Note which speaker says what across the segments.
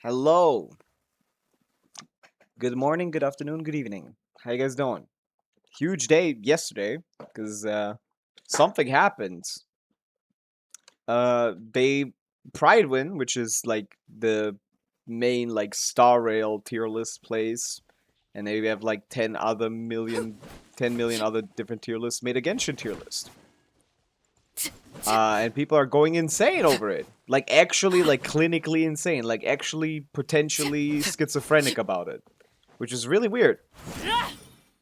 Speaker 1: Hello. Good morning, good afternoon, good evening. How you guys doing? Huge day yesterday because something happened. They Prydwen, which is like the main like Star Rail tier list place, and they have like 10 million other different tier lists, made a Genshin tier list. And people are going insane over it. Like actually like clinically insane, like actually potentially schizophrenic about it, which is really weird.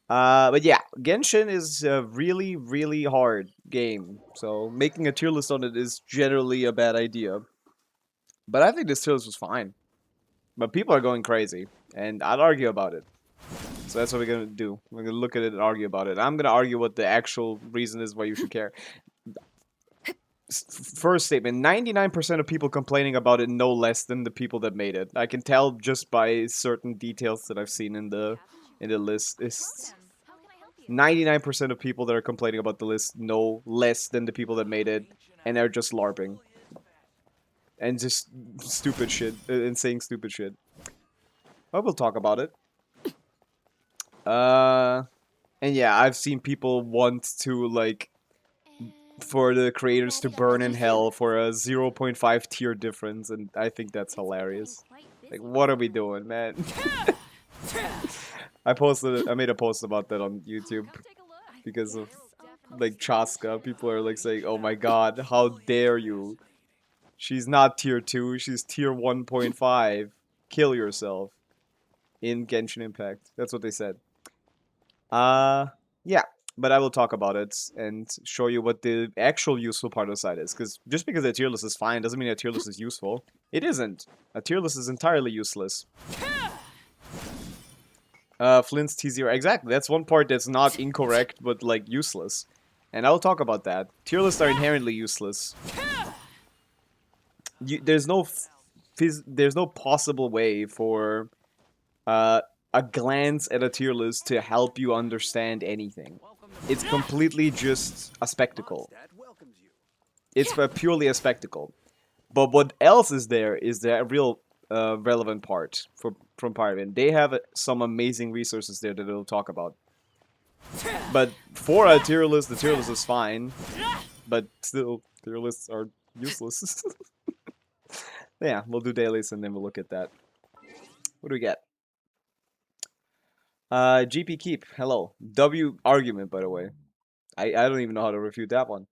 Speaker 1: But yeah, Genshin is a really, really hard game, so making a tier list on it is generally a bad idea. But I think this tier list was fine. But people are going crazy, and I'd argue about it. So that's what we're gonna do. We're gonna look at it and argue about it. I'm gonna argue what the actual reason is why you should care. First statement: 99% of people complaining about it no less than the people that made it. I can tell just by certain details that I've seen in the list. It's 99% of people that are complaining about the list know less than the people that made it, and they're just LARPing and just stupid shit and saying stupid shit. But we'll talk about it. Uh, and yeah, I've seen people want to like for the creators to burn in hell for a zero point 0.5 tier difference, and I think that's hilarious. Like, what are we doing, man? I made a post about that on YouTube because of like Chaska. People are like saying, "Oh my god, how dare you? She's not tier 2, she's tier 1.5. Kill yourself." In Genshin Impact. That's what they said. Uh yeah, but I will talk about it and show you what the actual useful part of the site is. Because just because a tier list is fine doesn't mean a tier list is useful. It isn't. A tier list is entirely useless. Flint's T0. Exactly. That's one part that's not incorrect, but like useless. And I'll talk about that. Tier lists are inherently useless. There's no there's no possible way for uh, a glance at a tier list to help you understand anything. It's completely just a spectacle. It's purely a spectacle. But what else is there is the real relevant part from Prydwen. They have some amazing resources there that they'll talk about. But for a tier list, the tier list is fine. But still, tier lists are useless. Yeah, we'll do dailies and then we'll look at that. What do we get? GP Keep, hello. W argument, by the way. I don't even know how to refute that one.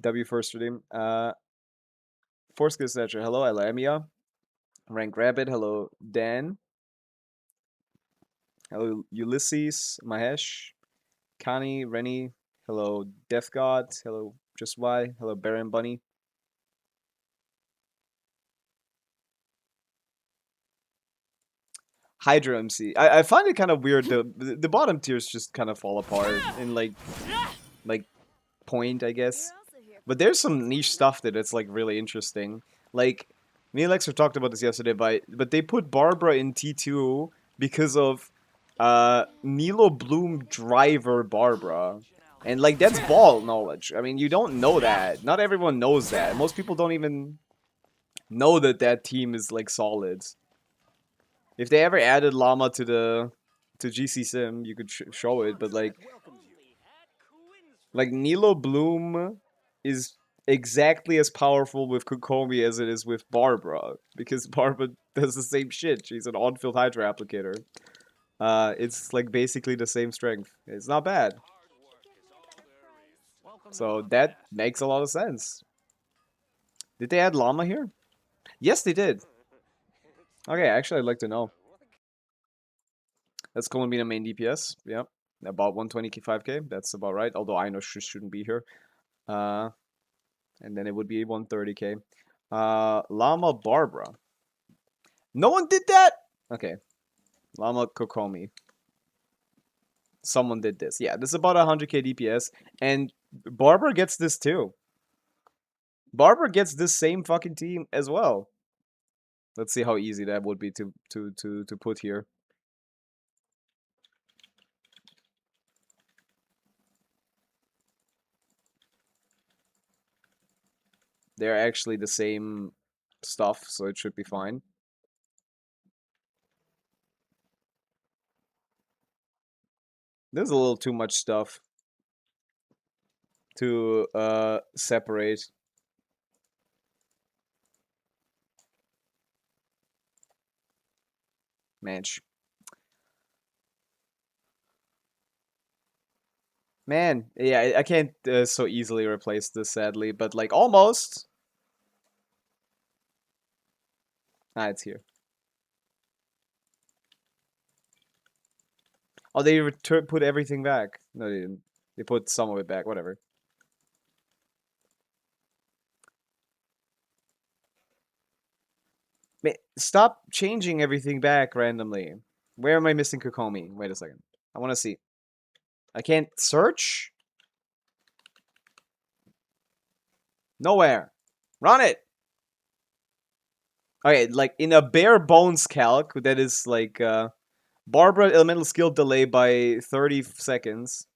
Speaker 1: W first redeem. Foreskill Snatcher, hello. Alamia. Rank Rabbit, hello. Dan. Hello, Ulysses. Mahesh. Kani, Rennie. Hello, Death God. Hello, Just Why. Hello, Baron Bunny. Hydra MC. I find it kind of weird. The bottom tiers just kind of fall apart in like point, I guess. But there's some niche stuff that it's like really interesting. Like me and Lexer talked about this yesterday, but they put Barbara in T2 because of Nilo Bloom driver Barbara. And like that's ball knowledge. I mean, you don't know that. Not everyone knows that. Most people don't even know that that team is like solid. If they ever added Llama to GC Sim, you could show it, but like Nilo Bloom is exactly as powerful with Kokomi as it is with Barbara, because Barbara does the same shit. She's an on-field Hydra applicator. It's like basically the same strength. It's not bad. So that makes a lot of sense. Did they add Llama here? Yes, they did. Okay, actually, I'd like to know. That's Columbina main DPS. Yep. About 125k. That's about right. Although I know she shouldn't be here. Uh, and then it would be 130k. Llama Barbara. No one did that? Okay. Llama Kokomi. Someone did this. Yeah, this is about 100k DPS. And Barbara gets this too. Barbara gets this same fucking team as well. Let's see how easy that would be to put here. They're actually the same stuff, so it should be fine. There's a little too much stuff to separate. Manch. Man, yeah, I can't so easily replace this, sadly, but like almost. Ah, it's here. Oh, they put everything back. No, they didn't. They put some of it back. Whatever. Stop changing everything back randomly. Where am I missing Kokomi? Wait a second. I want to see. I can't search? Nowhere. Run it! Okay, like in a bare bones calc, that is like Barbara elemental skill delay by 30 seconds.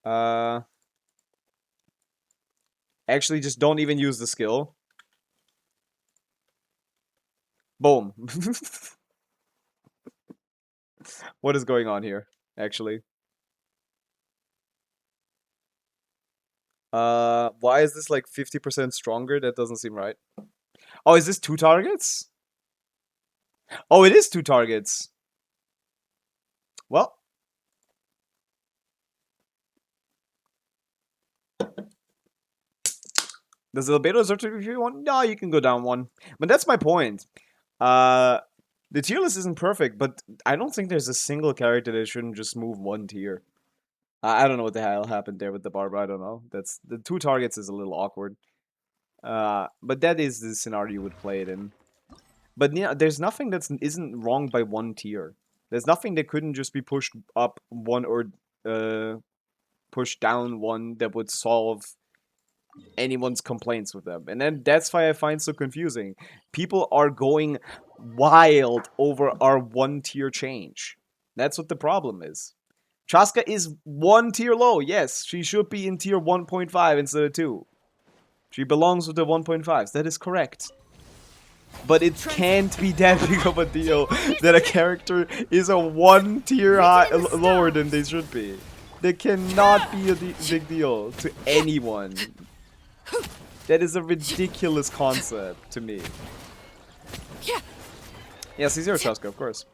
Speaker 1: Actually, just don't even use the skill. Boom. What is going on here, actually? Why is this like 50% stronger? That doesn't seem right. Oh, is this 2 targets? Oh, it is 2 targets. Well. Does the Albedo certificate one? No, you can go down 1. But that's my point. The tier list isn't perfect, but I don't think there's a single character that shouldn't just move 1 tier. I don't know what the hell happened there with the Barbara. I don't know. That's the 2 targets is a little awkward. But that is the scenario you would play it in. But yeah, there's nothing that isn't wrong by 1 tier. There's nothing that couldn't just be pushed up 1 or pushed down 1 that would solve anyone's complaints with them. And then that's why I find so confusing. People are going wild over our 1 tier change. That's what the problem is. Chaska is 1 tier low. Yes, she should be in tier 1.5 instead of 2. She belongs with the 1.5s. That is correct. But it can't be that big of a deal that a character is a 1 tier lower than they should be. That cannot be a big deal to anyone. That is a ridiculous concept to me. Yeah, C0 Chaska, of course.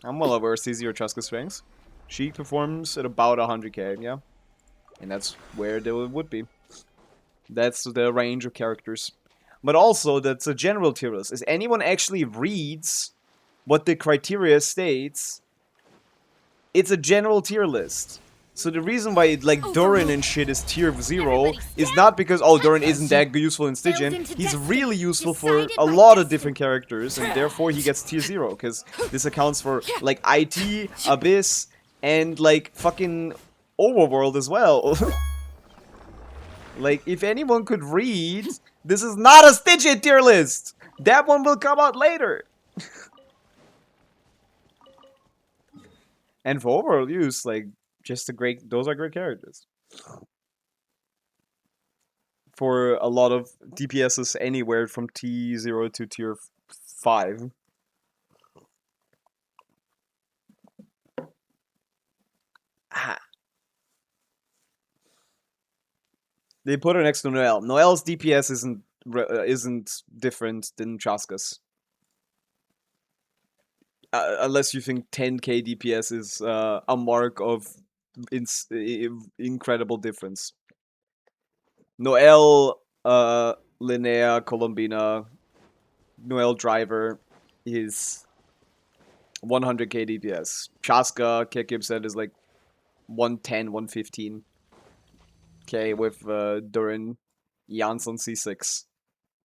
Speaker 1: I'm well aware of C0 Chaska's strengths. She performs at about 100k, yeah. And that's where they would be. That's the range of characters. But also, that's a general tier list. If anyone actually reads what the criteria states, it's a general tier list. So the reason why, like, Durin and shit is tier 0 is not because, oh, Durin isn't that useful in Stygian. He's really useful for a lot of different characters, and therefore he gets tier 0, because this accounts for, like, IT, Abyss, and, like, fucking Overworld as well. Like, if anyone could read, this is not a Stygian tier list! That one will come out later! And for overall use, like, just those are great characters. For a lot of DPSs anywhere from T0 to tier 5. They put her next to Noelle. Noelle's DPS isn't different than Chaska's. Unless you think 10k DPS is a mark of incredible difference. Noelle, Linnea, Colombina, Noelle Driver is 100k DPS. Chaska, Kekib said, is like 110, 115k with Durin, Jans on C6.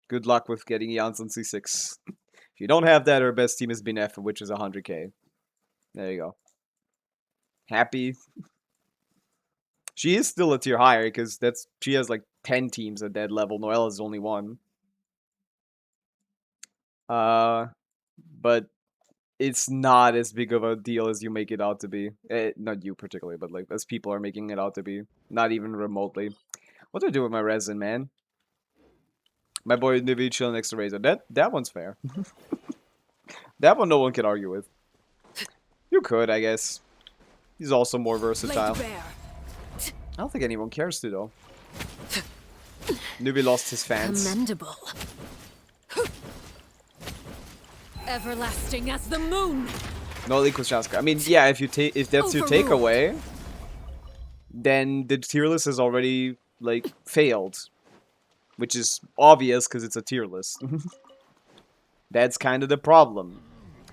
Speaker 1: Good luck with getting Jans on C6. If you don't have that, her best team is Binef, which is 100k. There you go. Happy. She is still a tier higher, because she has like 10 teams at that level. Noelle is only 1. But it's not as big of a deal as you make it out to be. Not you particularly, but like as people are making it out to be. Not even remotely. What do I do with my resin, man? My boy Nivi chilling next to Razor. That one's fair. That one no one can argue with. You could, I guess. He's also more versatile.
Speaker 2: Laid bare.
Speaker 1: I don't think anyone cares to, though. Newbie lost his fans.
Speaker 2: Commendable. Everlasting as the moon.
Speaker 1: No equals Jaska. I mean, yeah, if that's your takeaway, then the tier list has already, like, failed. Which is obvious, because it's a tier list. That's kind of the problem.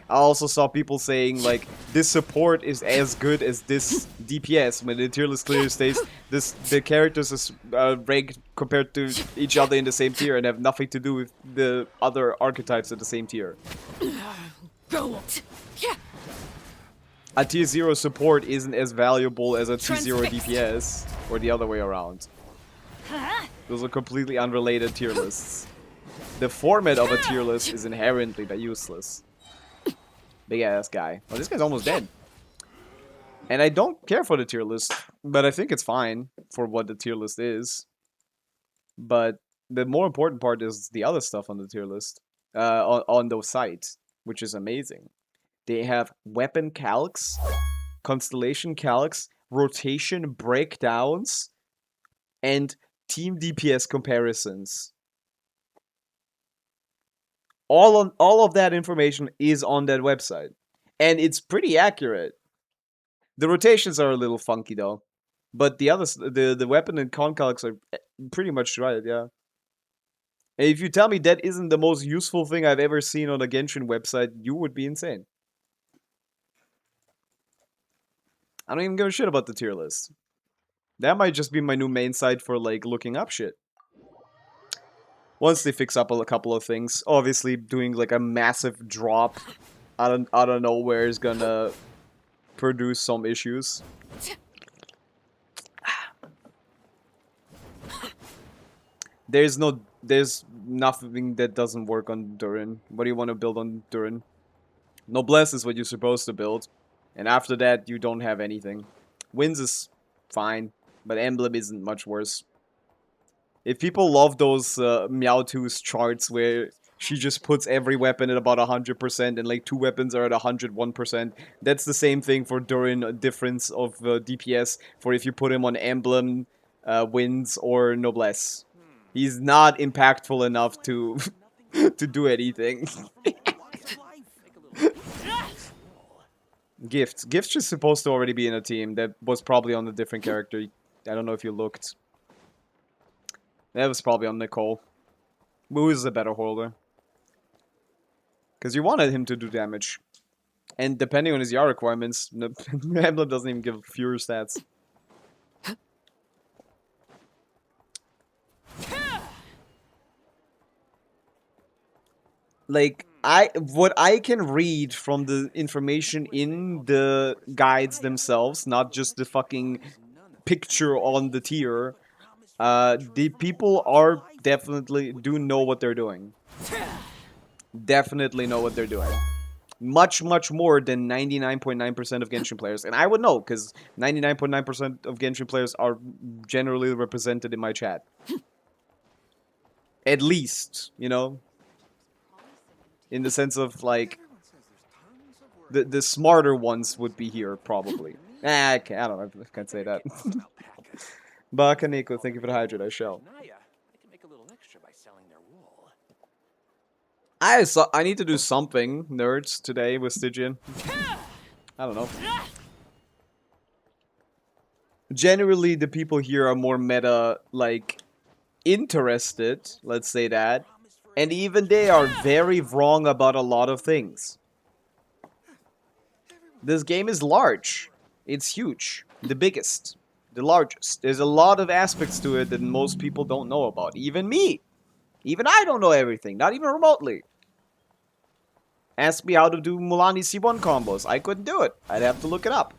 Speaker 1: I also saw people saying, like, this support is as good as this DPS, when the tier list clearly states the characters are ranked compared to each other in the same tier and have nothing to do with the other archetypes at the same tier. A tier 0 support isn't as valuable as a tier 0 DPS, or the other way around. Those are completely unrelated tier lists. The format of a tier list is inherently useless. Big ass guy. Oh, this guy's almost dead. And I don't care for the tier list, but I think it's fine for what the tier list is. But the more important part is the other stuff on the tier list, on those sites, which is amazing. They have weapon calcs, constellation calcs, rotation breakdowns, and team DPS comparisons. All of that information is on that website, and it's pretty accurate. The rotations are a little funky though, but the weapon and con calcs are pretty much right. Yeah. And if you tell me that isn't the most useful thing I've ever seen on a Genshin website, you would be insane. I don't even give a shit about the tier list. That might just be my new main site for, like, looking up shit. Once they fix up a couple of things, obviously doing, like, a massive drop out of nowhere is gonna produce some issues. There's nothing that doesn't work on Durin. What do you want to build on Durin? Noblesse is what you're supposed to build. And after that, you don't have anything. Winds is fine, but Emblem isn't much worse. If people love those Meowth's charts where she just puts every weapon at about 100% and like 2 weapons are at 101%, that's the same thing for Durin, difference of DPS for if you put him on Emblem, Winds, or Noblesse. He's not impactful enough to to do anything. Gifts. Gifts is supposed to already be in a team. That was probably on a different character. I don't know if you looked. That was probably on Nicole. Moo is a better holder. Because you wanted him to do damage. And depending on his YAR requirements, Emblem doesn't even give Fury stats. Like, what I can read from the information in the guides themselves, not just the fucking picture on the tier, the people are definitely do know what they're doing. Definitely know what they're doing. Much, much more than 99.9% of Genshin players. And I would know, because 99.9% of Genshin players are generally represented in my chat. At least, you know? In the sense of, like, the smarter ones would be here, probably. I don't know, I can't say that. Bakaneko, thank you for the hydrate, I shall. I need to do something, nerds, today with Stygian. I don't know. Generally, the people here are more meta, like, interested, let's say that. And even they are very wrong about a lot of things. This game is large. It's huge. The biggest. The largest. There's a lot of aspects to it that most people don't know about. Even me. Even I don't know everything. Not even remotely. Ask me how to do Mulani C1 combos. I couldn't do it. I'd have to look it up.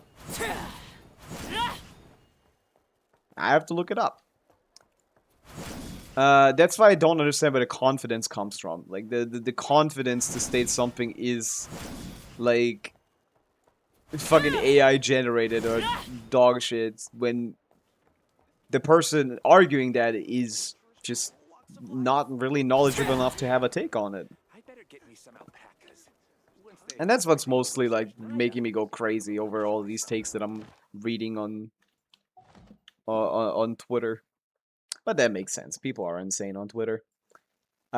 Speaker 1: I have to look it up. That's why I don't understand where the confidence comes from. Like, the confidence to state something is, like, fucking AI generated or dog shit, when the person arguing that is just not really knowledgeable enough to have a take on it. And that's what's mostly like making me go crazy over all these takes that I'm reading on Twitter. But that makes sense. People are insane on Twitter.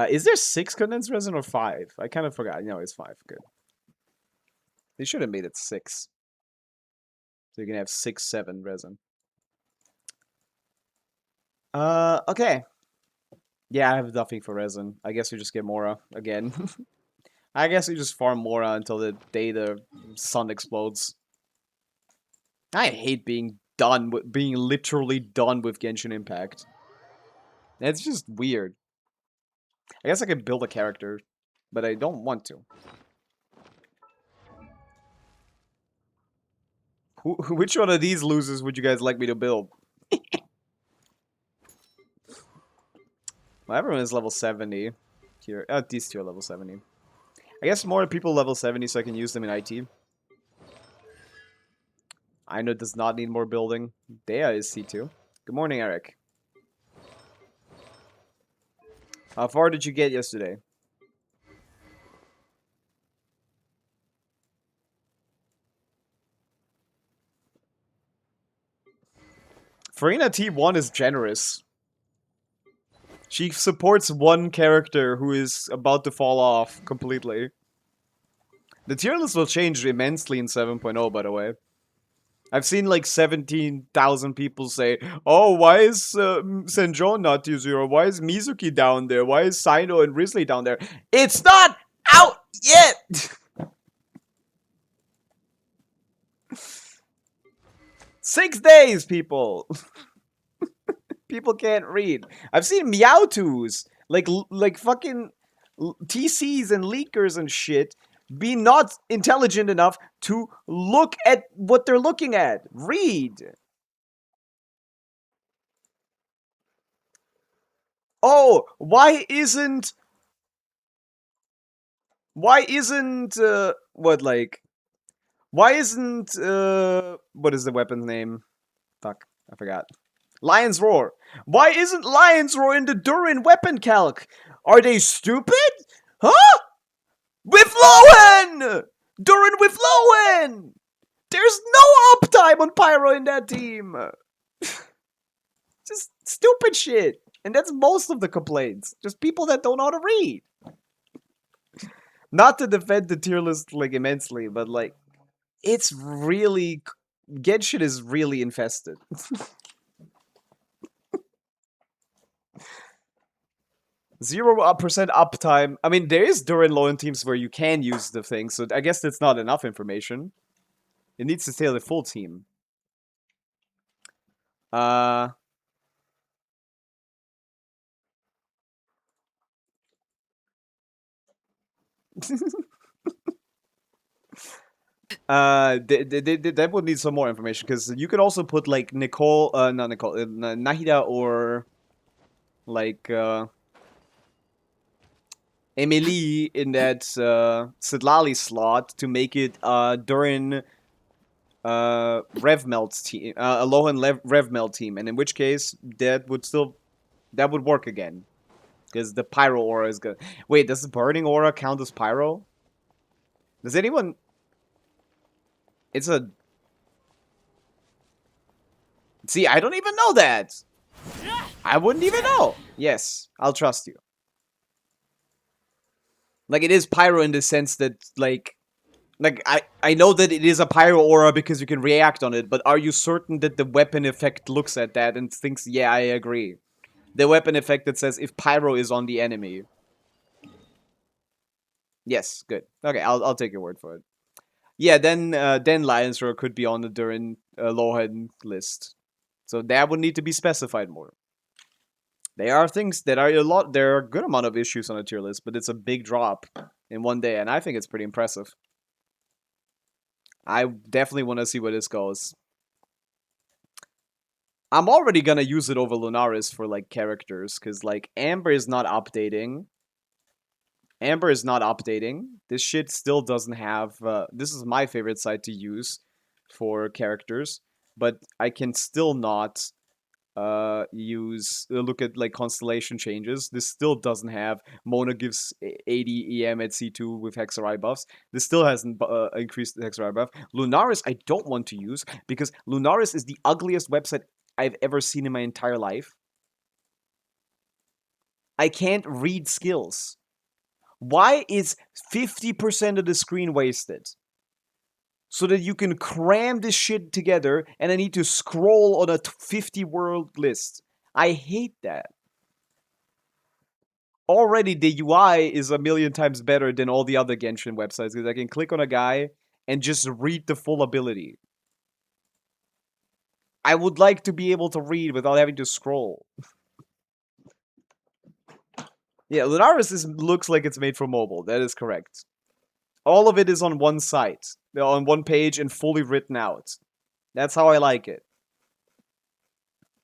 Speaker 1: Is there 6 condensed resin or 5? I kind of forgot. No, it's 5. Good. They should have made it 6. So you can have 6, 7 resin. Okay. Yeah, I have nothing for resin. I guess we just get Mora again. I guess we just farm Mora until the day the sun explodes. I hate being literally done with Genshin Impact. It's just weird. I guess I could build a character, but I don't want to. Which one of these losers would you guys like me to build? Well, everyone is level 70 here. These two are level 70. I guess more people level 70 so I can use them in IT. I know it does not need more building. Dea is C2. Good morning, Eric. How far did you get yesterday? Farina T1 is generous. She supports one character who is about to fall off completely. The tier list will change immensely in 7.0, by the way. I've seen like 17,000 people say, oh, why is Senjon not tier 0? Why is Mizuki down there? Why is Sino and Risley down there? It's not out yet! 6 days, people! People can't read. I've seen Meowtus, like fucking TCs and leakers and shit, be not intelligent enough to look at what they're looking at. Read. Oh, why isn't what is the weapon's name? Fuck, I forgot. Lion's Roar. Why isn't Lion's Roar in the Durin weapon calc? Are they stupid? Huh? With Lowen! Durin with Lowen! There's no uptime on Pyro in that team! Just stupid shit. And that's most of the complaints. Just people that don't know how to read. Not to defend the tier list, like, immensely, but, like, it's really... Genshin is really infested. 0% uptime. I mean, there is Durin Lowen teams where you can use the thing, so I guess that's not enough information. It needs to stay on the full team. That would need some more information, because you could also put, like, Nicole, not Nicole, Nahida or, like, Emily in that, Sidlali slot to make it, during, Revmelt's team, Alohan Revmelt team, and in which case, that would work again. Because the Pyro Aura is good. Wait, does the Burning Aura count as Pyro? Does anyone... It's a... See, I don't even know that! I wouldn't even know! Yes, I'll trust you. Like, it is Pyro in the sense that, like, I know that it is a Pyro Aura because you can react on it, but are you certain that the weapon effect looks at that and thinks, yeah, I agree? The weapon effect that says if Pyro is on the enemy. Yes, good. Okay, I'll take your word for it. Yeah, then Lion's Roar could be on the Durin Lohan list. So that would need to be specified more. There are things that are there are a good amount of issues on a tier list, but it's a big drop in one day, and I think it's pretty impressive. I definitely want to see where this goes. I'm already gonna use it over Lunaris for, like, characters, because, like, Amber is not updating. This shit still doesn't have... this is my favorite site to use for characters, but I can still not look at like constellation changes. This still doesn't have Mona gives 80 EM at C2 with Hexarai buffs. This still hasn't increased the Hexarai buff. Lunaris I don't want to use because Lunaris is the ugliest website I've ever seen in my entire life. I can't read skills. Why is 50% of the screen wasted? So that you can cram this shit together and I need to scroll on a 50 word list. I hate that. Already the UI is a million times better than all the other Genshin websites because I can click on a guy and just read the full ability. I would like to be able to read without having to scroll. Yeah, Lunaris looks like it's made for mobile. That is correct. All of it is on one site, on one page, and fully written out. That's how I like it.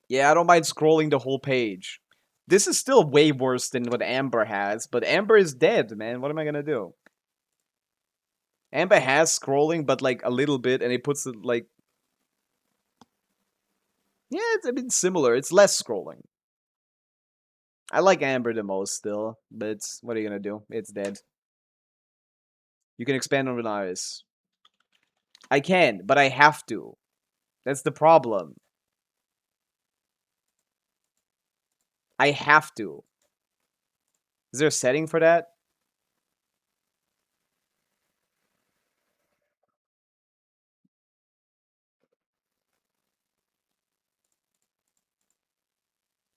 Speaker 1: Yeah, I don't mind scrolling the whole page. This is still way worse than what Amber has, but Amber is dead, man. What am I gonna do? Amber has scrolling, but like a little bit, and it puts it like... Yeah, it's a bit similar. It's less scrolling. I like Amber the most still, but what are you gonna do? It's dead. You can expand on Renaris. I can, but I have to. That's the problem. I have to. Is there a setting for that?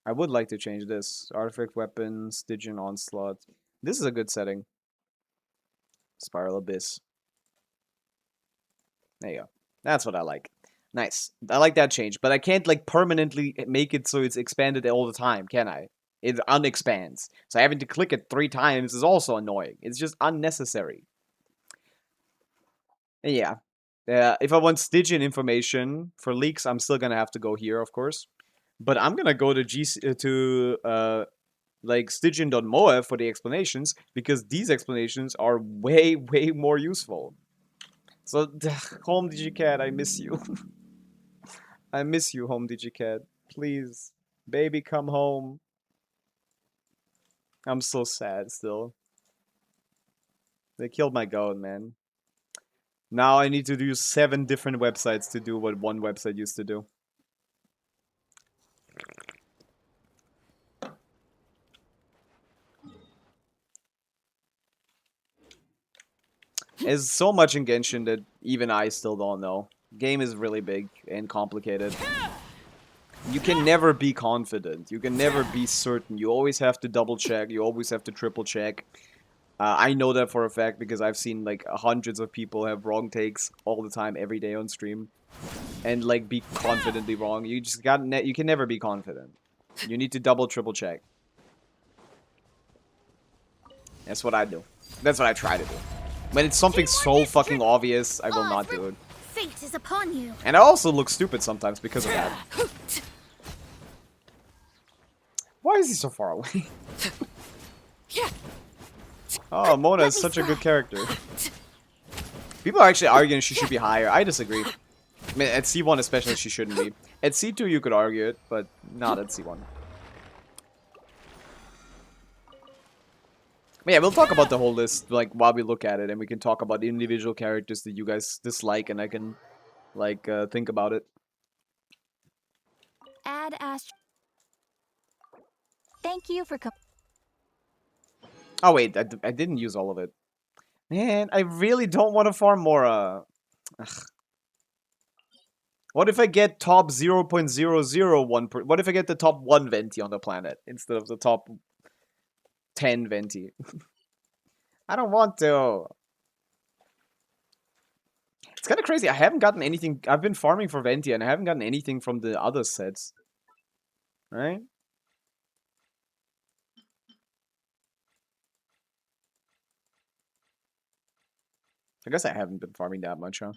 Speaker 1: I would like to change this. Artifact weapon, Stygian onslaught. This is a good setting. Spiral abyss. There you go. That's what I like. Nice. I like that change, but I can't like permanently make it so it's expanded all the time, can I? It unexpands. So having to click it 3 times is also annoying. It's just unnecessary. And yeah. If I want Stygian information for leaks, I'm still gonna have to go here, of course. But I'm gonna go to like Stygian.moe for the explanations because these explanations are way, way more useful. So, home Digicat, I miss you. I miss you, home Digicat. Please, baby, come home. I'm so sad still. They killed my goat, man. Now I need to do 7 different websites to do what one website used to do. There's so much in Genshin that even I still don't know. Game is really big and complicated. You can never be confident. You can never be certain. You always have to double check. You always have to triple check. I know that for a fact because I've seen like hundreds of people have wrong takes all the time, every day on stream, and like be confidently wrong. You just you can never be confident. You need to double, triple check. That's what I do. That's what I try to do. When it's something so fucking obvious, I will not do it.
Speaker 2: Fate is upon you.
Speaker 1: And I also look stupid sometimes because of that. Why is he so far away? Oh, Mona is such a good character. People are actually arguing she should be higher. I disagree. I mean, at C1 especially, she shouldn't be. At C2 you could argue it, but not at C1. But yeah, we'll talk about the whole list like while we look at it, and we can talk about the individual characters that you guys dislike, and I can like think about it.
Speaker 2: Add Ast. Thank you for
Speaker 1: Oh wait, I didn't use all of it. Man, I really don't want to farm Mora. Ugh. What if I get top 0.001 what if I get the top 1 Venti on the planet instead of the top 10 Venti? I don't want to. It's kind of crazy. I haven't gotten anything. I've been farming for Venti and I haven't gotten anything from the other sets. Right? I guess I haven't been farming that much, huh?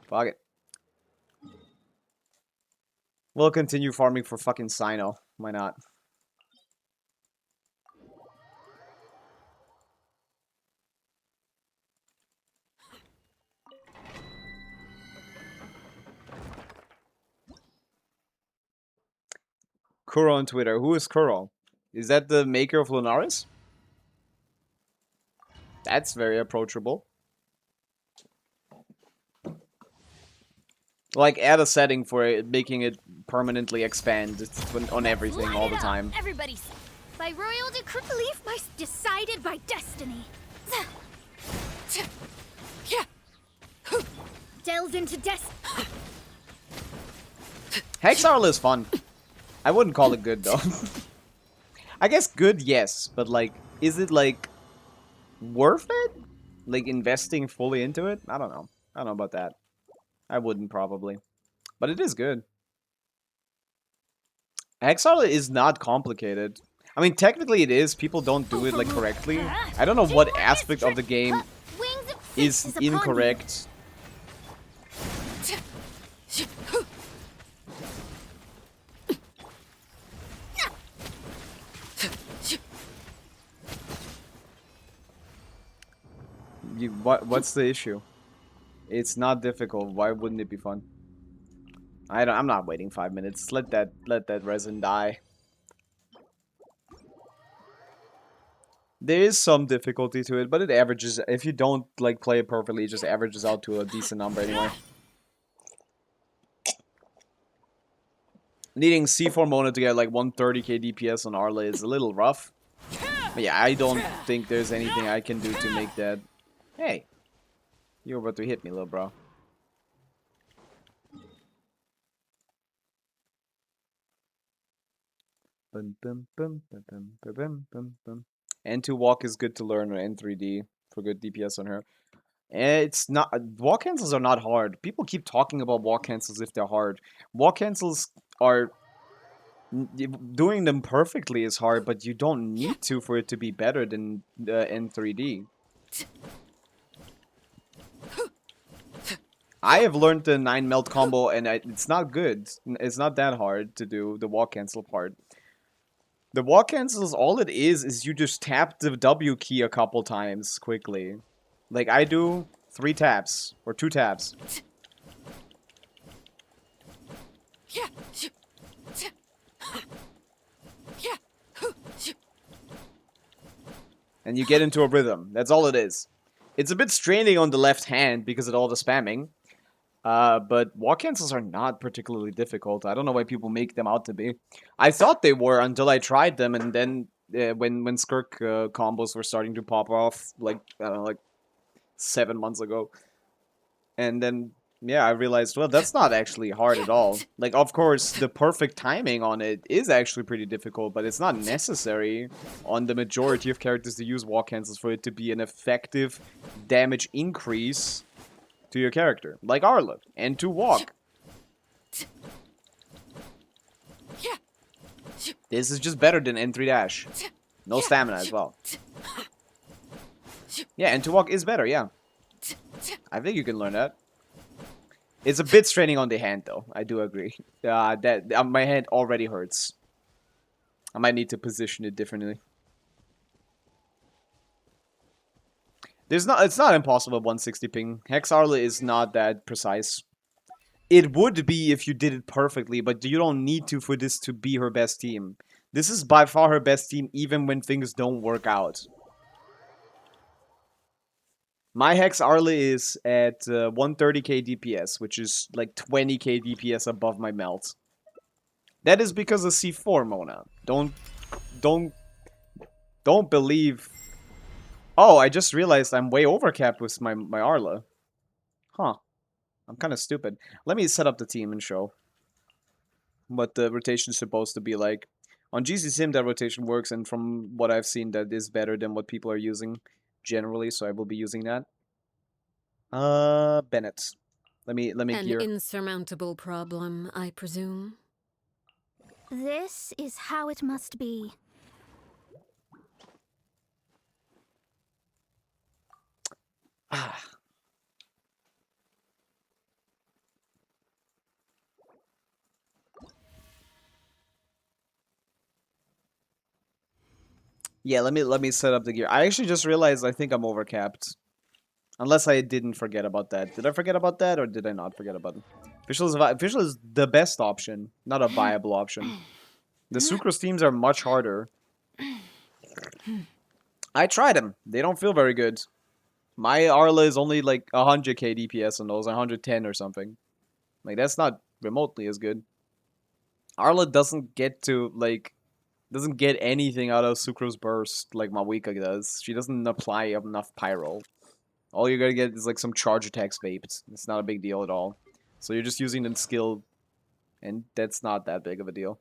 Speaker 1: Fuck it. We'll continue farming for fucking Sino. Why not? Kuro on Twitter. Who is Kuro? Is that the maker of Lunaris? That's very approachable. Like, add a setting for it, making it permanently expand on everything all the time.
Speaker 2: Everybody, by royal decree, belief decided by destiny. Delved into destiny.
Speaker 1: Hexarl is fun. I wouldn't call it good, though. I guess good, yes, but, like, is it, like, worth it? Like, investing fully into it? I don't know. I don't know about that. I wouldn't, probably. But it is good. Hexarl is not complicated. I mean, technically it is. People don't do it, like, correctly. I don't know what aspect of the game is incorrect. What's the issue? It's not difficult. Why wouldn't it be fun? I'm not waiting 5 minutes. Let that resin die. There is some difficulty to it, but it averages. If you don't like play it perfectly, it just averages out to a decent number anyway. Needing C4 Mona to get like 130k DPS on Arla is a little rough. But yeah, I don't think there's anything I can do to make that. Hey, you're about to hit me, little bro. N2 walk is good to learn, or N3D for good DPS on her. It's not. Walk cancels are not hard. People keep talking about walk cancels if they're hard. Walk cancels are. Doing them perfectly is hard, but you don't need to for it to be better than N3D. I have learned the 9 melt combo, and it's not good. It's not that hard to do the walk cancel part. The walk cancels, all it is you just tap the W key a couple times quickly. Like I do 3 taps or 2 taps. And you get into a rhythm. That's all it is. It's a bit straining on the left hand because of all the spamming. But walk cancels are not particularly difficult. I don't know why people make them out to be. I thought they were until I tried them, and then when Skirk combos were starting to pop off, like I don't know, like 7 months ago, and then yeah, I realized, well, that's not actually hard at all. Like, of course, the perfect timing on it is actually pretty difficult, but it's not necessary on the majority of characters to use walk cancels for it to be an effective damage increase to your character, like Arla, and to walk. This is just better than N3 dash. No stamina as well. Yeah, and to walk is better, yeah. I think you can learn that. It's a bit straining on the hand, though. I do agree. My hand already hurts. I might need to position it differently. It's not impossible 160 ping. Hex Arla is not that precise. It would be if you did it perfectly, but you don't need to for this to be her best team. This is by far her best team, even when things don't work out. My Hex Arla is at 130k DPS, which is like 20k DPS above my melt. That is because of C4 Mona. Don't believe. Oh, I just realized I'm way overcapped with my Arla. Huh. I'm kind of stupid. Let me set up the team and show what the rotation is supposed to be like. On GC Sim, that rotation works, and from what I've seen, that is better than what people are using generally, so I will be using that. Bennett. Let me gear.
Speaker 3: An insurmountable problem, I presume.
Speaker 2: This is how it must be.
Speaker 1: Yeah, let me set up the gear. I actually just realized I think I'm overcapped. Unless I didn't forget about that. Did I forget about that, or did I not forget about it? Official is the best option, not a viable option. The sucrose teams are much harder. I tried them. They don't feel very good. My Arla is only like 100k DPS on those, 110 or something. Like, that's not remotely as good. Arla doesn't get to, like, doesn't get anything out of Sucrose Burst like Pavica does. She doesn't apply enough Pyro. All you're gonna get is, like, some charge attacks vaped. It's not a big deal at all. So you're just using the skill, and that's not that big of a deal.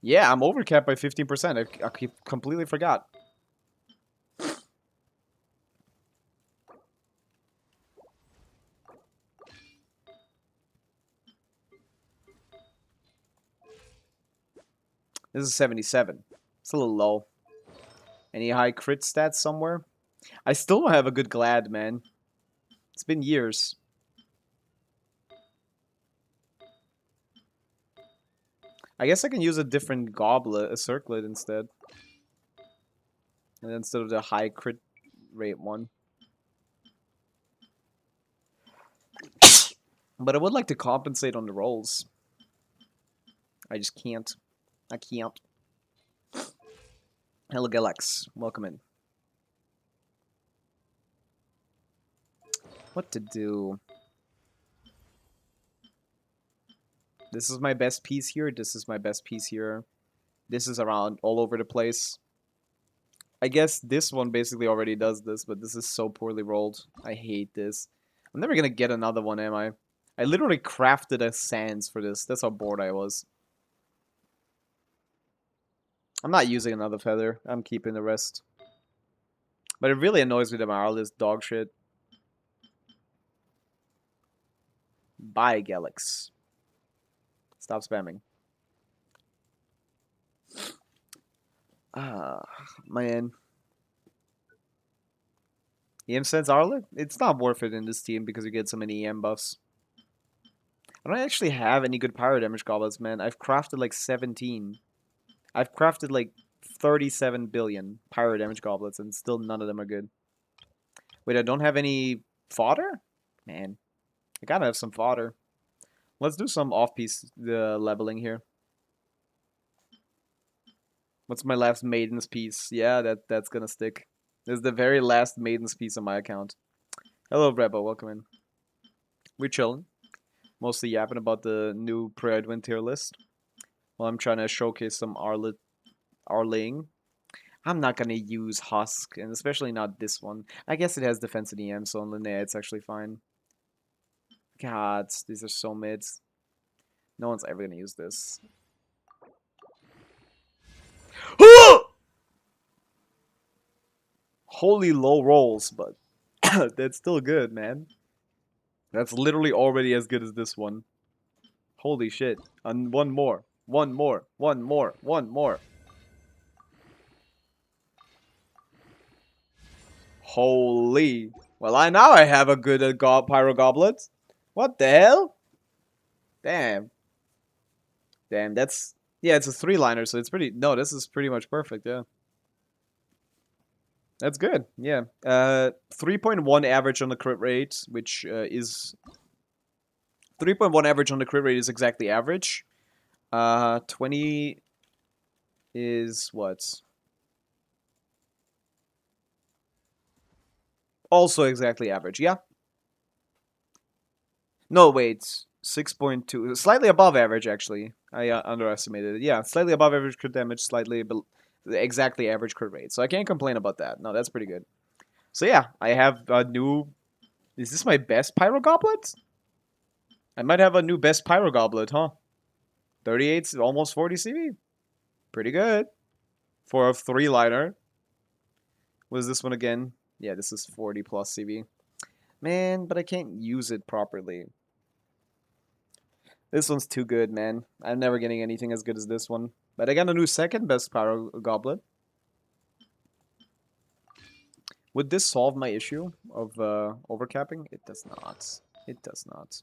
Speaker 1: Yeah, I'm overcapped by 15%. I completely forgot. This is 77. It's a little low. Any high crit stats somewhere? I still don't have a good Glad, man. It's been years. I guess I can use a different goblet, a circlet instead. And instead of the high crit rate one. But I would like to compensate on the rolls. I just can't. I can't. Hello, Galax. Welcome in. What to do? This is my best piece here. This is my best piece here. This is around all over the place. I guess this one basically already does this, but this is so poorly rolled. I hate this. I'm never gonna get another one, am I? I literally crafted a sans for this. That's how bored I was. I'm not using another feather. I'm keeping the rest. But it really annoys me that my Arl is dog shit. Bye, Galax. Stop spamming. Ah, man. EM Sense Arlet? It's not worth it in this team because you get so many EM buffs. I don't actually have any good pyro damage goblets, man. I've crafted like 17. I've crafted like 37 billion pyro damage goblets and still none of them are good. Wait, I don't have any fodder? Man, I gotta have some fodder. Let's do some off-piece leveling here. What's my last Maiden's piece? Yeah, that's gonna stick. This is the very last Maiden's piece on my account. Hello, Rebo. Welcome in. We're chilling. Mostly yapping about the new Prydwen tier list. While I'm trying to showcase some Arling. I'm not gonna use Husk, and especially not this one. I guess it has defense and EM, so on Linnea it's actually fine. God, these are so mids. No one's ever gonna use this. Holy low rolls, but that's still good, man. That's literally already as good as this one. Holy shit. And one more. One more. One more. One more. Holy. Well, I have a good Pyro Goblet. What the hell? Damn. Damn, that's... Yeah, it's a 3-liner, so it's pretty... No, this is pretty much perfect, yeah. That's good, yeah. 3.1 average on the crit rate, which is... 3.1 average on the crit rate is exactly average. 20 is what? Also exactly average, yeah. No, wait. 6.2. Slightly above average, actually. I underestimated it. Yeah, slightly above average crit damage, slightly exactly average crit rate. So I can't complain about that. No, that's pretty good. So yeah, I have a new... Is this my best Pyro Goblet? I might have a new best Pyro Goblet, huh? 38, almost 40 CV. Pretty good. For a 3-liner. What is this one again? Yeah, this is 40 plus CV. Man, but I can't use it properly. This one's too good, man. I'm never getting anything as good as this one. But I got a new second best Pyro Goblet. Would this solve my issue of overcapping? It does not. It does not.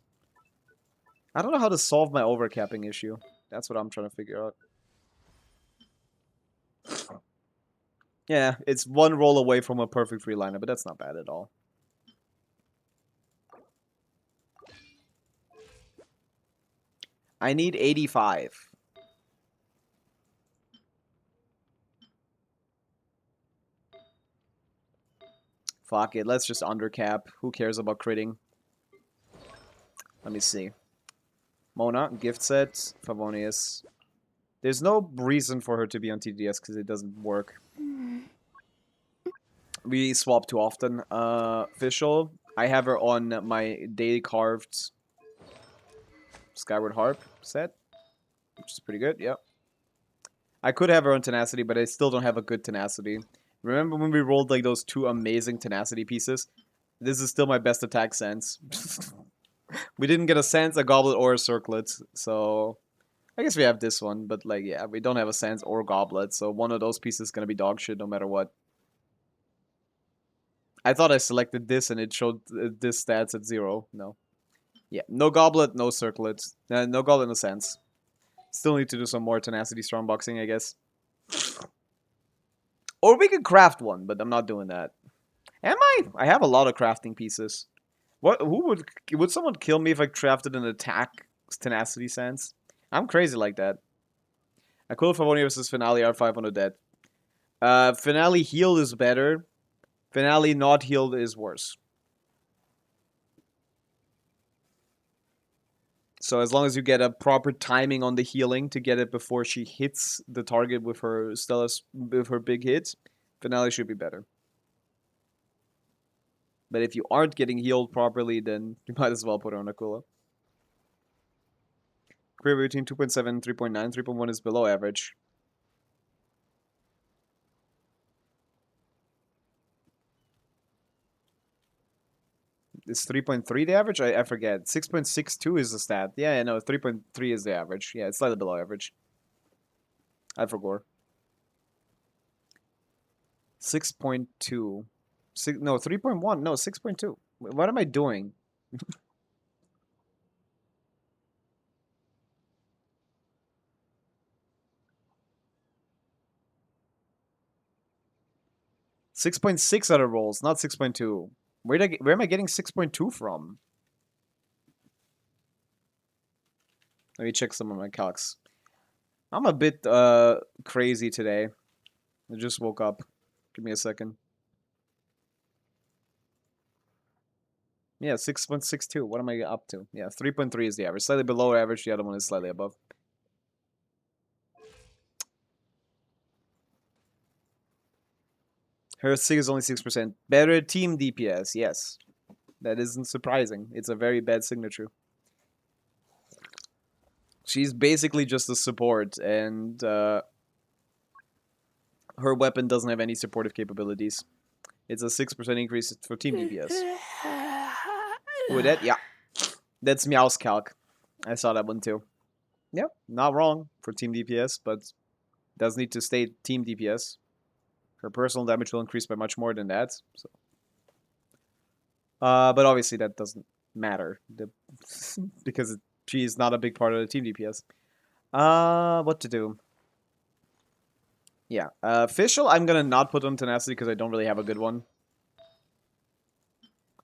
Speaker 1: I don't know how to solve my overcapping issue. That's what I'm trying to figure out. Yeah, it's one roll away from a perfect 3-liner, but that's not bad at all. I need 85. Fuck it, let's just undercap. Who cares about critting? Let me see. Mona, gift set, Favonius. There's no reason for her to be on TDS because it doesn't work. We swap too often. Official, I have her on my daily carved Skyward Harp set, which is pretty good, yep. I could have her on Tenacity, but I still don't have a good Tenacity. Remember when we rolled like those 2 amazing Tenacity pieces? This is still my best attack sense. We didn't get a sense, a goblet, or a circlet, so I guess we have this one, but like, yeah, we don't have a sense or goblet, so one of those pieces is gonna be dog shit no matter what. I thought I selected this and it showed this stats at 0. No. Yeah, no goblet, no circlet. No goblet, no sense. Still need to do some more Tenacity Strongboxing, I guess. Or we could craft one, but I'm not doing that. Am I? I have a lot of crafting pieces. What? Who would someone kill me if I crafted an attack Tenacity sense? I'm crazy like that. A cool Favoni versus Finale R5 on the dead. Finale healed is better. Finale not healed is worse. So as long as you get a proper timing on the healing to get it before she hits the target with her big hit, Finale should be better. But if you aren't getting healed properly, then you might as well put her on Akula. Query between 2.7 and 3.9. 3.1 is below average. Is 3.3 the average? I forget. 6.62 is the stat. Yeah, no, 3.3 is the average. Yeah, it's slightly below average. I forgot. 6.2. No, 3.1. No, 6.2. What am I doing? .6 out of rolls, not 6.2. Where am I getting 6.2 from? Let me check some of my calcs. I'm a bit crazy today. I just woke up. Give me a second. Yeah, 6.62. What am I up to? Yeah, 3.3 is the average. Slightly below average. The other one is slightly above. Her SIG is only 6%. Better team DPS, yes. That isn't surprising. It's a very bad signature. She's basically just a support, and her weapon doesn't have any supportive capabilities. It's a 6% increase for team DPS. With that, yeah. That's Meow's calc. I saw that one too. Yep, not wrong for team DPS, but does need to stay team DPS. Her personal damage will increase by much more than that. So, but obviously that doesn't matter because she is not a big part of the team DPS. What to do? Yeah, Official, I'm gonna not put on Tenacity because I don't really have a good one.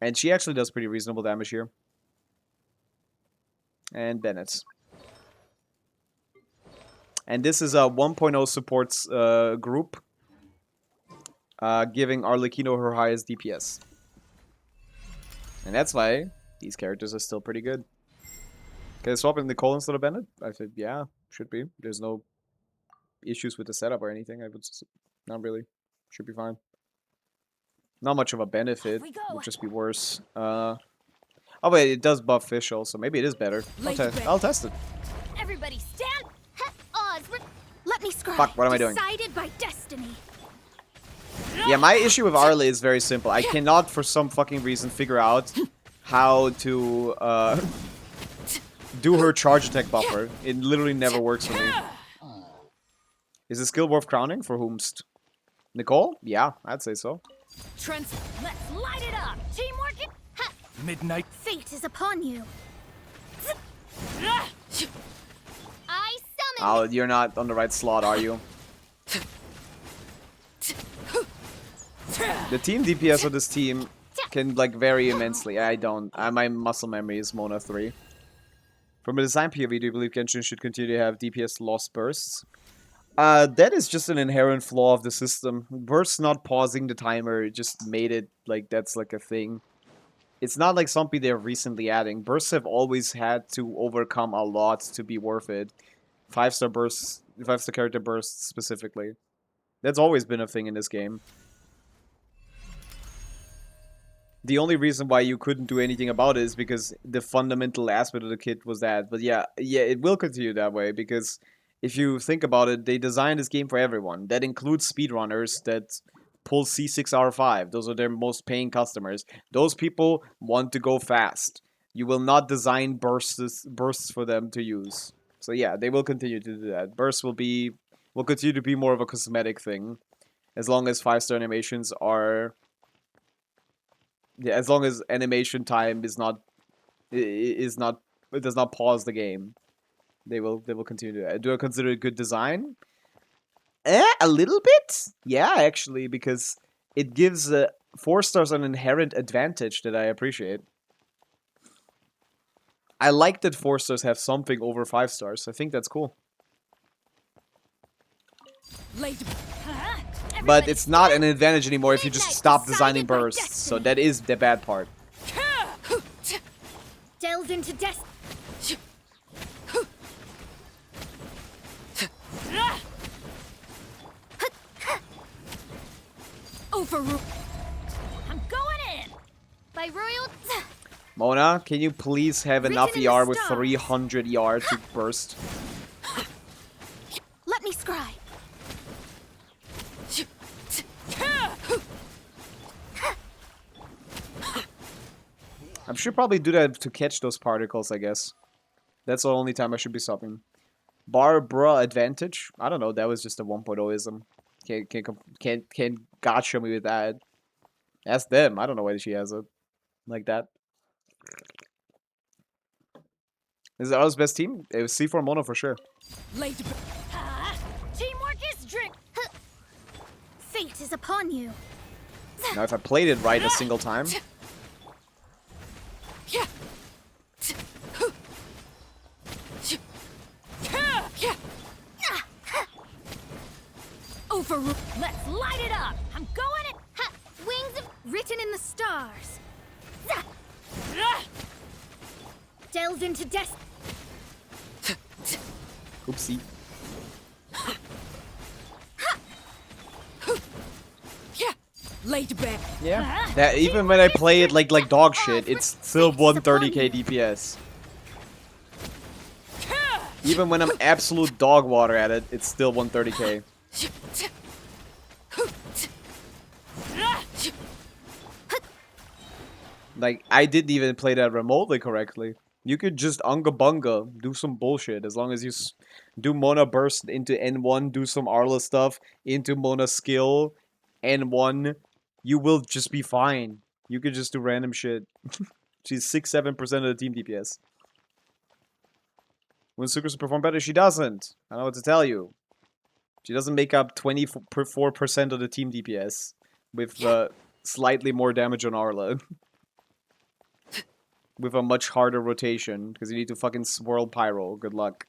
Speaker 1: And she actually does pretty reasonable damage here. And Bennett. And this is a 1.0 supports group. Giving Arlecchino her highest DPS. And that's why these characters are still pretty good. Can I swap in Nicole instead of Bennett? I said, yeah, should be. There's no issues with the setup or anything. I would not really. Should be fine. Not much of a benefit. Would just be worse. Oh wait, it does buff Official, so maybe it is better. I'll test it.
Speaker 2: Everybody stand. Oz, let me scry.
Speaker 1: Fuck, what am I doing?
Speaker 2: Decided by destiny.
Speaker 1: Yeah, my issue with Arle is very simple. I cannot, for some fucking reason, figure out how to do her charge attack buffer. It literally never works for me. Is the skill worth crowning? For whomst? Nicole? Yeah, I'd say so.
Speaker 2: Let's light it up. Teamwork.
Speaker 4: Midnight.
Speaker 2: Fate is upon you. I summon.
Speaker 1: Oh, you're not on the right slot, are you? The team DPS of this team can like vary immensely. I don't. My muscle memory is Mona 3. From a design POV, do you believe Genshin should continue to have DPS loss bursts? That is just an inherent flaw of the system. Burst not pausing the timer just made it like that's like a thing. It's not like something they're recently adding. Bursts have always had to overcome a lot to be worth it. 5-star bursts, 5-star character bursts specifically. That's always been a thing in this game. The only reason why you couldn't do anything about it is because the fundamental aspect of the kit was that. But yeah, it will continue that way because if you think about it, they designed this game for everyone. That includes speedrunners that pull C6R5. Those are their most paying customers. Those people want to go fast. You will not design bursts for them to use. So yeah, they will continue to do that. Bursts will continue to be more of a cosmetic thing, as long as 5-star animations are. Yeah, as long as animation time is not, it does not pause the game, they will continue to do that. Do I consider it good design? A little bit, yeah, actually, because it gives 4 stars an inherent advantage that I appreciate. I like that 4 stars have something over 5 stars. I think that's cool. But it's not an advantage anymore if you just stop designing bursts. So that is the bad part.
Speaker 2: Delves into death.
Speaker 3: Overrule.
Speaker 2: I'm going in. By royal.
Speaker 1: Mona, can you please have enough
Speaker 2: Written in
Speaker 1: ER
Speaker 2: the
Speaker 1: with
Speaker 2: stars.
Speaker 1: 300 ER to burst?
Speaker 2: Let me scry.
Speaker 1: I should probably do that to catch those particles, I guess. That's the only time I should be stopping. Barbara advantage? I don't know, that was just a 1.0ism. Can't gotcha me with that. Ask them, I don't know why she has it like that. Is it our best team? It was C4 Mono for sure.
Speaker 2: Teamwork is drink. Fate is upon you.
Speaker 1: Now if I played it right a single time.
Speaker 2: Overrule. Let's light it up. I'm going in. Wings of written in the stars. Delves into death.
Speaker 1: Oopsie.
Speaker 3: Laid back.
Speaker 1: Yeah. That even when I play it like dog shit, it's still 130k DPS. Even when I'm absolute dog water at it, it's still 130k. Like, I didn't even play that remotely correctly. You could just unga bunga, do some bullshit, as long as you do Mona burst into N1, do some Arla stuff, into Mona skill, N1, you will just be fine. You could just do random shit. She's 6-7% of the team DPS. When Sucrose perform better, she doesn't. I don't know what to tell you. She doesn't make up 24% of the team DPS with slightly more damage on Arla. With a much harder rotation, because you need to fucking swirl Pyro. Good luck.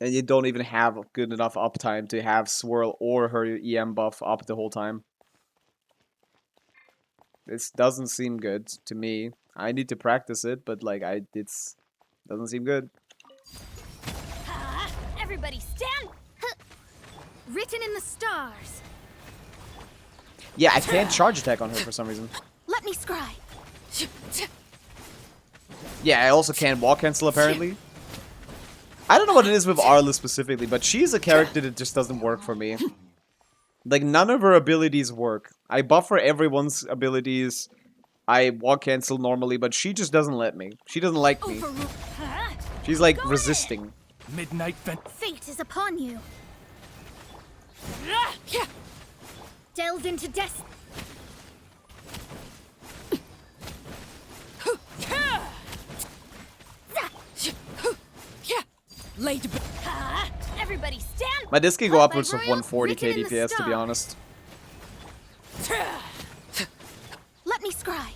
Speaker 1: And you don't even have good enough uptime to have swirl or her EM buff up the whole time. This doesn't seem good to me. I need to practice it, but like it's doesn't seem good.
Speaker 2: Everybody stand. Written in the stars.
Speaker 1: Yeah, I can't charge attack on her for some reason.
Speaker 2: Let me scry.
Speaker 1: Yeah, I also can't wall cancel apparently. I don't know what it is with Arla specifically, but she's a character that just doesn't work for me. Like, none of her abilities work. I buffer everyone's abilities. I wall cancel normally, but she just doesn't let me. She doesn't like me. She's like resisting.
Speaker 4: Midnight
Speaker 2: Fate is upon you. Delves into death.
Speaker 3: Laid back.
Speaker 2: Everybody stand.
Speaker 1: But this can go
Speaker 2: By
Speaker 1: upwards of
Speaker 2: royal
Speaker 1: 140k
Speaker 2: written in the
Speaker 1: DPS, to be
Speaker 2: stars.
Speaker 1: honest.
Speaker 2: Let me scry.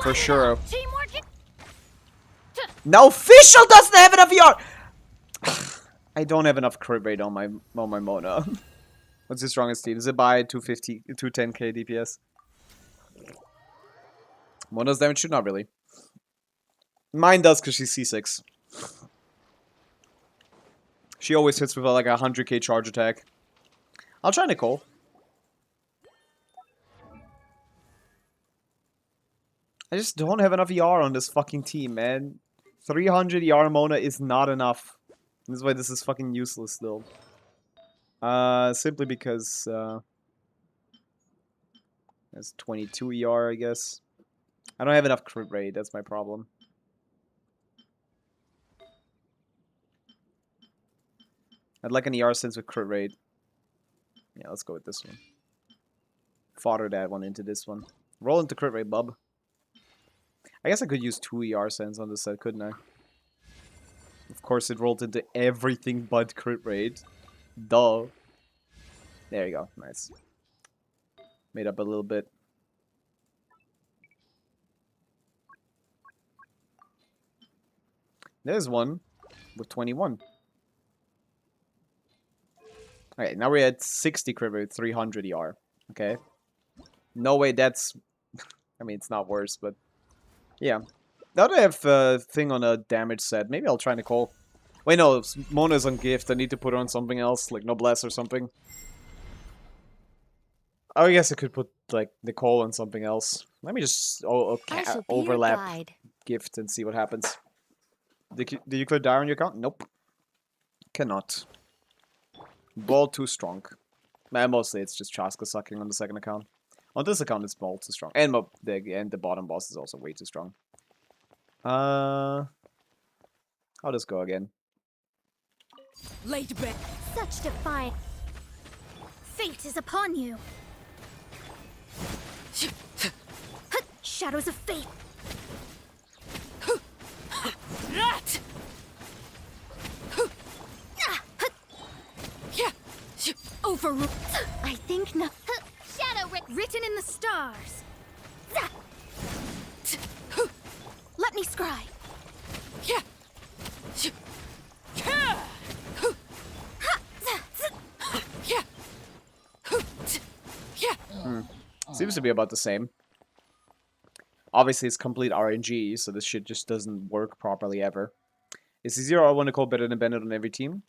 Speaker 1: for sure.
Speaker 2: Teamwork.
Speaker 1: Now official doesn't have enough ER. I don't have enough crit rate on my Mona. What's his strongest team? Is it by 250, 210k DPS? Mona's damage should not really. Mine does because she's C6. She always hits with like a 100k charge attack. I'll try Nicole. I just don't have enough ER on this fucking team, man. 300 ER Mona is not enough. This is why this is fucking useless still. Simply because, that's 22 ER, I guess. I don't have enough crit rate, that's my problem. I'd like an ER sense with crit rate. Yeah, let's go with this one. Fodder that one into this one. Roll into crit rate, bub. I guess I could use 2 ER sense on this set, couldn't I? Of course, it rolled into everything but crit rate. Duh. There you go. Nice. Made up a little bit. There's one with 21. Alright, now we're at 60 crit rate, 300 ER. Okay. No way that's... I mean, it's not worse, but... Yeah. Now that I have a thing on a damage set, maybe I'll try Nicole. Wait, no, Mona's on gift. I need to put her on something else, like Noblesse or something. Oh, I guess I could put, like, Nicole on something else. Let me just overlap gift and see what happens. Did you clear dire on your account? Nope. Cannot. Ball too strong. Nah, mostly it's just Chaska sucking on the second account. On this account, it's ball too strong. And the bottom boss is also way too strong. I'll just go again.
Speaker 3: Laid back.
Speaker 2: Such defiance. Fate is upon you. Shadows of fate.
Speaker 3: Rat. Overruled.
Speaker 2: I think no. Shadow written in the stars. Let me scry.
Speaker 1: Seems to be about the same. Obviously, it's complete RNG, so this shit just doesn't work properly ever. Is the 0R1 Nicole better than Bennett on every team?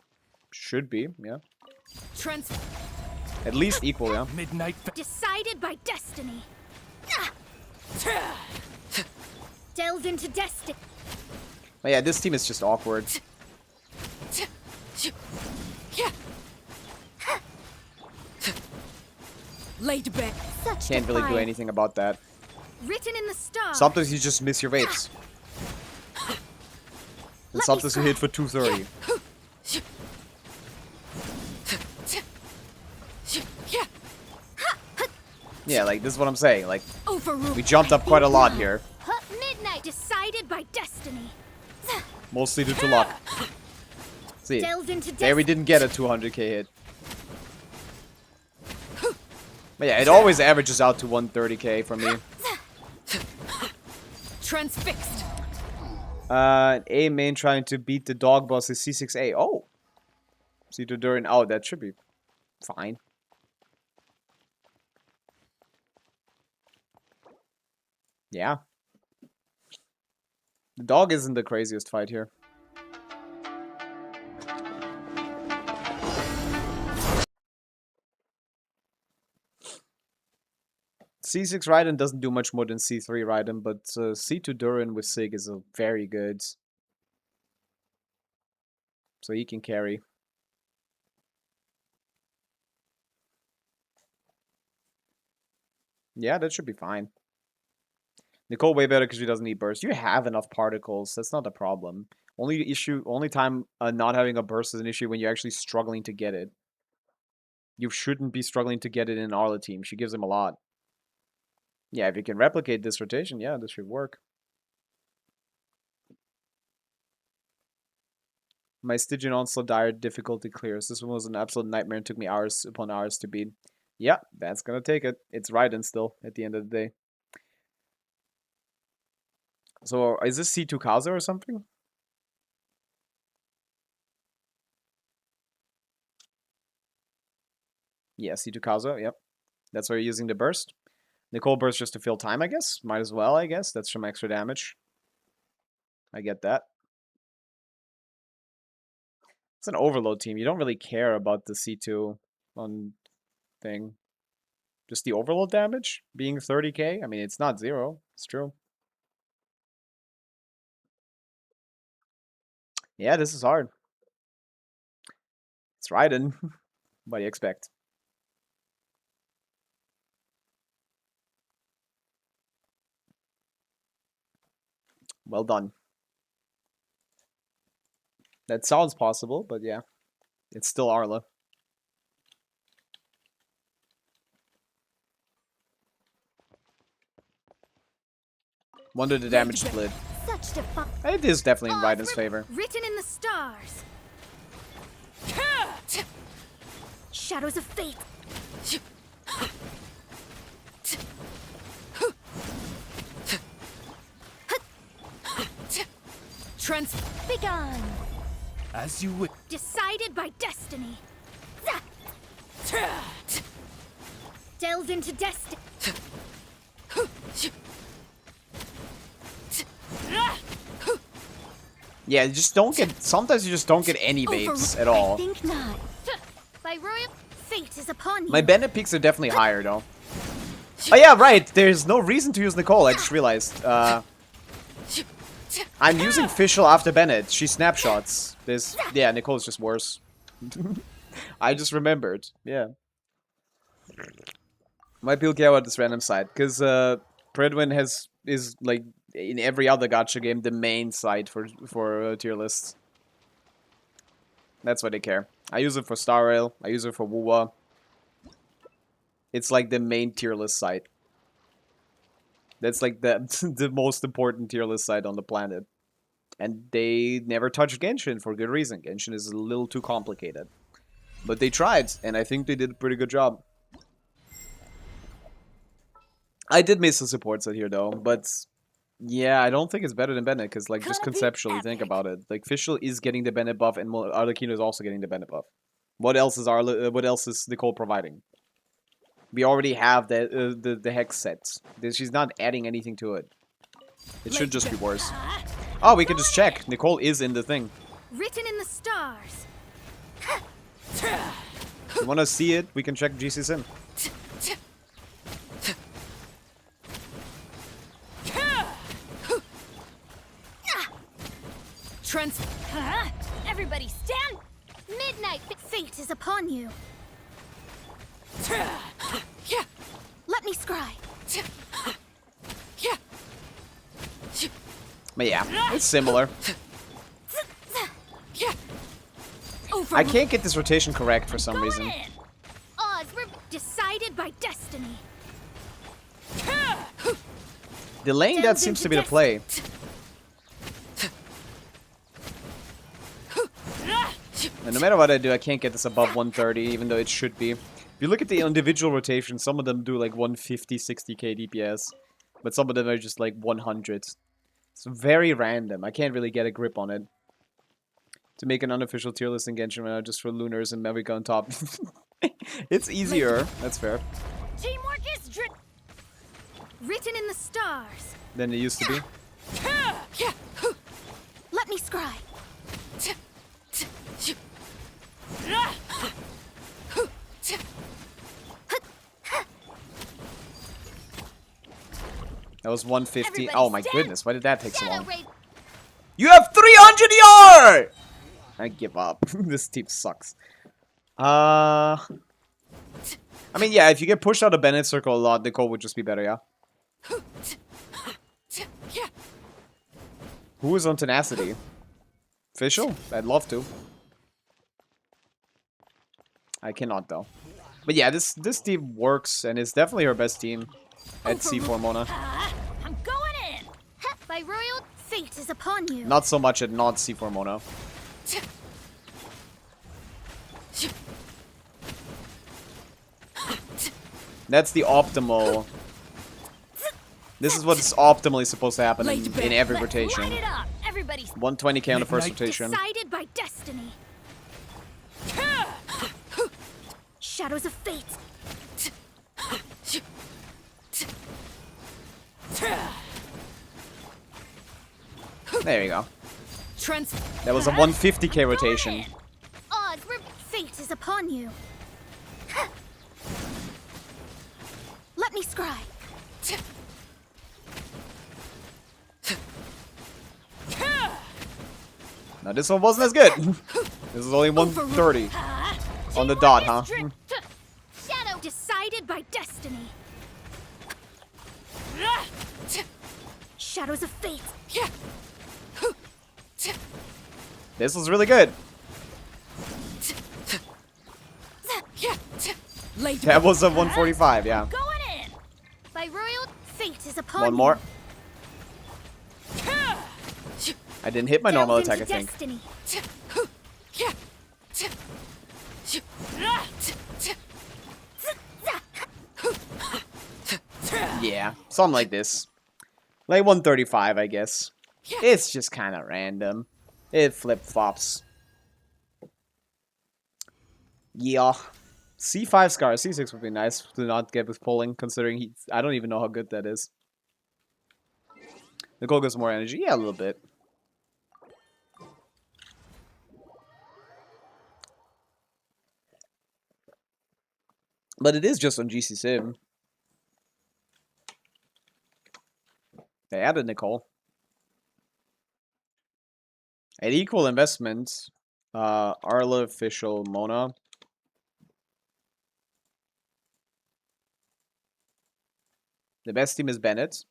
Speaker 1: Should be, yeah. At least equal, yeah.
Speaker 3: Midnight.
Speaker 2: Decided by destiny. Delved into destiny.
Speaker 1: But yeah, this team is just awkward.
Speaker 3: Laid back.
Speaker 2: Such
Speaker 1: Can't really do anything about that.
Speaker 2: Written in the stars.
Speaker 1: Sometimes you just miss your vapes. And sometimes you hit for 230. Yeah, like, this is what I'm saying. Like, we jumped up quite a lot here.
Speaker 2: Midnight decided by destiny.
Speaker 1: Mostly due to luck. See, there we didn't get a 200k hit. But yeah, it always averages out to 130k for me.
Speaker 3: Transfixed.
Speaker 1: A main trying to beat the dog boss is C6A. Oh! C2 Durin. Oh, that should be fine. Yeah. The dog isn't the craziest fight here. C6 Raiden doesn't do much more than C3 Raiden, but C2 Durin with Sig is a very good. So he can carry. Yeah, that should be fine. Nicole way better because she doesn't need burst. You have enough particles. That's not a problem. Only time not having a burst is an issue when you're actually struggling to get it. You shouldn't be struggling to get it in Arla team. She gives him a lot. Yeah, if you can replicate this rotation, yeah, this should work. My Stygian Onslaught dire difficulty clears. This one was an absolute nightmare and took me hours upon hours to beat. Yeah, that's gonna take it. It's Raiden still, at the end of the day. So is this C2 Kaza or something? Yeah, C2 Kaza, yep. That's why you're using the burst. Nicole burst just to fill time, I guess. Might as well, I guess. That's some extra damage. I get that. It's an overload team. You don't really care about the C2 on thing. Just the overload damage being 30k. I mean, it's not zero. It's true. Yeah, this is hard. It's Raiden. What do you expect? Well done. That sounds possible, but yeah. It's still Arla. Wonder the damage split.
Speaker 2: Such defi-
Speaker 1: It is definitely in
Speaker 2: Odds
Speaker 1: Raiden's favor.
Speaker 2: Written in the stars. Shadows of fate. Begone.
Speaker 4: As you wish.
Speaker 2: Decided by destiny. Delve into destiny.
Speaker 1: Yeah, you just don't get. Sometimes you just don't get any vapes at
Speaker 2: I
Speaker 1: all.
Speaker 2: think not. By royal fate is upon you.
Speaker 1: My Bennett peaks are definitely higher though. Oh yeah, right. There's no reason to use Nicole. I just realized. I'm using Fischl after Bennett. She snapshots. This. Yeah, Nicole's just worse. I just remembered. Yeah. Why people care about this random side? Because Prydwen is like in every other gacha game the main site for tier lists. That's why they care. I use it for Star Rail. I use it for Wuwa. It's like the main tier list site. That's like the the most important tier list site on the planet. And they never touched Genshin for good reason. Genshin is a little too complicated. But they tried, and I think they did a pretty good job. I did miss the support set here though, but yeah, I don't think it's better than Bennett, because like just conceptually think about it. Like Fischl is getting the Bennett buff and Arlecchino is also getting the Bennett buff. What else is Nicole providing? We already have the hex set. She's not adding anything to it. It should just be worse. Oh, we can just check. Nicole is in the thing.
Speaker 2: Written in the stars.
Speaker 1: You want to see it? We can check GC Sim.
Speaker 2: Everybody stand! Midnight fate is upon you. Let me scry.
Speaker 1: But yeah, it's similar. I can't get this rotation correct for some reason.
Speaker 2: Odds were decided by destiny.
Speaker 1: Delaying that seems to be the play. And no matter what I do, I can't get this above 130, even though it should be. If you look at the individual rotations, some of them do like 150, 60k DPS. But some of them are just like 100. It's very random. I can't really get a grip on it. To make an unofficial tier list in Genshin right now, just for Lunars and Pavica on top. It's easier. That's fair.
Speaker 2: Teamwork is written in the stars.
Speaker 1: Than it used to be.
Speaker 2: Let me scry.
Speaker 1: That was 150.
Speaker 2: Everybody
Speaker 1: Oh my
Speaker 2: stand.
Speaker 1: goodness, why did that take so
Speaker 2: Shadow
Speaker 1: long?
Speaker 2: Ray.
Speaker 1: You have 300 ER! I give up. This team sucks. I mean, yeah, if you get pushed out of Bennett circle a lot, Nicole would just be better, yeah? Who is on Tenacity? Fischl? I'd love to. I cannot, though. But yeah, this team works, and it's definitely her best team at C4 Mona.
Speaker 2: I'm going in. By royal fate is upon you.
Speaker 1: Not so much at not C4 Mona. That's the optimal This is what's optimally supposed to happen
Speaker 3: Laid back.
Speaker 1: in every
Speaker 2: Let's
Speaker 1: rotation.
Speaker 2: light it up. Everybody's
Speaker 1: 120k on the first
Speaker 4: Midnight.
Speaker 1: rotation.
Speaker 2: decided by destiny. Shadows of fate.
Speaker 1: There you go.
Speaker 3: Trans.
Speaker 1: That was a 150k rotation.
Speaker 2: Odds were fate is upon you. Let me scry.
Speaker 1: Now this one wasn't as good. This is only 130 on the dot, huh?
Speaker 2: Shadow decided by destiny. Shadows of fate.
Speaker 1: This was really good.
Speaker 3: Laid
Speaker 1: That was a 145, yeah.
Speaker 2: Going in. By royal fate is upon
Speaker 1: One
Speaker 2: you.
Speaker 1: more. I didn't hit my normal
Speaker 2: Delve
Speaker 1: attack, I
Speaker 2: into
Speaker 1: think.
Speaker 2: destiny.
Speaker 1: Yeah, something like this. Like 135, I guess. It's just kind of random. It flip-flops. Yeah. C5 Scar, C6 would be nice to not get with pulling, considering I don't even know how good that is. The goal gives more energy. Yeah, a little bit. But it is just on GC Sim. They added Nicole. At equal investment, Arla, Official, Mona. The best team is Bennett.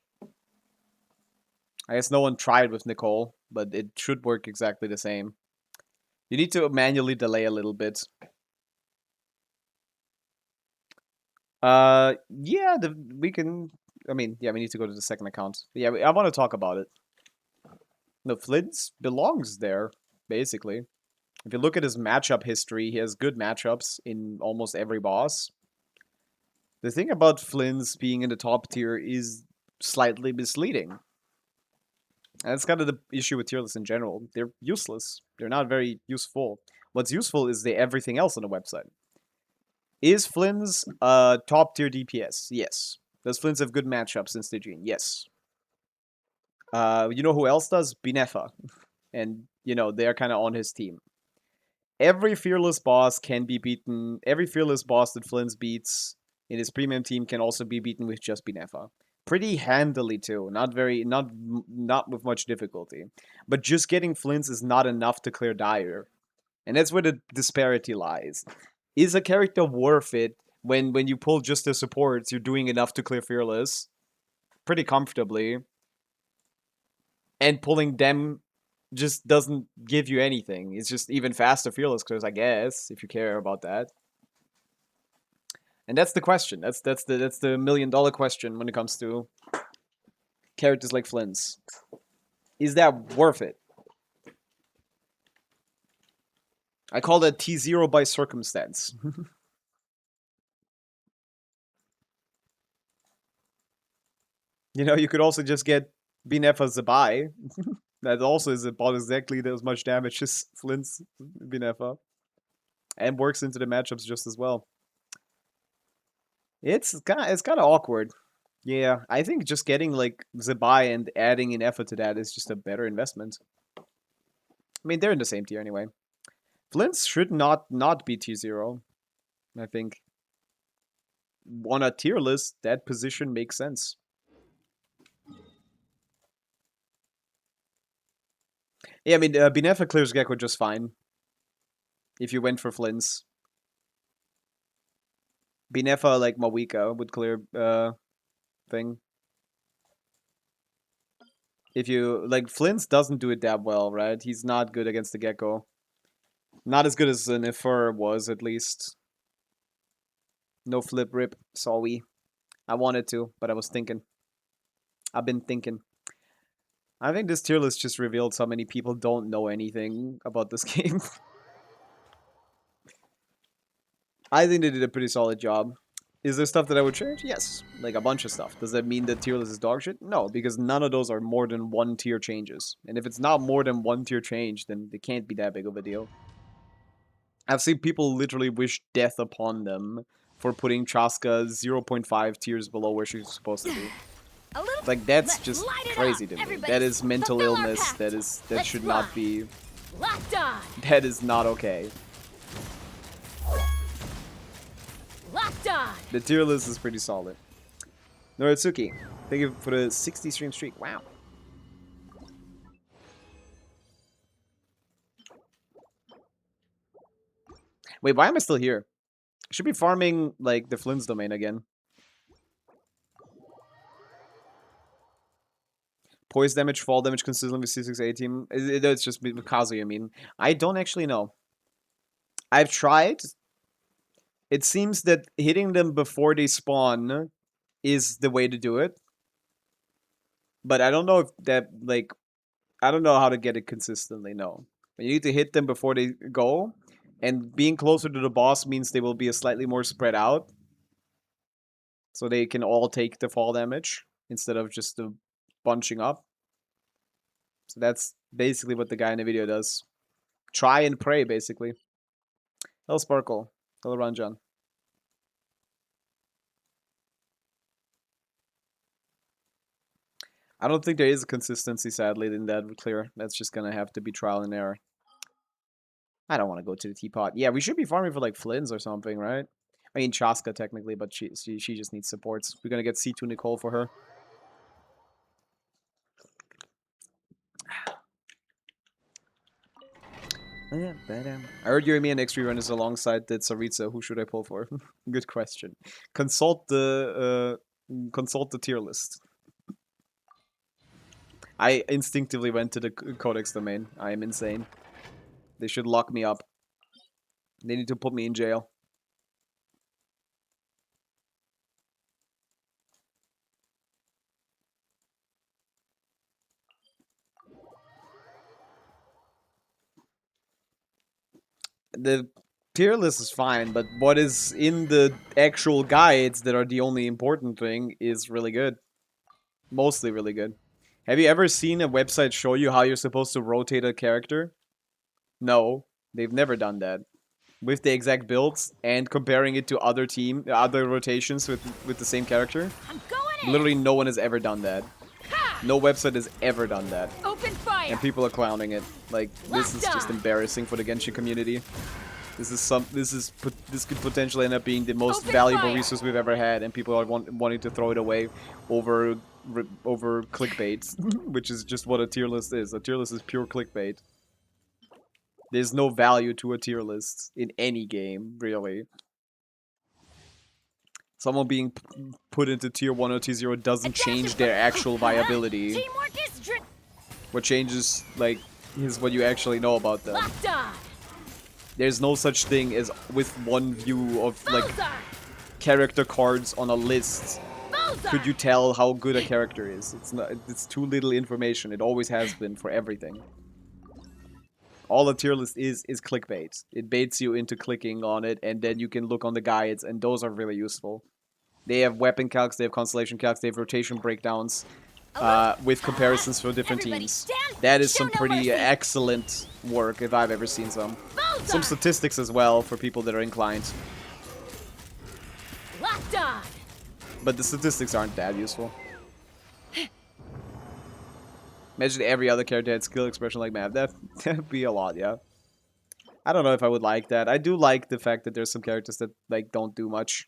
Speaker 1: I guess no one tried with Nicole, but it should work exactly the same. You need to manually delay a little bit. Yeah, we can. I mean, yeah, we need to go to the second account. But yeah, I want to talk about it. No, Flint's belongs there, basically. If you look at his matchup history, he has good matchups in almost every boss. The thing about Flynn's being in the top tier is slightly misleading. And that's kind of the issue with tier lists in general. They're useless. They're not very useful. What's useful is everything else on the website. Is Flynn's top tier DPS? Yes. Does Flynn's have good matchups in Stygian? Yes. You know who else does? Binefa. And, you know, they're kind of on his team. Every fearless boss can be beaten. Every fearless boss that Flynn's beats in his premium team can also be beaten with just Binefa. Pretty handily too. Not with much difficulty. But just getting Flynn's is not enough to clear Dire. And that's where the disparity lies. Is a character worth it when you pull just the supports, you're doing enough to clear Fearless pretty comfortably. And pulling them just doesn't give you anything. It's just even faster Fearless clears, I guess, if you care about that. And that's the question. That's the million-dollar question when it comes to characters like Flynn's. Is that worth it? I call that T0 by circumstance. You know, you could also just get Binefa Zabai. That also is about exactly as much damage as Flynn's Binefa. And works into the matchups just as well. It's kind of awkward. Yeah, I think just getting like Zabai and adding an effort to that is just a better investment. I mean, they're in the same tier anyway. Flynn's should not be T0. I think on a tier list, that position makes sense. Yeah, I mean, Binefa clears Gecko just fine. If you went for Flynn's. Binefa, like Mawika, would clear thing. If you, like, Flynn's doesn't do it that well, right? He's not good against the Gecko. Not as good as Nefer was, at least. No flip rip, sorry. I wanted to, but I was thinking. I've been thinking. I think this tier list just revealed so many people don't know anything about this game. I think they did a pretty solid job. Is there stuff that I would change? Yes, like a bunch of stuff. Does that mean that tier list is dog shit? No, because none of those are more than 1 tier changes. And if it's not more than 1 tier change, then it can't be that big of a deal. I've seen people literally wish death upon them for putting Chaska 0.5 tiers below where she's supposed to be.
Speaker 2: A little.
Speaker 1: Like, that's
Speaker 2: Let's
Speaker 1: just
Speaker 2: light it
Speaker 1: crazy
Speaker 2: up.
Speaker 1: to me.
Speaker 2: Everybody
Speaker 1: That is mental
Speaker 2: fulfill our
Speaker 1: illness.
Speaker 2: pact.
Speaker 1: That
Speaker 2: Let's
Speaker 1: should
Speaker 2: fly.
Speaker 1: not be.
Speaker 2: Locked on.
Speaker 1: That is not okay.
Speaker 2: Locked on.
Speaker 1: The tier list is pretty solid. Noritsuki, thank you for the 60 stream streak. Wow. Wait, why am I still here? I should be farming, like, the Flynn's domain again. Poise damage, fall damage consistently with C6A team. It's just with Kazuya, I mean. I don't actually know. I've tried. It seems that hitting them before they spawn is the way to do it. But I don't know if that, like, I don't know how to get it consistently, no. But you need to hit them before they go. And being closer to the boss means they will be a slightly more spread out. So they can all take the fall damage instead of just the bunching up. So that's basically what the guy in the video does. Try and pray, basically. Hello, Sparkle. Hello, Ranjan. I don't think there is a consistency, sadly, in that clear. That's just gonna have to be trial and error. I don't want to go to the teapot. Yeah, we should be farming for like Flynn's or something, right? I mean, Chaska technically, but she just needs supports. We're gonna get C2 Nicole for her. I heard Yurimi and X rerun is alongside the Tsaritsa. Who should I pull for? Good question. Consult the tier list. I instinctively went to the Codex domain. I am insane. They should lock me up. They need to put me in jail. The tier list is fine, but what is in the actual guides that are the only important thing is really good. Mostly really good. Have you ever seen a website show you how you're supposed to rotate a character? No, they've never done that. With the exact builds and comparing it to other rotations with the same character.
Speaker 2: I'm going in.
Speaker 1: Literally no one has ever done that.
Speaker 2: Ha!
Speaker 1: No website has ever done that.
Speaker 2: Open fire.
Speaker 1: And people are clowning it. Like, this is just embarrassing for the Genshin community. This could potentially end up being the most
Speaker 2: Open
Speaker 1: valuable
Speaker 2: fire.
Speaker 1: resource we've ever had, and people are wanting to throw it away over clickbait, which is just what a tier list is. A tier list is pure clickbait. There's no value to a tier list in any game, really. Someone being put into tier 1 or tier 0 doesn't change their actual viability.
Speaker 2: Teamwork is
Speaker 1: What changes, like, is what you actually know about them.
Speaker 2: locked on.
Speaker 1: There's no such thing as with one view of, like,
Speaker 2: Bullseye.
Speaker 1: character cards on a list.
Speaker 2: Bullseye.
Speaker 1: Could you tell how good a character is? It's too little information. It always has been for everything. All a tier list is clickbait. It baits you into clicking on it, and then you can look on the guides, and those are really useful. They have weapon calcs, they have constellation calcs, they have rotation breakdowns, with comparisons for different
Speaker 2: Everybody
Speaker 1: teams.
Speaker 2: stand.
Speaker 1: That is
Speaker 2: Show
Speaker 1: some
Speaker 2: no
Speaker 1: pretty
Speaker 2: mercy.
Speaker 1: excellent work, if I've ever seen some.
Speaker 2: Bullseye.
Speaker 1: Some statistics as well, for people that are inclined.
Speaker 2: Locked on.
Speaker 1: But the statistics aren't that useful. Imagine every other character had skill expression like Mav. That'd be a lot, yeah. I don't know if I would like that. I do like the fact that there's some characters that, like, don't do much.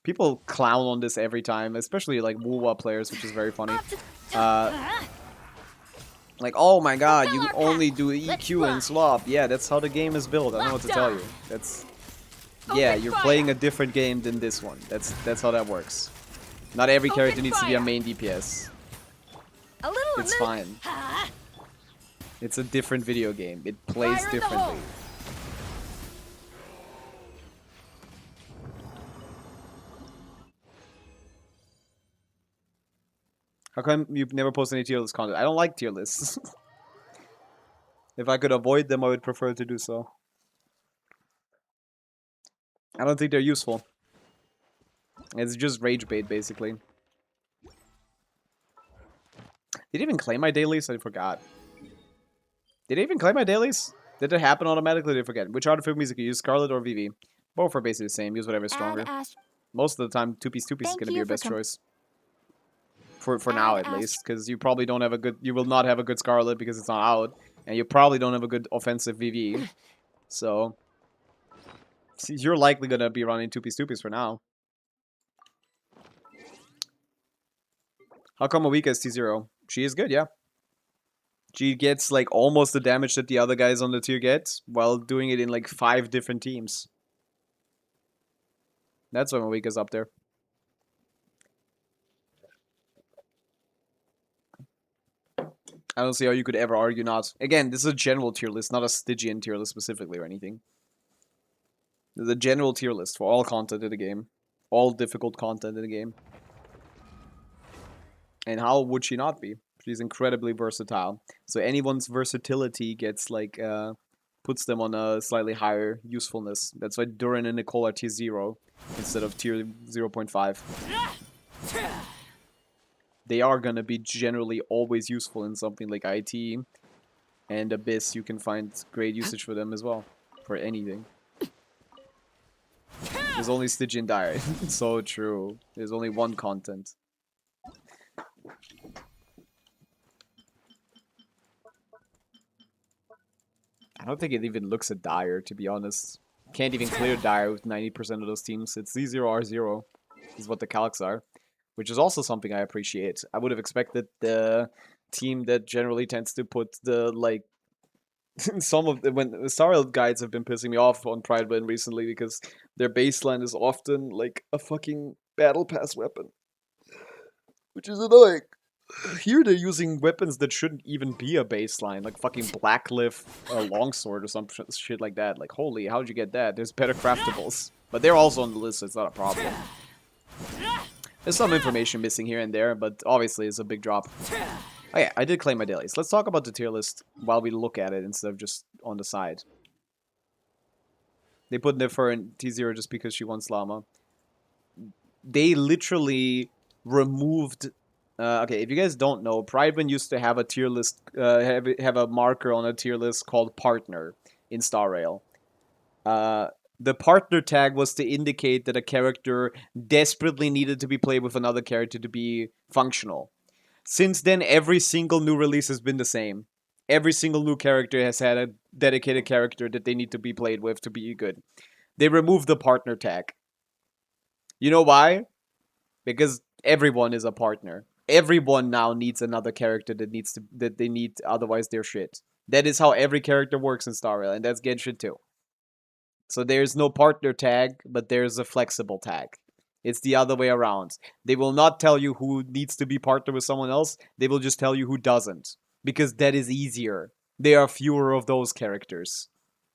Speaker 1: People clown on this every time, especially, like, Wuwa players, which is very funny. Like, oh my god, you only do EQ and swap. Yeah, that's how the game is built. I don't know what to tell you. That's... Yeah, you're playing a different game than this one. That's how that works. Not every character needs to be a main DPS.
Speaker 2: A little.
Speaker 1: It's fine. It's a different video game. It plays
Speaker 2: Fire in the
Speaker 1: differently.
Speaker 2: hole.
Speaker 1: How come you've never posted any tier list content? I don't like tier lists. If I could avoid them, I would prefer to do so. I don't think they're useful. It's just rage bait, basically. Did it even claim my dailies? I forgot. Did it even claim my dailies? Did it happen automatically? Did I forget? Which artifact music you use, Scarlet or VV? Both are basically the same. Use whatever's stronger. Most of the time, two-piece is going to be your best choice. For now, at least. Because you probably don't have a good... You will not have a good Scarlet because it's not out. And you probably don't have a good offensive VV. So... You're likely going to be running two-piece for now. How come Pavica is T0? She is good, yeah. She gets, like, almost the damage that the other guys on the tier get, while doing it in, like, 5 different teams. That's why Pavica's up there. I don't see how you could ever argue not. Again, this is a general tier list, not a Stygian tier list specifically or anything. There's a general tier list for all content in the game. All difficult content in the game. And how would she not be? She's incredibly versatile. So anyone's versatility gets, like, puts them on a slightly higher usefulness. That's why Duran and Nicole are tier 0 instead of tier 0.5. They are gonna be generally always useful in something like IT. And Abyss, you can find great usage for them as well. For anything. There's only Stygian Dire. So true. There's only one content. I don't think it even looks at Dire, to be honest. Can't even clear Dire with 90% of those teams. It's Z0, R0 is what the calcs are. Which is also something I appreciate. I would have expected the team that generally tends to put the, like... some of the... When the Starfield guides have been pissing me off on Prydwen recently because their baseline is often, like, a fucking battle pass weapon. Which is annoying. Here they're using weapons that shouldn't even be a baseline, like fucking Blacklift longsword or some shit like that. Like, holy, how'd you get that? There's better craftables. But they're also on the list, so it's not a problem. There's some information missing here and there, but obviously it's a big drop. Oh yeah, I did claim my dailies. Let's talk about the tier list while we look at it instead of just on the side. They put Nefer in T0 just because she wants Llama. They literally removed... okay, if you guys don't know, Prydwen used to have a tier list, have a marker on a tier list called Partner in Star Rail. The partner tag was to indicate that a character desperately needed to be played with another character to be functional. Since then, every single new release has been the same. Every single new character has had a dedicated character that they need to be played with to be good. They removed the partner tag. You know why? Because everyone is a partner. Everyone now needs another character that they need, otherwise they're shit. That is how every character works in Star Rail, and that's Genshin too. So there's no partner tag, but there's a flexible tag. It's the other way around. They will not tell you who needs to be partnered with someone else. They will just tell you who doesn't. Because that is easier. There are fewer of those characters.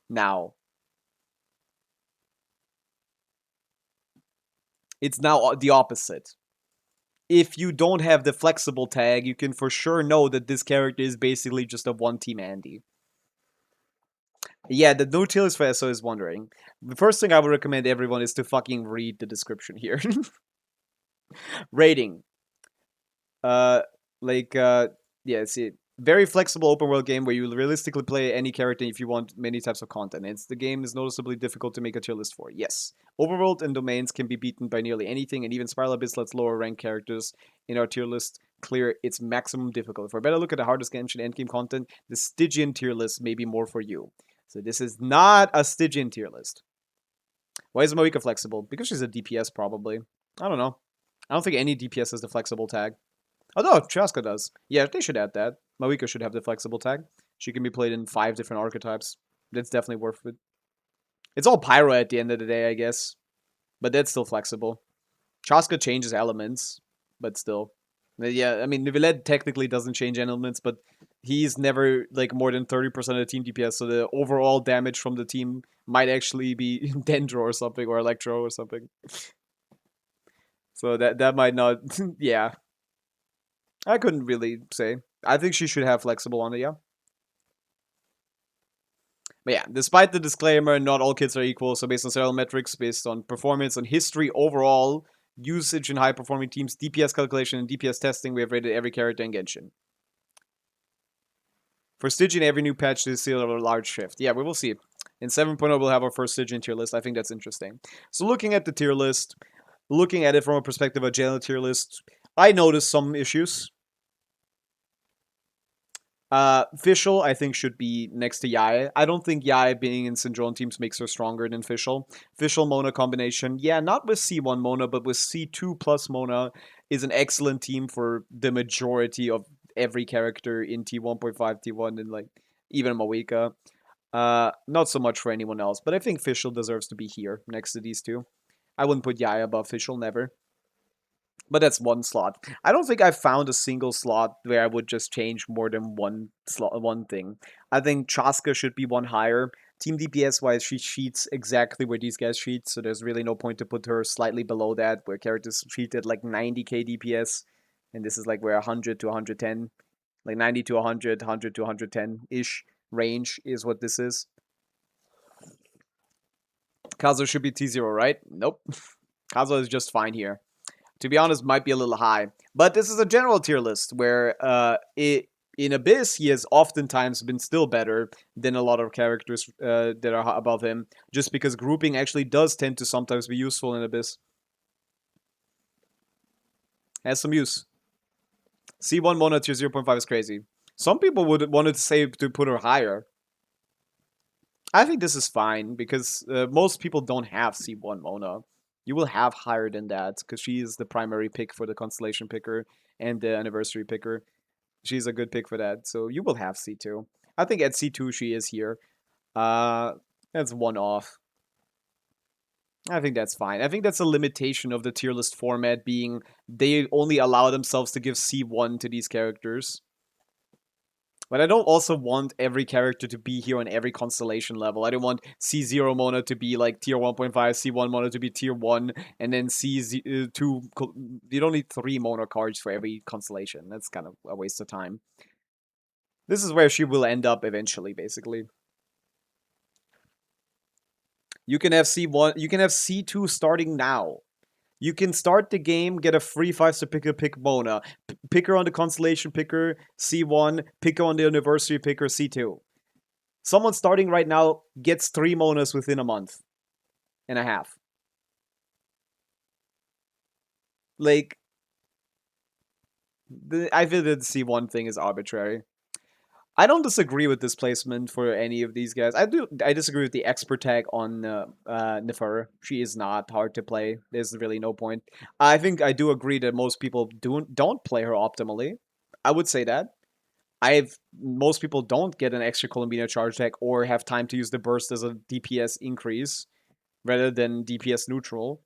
Speaker 1: Now. It's now the opposite. If you don't have the flexible tag, you can for sure know that this character is basically just a one-team Andy. Yeah, the no tier list for SO is wondering. The first thing I would recommend everyone is to fucking read the description here. Rating. Yeah, see. Very flexible open world game where you realistically play any character if you want many types of content. The game is noticeably difficult to make a tier list for. Yes. Overworld and domains can be beaten by nearly anything, and even Spiral Abyss lets lower ranked characters in our tier list clear its maximum difficulty. For a better look at the hardest Genshin endgame content, the Stygian tier list may be more for you. So this is not a Stygian tier list. Why is Pavica flexible? Because she's a DPS, probably. I don't know. I don't think any DPS has the flexible tag. Oh no, Chaska does. Yeah, they should add that. Pavica should have the flexible tag. She can be played in 5 different archetypes. That's definitely worth it. It's all pyro at the end of the day, I guess. But that's still flexible. Chaska changes elements, but still. Yeah, I mean, Niveled technically doesn't change elements, but he's never, like, more than 30% of the team DPS, so the overall damage from the team might actually be Dendro or something, or Electro or something. So that might not... yeah. I couldn't really say. I think she should have flexible on it, yeah. But yeah, despite the disclaimer, not all kids are equal, so based on several metrics, based on performance and history overall, usage in high-performing teams, DPS calculation, and DPS testing. We have rated every character in Genshin. For Stygian, every new patch to see a large shift. Yeah, we will see. In 7.0, we'll have our first Stygian tier list. I think that's interesting. So looking at the tier list, looking at it from a perspective of a general tier list, I noticed some issues. Fischl, I think, should be next to Yae. I don't think Yae being in Syndrome teams makes her stronger than Fischl. Fischl-Mona combination, yeah, not with C1 Mona, but with C2 plus Mona is an excellent team for the majority of every character in T1.5, T1, and like even Pavica. Not so much for anyone else, but I think Fischl deserves to be here next to these two. I wouldn't put Yae above Fischl, never. But that's one slot. I don't think I've found a single slot where I would just change more than one slot, one thing. I think Chaska should be one higher. Team DPS wise, she cheats exactly where these guys cheat, so there's really no point to put her slightly below that, where characters cheat at like 90k DPS, and this is like where 100 to 110, like 90 to 100, 100 to 110-ish range is what this is. Kazo should be T0, right? Nope. Kazo is just fine here. To be honest, might be a little high. But this is a general tier list where in Abyss, he has oftentimes been still better than a lot of characters that are above him, just because grouping actually does tend to sometimes be useful in Abyss. Has some use. C1 Mona tier 0.5 is crazy. Some people would want to say to put her higher. I think this is fine, because most people don't have C1 Mona. You will have higher than that, because she is the primary pick for the Constellation Picker and the Anniversary Picker. She's a good pick for that, so you will have C2. I think at C2 she is here. That's one off. I think that's fine. I think that's a limitation of the tier list format, being they only allow themselves to give C1 to these characters. But I don't also want every character to be here on every constellation level. I don't want C0 Mona to be like tier 1.5, C1 Mona to be tier 1, and then C2... You don't need 3 Mona cards for every constellation. That's kind of a waste of time. This is where she will end up eventually, basically. You can have C1... You can have C2 starting now. You can start the game, get a free 5-star picker, pick Mona. Pick her on the Constellation Picker, C1. Pick her on the Anniversary Picker, C2. Someone starting right now gets 3 Monas within a month and a half. Like, I feel that the C1 thing is arbitrary. I don't disagree with this placement for any of these guys. I disagree with the expert tag on Nefer. She is not hard to play. There's really no point. I think I do agree that most people don't play her optimally. I would say that. Most people don't get an extra Columbina charge tag or have time to use the burst as a DPS increase rather than DPS neutral.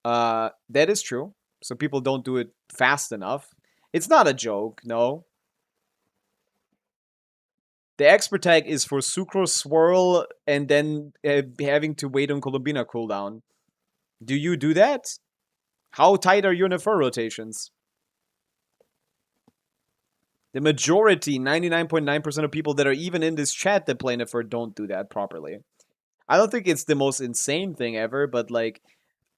Speaker 1: That is true. So people don't do it fast enough. It's not a joke, no. The expert tag is for Sucro Swirl and then having to wait on Columbina cooldown. Do you do that? How tight are your Nefer rotations? The majority, 99.9% of people that are even in this chat that play Nefer don't do that properly. I don't think it's the most insane thing ever, but like,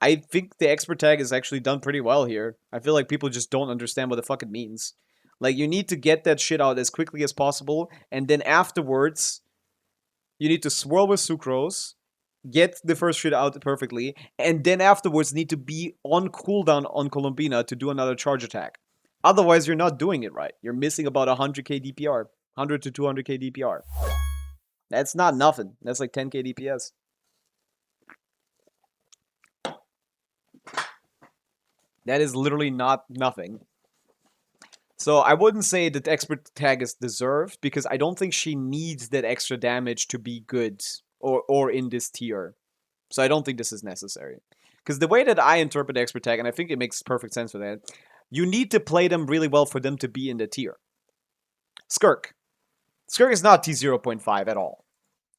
Speaker 1: I think the expert tag is actually done pretty well here. I feel like people just don't understand what the fuck it means. Like, you need to get that shit out as quickly as possible, and then afterwards, you need to swirl with Sucrose, get the first shit out perfectly, and then afterwards need to be on cooldown on Columbina to do another charge attack. Otherwise, you're not doing it right. You're missing about 100k DPR. 100 to 200k DPR. That's not nothing. That's like 10k DPS. That is literally not nothing. So I wouldn't say that expert tag is deserved, because I don't think she needs that extra damage to be good or in this tier. So I don't think this is necessary. Because the way that I interpret expert tag, and I think it makes perfect sense for that, you need to play them really well for them to be in the tier. Skirk. Skirk is not T0.5 at all.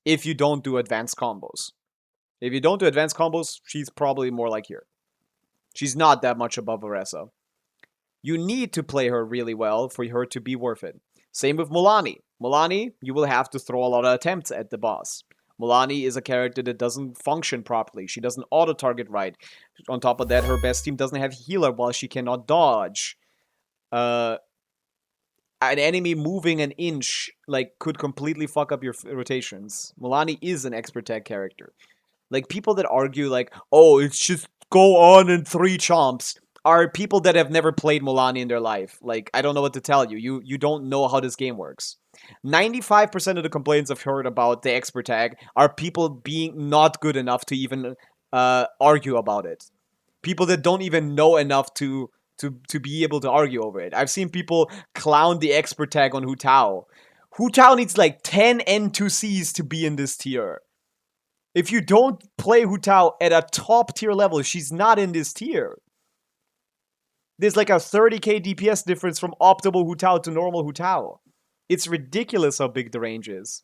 Speaker 1: If you don't do advanced combos. If you don't do advanced combos, she's probably more like here. She's not that much above Oresa. You need to play her really well for her to be worth it. Same with Mulanni. Mulanni, you will have to throw a lot of attempts at the boss. Milani is a character that doesn't function properly. She doesn't auto-target right. On top of that, her best team doesn't have healer while she cannot dodge. An enemy moving an inch like could completely fuck up your rotations. Milani is an expert tag character. Like people that argue like, oh, it's just go on in 3 chomps are people that have never played Milani in their life. Like I don't know what to tell you. You don't know how this game works. 95% of the complaints I've heard about the expert tag are people being not good enough to even argue about it. People that don't even know enough to be able to argue over it. I've seen people clown the expert tag on Hu Tao. Hu Tao needs like 10 N2Cs to be in this tier. If you don't play Hu Tao at a top tier level, she's not in this tier. There's like a 30k DPS difference from optimal Hu Tao to normal Hu Tao. It's ridiculous how big the range is.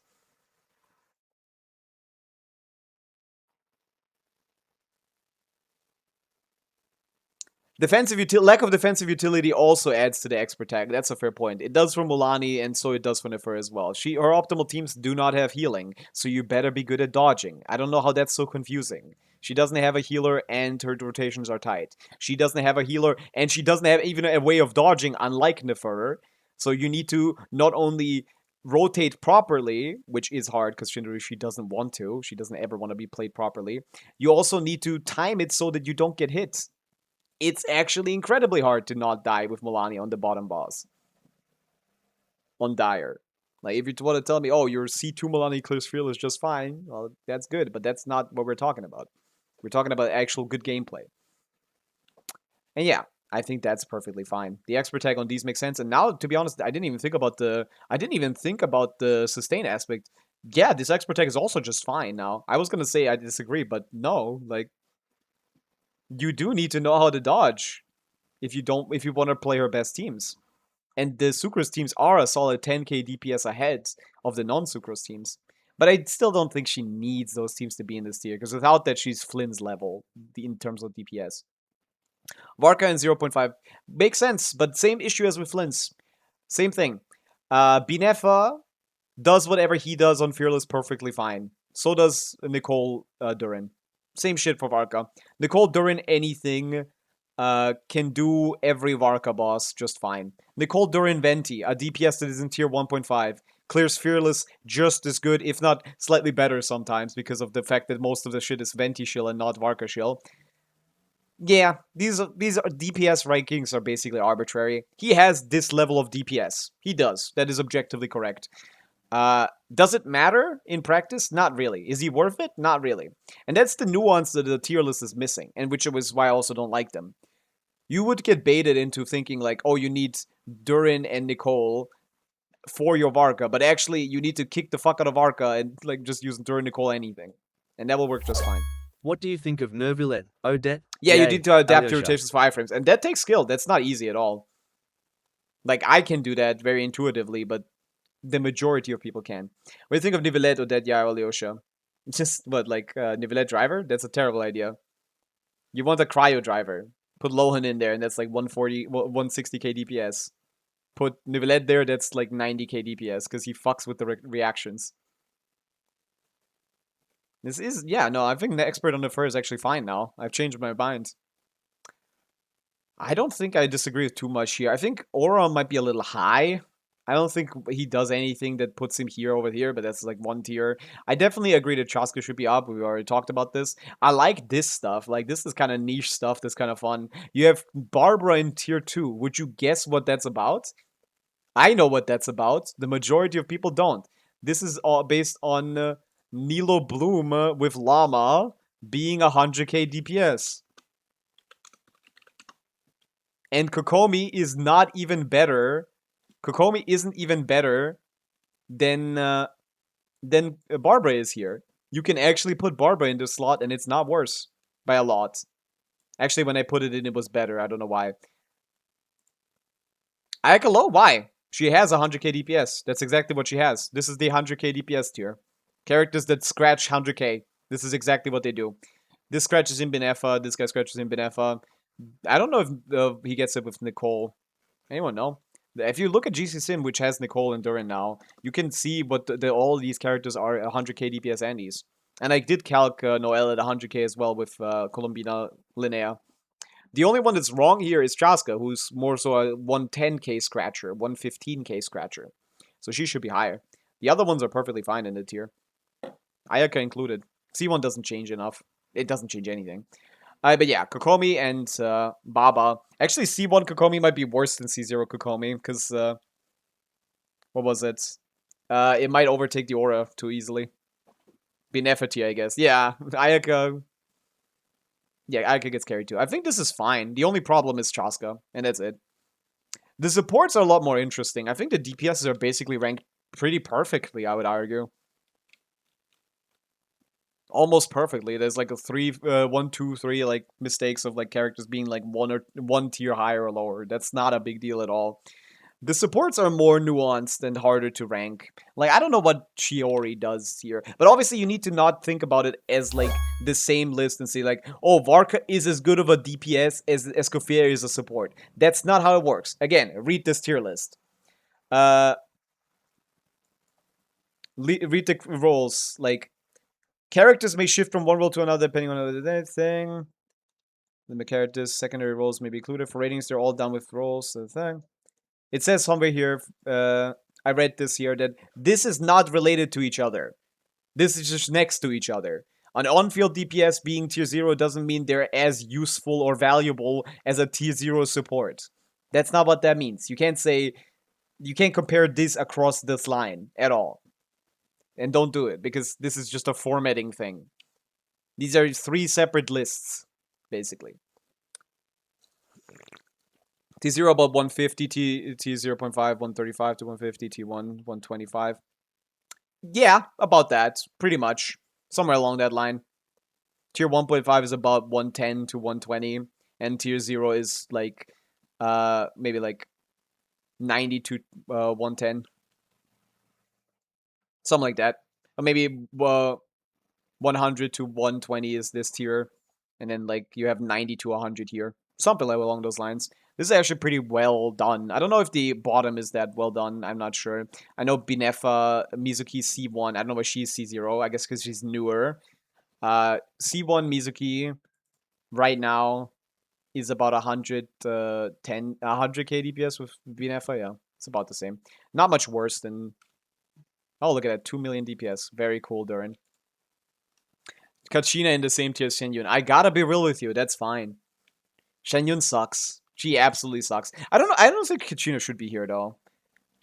Speaker 1: Lack of defensive utility also adds to the expert tag. That's a fair point. It does for Mulaney, and so it does for Nefer as well. Her optimal teams do not have healing, so you better be good at dodging. I don't know how that's so confusing. She doesn't have a healer, and her rotations are tight. She doesn't have a healer, and she doesn't have even a way of dodging, unlike Nefer. So you need to not only rotate properly, which is hard because she doesn't want to. She doesn't ever want to be played properly. You also need to time it so that you don't get hit. It's actually incredibly hard to not die with Milani on the bottom boss. On Dire. Like, if you want to tell me, oh, your C2 Milani clears field is just fine, well, that's good, but that's not what we're talking about. We're talking about actual good gameplay. And yeah, I think that's perfectly fine. The expert tag on these makes sense, and now, to be honest, I didn't even think about the sustain aspect. Yeah, this expert tag is also just fine now. I was gonna say I disagree, but no, like, you do need to know how to dodge if you want to play her best teams. And the Sucrose teams are a solid 10k DPS ahead of the non-Sucrose teams. But I still don't think she needs those teams to be in this tier, because without that, she's Flynn's level in terms of DPS. Varka and 0.5 makes sense, but same issue as with Flynn's. Same thing. Binefa does whatever he does on Fearless perfectly fine. So does Nicole Durin. Same shit for Varka. Nicole Durin anything can do every Varka boss just fine. Nicole Durin Venti, a DPS that is in tier 1.5, clears Fearless just as good, if not slightly better sometimes, because of the fact that most of the shit is Venti shill and not Varka shill. Yeah, these are DPS rankings are basically arbitrary. He has this level of DPS. He does. That is objectively correct. Does it matter in practice? Not really. Is he worth it? Not really. And that's the nuance that the tier list is missing, and which is why I also don't like them. You would get baited into thinking like, oh, you need Durin and Nicole for your Varka, but actually you need to kick the fuck out of Varka and like just use Durin, Nicole, anything. And that will work just fine.
Speaker 4: What do you think of Nervulet, Odette?
Speaker 1: Yeah, you need to adapt
Speaker 4: Alyosha.
Speaker 1: your rotations for iframes, and that takes skill. That's not easy at all. Like, I can do that very intuitively, but the majority of people can. What do you think of Nivelette, Odette, Yair, Alyosha? Just, what, like, Nivelette driver? That's a terrible idea. You want a cryo driver. Put Lohan in there, and that's like 160k DPS. Put Nivelette there, that's like 90k DPS, because he fucks with the reactions. This is, yeah, no, I think the expert on the fur is actually fine now. I've changed my mind. I don't think I disagree with too much here. I think Aura might be a little high. I don't think he does anything that puts him here over here, but that's like one tier. I definitely agree that Chaska should be up. We already talked about this. I like this stuff. Like, this is kind of niche stuff that's kind of fun. You have Barbara in tier 2. Would you guess what that's about? I know what that's about. The majority of people don't. This is all based on Nilo Bloom with Llama being 100k DPS. And Kokomi is not even better. Kokomi isn't even better than Barbara is here. You can actually put Barbara in this slot and it's not worse by a lot. Actually, when I put it in, it was better. I don't know why. Ayaka Low, why? She has 100k DPS. That's exactly what she has. This is the 100k DPS tier. Characters that scratch 100k. This is exactly what they do. This scratches in Binefa. This guy scratches in Binefa. I don't know if he gets it with Nicole. Anyone know? If you look at GC Sim, which has Nicole and Durin now, you can see what all these characters are 100k DPS Andes. And I did calc Noelle at 100k as well with Colombina Linnea. The only one that's wrong here is Chaska, who's more so a 110k scratcher, 115k scratcher. So she should be higher. The other ones are perfectly fine in the tier. Ayaka included. C1 doesn't change enough. It doesn't change anything. But yeah, Kokomi and Baba. Actually, C1 Kokomi might be worse than C0 Kokomi, because, what was it? It might overtake the aura too easily. Be Nefertiti, I guess. Yeah, Ayaka. Yeah, Ayaka gets carried too. I think this is fine. The only problem is Chaska, and that's it. The supports are a lot more interesting. I think the DPSs are basically ranked pretty perfectly, I would argue. Almost perfectly. There's like a 1, 2, 3 like mistakes of like characters being like one tier higher or lower. That's not a big deal at all. The supports are more nuanced and harder to rank. Like, I don't know what Chiori does here. But obviously you need to not think about it as like the same list and say like, oh, Varka is as good of a DPS as Escoffier is a support. That's not how it works. Again, read this tier list. Read the roles. Like, characters may shift from one role to another depending on the thing. The characters' secondary roles may be included. For ratings, they're all done with roles. The thing. It says somewhere here, I read this here, that this is not related to each other. This is just next to each other. An on-field DPS being tier 0 doesn't mean they're as useful or valuable as a tier 0 support. That's not what that means. You can't say, you can't compare this across this line at all. And don't do it, because this is just a formatting thing. These are 3 separate lists, basically. T0 about 150, T0.5, 135 to 150, T1, 125. Yeah, about that, pretty much. Somewhere along that line. Tier 1.5 is about 110 to 120, and Tier 0 is like, maybe like 90 to 110. Something like that. Or maybe 100 to 120 is this tier, and then like you have 90 to 100 here. Something like along those lines. This is actually pretty well done. I don't know if the bottom is that well done. I'm not sure. I know Binefa, Mizuki C1. I don't know why she's C0. I guess because she's newer. C1 Mizuki right now is about 110, 100k DPS with Binefa. Yeah, it's about the same. Not much worse than... Oh, look at that. 2 million DPS. Very cool, Durin. Kachina in the same tier as Shenyun. I gotta be real with you. That's fine. Shenyun sucks. She absolutely sucks. I don't think Kachina should be here, though.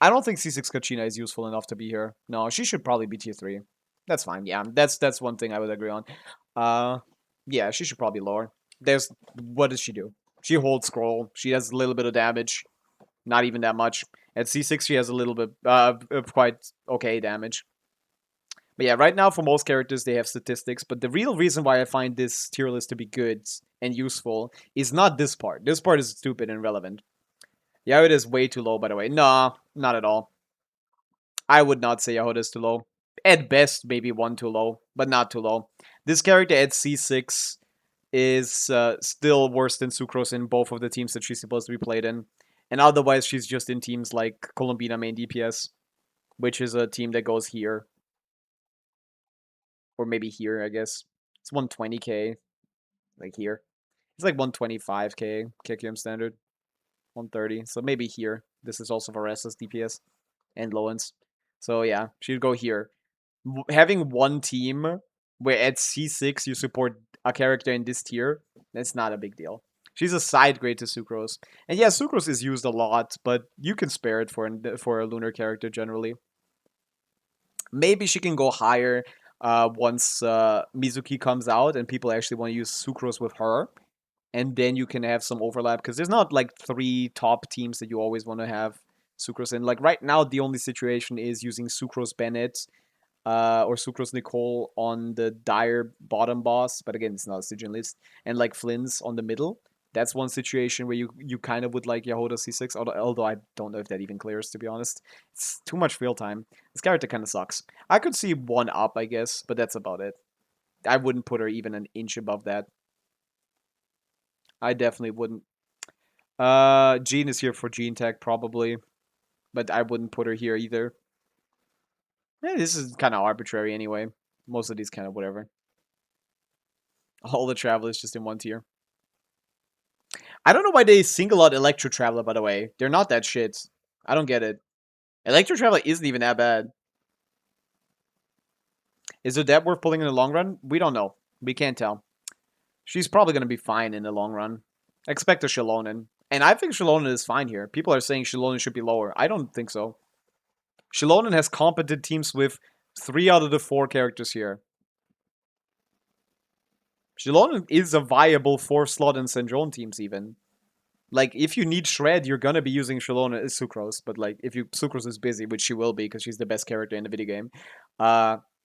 Speaker 1: I don't think C6 Kachina is useful enough to be here. No, she should probably be tier 3. That's fine. Yeah, that's one thing I would agree on. Yeah, she should probably lower. What does she do? She holds scroll. She has a little bit of damage. Not even that much. At C6, she has a little bit, quite okay damage. But yeah, right now for most characters, they have statistics. But the real reason why I find this tier list to be good and useful is not this part. This part is stupid and irrelevant. Yahoda is way too low, by the way. Nah, not at all. I would not say Yahoda is too low. At best, maybe 1 too low, but not too low. This character at C6 is still worse than Sucrose in both of the teams that she's supposed to be played in. And otherwise, she's just in teams like Colombina main DPS, which is a team that goes here. Or maybe here, I guess. It's 120k. Like here. It's like 125k KQM standard. 130. So maybe here. This is also Varesa's DPS. And Lowen's. So yeah, she'd go here. Having one team where at C6 you support a character in this tier, that's not a big deal. She's a side grade to Sucrose. And yeah, Sucrose is used a lot, but you can spare it for a lunar character generally. Maybe she can go higher once Mizuki comes out and people actually want to use Sucrose with her. And then you can have some overlap, because there's not like 3 top teams that you always want to have Sucrose in. Like right now, the only situation is using Sucrose Bennett or Sucrose Nicole on the Dire bottom boss. But again, it's not a Stygian list. And like Flynn's on the middle. That's one situation where you kind of would like Yahoda C6, although I don't know if that even clears, to be honest. It's too much real time. This character kind of sucks. I could see 1 up, I guess, but that's about it. I wouldn't put her even an inch above that. I definitely wouldn't. Jean is here for Gene Tech, probably. but I wouldn't put her here either. Yeah, this is kind of arbitrary anyway. Most of these kind of whatever. All the travelers just in one tier. I don't know why they single out Electro Traveler, by the way. They're not that shit. I don't get it. Electro Traveler isn't even that bad. Is her that worth pulling in the long run? We don't know. We can't tell. She's probably going to be fine in the long run. Expect a Shallonen. And I think Shallonen is fine here. People are saying Shallonen should be lower. I don't think so. Shallonen has competent teams with 3 out of the 4 characters here. Shallonen is a viable 4-slot in Syndrome teams even. Like, if you need Shred, you're gonna be using Shallonen as Sucrose. But, like, if Sucrose is busy, which she will be because she's the best character in the video game,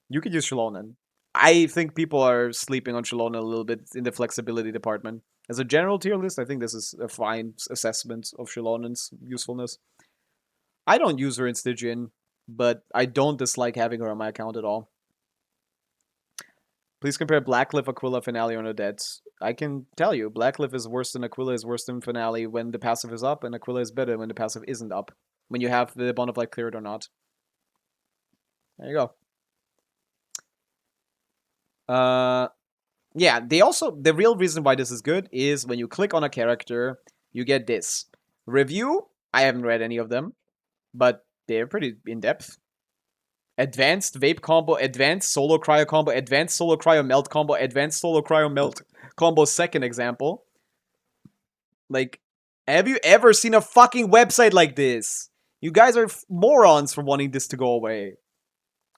Speaker 1: you could use Shallonen. I think people are sleeping on Shallonen a little bit in the flexibility department. As a general tier list, I think this is a fine assessment of Shallonen's usefulness. I don't use her in Stygian, but I don't dislike having her on my account at all. Please compare Blackcliff, Aquila, Finale, or Odette. I can tell you, Blackcliff is worse than Aquila is worse than Finale when the passive is up, and Aquila is better when the passive isn't up. When you have the Bond of Light cleared or not. There you go. Yeah, the real reason why this is good is when you click on a character, you get this. Review, I haven't read any of them, but they're pretty in-depth. Advanced Vape combo, Advanced Solo Cryo combo, Advanced Solo Cryo Melt combo, Advanced Solo Cryo Melt combo, second example. Like, have you ever seen a fucking website like this? You guys are morons for wanting this to go away.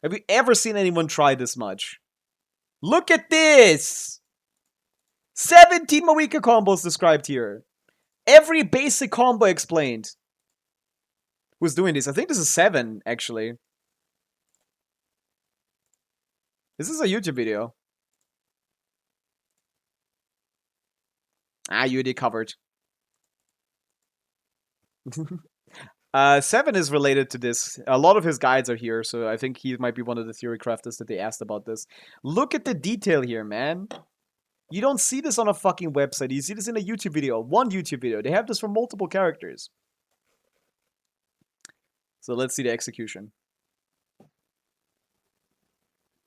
Speaker 1: Have you ever seen anyone try this much? Look at this! 17 Mawika combos described here. Every basic combo explained. Who's doing this? I think this is 7, actually. This is a YouTube video. UID covered. 7 is related to this. A lot of his guides are here, so I think he might be one of the theory crafters that they asked about this. Look at the detail here, man. You don't see this on a fucking website. You see this in a YouTube video. One YouTube video. They have this for multiple characters. So let's see the execution.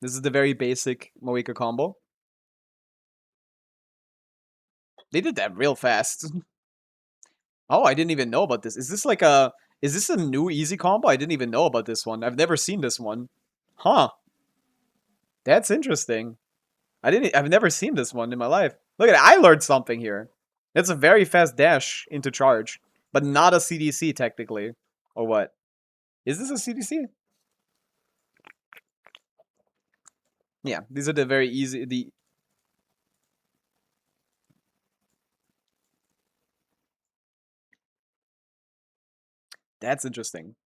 Speaker 1: This is the very basic Moika combo. They did that real fast. Oh, I didn't even know about this. Is this like a... Is this a new easy combo? I didn't even know about this one. I've never seen this one. Huh. That's interesting. I've never seen this one in my life. Look at it. I learned something here. That's a very fast dash into charge. But not a CDC, technically. Or what? Is this a CDC? Yeah, these are the very easy... That's interesting.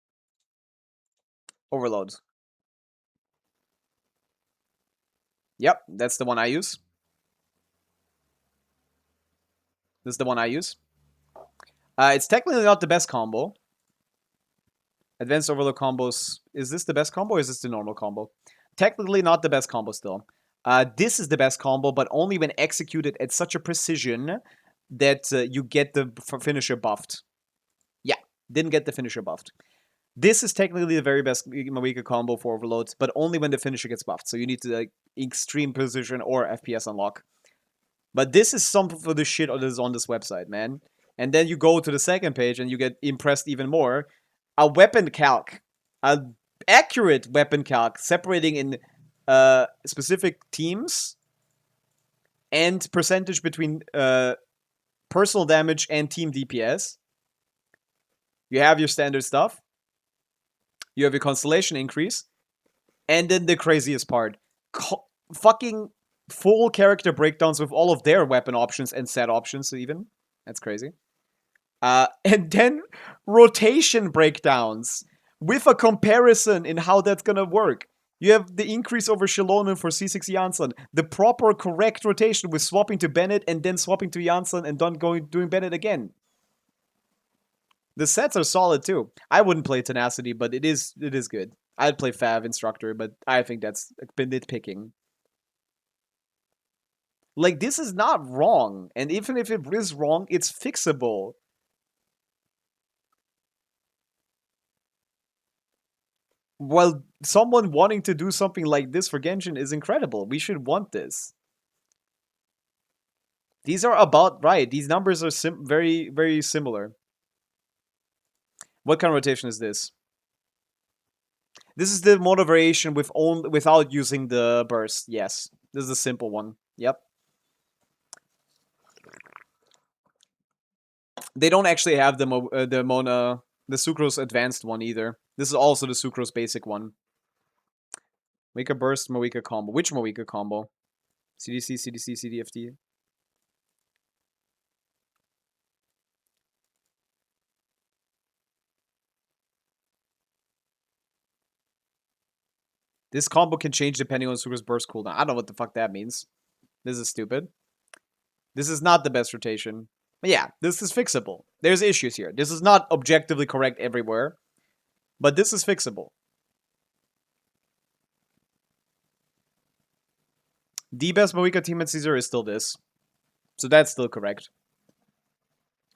Speaker 1: Overload. Yep, that's the one I use. This is the one I use. It's technically not the best combo. Advanced Overload combos. Is this the best combo or is this the normal combo? Technically not the best combo still. This is the best combo, but only when executed at such a precision that you get the finisher buffed. Yeah, didn't get the finisher buffed. This is technically the very best Mawika combo for Overload, but only when the finisher gets buffed. So you need to like extreme precision or FPS unlock. But this is some of the shit that is on this website, man. And then you go to the second page and you get impressed even more. A weapon calc. An accurate weapon calc separating in specific teams and percentage between personal damage and team DPS. You have your standard stuff. You have your constellation increase. And then the craziest part. Fucking full character breakdowns with all of their weapon options and set options even. That's crazy. And then rotation breakdowns with a comparison in how that's gonna work. You have the increase over Shallonen for C6 Janssen. The proper correct rotation with swapping to Bennett and then swapping to Janssen and then doing Bennett again. The sets are solid too. I wouldn't play Tenacity, but it is good. I'd play Fav Instructor, but I think that's nitpicking. Like, this is not wrong. And even if it is wrong, it's fixable. Well, someone wanting to do something like this for Genshin is incredible. We should want this. These are about right. These numbers are very, very similar. What kind of rotation is this? This is the mono variation without using the burst. Yes, this is a simple one. Yep. They don't actually have the the sucrose advanced one either. This is also the sucrose basic one. Moika burst, Moika combo. Which Moika combo? CDC, CDC, CDFT. This combo can change depending on sucrose burst cooldown. I don't know what the fuck that means. This is stupid. This is not the best rotation. But yeah, this is fixable. There's issues here. This is not objectively correct everywhere, but this is fixable. The best Moika team at Caesar is still this. So that's still correct.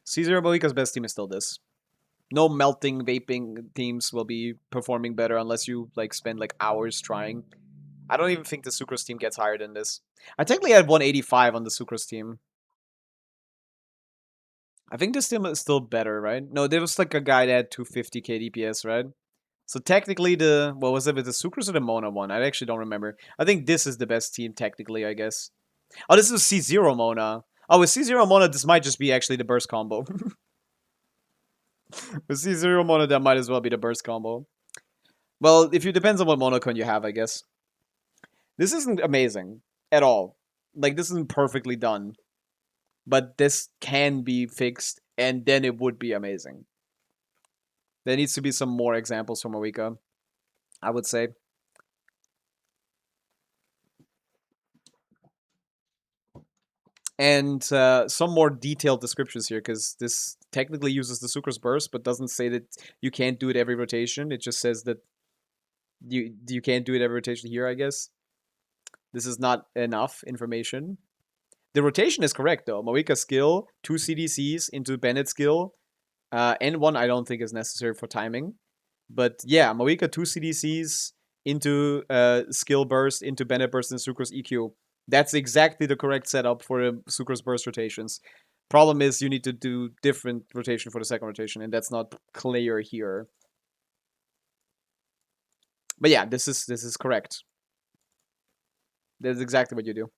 Speaker 1: Caesar Moika's best team is still this. No melting vaping teams will be performing better unless you like spend like hours trying. I don't even think the Sucrose team gets higher than this. I technically had 185 on the Sucrose team. I think this team is still better, right? No, there was like a guy that had 250k DPS, right? So technically what was it with the Sucrose or the Mona one? I actually don't remember. I think this is the best team technically, I guess. Oh, this is C0 Mona. Oh, with C0 Mona, this might just be actually the burst combo. With C0 Mona, that might as well be the burst combo. Well, if you depends on what monocon you have, I guess. This isn't amazing at all. Like, this isn't perfectly done. But this can be fixed, and then it would be amazing. There needs to be some more examples from Moika, I would say. And some more detailed descriptions here, because this technically uses the Sucrose Burst, but doesn't say that you can't do it every rotation. It just says that you can't do it every rotation here, I guess. This is not enough information. The rotation is correct, though. Moika skill, 2 CDCs into Bennett skill. N1 I don't think is necessary for timing. But yeah, Moika 2 CDCs into skill burst, into Bennett burst, and Sucrose EQ. That's exactly the correct setup for the Sucrose burst rotations. Problem is you need to do different rotation for the second rotation, and that's not clear here. But yeah, this is correct. That's exactly what you do.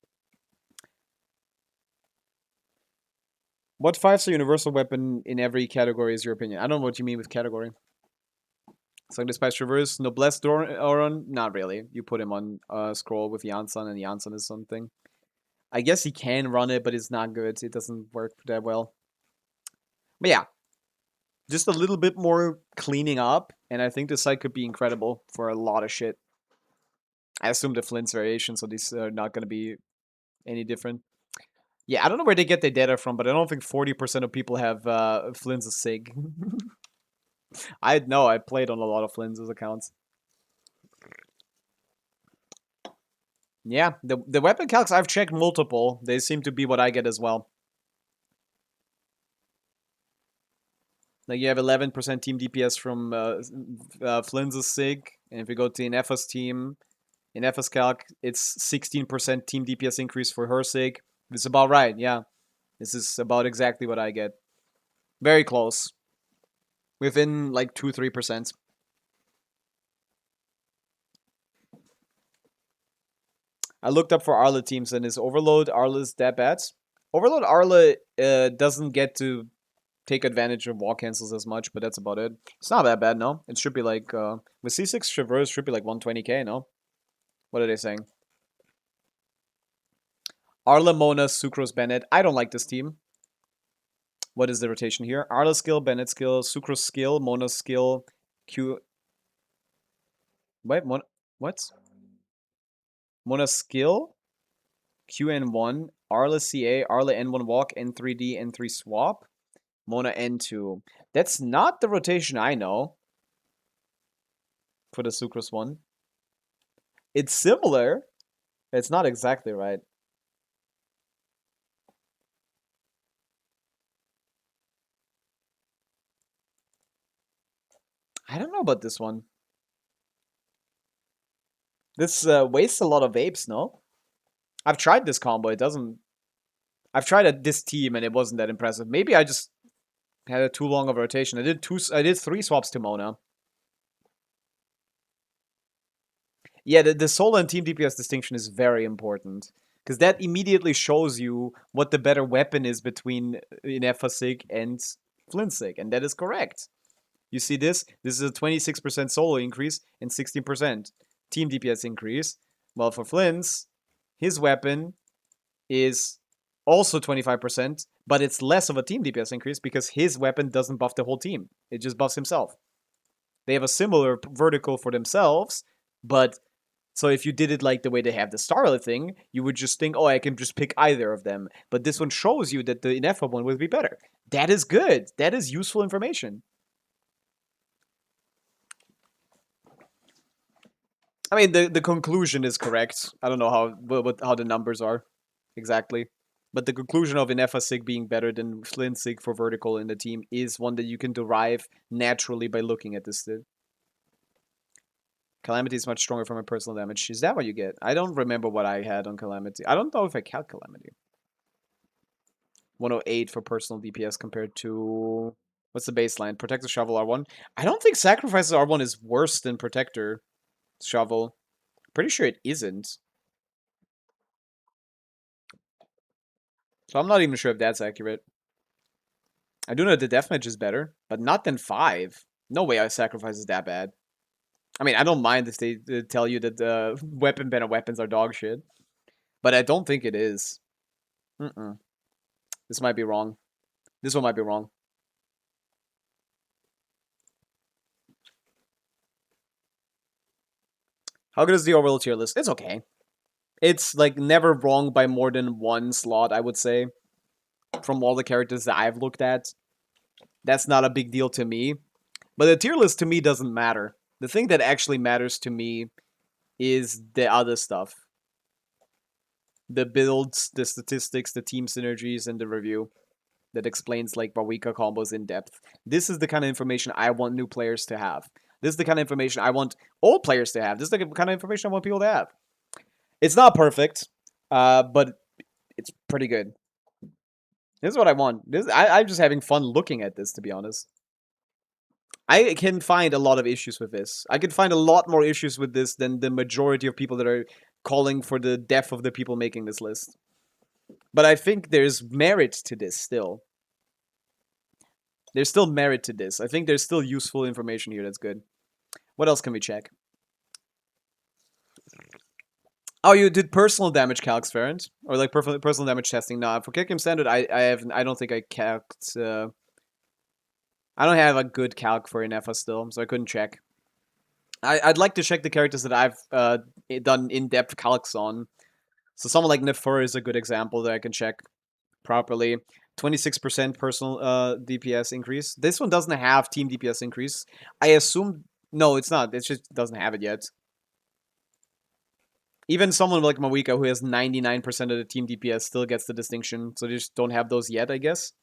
Speaker 1: What 5-star universal weapon in every category is your opinion? I don't know what you mean with category. So this Spice Reverse, Noblesse Doron? Not really. You put him on scroll with Janssen, and Janssen is something. I guess he can run it, but it's not good. It doesn't work that well. But yeah. Just a little bit more cleaning up, and I think this site could be incredible for a lot of shit. I assume the Flint's variation, so these are not going to be any different. Yeah, I don't know where they get their data from, but I don't think 40% of people have Flynn's SIG. I know, I played on a lot of Flynn's accounts. Yeah, the weapon calcs, I've checked multiple. They seem to be what I get as well. Like you have 11% team DPS from Flynn's SIG, and if you go to Ineffa's team, Ineffa's calc, it's 16% team DPS increase for her SIG. It's about right, yeah. This is about exactly what I get. Very close. Within like 2-3%. I looked up for Arla teams, and is Overload Arla's that bad? Overload Arla doesn't get to take advantage of wall cancels as much, but that's about it. It's not that bad, no? It should be like, with C6 Traverse, should be like 120k, no? What are they saying? Arla, Mona, Sucrose, Bennett. I don't like this team. What is the rotation here? Arla skill, Bennett skill, Sucrose skill, Mona skill, Q... Wait, Mona... What? Mona skill, QN1, Arla CA, Arla N1 walk, N3D, N3 swap, Mona N2. That's not the rotation I know for the Sucrose one. It's similar. It's not exactly right. I don't know about this one. This wastes a lot of apes, no? I've tried this combo. It doesn't. I've tried at this team and it wasn't that impressive. Maybe I just had a too long of a rotation. I did 3 swaps to Mona. Yeah, the solo and team DPS distinction is very important. Because that immediately shows you what the better weapon is between Inefa Sig and Flint Sig. And that is correct. You see this? This is a 26% solo increase and 16% team DPS increase. Well, for Flint's, his weapon is also 25%, but it's less of a team DPS increase because his weapon doesn't buff the whole team. It just buffs himself. They have a similar vertical for themselves, but so if you did it like the way they have the Starlet thing, you would just think, oh, I can just pick either of them. But this one shows you that the Inefa one will be better. That is good. That is useful information. I mean, the conclusion is correct. I don't know how the numbers are exactly. But the conclusion of Inefa Sig being better than Flint Sig for vertical in the team is one that you can derive naturally by looking at this. Calamity is much stronger from a personal damage. Is that what you get? I don't remember what I had on Calamity. I don't know if I count Calamity. 108 for personal DPS compared to... What's the baseline? Protector Shovel R1? I don't think Sacrifices R1 is worse than Protector Shovel. Pretty sure it isn't. So I'm not even sure if that's accurate. I do know the deathmatch is better, but not than 5. No way Sacrifice is that bad. I mean, I don't mind if they tell you that the weapon banner weapons are dog shit. But I don't think it is. This might be wrong. This one might be wrong. How good is the overall tier list? It's okay. It's like never wrong by more than 1 slot, I would say. From all the characters that I've looked at. That's not a big deal to me. But the tier list to me doesn't matter. The thing that actually matters to me is the other stuff. The builds, the statistics, the team synergies, and the review that explains like Pavica combos in depth. This is the kind of information I want new players to have. This is the kind of information I want old players to have. This is the kind of information I want people to have. It's not perfect, but it's pretty good. This is what I want. I'm just having fun looking at this, to be honest. I can find a lot of issues with this. I can find a lot more issues with this than the majority of people that are calling for the death of the people making this list. But I think there's merit to this still. There's still merit to this. I think there's still useful information here that's good. What else can we check? Oh, you did personal damage calcs, Ferent? Or like personal damage testing? No, for Kick Game Standard, I don't think I calced... I don't have a good calc for Inefa still, so I couldn't check. I'd like to check the characters that I've done in-depth calcs on. So someone like Nefer is a good example that I can check properly. 26% personal DPS increase. This one doesn't have team DPS increase. I assume... No, it's not. It just doesn't have it yet. Even someone like Pavica, who has 99% of the team DPS, still gets the distinction. So they just don't have those yet, I guess.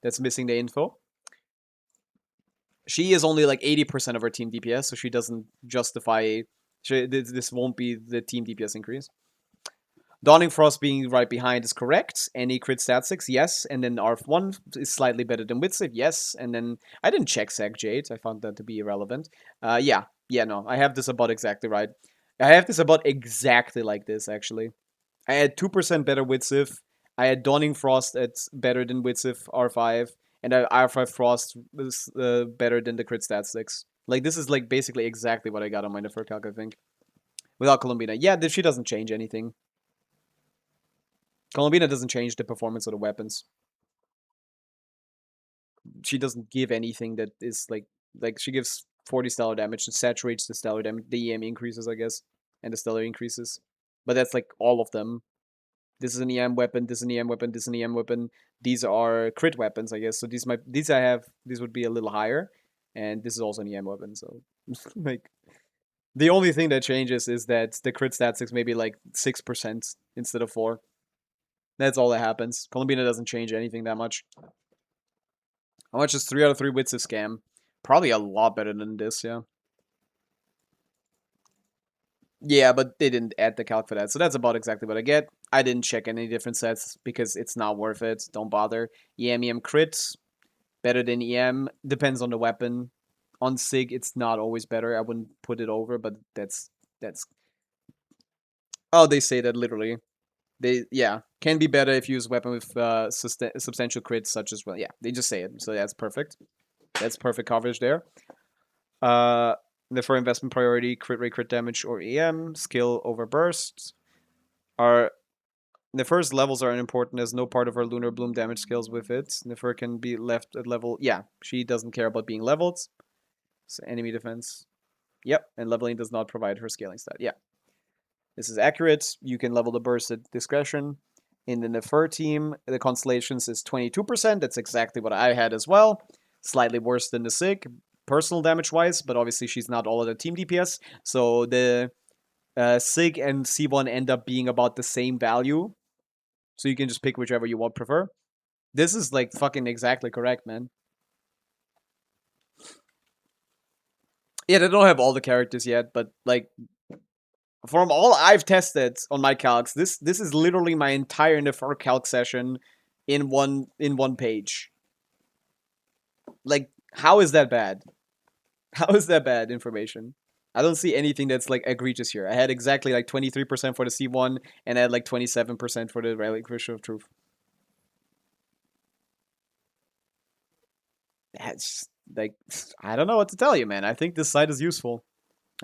Speaker 1: That's missing the info. She is only like 80% of her team DPS, so she doesn't justify... this won't be the team DPS increase. Dawning Frost being right behind is correct. Any crit stat 6, yes. And then ARF1 is slightly better than Witsif, yes. And then I didn't check Sag Jade. I found that to be irrelevant. Yeah, no. I have this about exactly right. I have this about exactly like this, actually. I had 2% better Witsif. I had Dawning Frost at better than Witsif R5. And R5 Frost was better than the crit stat 6. Like, this is like basically exactly what I got on my Nefer calc, I think. Without Columbina. Yeah, she doesn't change anything. Columbina doesn't change the performance of the weapons. She doesn't give anything that is like she gives 40 stellar damage and saturates the stellar damage. The EM increases, I guess, and the stellar increases. But that's like all of them. This is an EM weapon, this is an EM weapon, this is an EM weapon. These are crit weapons, I guess. So these would be a little higher. And this is also an EM weapon, so like the only thing that changes is that the crit stat 6 maybe like 6% instead of 4. That's all that happens. Columbina doesn't change anything that much. How much is 3 out of 3 wits of scam? Probably a lot better than this, yeah. Yeah, but they didn't add the calc for that, so that's about exactly what I get. I didn't check any different sets because it's not worth it. Don't bother. EM crits, better than EM. Depends on the weapon. On Sig, it's not always better. I wouldn't put it over, but that's... Oh, they say that literally. Yeah, can be better if you use a weapon with substantial crits, such as, well, yeah, they just say it, so that's perfect. That's perfect coverage there. For investment priority, crit rate, crit damage, or EM, skill over bursts. The first levels are unimportant as no part of her Lunar Bloom damage skills with it. Nefer can be left at level... Yeah, she doesn't care about being leveled. So enemy defense. Yep, and leveling does not provide her scaling stat. Yeah. This is accurate. You can level the burst at discretion. In the Nefer team, the constellations is 22%. That's exactly what I had as well. Slightly worse than the Sig, personal damage-wise, but obviously she's not all of the team DPS. So the Sig and C1 end up being about the same value. So you can just pick whichever you prefer. This is like fucking exactly correct, man. Yeah, they don't have all the characters yet, but like from all I've tested on my calcs, this is literally my entire Nefer calc session in one page. Like, how is that bad? How is that bad information? I don't see anything that's like egregious here. I had exactly like 23% for the C1 and I had like 27% for the Relic Vision of Truth. That's like, I don't know what to tell you, man. I think this site is useful.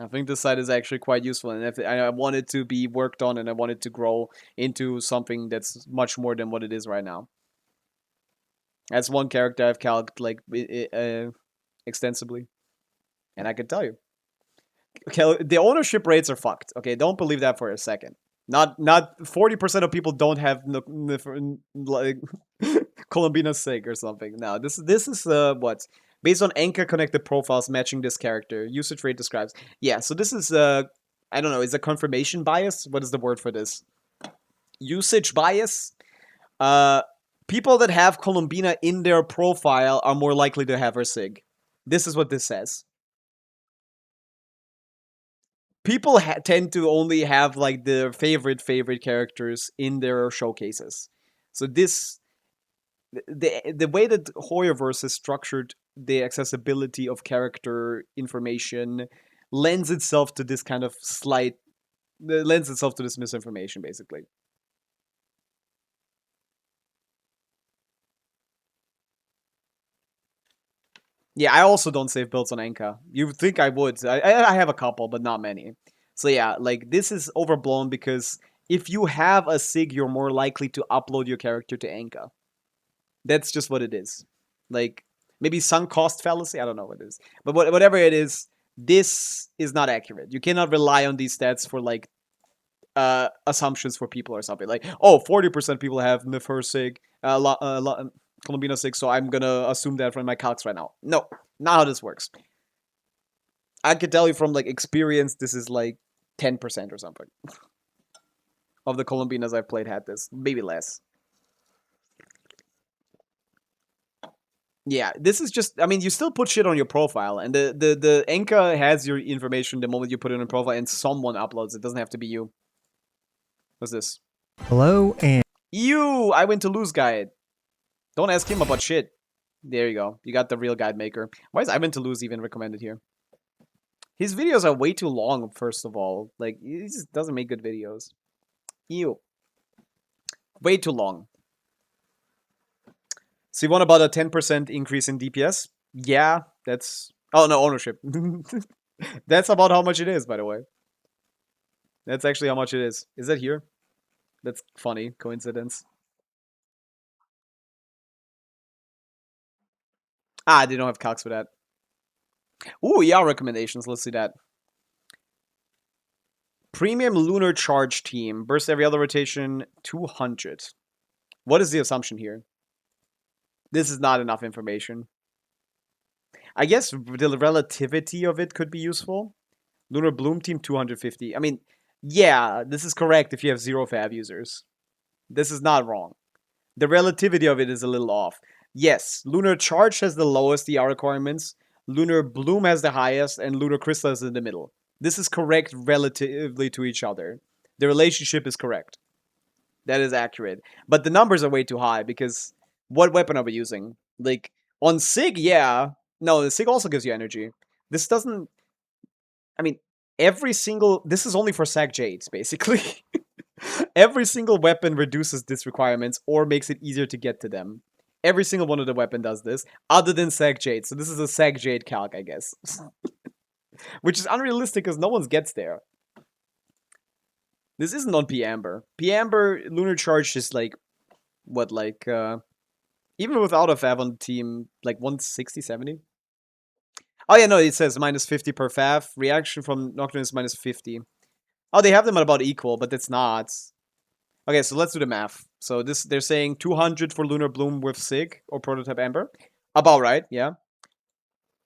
Speaker 1: I think this site is actually quite useful, and if I want it to be worked on, and I want it to grow into something that's much more than what it is right now. That's one character I've calced like extensively, and I can tell you, okay, the ownership rates are fucked. Okay, don't believe that for a second. Not 40% of people don't have like Columbina Sig or something. No, this is what. Based on anchor connected profiles matching this character, usage rate describes. Yeah, so this is I don't know, is a confirmation bias? What is the word for this? Usage bias? People that have Columbina in their profile are more likely to have her Sig. This is what this says. People tend to only have like their favorite characters in their showcases. So this the way that Hoyoverse is structured, the accessibility of character information lends itself to this kind of lends itself to this misinformation, basically. Yeah, I also don't save builds on Enka. You would think I would. I have a couple, but not many. So yeah, like, this is overblown because if you have a Sig, you're more likely to upload your character to Enka. That's just what it is. Like, maybe sunk cost fallacy? I don't know what it is. But whatever it is, this is not accurate. You cannot rely on these stats for, like, assumptions for people or something. Like, oh, 40% people have Nefer Sig, Columbina Sig, so I'm gonna assume that from my calcs right now. No, not how this works. I can tell you from, like, experience, this is, like, 10% or something. Of the Columbinas I've played had this. Maybe less. Yeah, this is just, I mean, you still put shit on your profile, and the Enka has your information the moment you put it in a profile, and someone uploads it. Doesn't have to be you. What's this?
Speaker 5: Hello, and
Speaker 1: I went to lose guide. Don't ask him about shit. There you go. You got the real guide maker. Why is I went to lose even recommended here? His videos are way too long, first of all. Like, he just doesn't make good videos. Ew. Way too long. So you want about a 10% increase in DPS? Yeah, that's... Oh, no, ownership. That's about how much it is, by the way. That's actually how much it is. Is that here? That's funny. Coincidence. Ah, they don't have calcs for that. Ooh, yeah, recommendations. Let's see that. Premium Lunar Charge Team. Burst every other rotation, 200. What is the assumption here? This is not enough information. I guess the relativity of it could be useful. Lunar Bloom Team, 250. I mean, yeah, this is correct if you have 0 Fav users. This is not wrong. The relativity of it is a little off. Yes, Lunar Charge has the lowest ER requirements. Lunar Bloom has the highest, and Lunar Crystal is in the middle. This is correct relatively to each other. The relationship is correct. That is accurate. But the numbers are way too high because what weapon are we using? Like, on Sig, yeah. No, the Sig also gives you energy. This doesn't... I mean, every single... This is only for Sag Jades, basically. Every single weapon reduces these requirements or makes it easier to get to them. Every single one of the weapon does this, other than Sag Jade. So this is a Sag Jade calc, I guess. Which is unrealistic because no one gets there. This isn't on P Amber. P Amber, Lunar Charge is like... What, like... even without a Fav on the team, like 160, 70? Oh yeah, no, it says minus 50 per Fav. Reaction from Nocturne is minus 50. Oh, they have them at about equal, but it's not. Okay, so let's do the math. So this, they're saying 200 for Lunar Bloom with Sig or Prototype Amber. About right, yeah.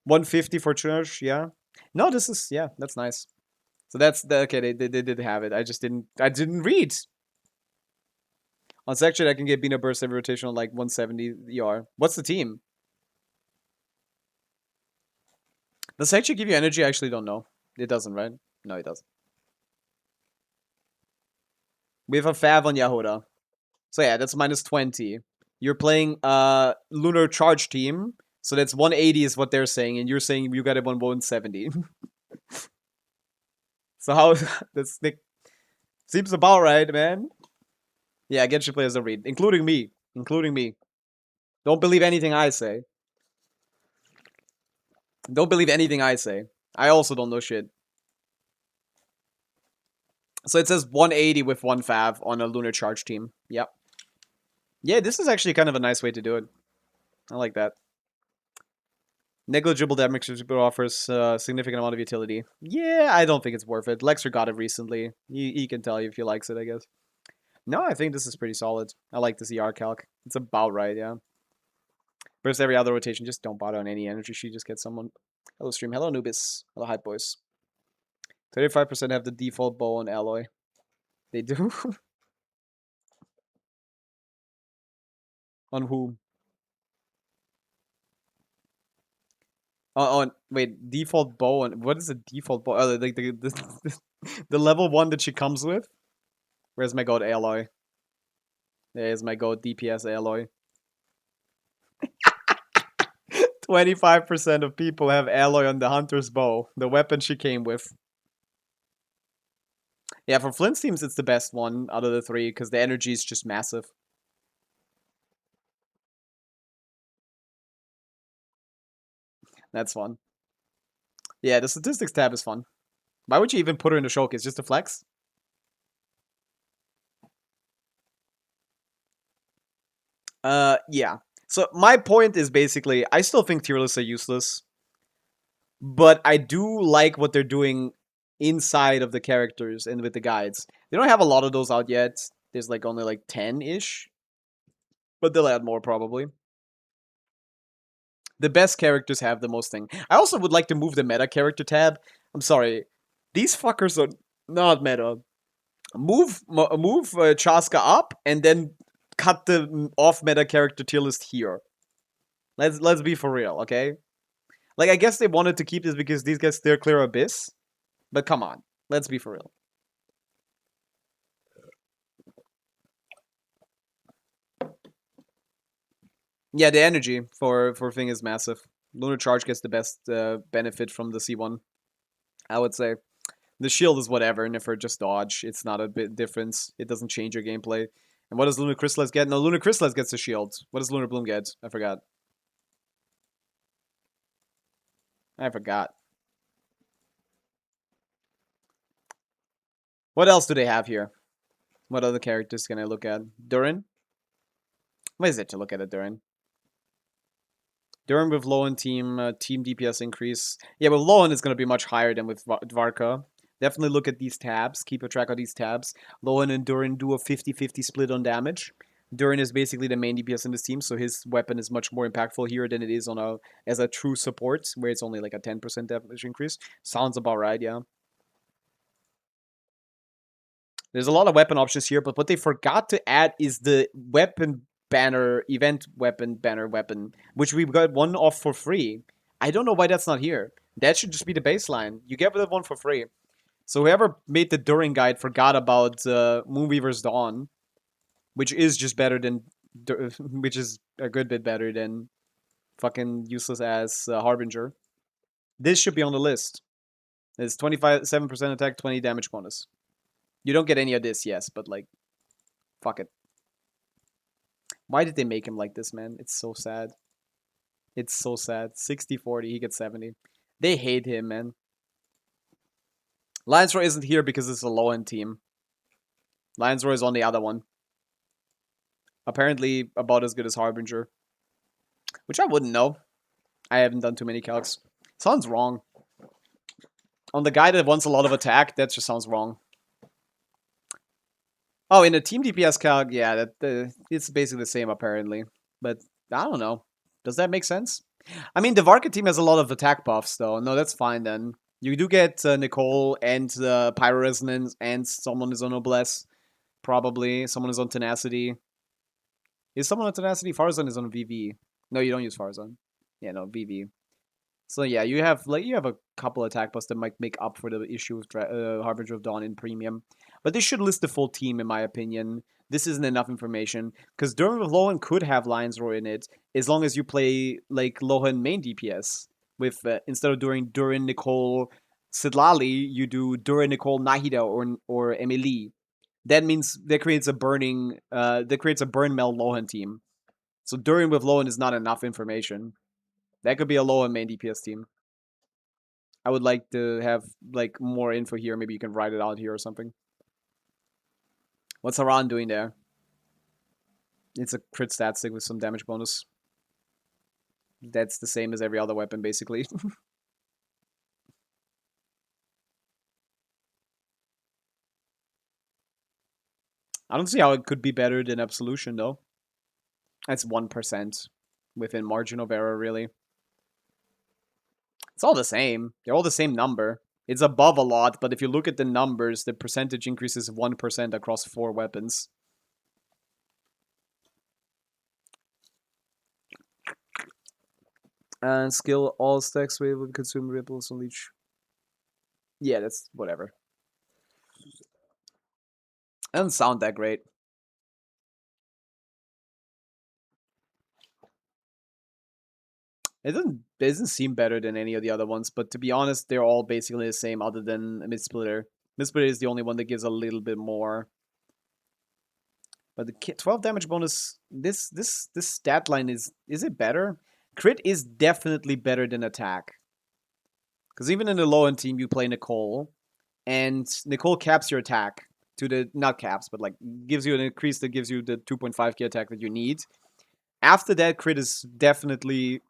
Speaker 1: 150 for Charge, yeah. No, this is, yeah, that's nice. So that's the, okay, they did have it. I didn't read. On Section, I can get Bina Burst every rotation on like 170 ER. What's the team? Does Section give you energy? I actually don't know. It doesn't, right? No, it doesn't. We have a Fav on Yahoda. So yeah, that's minus 20. You're playing Lunar Charge team. So that's 180 is what they're saying. And you're saying you got it on 170. So how... That's... Seems about right, man. Yeah, Genshin players don't read. Including me. Including me. Don't believe anything I say. Don't believe anything I say. I also don't know shit. So it says 180 with 1 Fav on a Lunar Charge team. Yep. Yeah, this is actually kind of a nice way to do it. I like that. Negligible damage offers a significant amount of utility. Yeah, I don't think it's worth it. Lexer got it recently. He can tell you if he likes it, I guess. No, I think this is pretty solid. I like this ER calc. It's about right, yeah. Versus every other rotation, just don't bother on any energy sheet. Just get someone. Hello, stream. Hello, Nubis. Hello, Hype Boys. 35% have the default bow on Alloy. They do? On whom? On wait, default bow and what is the default bow? Oh, like the level 1 that she comes with. Where's my god Alloy? There's my god DPS Alloy. 25% of people have Alloy on the Hunter's bow, the weapon she came with. Yeah, for Flint's teams, it's the best one out of the 3 because the energy is just massive. That's fun. Yeah, the statistics tab is fun. Why would you even put her in the showcase? Just a flex? Yeah. So my point is basically, I still think tier lists are useless. But I do like what they're doing inside of the characters and with the guides. They don't have a lot of those out yet. There's like only like 10-ish. But they'll add more probably. The best characters have the most thing. I also would like to move the meta character tab. I'm sorry. These fuckers are not meta. Move Chaska up and then cut the off meta character tier list here. Let's be for real, okay? Like, I guess they wanted to keep this because these guys steer clear Abyss. But come on. Let's be for real. Yeah, the energy for Thing is massive. Lunar Charge gets the best benefit from the C1. I would say. The shield is whatever, and if her just dodge, it's not a bit difference. It doesn't change your gameplay. And what does Lunar Chrysalis get? No, Lunar Chrysalis gets the shield. What does Lunar Bloom get? I forgot. I forgot. What else do they have here? What other characters can I look at? Durin? What is it to look at Durin? Durin with Lowen team DPS increase. Yeah, with Lowen it's going to be much higher than with Dvarka. Definitely look at these tabs. Keep a track of these tabs. Lowen and Durin do a 50-50 split on damage. Durin is basically the main DPS in this team, so his weapon is much more impactful here than it is on as a true support, where it's only like a 10% damage increase. Sounds about right, yeah. There's a lot of weapon options here, but what they forgot to add is the weapon banner, event weapon banner weapon, which we got one off for free. I don't know why that's not here. That should just be the baseline. You get the one for free. So whoever made the During guide forgot about Moonweaver's Dawn, which is just better than, which is a good bit better than fucking useless ass Harbinger. This should be on the list. It's 7% attack, 20 damage bonus. You don't get any of this, yes, but like, fuck it. Why did they make him like this, man? It's so sad. It's so sad. 60-40, he gets 70. They hate him, man. Lions Roar isn't here because it's a low-end team. Lions Roar is on the other one. Apparently about as good as Harbinger. Which I wouldn't know. I haven't done too many calcs. Sounds wrong. On the guy that wants a lot of attack, that just sounds wrong. Oh, in a team DPS calc, yeah, it's basically the same apparently. But I don't know. Does that make sense? I mean, the Varka team has a lot of attack buffs, though. No, that's fine then. You do get Nicole and Pyro Resonance, and someone is on Noblesse. Probably. Someone is on Tenacity. Is someone on Tenacity? Farzan is on VV. No, you don't use Farzan. Yeah, no, VV. So yeah, you have a couple attack buffs that might make up for the issue with Harbinger of Dawn in Premium. But they should list the full team, in my opinion. This isn't enough information. Because Durin with Lohan could have Lions Roar in it, as long as you play, like, Lohan main DPS. With, instead of doing Durin, Nicole, Sidlali, you do Durin, Nicole, Nahida, or Emily. That means that creates a burn mel Lohan team. So Durin with Lohan is not enough information. That could be a Lohan main DPS team. I would like to have, like, more info here. Maybe you can write it out here or something. What's Haran doing there? It's a crit stat stick with some damage bonus. That's the same as every other weapon, basically. I don't see how it could be better than Absolution, though. That's 1% within margin of error, really. It's all the same. They're all the same number. It's above a lot, but if you look at the numbers, the percentage increase is 1% across 4 weapons. And skill all stacks will consume ripples on each. Yeah, that's whatever. It doesn't sound that great. It doesn't seem better than any of the other ones, but to be honest, they're all basically the same other than Midsplitter. Midsplitter is the only one that gives a little bit more. But the 12 damage bonus, this stat line is it better? Crit is definitely better than attack. Because even in the low-end team, you play Nicole, and Nicole caps your attack to the, not caps, but like gives you an increase that gives you the 2.5k attack that you need. After that, crit is definitely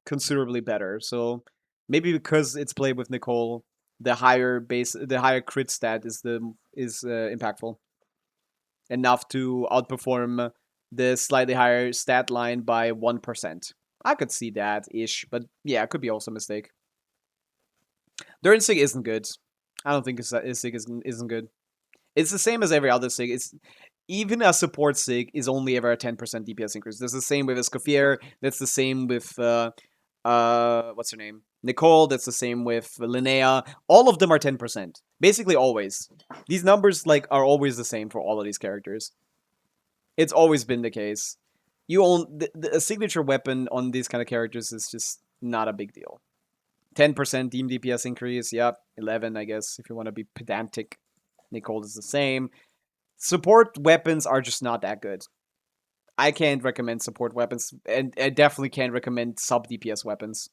Speaker 1: considerably better. So maybe because it's played with Nicole, the higher crit stat is impactful enough to outperform the slightly higher stat line by 1%. I could see that ish, but yeah, it could be also a mistake. Durin Sig isn't good. I don't think his Sig isn't good. It's the same as every other Sig. It's even a support Sig is only ever a 10% DPS increase. That's the same with Escoffier. That's the same with what's her name? Nicole. That's the same with Linnea. All of them are 10%. Basically always. These numbers like are always the same for all of these characters. It's always been the case. You own a signature weapon on these kind of characters is just not a big deal. 10% team DPS increase. Yep. 11, I guess, if you want to be pedantic. Nicole is the same. Support weapons are just not that good. I can't recommend support weapons, and I definitely can't recommend sub DPS weapons.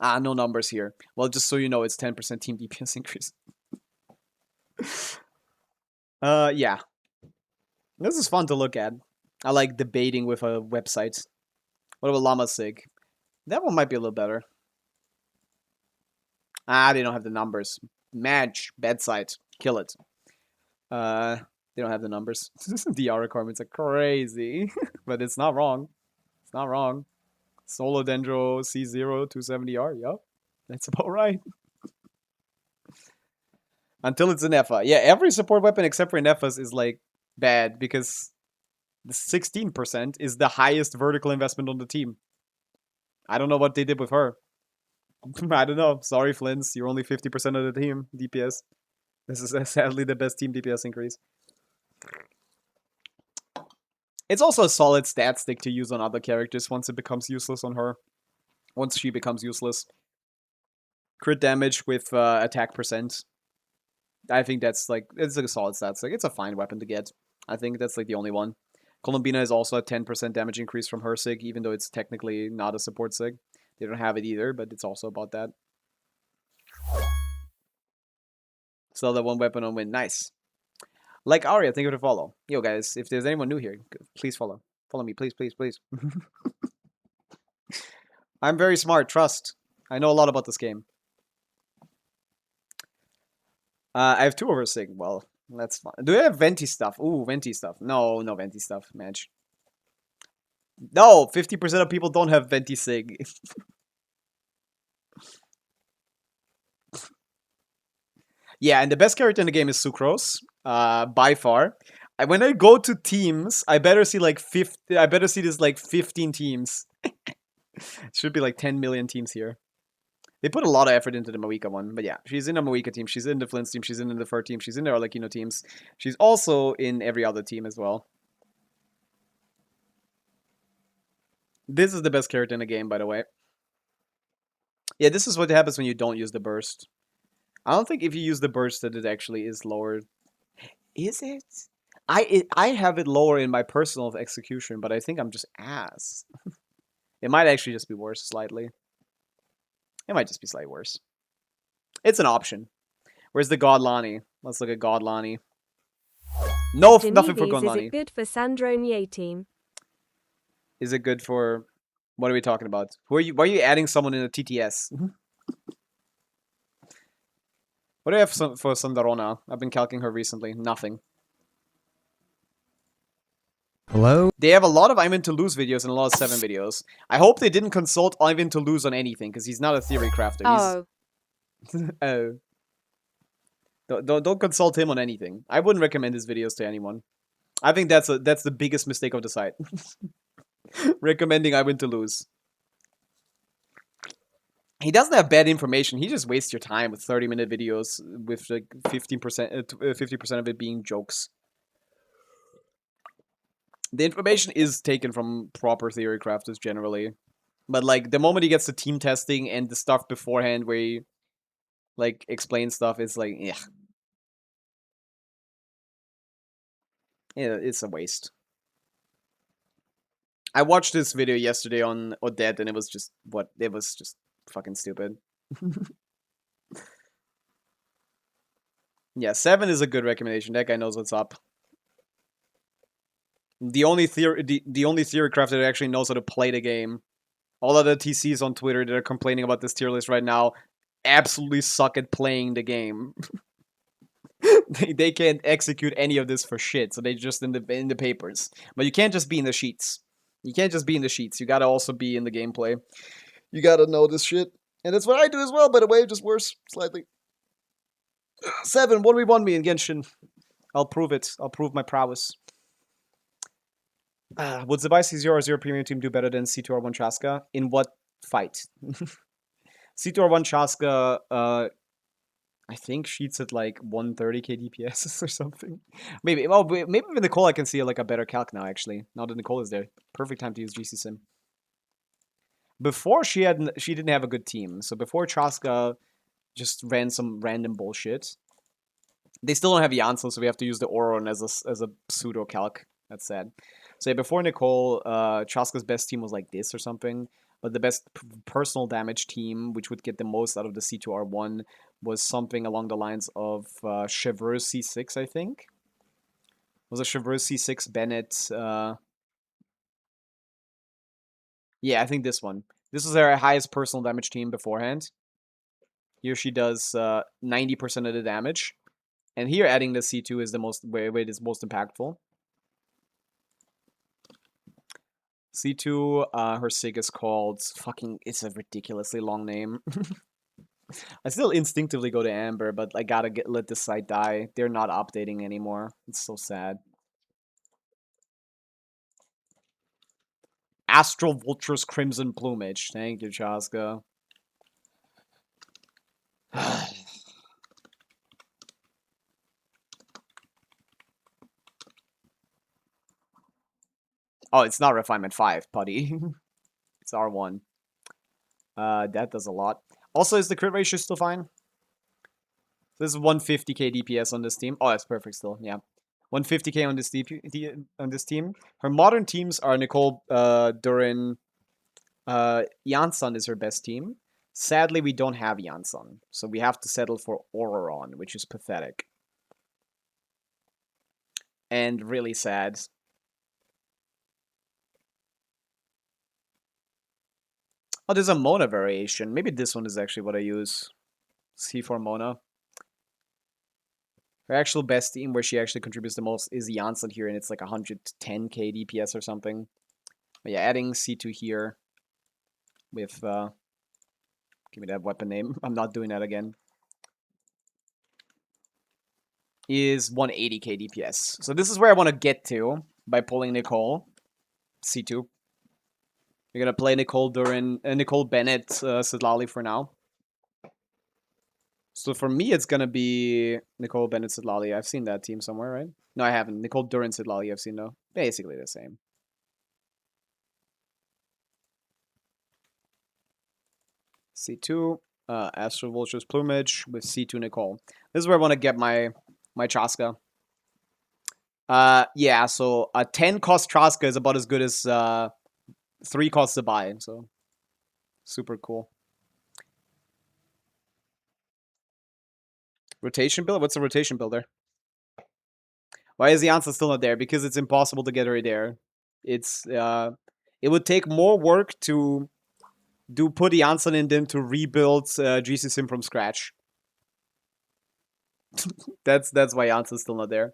Speaker 1: No numbers here. Well, just so you know, it's 10% team DPS increase. Yeah. This is fun to look at. I like debating with a website. What about Llama Sig? That one might be a little better. They don't have the numbers. Match, bedside, kill it. They don't have the numbers. DR requirements are crazy, but it's not wrong. It's not wrong. Solo Dendro C0 270R. Yup, that's about right. Until it's an Nepha. Yeah, every support weapon except for Nephas is like bad because the 16% is the highest vertical investment on the team. I don't know what they did with her. I don't know. Sorry, Flins. You're only 50% of the team DPS. This is sadly the best team DPS increase. It's also a solid stat stick to use on other characters once it becomes useless on her. Once she becomes useless. Crit damage with attack percent. I think that's like, it's like a solid stat stick. It's a fine weapon to get. I think that's like the only one. Columbina is also a 10% damage increase from her sig, even though it's technically not a support sig. They don't have it either, but it's also about that. Still that one weapon on win. Nice. Like Arya, thank you for the follow. Yo, guys, if there's anyone new here, please follow. Follow me, please, please, please. I'm very smart, trust. I know a lot about this game. I have 2 over sig. Well, that's fine. Do I have Venti stuff? Ooh, Venti stuff. No, no Venti stuff, match. No, 50% of people don't have Venti sig. Yeah, and the best character in the game is Sucrose, by far. When I go to teams, I better see like 50. I better see this like 15 teams. Should be like 10 million teams here. They put a lot of effort into the Moika one, but yeah, she's in the Moika team, she's in the Flint's team, she's in the Fur team, she's in the Arlecchino teams. She's also in every other team as well. This is the best character in the game, by the way. Yeah, this is what happens when you don't use the burst. I don't think if you use the burst that it actually is lower. Is it? I have it lower in my personal execution, but I think I'm just ass. It might actually just be worse slightly. It might just be slightly worse. It's an option. Where's the God Lani? Let's look at God Lani. No, nothing for God Lani.
Speaker 5: Is it good for Sandro Nye team?
Speaker 1: Is it good for... What are we talking about? Why are you adding someone in a TTS? What do I have for Sandarona? I've been calcing her recently. Nothing.
Speaker 6: Hello?
Speaker 1: They have a lot of I'm in to lose videos and a lot of 7 videos. I hope they didn't consult I'm in to lose on anything, because he's not a theory crafter.
Speaker 5: Oh.
Speaker 1: Oh. Don't consult him on anything. I wouldn't recommend his videos to anyone. I think that's the biggest mistake of the site. Recommending I win to lose. He doesn't have bad information. He just wastes your time with 30-minute videos with like 50% of it being jokes. The information is taken from proper theory crafters generally. But like the moment he gets to team testing and the stuff beforehand where he like explains stuff, it's like, yeah. Yeah, it's a waste. I watched this video yesterday on Odette and it was just fucking stupid. Yeah, 7 is a good recommendation. That guy knows what's up. The only theory crafter that actually knows how to play the game. All other TCs on Twitter that are complaining about this tier list right now absolutely suck at playing the game. they can't execute any of this for shit, so they just in the papers. But you can't just be in the sheets. You can't just be in the sheets. You gotta also be in the gameplay. You gotta know this shit. And that's what I do as well, by the way, just worse, slightly. 7, 1v1 me in Genshin. I'll prove it. I'll prove my prowess. Would Zabai C0 premium team do better than C2R1 Chaska? In what fight? C2R1 Chaska, I think sheets at like 130k DPS or something. Maybe with Nicole I can see like a better calc now actually. Now that Nicole is there. Perfect time to use GC Sim. Before she didn't have a good team. So before Chaska just ran some random bullshit. They still don't have Janssen, so we have to use the Auron as a pseudo calc. That's sad. So yeah, before Nicole, Chaska's best team was like this or something. But the best personal damage team, which would get the most out of the C2R1, was something along the lines of Chevreuse C6, I think. Was a Chevreuse C6 Bennett? Yeah, I think this one. This was their highest personal damage team beforehand. Here she does 90% of the damage. And here adding the C2 is the most where it is most impactful. C2, her sig is called fucking, it's a ridiculously long name. I still instinctively go to Amber, but I gotta let this site die. They're not updating anymore. It's so sad. Astral Vulture's Crimson Plumage. Thank you, Chaska. Oh, it's not refinement 5, putty. It's R1. That does a lot. Also, is the crit ratio still fine? This is 150k DPS on this team. Oh, that's perfect still. Yeah. 150k on this team. Her modern teams are Nicole, Durin, Janssen is her best team. Sadly, we don't have Janssen, so we have to settle for Auroron, which is pathetic. And really sad. Oh, there's a Mona variation. Maybe this one is actually what I use. C4 Mona. Her actual best team, where she actually contributes the most, is Janssen here, and it's like 110k DPS or something. But yeah, adding C2 here with... give me that weapon name. I'm not doing that again. Is 180k DPS. So this is where I want to get to by pulling Nicole. C2. We're gonna play Nicole Durin, Nicole Bennett, Sidlali for now. So for me, it's gonna be Nicole Bennett Sidlali. I've seen that team somewhere, right? No, I haven't. Nicole Durin Sidlali, I've seen though. Basically the same. C2, Astral Vulture's Plumage with C2 Nicole. This is where I want to get my Chaska. Yeah, so a 10 cost Chaska is about as good as 3 costs to buy, so super cool. Rotation build? What's a rotation builder? Why is the answer still not there? Because it's impossible to get her there. It's it would take more work to put the answer in them to rebuild GC Sim from scratch. that's why answer's still not there.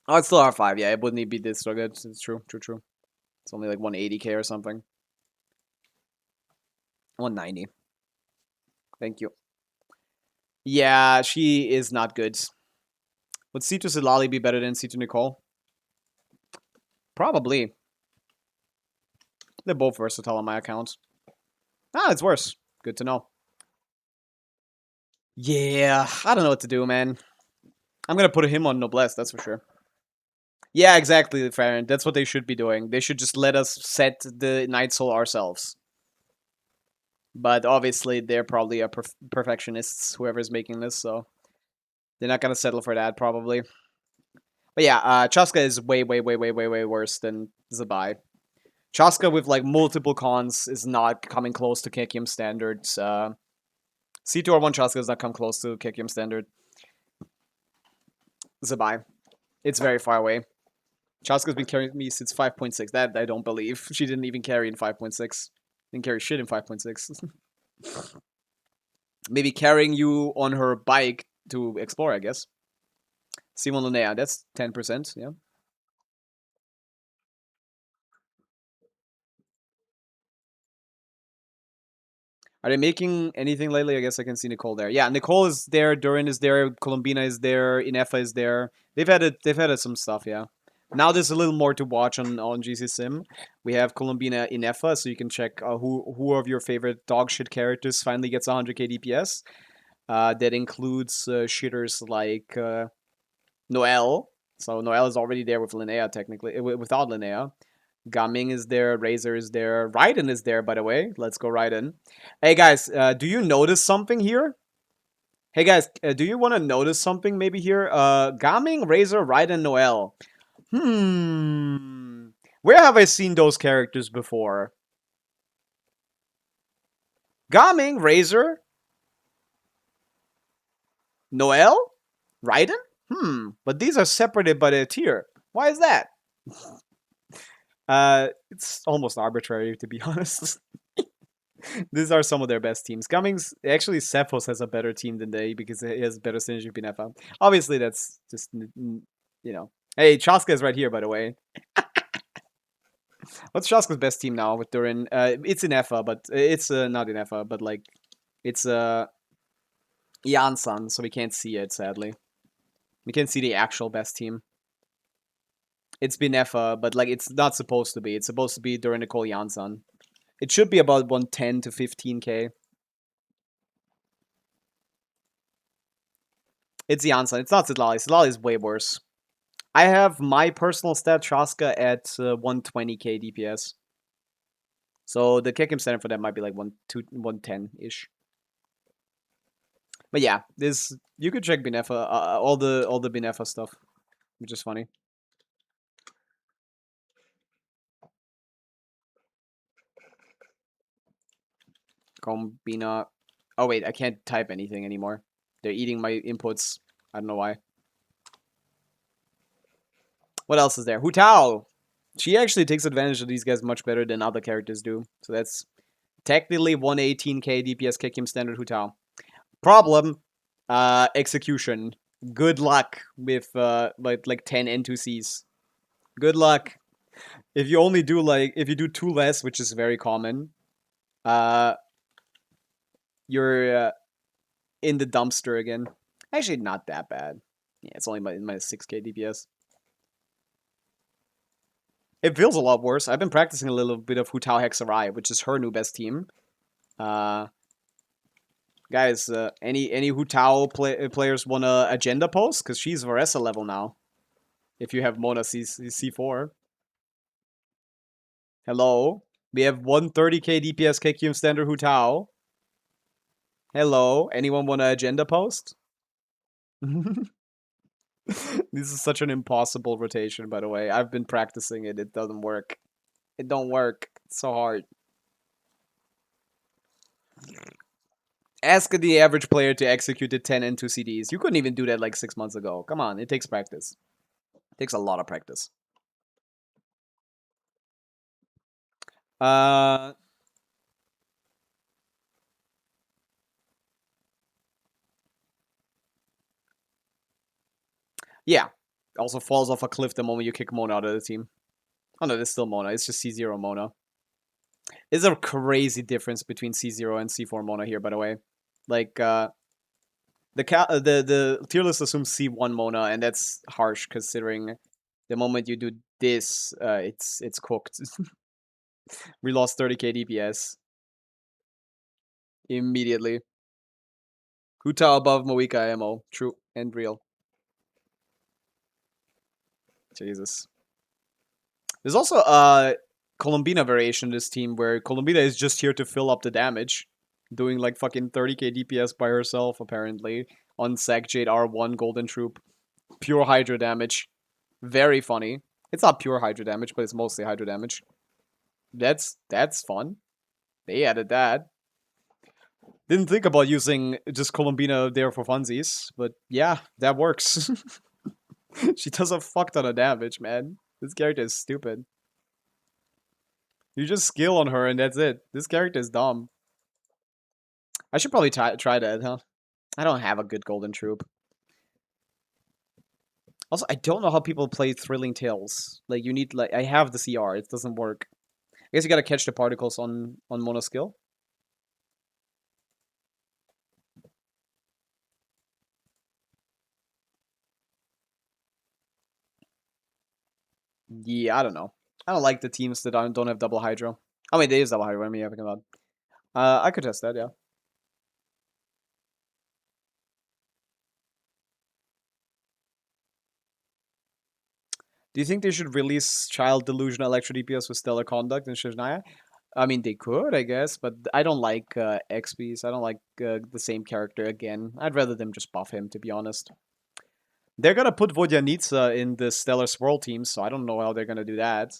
Speaker 1: Oh, it's still R5. Yeah, it wouldn't even be this so good. It's true. It's only like 180k or something. 190. Thank you. Yeah, she is not good. Would C2 Silali be better than C2 Nicole? Probably. They're both versatile on my account. Ah, it's worse. Good to know. Yeah, I don't know what to do, man. I'm gonna put him on Noblesse, that's for sure. Yeah, exactly, Farron. That's what they should be doing. They should just let us set the Night Soul ourselves. But obviously, they're probably a perfectionists, whoever's making this, so they're not gonna settle for that, probably. But yeah, Chaska is way worse than Zabai. Chaska with like multiple cons is not coming close to Kekium standards. C2R1 Chaska does not come close to Kekium standard. Zabai. It's very far away. Chaska's been carrying me since 5.6. That I don't believe. She didn't even carry in 5.6. Didn't carry shit in 5.6. Maybe carrying you on her bike to explore, I guess. Simon Linnea, that's 10%, yeah. Are they making anything lately? I guess I can see Nicole there. Yeah, Nicole is there, Durin is there, Colombina is there, Inefa is there. They've added some stuff, yeah. Now there's a little more to watch on GC Sim. We have Colombina Inefa, so you can check who of your favorite dog shit characters finally gets 100k DPS. That includes shitters like Noelle. So Noelle is already there with Linnea, technically, without Linnea. Gaming is there, Razor is there, Raiden is there, by the way. Let's go Raiden. Hey guys, do you notice something here? Hey guys, do you want to notice something maybe here? Gaming, Razor, Raiden, Noelle. Where have I seen those characters before? Gaming, Razor, Noelle, Raiden? But these are separated by their tier. Why is that? It's almost arbitrary, to be honest. These are some of their best teams. Cummings, actually, Cephos has a better team than they because he has better synergy with Binefa. Obviously, that's just, you know. Hey, Chaska is right here, by the way. What's Chaska's best team now with Durin? It's Inefa, but it's not Inefa, but like, it's Janssen, so we can't see it, sadly. We can't see the actual best team. It's Binefa, but like it's not supposed to be. It's supposed to be during Nicole Janssen. It should be about 110 to 15k. It's Janssen. It's not Sidlali. Sidlali is way worse. I have my personal stat Shaska at 120k DPS. So the Kekim standard for that might be like 110-ish. But yeah, this you could check Binefa, all the Binefa stuff, which is funny. Combina. Oh wait, I can't type anything anymore. They're eating my inputs. I don't know why. What else is there? Hu Tao! She actually takes advantage of these guys much better than other characters do. So that's technically 118k DPS Kekim standard Hu Tao. Problem, execution. Good luck with like 10 N2Cs. Good luck. If you only do if you do 2 less, which is very common, you're in the dumpster again. Actually, not that bad. Yeah, it's only minus 6k DPS. It feels a lot worse. I've been practicing a little bit of Hu Tao Hexarai, which is her new best team. Guys, any Hu Tao players want a agenda post? Because she's Varesa level now. If you have Mona C4. Hello? We have 130k DPS KQM standard Hu Tao. Hello? Anyone want an agenda post? This is such an impossible rotation, by the way. I've been practicing it. It doesn't work. It don't work. It's so hard. Ask the average player to execute the 10 and 2 CDs. You couldn't even do that like 6 months ago. Come on, it takes practice. It takes a lot of practice. Yeah. Also falls off a cliff the moment you kick Mona out of the team. Oh no, there's still Mona. It's just C0 Mona. There's a crazy difference between C0 and C4 Mona here, by the way. Like, the tier list assumes C1 Mona, and that's harsh considering the moment you do this, it's cooked. We lost 30k DPS. Immediately. Hu Tao above Moika ammo. True and real. Jesus. There's also a Colombina variation in this team where Colombina is just here to fill up the damage. Doing like fucking 30k DPS by herself, apparently. On Sac Jade R1 Golden Troop. Pure Hydra damage. Very funny. It's not pure Hydra damage, but it's mostly Hydra damage. That's fun. They added that. Didn't think about using just Colombina there for funsies, but yeah, that works. She does a fuck ton of damage, man. This character is stupid. You just skill on her and that's it. This character is dumb. I should probably try that, huh? I don't have a good Golden Troop. Also, I don't know how people play Thrilling Tales. Like, you need, like, I have the CR. It doesn't work. I guess you gotta catch the particles on Mono skill. Yeah, I don't know. I don't like the teams that don't have double Hydro. Oh wait, there is double Hydro. What am I talking about? I could test that, yeah. Do you think they should release Child Delusion Electro DPS with Stellar Conduct and Shizhnaya? I mean, they could, I guess, but I don't like XPs. I don't like the same character again. I'd rather them just buff him, to be honest. They're gonna put Vodyanitsa in the Stellar Swirl team, so I don't know how they're gonna do that.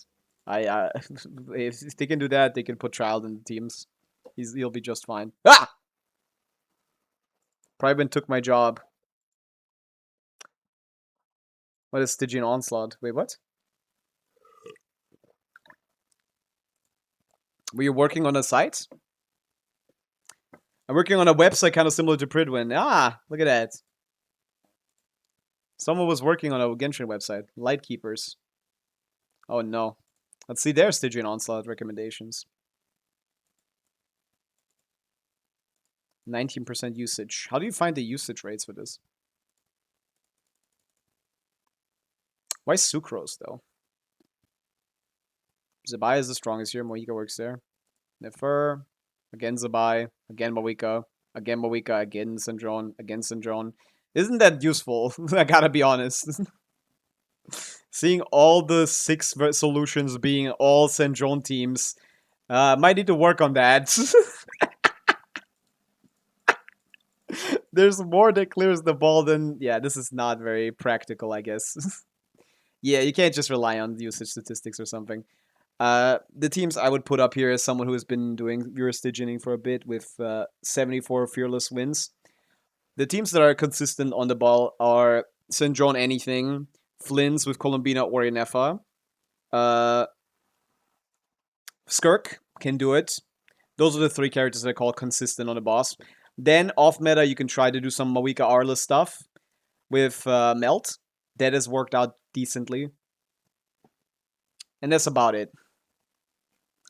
Speaker 1: If they can do that, they can put Child in the teams. He'll be just fine. Ah! Prydwen took my job. What is Stygian Onslaught? Wait, what? Were you working on a site? I'm working on a website kind of similar to Prydwen. Ah, look at that. Someone was working on a Genshin website. Lightkeepers. Oh no. Let's see their Stygian Onslaught recommendations. 19% usage. How do you find the usage rates for this? Why Sucrose, though? Zabai is the strongest here. Moika works there. Nefer. Again Zabai. Again Moika. Again Moika. Again Syndrome. Again Syndrome. Isn't that useful? I gotta be honest. Seeing all the 6 solutions being all Sendron teams, might need to work on that. There's more that clears the ball than... Yeah, this is not very practical, I guess. Yeah, you can't just rely on usage statistics or something. The teams I would put up here is someone who has been doing Abysstygianing for a bit with 74 fearless wins. The teams that are consistent on the ball are Sendron Anything, Flins with Columbina or Inefa, Skirk can do it. Those are the 3 characters that I call consistent on the boss. Then off meta, you can try to do some Pavica Arla stuff with Melt. That has worked out decently. And that's about it.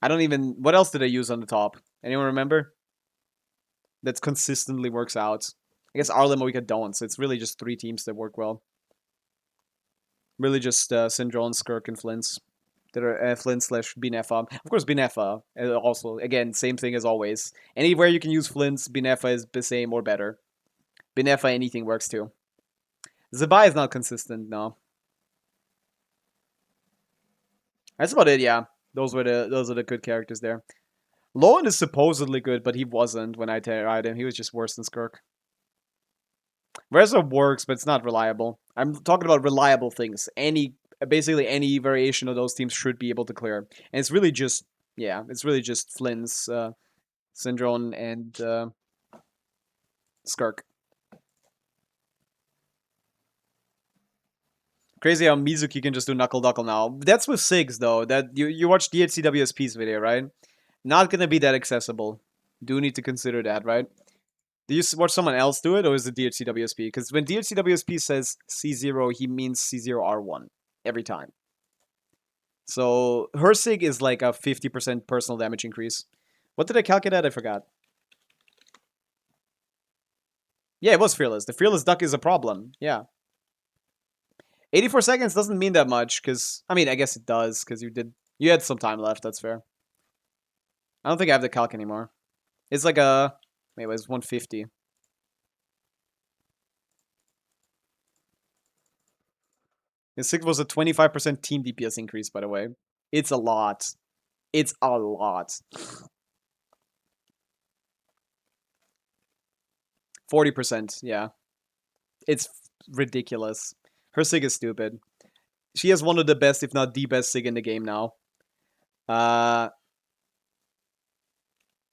Speaker 1: I don't even... What else did I use on the top? Anyone remember? That consistently works out. I guess Arla and Pavica don't, so it's really just 3 teams that work well. Really just Syndron, Skirk, and Flints. That are Flint/Binefa. Of course, Binefa also. Again, same thing as always. Anywhere you can use Flints, Binefa is the same or better. Binefa, anything works too. Zabai is not consistent, no. That's about it, yeah. Those are the good characters there. Lowen is supposedly good, but he wasn't when I tried him. He was just worse than Skirk. Rezo works, but it's not reliable. I'm talking about reliable things. Basically any variation of those teams should be able to clear. And it's really just, yeah, it's really just Flynn's, Syndron, and Skirk. Crazy how Mizuki can just do Knuckle Duckle now. That's with Sigs, though. That you watched DHCWSP's video, right? Not gonna be that accessible. Do need to consider that, right? Do you watch someone else do it, or is it DHCWSP? Because when DHCWSP says C0, he means C0R1 every time. So her Sig is like a 50% personal damage increase. What did I calculate at? I forgot. Yeah, it was Fearless. The Fearless Duck is a problem. Yeah. 84 seconds doesn't mean that much, because... I mean, I guess it does, because you had some time left, that's fair. I don't think I have the calc anymore. It's like a... Wait, it was 150. The 6 was a 25% team DPS increase, by the way. It's a lot. It's a lot. 40%, yeah. It's ridiculous. Her Sig is stupid. She has one of the best, if not the best Sig in the game now.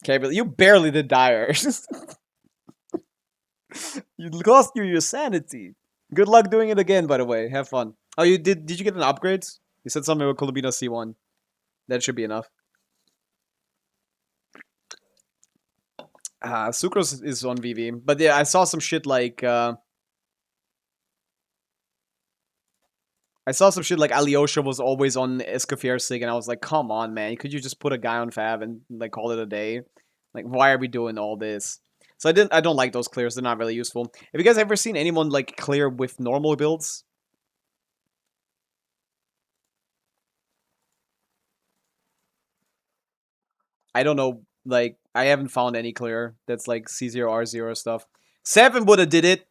Speaker 1: Okay, but you barely did dire. You lost your sanity. Good luck doing it again, by the way. Have fun. Oh, you did you get an upgrade? You said something about Columbina C1. That should be enough. Sucrose is on VV. But yeah, I saw some shit like... I saw some shit like Alyosha was always on Escoffier Sig, and I was like, come on, man. Could you just put a guy on Fab and like call it a day? Like, why are we doing all this? So I don't like those clears. They're not really useful. Have you guys ever seen anyone like clear with normal builds? I don't know. Like, I haven't found any clear that's like C0R0 stuff. 7 would have did it.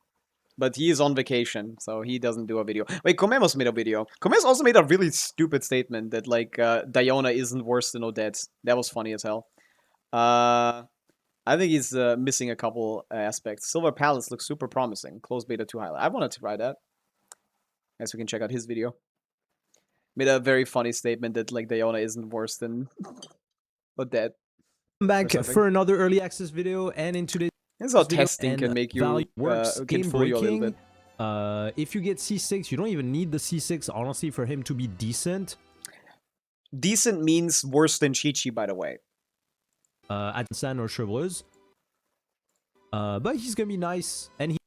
Speaker 1: But he is on vacation, so he doesn't do a video. Wait, Komemos made a video. Komemos also made a really stupid statement that, like, Diona isn't worse than Odette. That was funny as hell. I think he's missing a couple aspects. Silver Palace looks super promising. Closed beta 2 highlight. I wanted to try that. Guess we can check out his video. Made a very funny statement that, like, Diona isn't worse than Odette.
Speaker 6: Back for another early access video, and in today's
Speaker 1: this is how testing can make you can fool you a little bit.
Speaker 6: If you get C6, you don't even need the C6, honestly, for him to be decent.
Speaker 1: Decent means worse than Chi-Chi, by the way.
Speaker 6: At San or Chevreuse. But he's gonna be nice, and he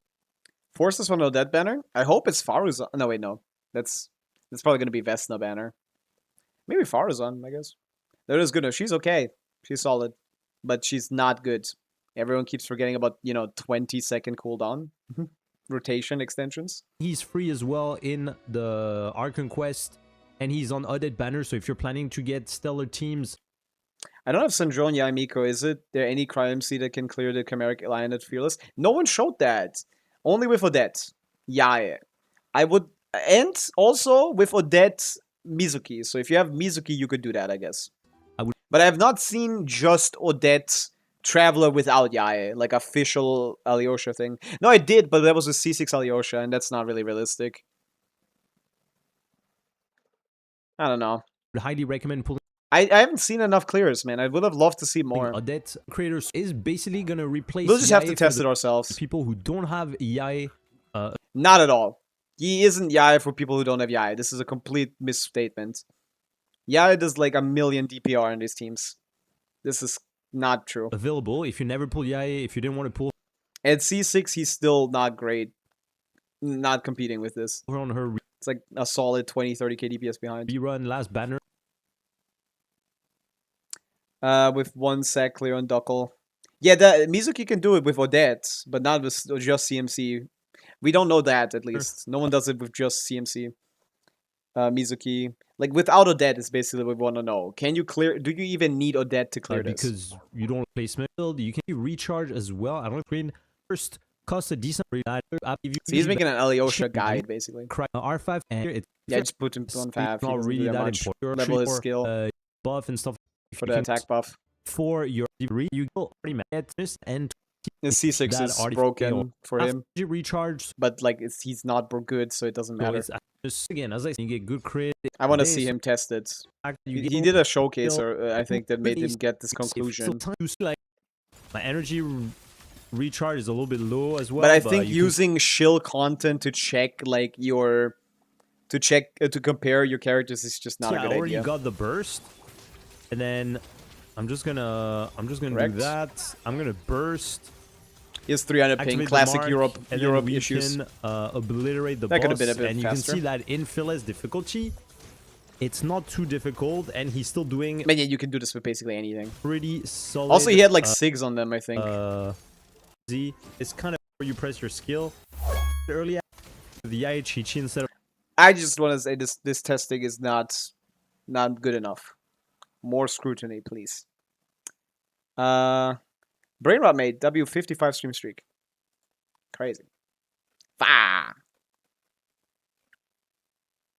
Speaker 1: Forces one Odette banner? I hope it's Faruzan. No, wait, no. That's probably gonna be Vesna banner. Maybe Faruzan, I guess. That is good. She's okay. She's solid. But she's not good. Everyone keeps forgetting about, 20-second cooldown. Rotation extensions.
Speaker 6: He's free as well in the Archon Quest, and he's on Odette banner, so if you're planning to get stellar teams...
Speaker 1: I don't have Sandron Yamiko, is it? There any Cryo-MC that can clear the Chimeric Lion at Fearless? No one showed that. Only with Odette. Yeah. I would And also with Odette, Mizuki. So if you have Mizuki, you could do that, I guess. But I have not seen just Odette Traveler without Yae, like official Alyosha thing. No, I did, but that was a C6 Alyosha, and that's not really realistic. I don't know.
Speaker 6: would highly recommend pulling
Speaker 1: I haven't seen enough clears, man. I would have loved to see more.
Speaker 6: Odette creators is basically gonna replace.
Speaker 1: We'll just have
Speaker 6: Yae
Speaker 1: to
Speaker 6: for
Speaker 1: test
Speaker 6: the
Speaker 1: it ourselves.
Speaker 6: people who don't have Yae.
Speaker 1: Not at all. He isn't Yae for people who don't have Yae. This is a complete misstatement. Yae does like a million DPR in these teams. This is not true.
Speaker 6: Available if you never pull Yae, if you didn't want to pull
Speaker 1: At C6, he's still not great. Not competing with this.
Speaker 6: her on her
Speaker 1: It's like a solid 20-30k DPS behind.
Speaker 6: rerun last banner.
Speaker 1: With 1 sec clear on Duckle. Yeah, the Mizuki can do it with Odette, but not with just CMC. We don't know that, at least. No one does it with just CMC. Mizuki. Like, without Odette is basically what we want to know. Can you clear... Do you even need Odette to clear this?
Speaker 6: Because you don't placement build, you can recharge as well. I don't think first cost a decent
Speaker 1: So he's making an Alyosha guide, basically.
Speaker 6: R5 and it's
Speaker 1: Yeah, just put him on 5.
Speaker 6: not really that important.
Speaker 1: Level his skill.
Speaker 6: Buff and stuff.
Speaker 1: For the attack buff.
Speaker 6: For your you go already met this and
Speaker 1: The C6
Speaker 6: that
Speaker 1: is broken for him.
Speaker 6: You recharge,
Speaker 1: But, like, he's not good, so it doesn't matter.
Speaker 6: Just, again, as I said, you get good crit.
Speaker 1: I want to see him test it. He did a showcase, I think, that made him get this conclusion.
Speaker 6: Like, my energy recharge is a little bit low as well.
Speaker 1: But I think using shill content to check, like, your... To compare your characters is just not a good
Speaker 6: I already
Speaker 1: idea.
Speaker 6: got the burst. And then I'm just gonna
Speaker 1: Correct.
Speaker 6: do that. I'm gonna burst.
Speaker 1: He has 300
Speaker 6: Activate
Speaker 1: ping,
Speaker 6: the
Speaker 1: classic
Speaker 6: mark,
Speaker 1: Europe
Speaker 6: and then we
Speaker 1: issues.
Speaker 6: can obliterate the
Speaker 1: That could
Speaker 6: boss,
Speaker 1: have been a bit
Speaker 6: and
Speaker 1: faster.
Speaker 6: you can see that in Phyllis difficulty, it's not too difficult, and he's still doing
Speaker 1: Man, yeah, you can do this with basically anything.
Speaker 6: pretty solid.
Speaker 1: Also, he had like SIGs on them, I think.
Speaker 6: Z. It's kind of where you press your skill. Early the Yaichichi instead of
Speaker 1: I just want to say this testing is not good enough. More scrutiny, please. Brainrot made W55 stream streak. Crazy. Fah.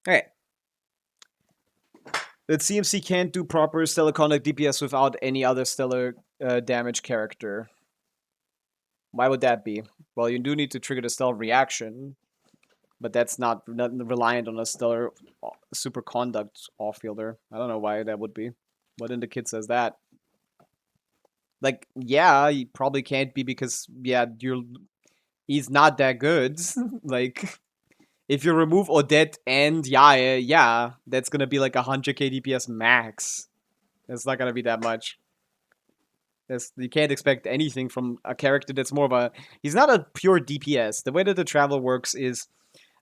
Speaker 1: Okay. That CMC can't do proper stellar conduct DPS without any other stellar damage character. Why would that be? Well, you do need to trigger the stellar reaction, but that's not reliant on a stellar super conduct off-fielder. I don't know why that would be. What in the kid says that? Like, yeah, he probably can't be because, yeah, he's not that good. Like, if you remove Odette and Yae, yeah, that's gonna be like 100k DPS max. It's not gonna be that much. You can't expect anything from a character that's more of a... He's not a pure DPS. The way that the Traveler works is...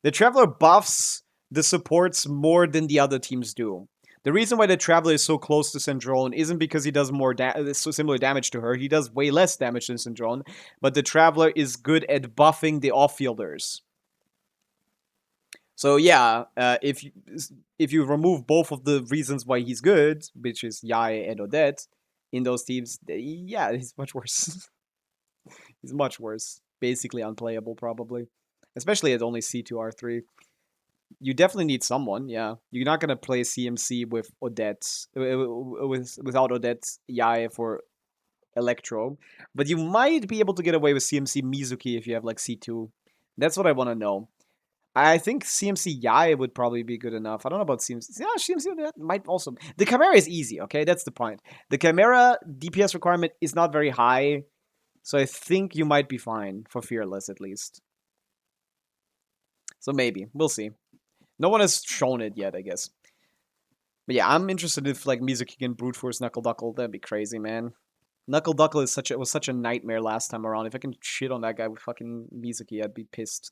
Speaker 1: The Traveler buffs the supports more than the other teams do. The reason why the Traveler is so close to Syndrome isn't because he does more similar damage to her. He does way less damage than Syndrome. But the Traveler is good at buffing the off-fielders. So yeah, if you remove both of the reasons why he's good, which is Yae and Odette, in those teams, yeah, he's much worse. He's much worse. Basically unplayable, probably. Especially at only C2, R3. You definitely need someone, yeah. You're not gonna play CMC with Odette, without Odette Yae for Electro. But you might be able to get away with CMC Mizuki if you have like C2. That's what I want to know. I think CMC Yae would probably be good enough. I don't know about CMC. Yeah, CMC that might also... The Chimera is easy, okay? That's the point. The Chimera DPS requirement is not very high. So I think you might be fine for Fearless, at least. So maybe. We'll see. No one has shown it yet, I guess. But yeah, I'm interested if like Mizuki can brute force Knuckle Duckle. That'd be crazy, man. Knuckle Duckle is was such a nightmare last time around. If I can shit on that guy with fucking Mizuki, I'd be pissed.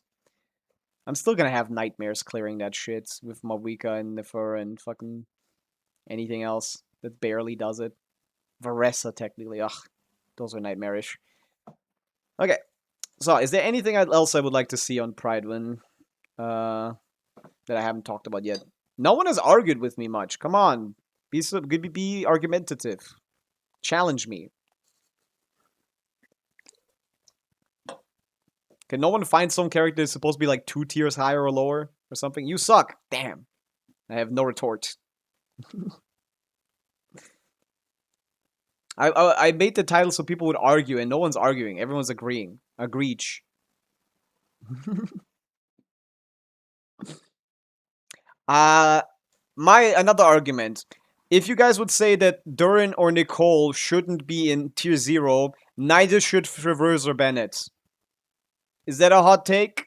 Speaker 1: I'm still gonna have nightmares clearing that shit with Pavica and Nefer and fucking anything else that barely does it. Varessa, technically. Ugh, those are nightmarish. Okay, so is there anything else I would like to see on Prydwen that I haven't talked about yet? No one has argued with me much. Come on, be argumentative. Challenge me. Can no one find some character that's supposed to be like 2 tiers higher or lower? or something. You suck. Damn. I have no retort. I made the title so people would argue, and no one's arguing. Everyone's agreeing. Agreech. Another argument. If you guys would say that Durin or Nicole shouldn't be in tier 0, neither should Traverse or Bennett. Is that a hot take?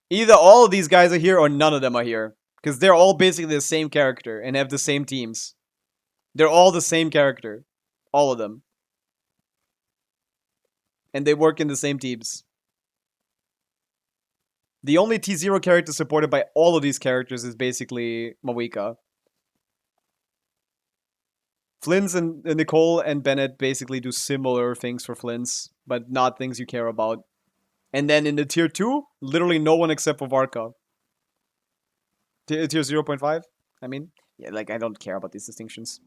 Speaker 1: Either all of these guys are here or none of them are here. Because they're all basically the same character and have the same teams. They're all the same character. All of them. And they work in the same teams. The only T0 character supported by all of these characters is basically Pavica. Flynn's and Nicole and Bennett basically do similar things for Flynn's, but not things you care about. And then in the tier 2, literally no one except for Varka. Tier 0.5? I mean, yeah, like, I don't care about these distinctions.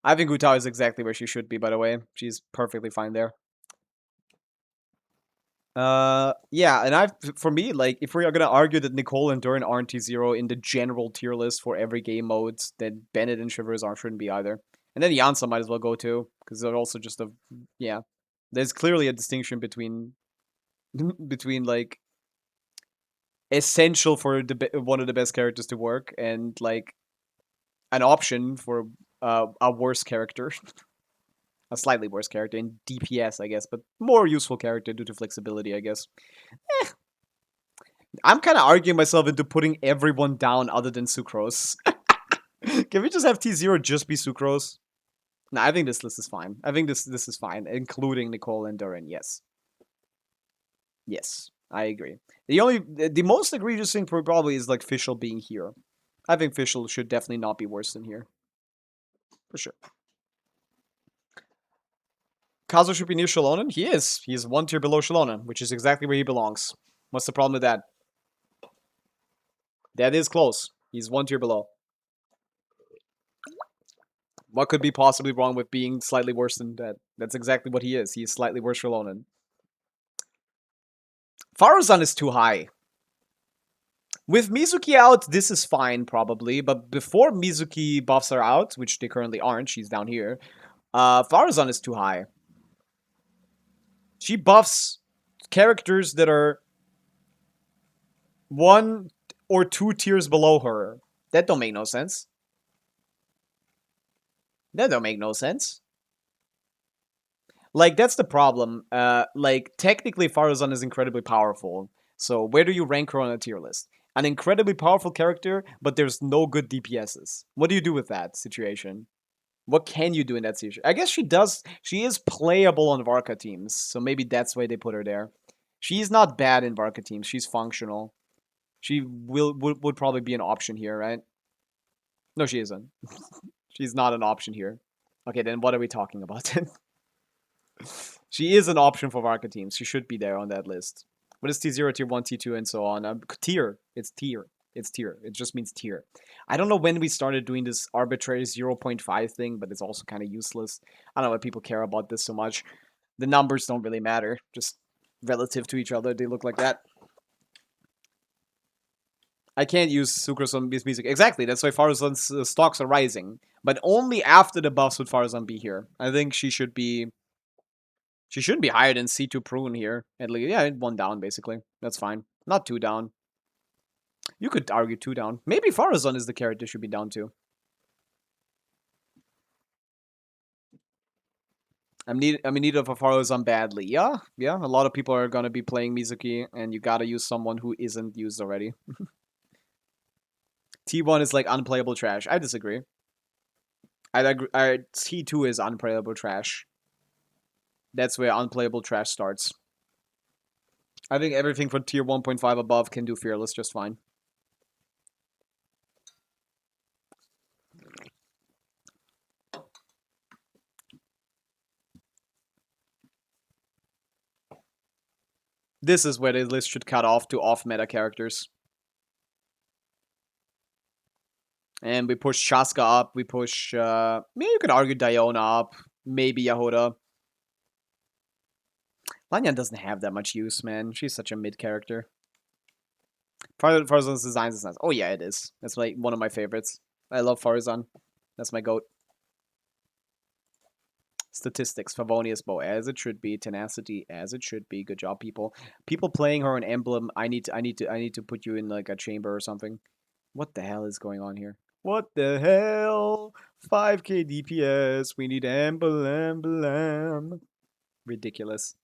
Speaker 1: I think Utao is exactly where she should be, by the way. She's perfectly fine there. Yeah, and for me, like, if we are gonna argue that Nicole and Durin aren't T0 in the general tier list for every game modes, then Bennett and Traverse shouldn't be either. And then Jansa might as well go too, because they're also just yeah. There's clearly a distinction between, like, essential for one of the best characters to work, and, like, an option for a worse character. A slightly worse character in DPS, I guess, but more useful character due to flexibility, I guess. I'm kind of arguing myself into putting everyone down other than Sucrose. Can we just have T0 just be Sucrose? No, I think this list is fine. I think this is fine, including Nicole and Durin, yes. Yes, I agree. The most egregious thing probably is, like, Fischl being here. I think Fischl should definitely not be worse than here. For sure. Kazu should be near Shalonen? He is. He is 1 tier below Shalonen, which is exactly where he belongs. What's the problem with that? That is close. He's 1 tier below. What could be possibly wrong with being slightly worse than that? That's exactly what he is. He is slightly worse Shalonen. Faruzan is too high. With Mizuki out, this is fine, probably. But before Mizuki buffs are out, which they currently aren't, she's down here, Faruzan is too high. She buffs characters that are 1 or 2 tiers below her. That don't make no sense. That don't make no sense. Like, that's the problem. Like, technically, Faruzan is incredibly powerful. So, where do you rank her on a tier list? An incredibly powerful character, but there's no good DPSs. What do you do with that situation? What can you do in that situation? I guess she is playable on Varka teams, so maybe that's why they put her there. She's not bad in Varka teams. She's functional. She would probably be an option here, right? No, she isn't. She's not an option here. Okay, then what are we talking about then? She is an option for Varka teams. She should be there on that list. What is T0, Tier 1, T2, and so on? Tier. It's tier. It's tier. It just means tier. I don't know when we started doing this arbitrary 0.5 thing, but it's also kind of useless. I don't know why people care about this so much. The numbers don't really matter. Just relative to each other, they look like that. I can't use Sucrose on this music. Exactly, that's why Faruzan's stocks are rising. But only after the buffs would Faruzan be here. I think she should be... She shouldn't be higher than C2 Prune here. At least, yeah, 1 down, basically. That's fine. Not 2 down. You could argue 2 down. Maybe Faruzan is the character should be down too. I'm in need of a Faruzan badly. Yeah, a lot of people are gonna be playing Mizuki, and you gotta use someone who isn't used already. T1 is like unplayable trash. I disagree. I'd agree. T2 is unplayable trash. That's where unplayable trash starts. I think everything from tier 1.5 above can do Fearless just fine. This is where the list should cut off to off-meta characters. And we push Shaska up, we push... maybe you could argue Diona up, maybe Yahoda. Lanyan doesn't have that much use, man. She's such a mid character. Farzan's design is nice. Oh yeah, it is. That's like one of my favorites. I love Farzan. That's my goat. Statistics, Favonius bow as it should be, tenacity as it should be. Good job, people. People playing her on emblem. I need to put you in like a chamber or something. What the hell is going on here? What the hell? 5k DPS. We need emblem. Ridiculous.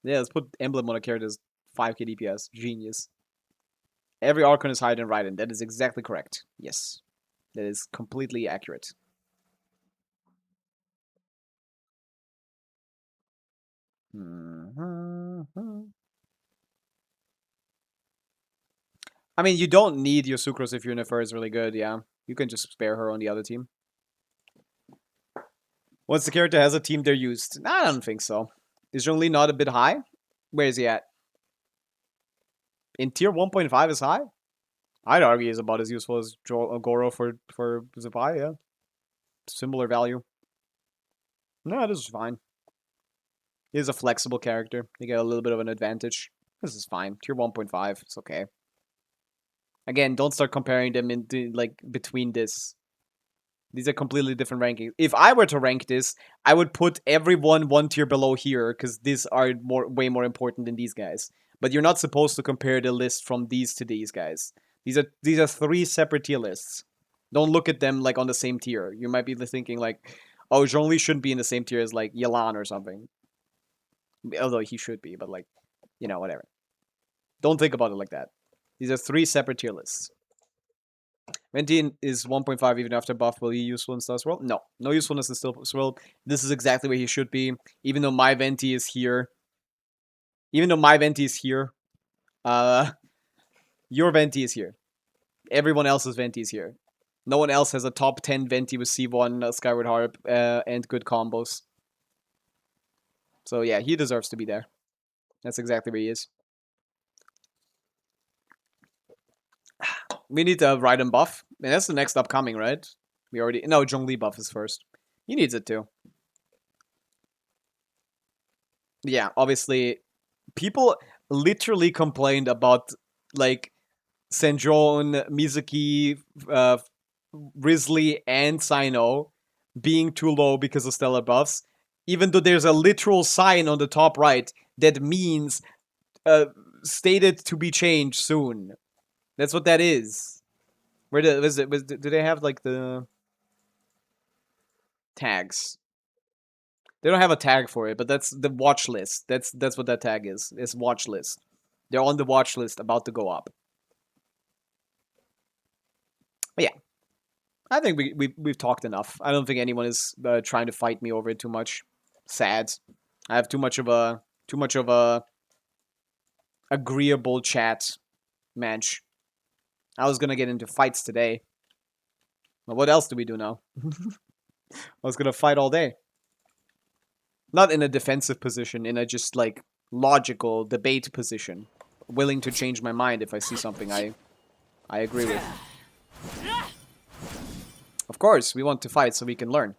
Speaker 1: Yeah, let's put emblem on a character that's 5k DPS. Genius. Every Archon is higher than Raiden. That is exactly correct. Yes. That is completely accurate. I mean, you don't need your Sucrose if your Nefer is really good, yeah. You can just spare her on the other team. Once the character has a team, they're used. Nah, I don't think so. Is Zhongli not a bit high? Where is he at? In tier 1.5 is high? I'd argue he's about as useful as Goro for Zapai, yeah. Similar value. No, this is fine. He's a flexible character. You get a little bit of an advantage. This is fine. Tier 1.5, it's okay. Again, don't start comparing them into like between this. These are completely different rankings. If I were to rank this, I would put everyone one tier below here because these are way more important than these guys. But you're not supposed to compare the list from these to these guys. These are 3 separate tier lists. Don't look at them like on the same tier. You might be thinking like, oh, Zhongli shouldn't be in the same tier as like Yelan or something. Although he should be, but like, you know, whatever. Don't think about it like that. These are 3 separate tier lists. Venti is 1.5 even after buff. Will he useful in Stars World? No. No usefulness in Stars World. This is exactly where he should be. Even though my Venti is here. Your Venti is here. Everyone else's Venti is here. No one else has a top 10 Venti with C1, Skyward Harp, and good combos. So yeah, he deserves to be there. That's exactly where he is. We need to Raiden buff. And that's the next upcoming, right? We already... No, Zhongli buff is first. He needs it too. Yeah, obviously, people literally complained about, like, Senjon, Mizuki, Risley, and Sino being too low because of stellar buffs. Even though there's a literal sign on the top right that means stated to be changed soon. That's what that is. Where do they have like the tags? They don't have a tag for it, but that's the watch list. That's what that tag is. It's watch list. They're on the watch list, about to go up. But yeah, I think we've talked enough. I don't think anyone is trying to fight me over it too much. Sad. I have too much of a agreeable chat match. I was gonna get into fights today. But what else do we do now? I was gonna fight all day. Not in a defensive position, in a just like logical debate position. Willing to change my mind if I see something I agree with. Of course, we want to fight so we can learn.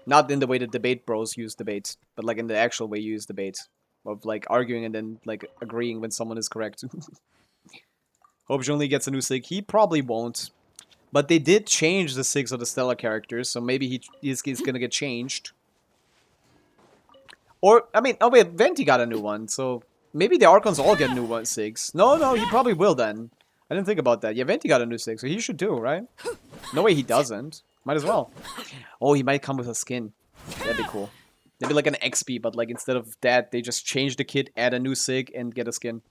Speaker 1: Not in the way that debate bros use debates, but like in the actual way you use debates. Of like arguing and then like agreeing when someone is correct. Hope Zhongli gets a new sig. He probably won't. But they did change the sigs of the Stellar characters, so maybe he's gonna get changed. Or, I mean, oh wait, Venti got a new one, so maybe the Archons all get new sigs. No, he probably will then. I didn't think about that. Yeah, Venti got a new sig, so he should too, right? No way he doesn't. Might as well. Oh, he might come with a skin. That'd be cool. That'd be like an XP, but like instead of that, they just change the kit, add a new sig, and get a skin.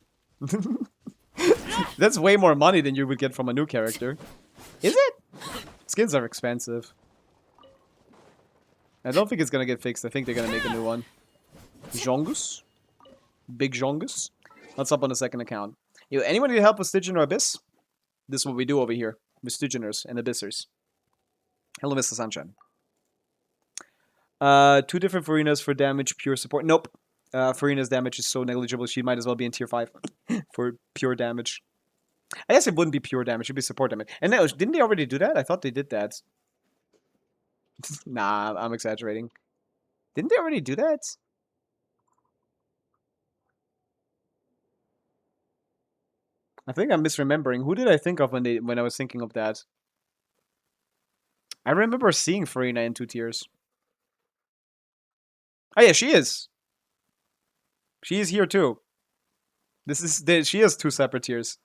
Speaker 1: That's way more money than you would get from a new character. Is it? Skins are expensive. I don't think it's gonna get fixed. I think they're gonna make a new one. Jongus? Big Jongus? What's up on the second account? Yo, anyone need help with Stygian or Abyss? This is what we do over here. With Stygianers and Abyssers. Hello, Mr. Sunshine. 2 different Farina's for damage, pure support. Nope. Farina's damage is so negligible, she might as well be in tier 5 for pure damage. I guess it wouldn't be pure damage, it would be support damage. And no, didn't they already do that? I thought they did that. Nah, I'm exaggerating. Didn't they already do that? I think I'm misremembering. Who did I think of when I was thinking of that? I remember seeing Farina in 2 tiers. Oh yeah, she is. She is here too. She has 2 separate tiers.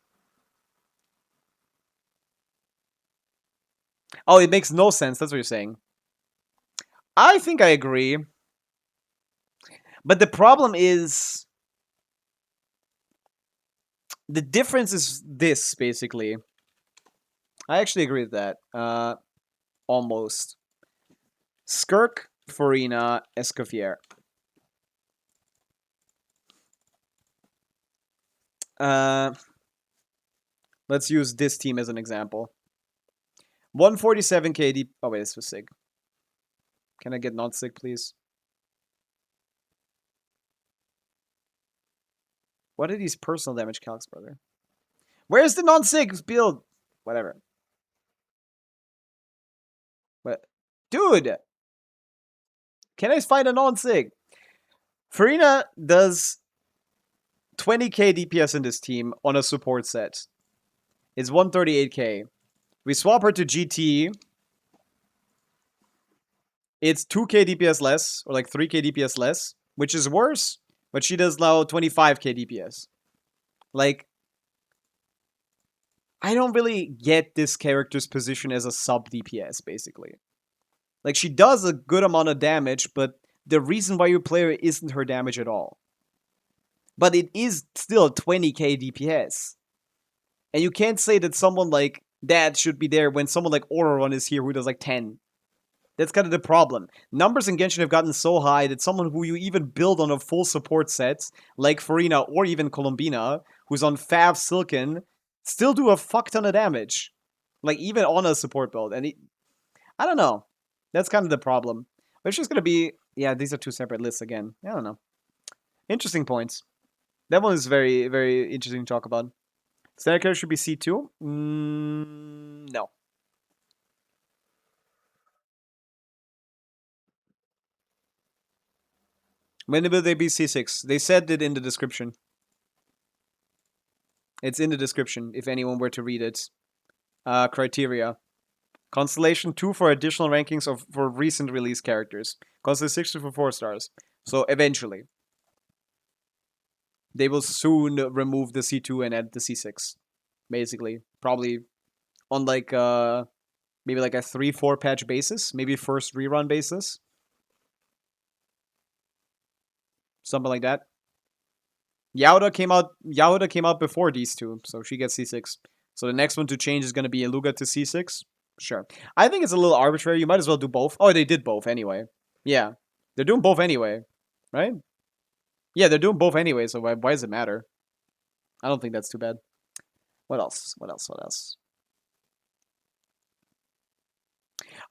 Speaker 1: Oh, it makes no sense. That's what you're saying. I think I agree. But the problem is the difference is this basically. I actually agree with that. Almost. Skirk, Farina, Escoffier. Let's use this team as an example. 147 KD. Oh wait, this was Sig. Can I get non-Sig, please? What are these personal damage calcs, brother? Where's the non-Sig build? Whatever. What? Dude! Can I find a non-Sig? Farina does 20k DPS in this team on a support set. It's 138k. We swap her to GT. It's 2k DPS less, or like 3k DPS less, which is worse, but she does now 25k DPS. Like, I don't really get this character's position as a sub DPS, basically. Like, she does a good amount of damage, but the reason why you play her isn't her damage at all. But it is still 20k DPS. And you can't say that someone like that should be there when someone like Auroron is here who does like 10. That's kind of the problem. Numbers in Genshin have gotten so high that someone who you even build on a full support set, like Farina or even Colombina, who's on Fav Silken, still do a fuck ton of damage. Like, even on a support build. And I don't know. That's kind of the problem. But it's just going to be... Yeah, these are 2 separate lists again. I don't know. Interesting points. That one is very, very interesting to talk about. Standard character should be C2? No. When will they be C6? They said it in the description. It's in the description, if anyone were to read it. Criteria. Constellation 2 for additional rankings for recent release characters. Constellation 6 for 4 stars. So, eventually. They will soon remove the C2 and add the C6. Basically. Probably on like, maybe like a 3-4 patch basis. Maybe first rerun basis. Something like that. Yahuda came out before these two, so she gets C6. So the next one to change is going to be Eluga to C6. Sure. I think it's a little arbitrary. You might as well do both. Oh, they did both anyway. Yeah. They're doing both anyway. Right? Yeah, they're doing both anyway, so why does it matter? I don't think that's too bad. What else? What else? What else?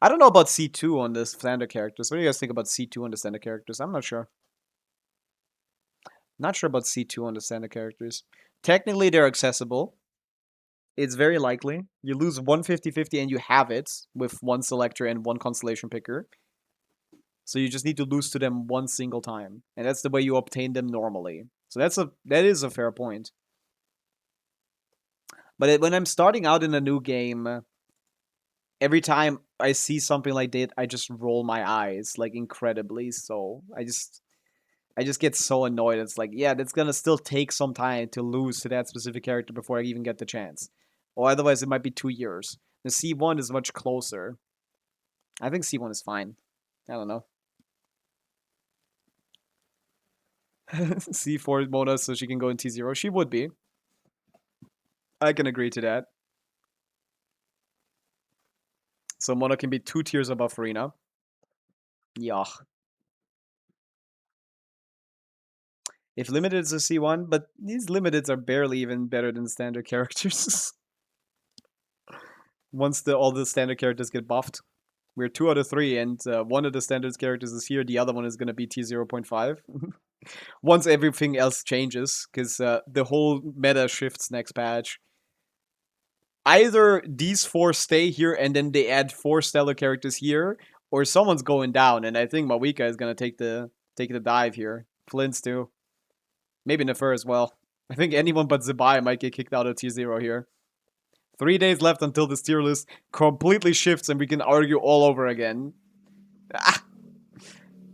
Speaker 1: I don't know about C2 on the standard characters. What do you guys think about C2 on the standard characters? I'm not sure. Not sure about C2 on the standard characters. Technically, they're accessible. It's very likely. You lose 150-50 and you have it with one selector and one constellation picker. So you just need to lose to them one single time. And that's the way you obtain them normally. So that is a fair point. But when I'm starting out in a new game, every time I see something like that, I just roll my eyes, like, incredibly so. I just get so annoyed. It's like, yeah, that's gonna still take some time to lose to that specific character before I even get the chance. Or otherwise, it might be 2 years. The C1 is much closer. I think C1 is fine. I don't know. C4 Mona so she can go in T0. She would be. I can agree to that. So Mona can be 2 tiers above Farina. Yeah. If limited is a C1, but these limiteds are barely even better than standard characters. Once all the standard characters get buffed. We're 2 out of 3, and one of the standard characters is here, the other one is going to be T0.5. Once everything else changes, because the whole meta shifts next patch. Either these 4 stay here and then they add 4 stellar characters here, or someone's going down, and I think Pavica is going to take the dive here. Flint's too. Maybe Nefer as well. I think anyone but Zebai might get kicked out of tier 0 here. 3 days left until this tier list completely shifts and we can argue all over again. Ah.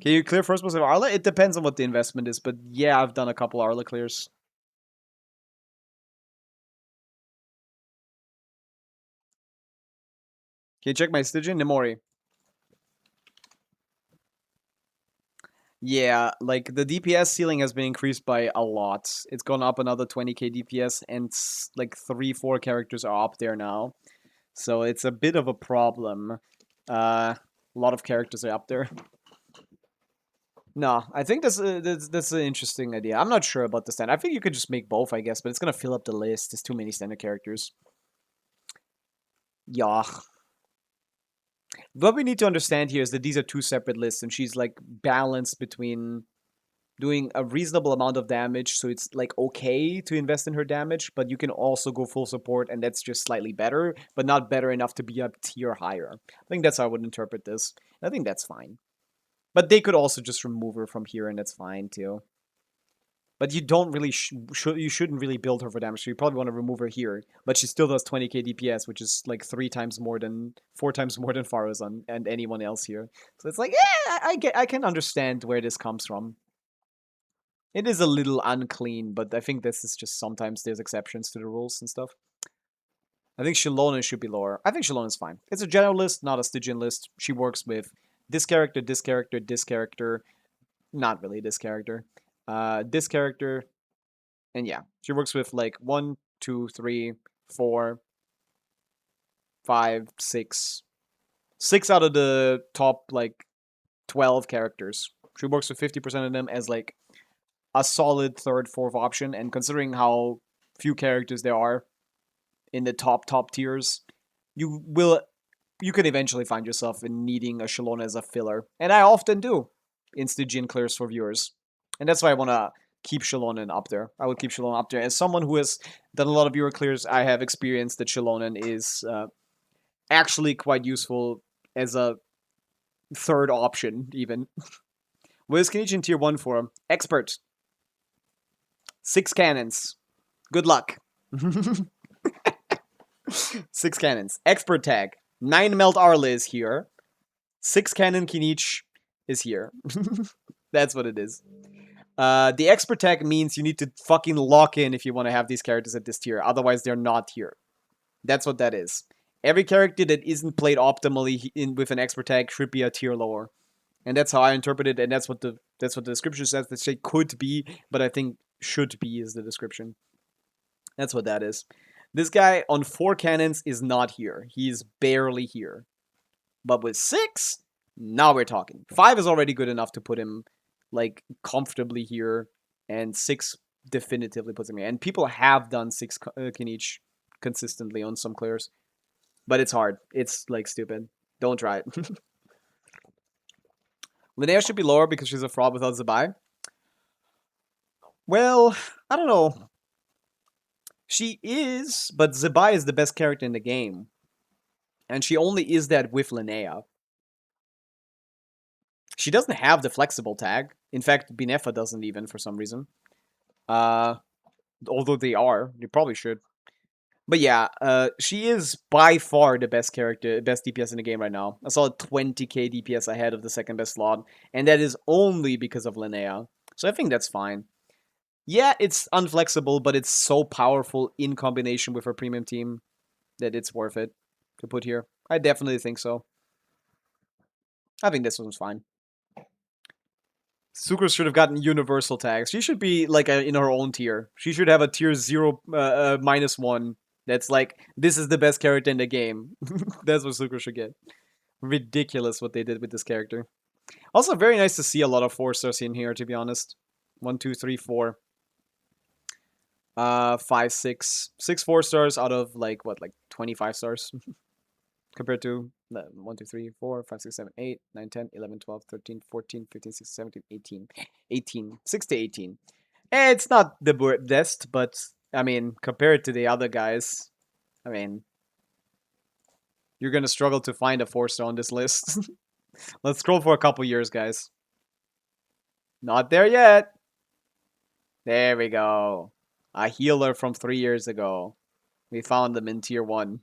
Speaker 1: Can you clear first most of Arla? It depends on what the investment is, but yeah, I've done a couple Arla clears. Can you check my Stygian? Nemori. Yeah, like the DPS ceiling has been increased by a lot. It's gone up another 20k DPS, and like 3-4 characters are up there now. So it's a bit of a problem. A lot of characters are up there. No, I think that's an interesting idea. I'm not sure about the stand. I think you could just make both, I guess, but it's gonna fill up the list. There's too many standard characters. Yeah. What we need to understand here is that these are two separate lists, and she's like balanced between doing a reasonable amount of damage, so it's like okay to invest in her damage, but you can also go full support, and that's just slightly better, but not better enough to be a tier higher. I think that's how I would interpret this. I think that's fine. But they could also just remove her from here, and that's fine too. But you don't really you shouldn't really build her for damage. So you probably want to remove her here. But she still does 20k DPS, which is like 4 times more than Farazan and anyone else here. So it's like, yeah, I can understand where this comes from. It is a little unclean, but I think this is just sometimes there's exceptions to the rules and stuff. I think Shalona should be lower. I think Shalona is fine. It's a general list, not a Stygian list. She works with this character, this character, this character. Not really this character. This character. And yeah, she works with like 1, 2, 3, 4, 5, 6. 6 out of the top like 12 characters. She works with 50% of them as like a solid third, fourth option. And considering how few characters there are in the top tiers, you could eventually find yourself in needing a Shalona as a filler. And I often do in Stygian clears for viewers. And that's why I want to keep Shalona up there. I would keep Shalona up there. As someone who has done a lot of viewer clears, I have experienced that Shalona is actually quite useful as a third option, even. What is Kenichi tier 1 for? Expert. 6 cannons. Good luck. 6 cannons. Expert tag. 9 Melt Arla is here. 6 cannon Kinich is here. That's what it is. The expert tag means you need to fucking lock in if you want to have these characters at this tier. Otherwise, they're not here. That's what that is. Every character that isn't played optimally with an expert tag should be a tier lower. And that's how I interpret it, and that's what the description says. That say could be, but I think should be is the description. That's what that is. This guy on 4 cannons is not here. He's barely here. But with 6, now we're talking. 5 is already good enough to put him like comfortably here, and 6 definitively puts him here. And people have done 6 Kinich consistently on some clears. But it's hard. It's like stupid. Don't try it. Linnea should be lower because she's a fraud without Zebai. Well, I don't know. She is, but Zebai is the best character in the game. And she only is that with Linnea. She doesn't have the flexible tag. In fact, Binefa doesn't even for some reason. Although they probably should. But yeah, she is by far the best character, best DPS in the game right now. I saw 20k DPS ahead of the second best slot, and that is only because of Linnea. So I think that's fine. Yeah, it's unflexible, but it's so powerful in combination with her premium team that it's worth it to put here. I definitely think so. I think this one's fine. Sucre should have gotten universal tags. She should be like in her own tier. She should have a tier 0 -1. That's like, this is the best character in the game. That's what Sucre should get. Ridiculous what they did with this character. Also, very nice to see a lot of 4 stars in here, to be honest. 1, 2, 3, 4. 5, 6. 6 4 stars out of like, what, like 25 stars? Compared to 1, 2, 3, 4, 5, 6, 7, 8, 9, 10, 11, 12, 13, 14, 15, 16, 17, 18. 18. 6 to 18. It's not the best, but I mean, compared to the other guys, I mean, you're gonna struggle to find a 4-star on this list. Let's scroll for a couple years, guys. Not there yet. There we go. A healer from 3 years ago. We found them in tier 1.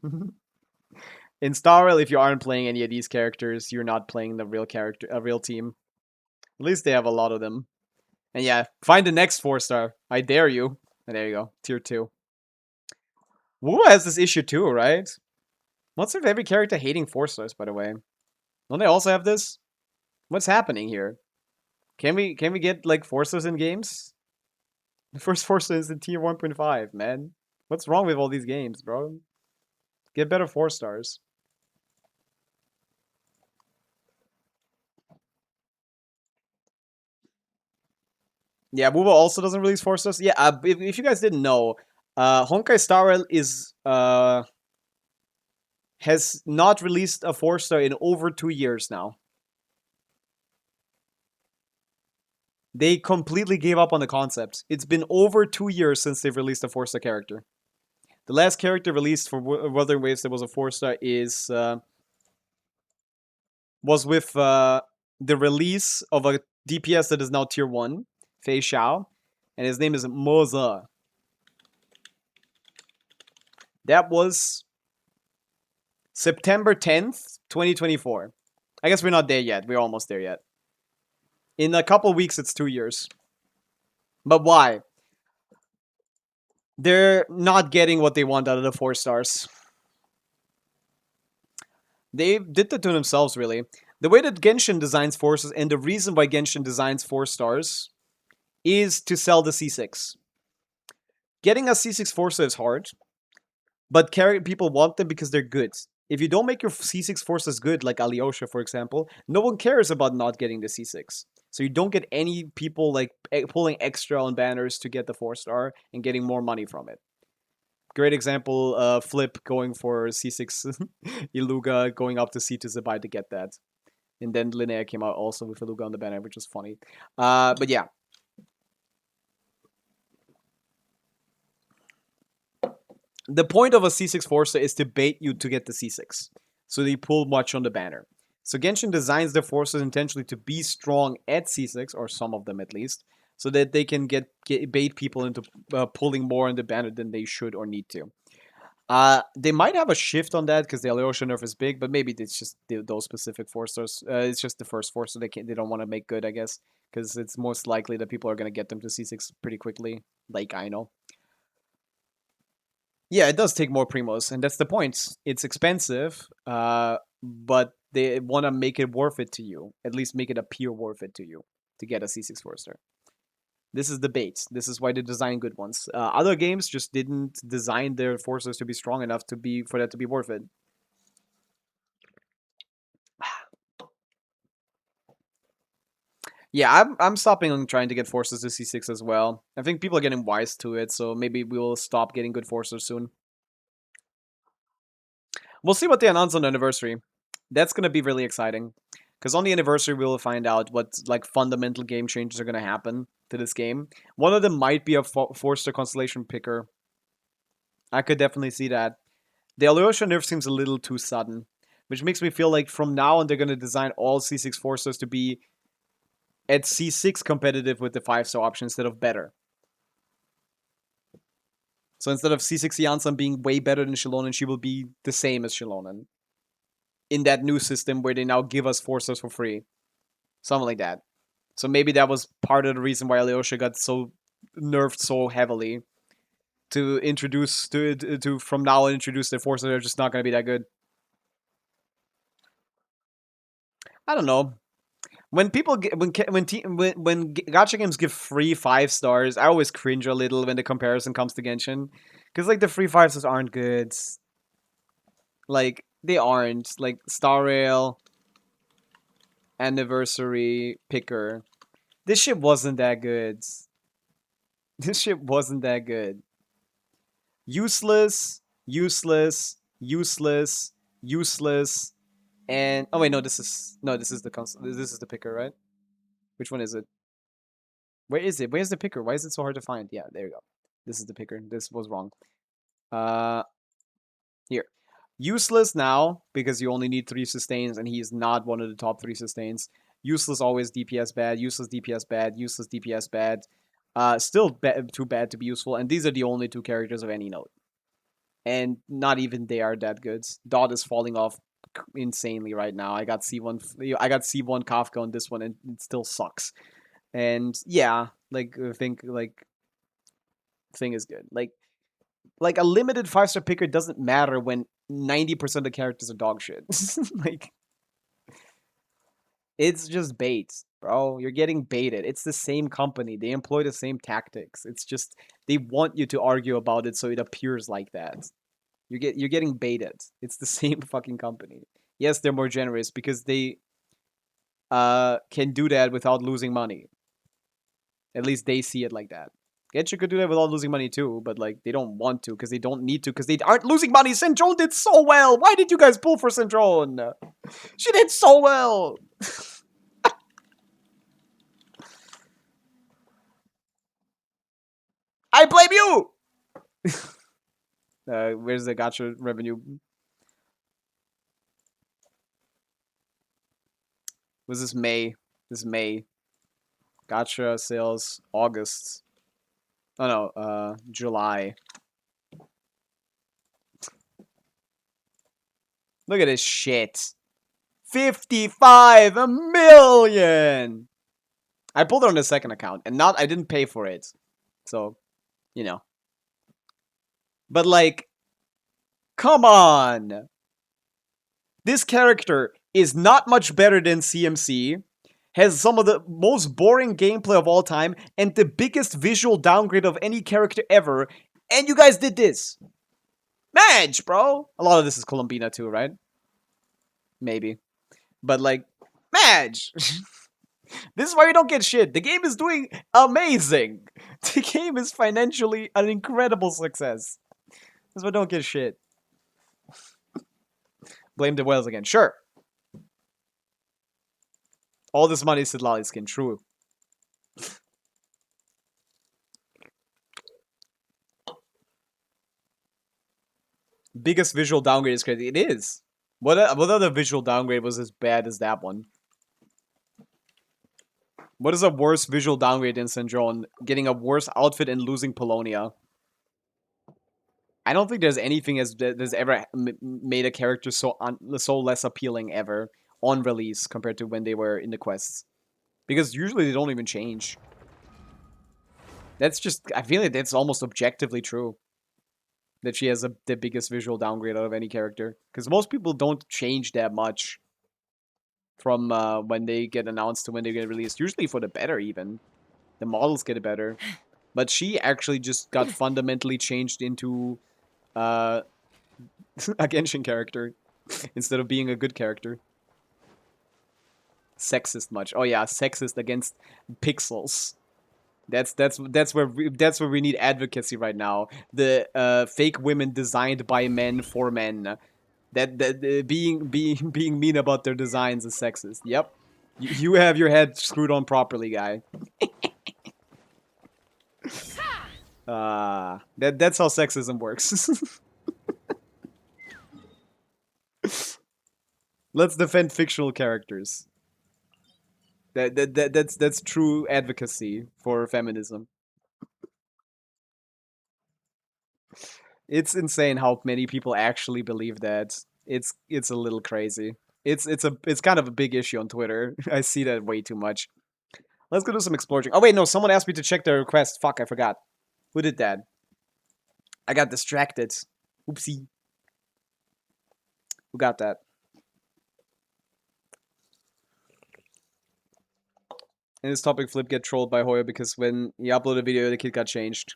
Speaker 1: In Star Rail, if you aren't playing any of these characters, you're not playing the real character, a real team. At least they have a lot of them. And yeah, find the next 4-star. I dare you. And there you go, tier 2. Wu has this issue too, right? What's with every character hating 4-stars, by the way? Don't they also have this? What's happening here? Can we get like 4-stars in games? The first 4-star is in tier 1.5, man. What's wrong with all these games, bro? Get better 4-stars. Yeah, Wuva also doesn't release 4-stars. Yeah, if you guys didn't know, Honkai Star Rail is has not released a 4-star in over 2 years now. They completely gave up on the concept. It's been over 2 years since they've released a 4-star character. The last character released for Wuthering Waves that was a 4-star is was with the release of a DPS that is now tier 1, Fei Xiao, and his name is Moza. That was September 10th, 2024. I guess we're not there yet. We're almost there yet. In a couple weeks, it's 2 years. But why? They're not getting what they want out of the 4-stars. They did that to themselves, really. The way that Genshin designs forces, and the reason why Genshin designs 4-stars, is to sell the C6. Getting a C6 4-star is hard, but people want them because they're good. If you don't make your C6 forces good, like Alyosha, for example, no one cares about not getting the C6. So you don't get any people like pulling extra on banners to get the 4-star and getting more money from it. Great example, Flip going for C6 Iluga, going up to C2 Zabai to get that. And then Linnea came out also with Iluga on the banner, which was funny. But yeah. The point of a C6 Forcer is to bait you to get the C6. So they pull much on the banner. So Genshin designs their forces intentionally to be strong at C6, or some of them at least, so that they can bait people into pulling more on the banner than they should or need to. They might have a shift on that because the Alyosha nerf is big, but maybe it's just those specific 4-stars. It's just the first 4-star they don't want to make good, I guess, because it's most likely that people are going to get them to C6 pretty quickly, like I know. Yeah, it does take more primos, and that's the point. It's expensive, but they want to make it worth it to you. At least make it appear worth it to you to get a C6 4-star. This is the bait. This is why they design good ones. Other games just didn't design their forces to be strong enough for that to be worth it. Yeah, I'm stopping on trying to get forces to C6 as well. I think people are getting wise to it, so maybe we'll stop getting good forces soon. We'll see what they announce on the anniversary. That's going to be really exciting. Because on the anniversary, we will find out what like fundamental game changes are going to happen to this game. One of them might be a 4-star constellation picker. I could definitely see that. The Alyosha nerf seems a little too sudden. Which makes me feel like from now on, they're going to design all C6 4-stars to be at C6 competitive with the 5-star option instead of better. So instead of C6 Yansan being way better than Shilonen, she will be the same as Shilonen. In that new system where they now give us 4-stars for free. Something like that. So maybe that was part of the reason why Alyosha got so nerfed so heavily. To introduce, to from now on introduce their 4-stars that are just not going to be that good. I don't know. When people get, when gacha games give free 5-stars, I always cringe a little when the comparison comes to Genshin, because like the free 5-stars aren't good. Like they aren't. Like Star Rail, Anniversary, Picker. This shit wasn't that good. This shit wasn't that good. Useless, useless, useless, useless. And oh wait, no, this is the picker, right? Which one is it? Where is it? Where's the picker? Why is it so hard to find? Yeah, there you go. This is the picker. This was wrong. Here. Useless now, because you only need 3 sustains, and he is not one of the top 3 sustains. Useless always DPS bad. Useless DPS bad. Useless DPS bad. Still too bad to be useful, and these are the only 2 characters of any note. And not even they are that good. Dot is falling off insanely right now. I got C1 Kafka on this one, and it still sucks. And yeah, like I think like thing is good. Like a limited 5-star picker doesn't matter when 90% of the characters are dog shit. Like it's just bait, bro. You're getting baited. It's the same company. They employ the same tactics. It's just they want you to argue about it so it appears like that. You're getting baited. It's the same fucking company. Yes, they're more generous because they can do that without losing money. At least they see it like that. Genshin could do that without losing money too, but like they don't want to because they don't need to because they aren't losing money. Centrone did so well. Why did you guys pull for Centrone? She did so well. I blame you. Where's the gacha revenue? Was this May? This is May. Gacha sales August. Oh no, July. Look at this shit. 55 million. I pulled it on the second account, and I didn't pay for it, so you know. But like, come on. This character is not much better than CMC. Has some of the most boring gameplay of all time and the biggest visual downgrade of any character ever. And you guys did this. Madge, bro. A lot of this is Colombina too, right? Maybe. But like, Madge. This is why you don't get shit. The game is doing amazing. The game is financially an incredible success. That's why I don't get shit. Blame the whales again. Sure. All this money is Sidlali skin. True. Biggest visual downgrade is crazy. It is. What other visual downgrade was as bad as that one? What is a worse visual downgrade than Centrone? Getting a worse outfit and losing Polonia. I don't think there's anything that's ever made a character so less appealing ever on release compared to when they were in the quests. Because usually they don't even change. That's just, I feel like that's almost objectively true. That she has the biggest visual downgrade out of any character. Because most people don't change that much from when they get announced to when they get released. Usually for the better, even. The models get better. But she actually just got fundamentally changed into a Genshin character instead of being a good character. Sexist much. Oh yeah, sexist against pixels. That's where we need advocacy right now. The fake women designed by men for men. That being mean about their designs is sexist. Yep. You have your head screwed on properly, guy. That's how sexism works. Let's defend fictional characters. That's true advocacy for feminism. It's insane how many people actually believe that. It's a little crazy. It's kind of a big issue on Twitter. I see that way too much. Let's go do some exploring. Oh wait, no, someone asked me to check their request. Fuck, I forgot. Who did that? I got distracted. Oopsie. Who got that? In this topic, Flip get trolled by Hoya because when he uploaded a video, the kid got changed.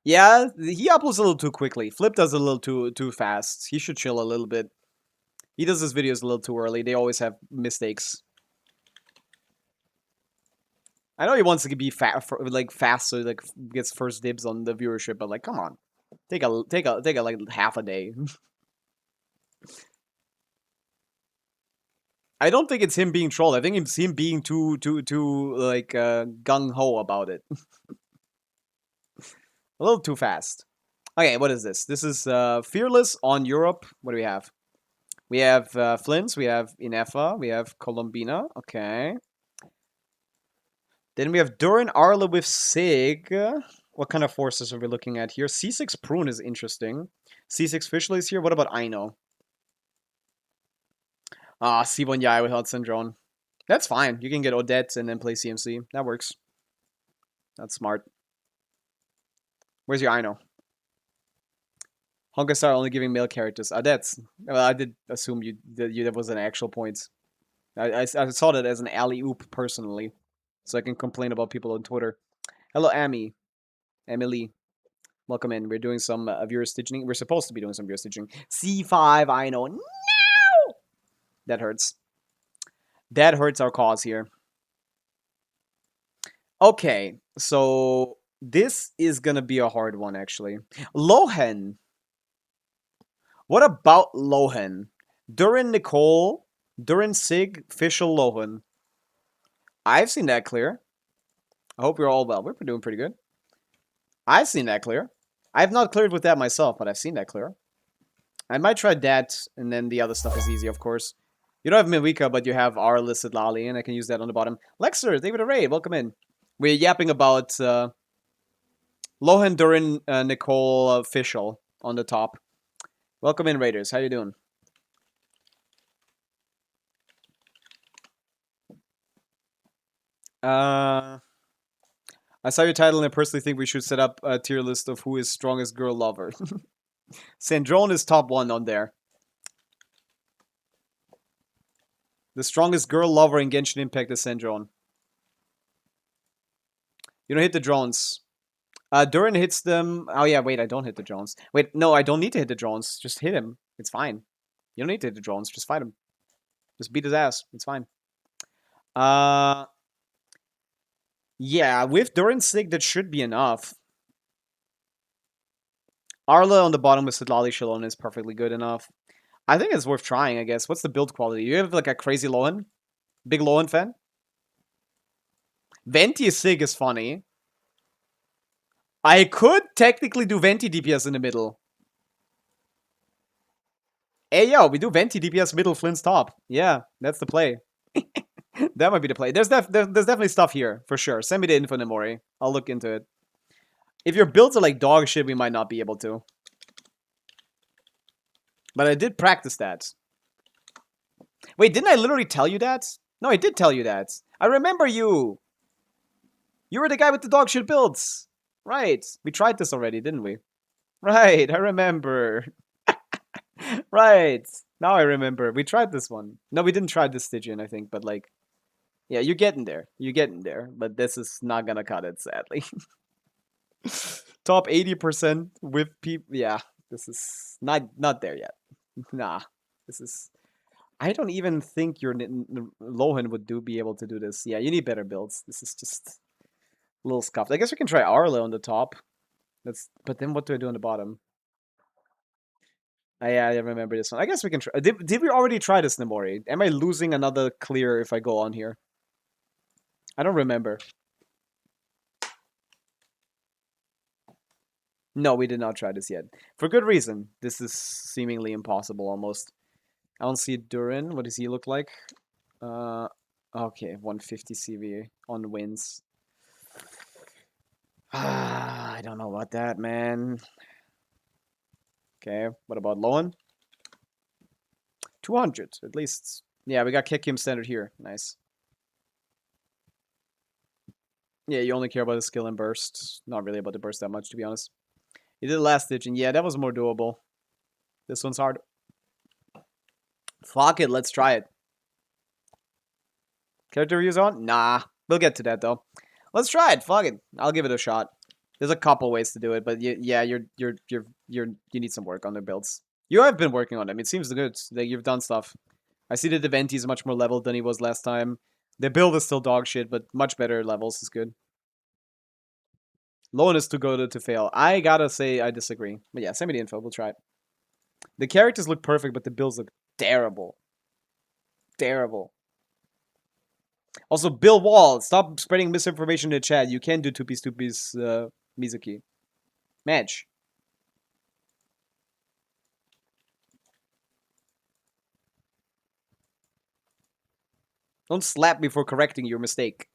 Speaker 1: Yeah, he uploads a little too quickly. Flip does a little too fast. He should chill a little bit. He does his videos a little too early. They always have mistakes. I know he wants to be fast, so like gets first dibs on the viewership, but like, come on, take a like half a day. I don't think it's him being trolled. I think it's him being too like gung ho about it. A little too fast. Okay, what is this? This is Fearless on Europe. What do we have? We have Flints, we have Inefa, we have Colombina. Okay. Then we have Durin Arla with Sig. What kind of forces are we looking at here? C6 Prune is interesting. C6 Fischl is here. What about Aino? Ah, C1 Yai with Hudson Drone. That's fine. You can get Odette and then play CMC. That works. That's smart. Where's your Aino? Honka only giving male characters. That's... Well, I did assume that was an actual point. I saw that as an alley-oop, personally. So I can complain about people on Twitter. Hello, Amy. Emily. Welcome in. We're doing some viewer stitching. We're supposed to be doing some viewer stitching. C5, I know. No! That hurts. That hurts our cause here. Okay, so this is gonna be a hard one, actually. Lohen. What about Lohen? Durin Nicole, Durin Sig, Fischl Lohen. I've seen that clear. I hope you're all well. We're doing pretty good. I've seen that clear. I've not cleared with that myself, but I've seen that clear. I might try that, and then the other stuff is easy, of course. You don't have Mimika, but you have our listed Lali, and I can use that on the bottom. Lexer, David Array, welcome in. We're yapping about Lohen, Durin, Nicole, Fischl on the top. Welcome in, Raiders. How you doing? I saw your title and I personally think we should set up a tier list of who is strongest girl lover. Sandrone is top 1 on there. The strongest girl lover in Genshin Impact is Sandrone. You don't hit the drones. Durin hits them. Oh yeah, wait, I don't hit the drones. Wait, no, I don't need to hit the drones. Just hit him. It's fine. You don't need to hit the drones. Just fight him. Just beat his ass. It's fine. Yeah, with Durin Sig, that should be enough. Arla on the bottom with Sidlali Shalon is perfectly good enough. I think it's worth trying, I guess. What's the build quality? You have like a crazy Lohen? Big Lohen fan? Venti Sig is funny. I could technically do Venti DPS in the middle. Hey, yo, we do Venti DPS middle, Flint's top. Yeah, that's the play. That might be the play. There's definitely stuff here, for sure. Send me the info, Nemori. I'll look into it. If your builds are like dog shit, we might not be able to. But I did practice that. Wait, didn't I literally tell you that? No, I did tell you that. I remember you. You were the guy with the dog shit builds. Right. We tried this already, didn't we? Right, I remember. Right. Now I remember. We tried this one. No, we didn't try this Stygian, I think, but like... Yeah, you're getting there. You're getting there. But this is not gonna cut it, sadly. Top 80% with people. Yeah, this is not there yet. Nah, this is... I don't even think your Lohen would be able to do this. Yeah, you need better builds. This is just a little scuffed. I guess we can try Arlo on the top. But then what do I do on the bottom? Yeah, I remember this one. I guess we can try. Did we already try this, Nemori? Am I losing another clear if I go on here? I don't remember. No, we did not try this yet. For good reason. This is seemingly impossible almost. I don't see Durin. What does he look like? Okay, 150 CV on wins. I don't know about that, man. Okay, what about Lowen? 200, at least. Yeah, we got Kick Him standard here. Nice. Yeah, you only care about the skill and burst. Not really about the burst that much, to be honest. You did the last ditch, and yeah, that was more doable. This one's hard. Fuck it, let's try it. Character reviews on? Nah, we'll get to that though. Let's try it. Fuck it, I'll give it a shot. There's a couple ways to do it, but yeah, you need some work on their builds. You have been working on them. It seems good that you've done stuff. I see that Deventi is much more leveled than he was last time. The build is still dog shit, but much better levels is good. Lowen is too good to fail. I gotta say I disagree. But yeah, send me the info. We'll try it. The characters look perfect, but the builds look terrible. Terrible. Also, Bill Wall, stop spreading misinformation in the chat. You can do 2P Mizuki. Match. Don't slap me for correcting your mistake.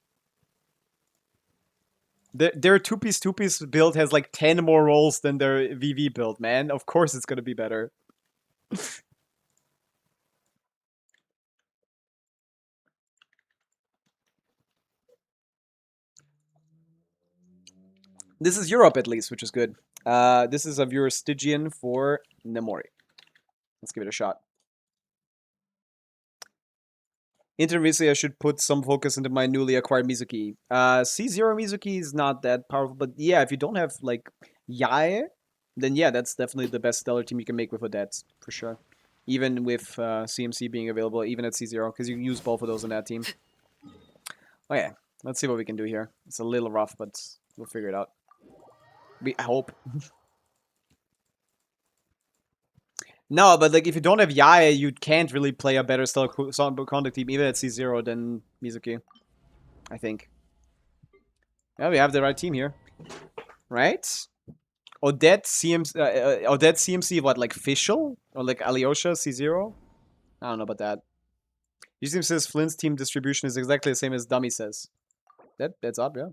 Speaker 1: Their two-piece build has like 10 more rolls than their VV build, man. Of course it's gonna be better. This is Europe at least, which is good. This is a viewer Stygian for Nemori. Let's give it a shot. Intermissy, I should put some focus into my newly acquired Mizuki. C0 Mizuki is not that powerful, but yeah, if you don't have, like, Yae, then yeah, that's definitely the best stellar team you can make with Odette, for sure. Even with CMC being available, even at C0, because you can use both of those in that team. Oh yeah, let's see what we can do here. It's a little rough, but we'll figure it out. I hope. No, but like if you don't have Yae, you can't really play a better stellar conduct team even at C0 than Mizuki. I think. Yeah, we have the right team here. Right? Odette CMC what, like Fischl? Or like Alyosha C0? I don't know about that. Useem says Flint's team distribution is exactly the same as Dummy says. That's up, yeah.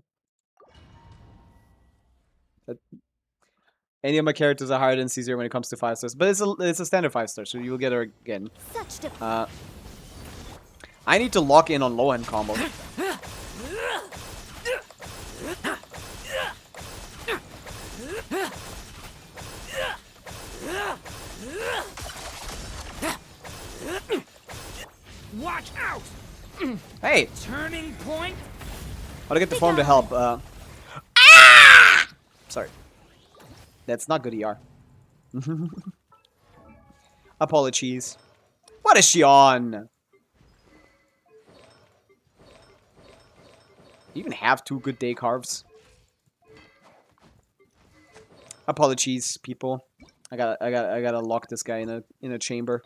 Speaker 1: Any of my characters are higher than C0 when it comes to 5 stars, but it's a standard 5 star, so you'll get her again. I need to lock in on low end combo.
Speaker 3: Watch out!
Speaker 1: Hey,
Speaker 3: Turning point.
Speaker 1: how to get the form to help? Sorry. That's not good ER. Apologies. What is she on? You even have 2 good day carves. Apologies, people. I gotta lock this guy in a chamber.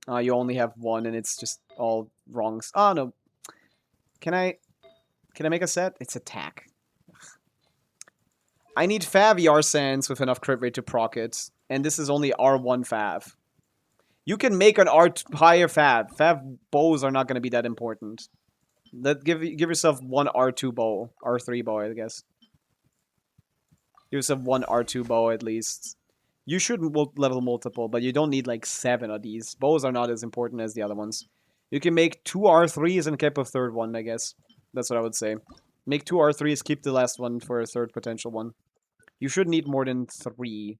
Speaker 1: You only have 1 and it's just all wrongs. Oh no. Can I make a set? It's attack. I need Fav ER Sands with enough crit rate to proc it, and this is only R1 Fav. You can make an R higher Fav. Fav bows are not going to be that important. Give yourself 1 R2 bow, R3 bow, I guess. Give yourself 1 R2 bow at least. You should level multiple, but you don't need like 7 of these. Bows are not as important as the other ones. You can make 2 R3s and keep a 3rd one, I guess. That's what I would say. Make 2 R3s, keep the last one for a 3rd potential one. You should need more than 3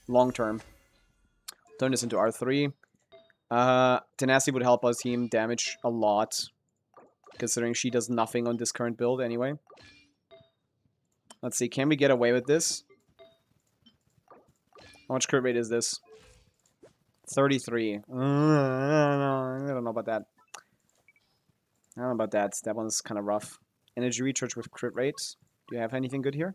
Speaker 1: long term. Turn this into R3. Tenacity would help us team damage a lot, considering she does nothing on this current build anyway. Let's see, can we get away with this? How much crit rate is this? 33. I don't know about that. I don't know about that. That one's kind of rough. Energy recharge with crit rate. Do you have anything good here?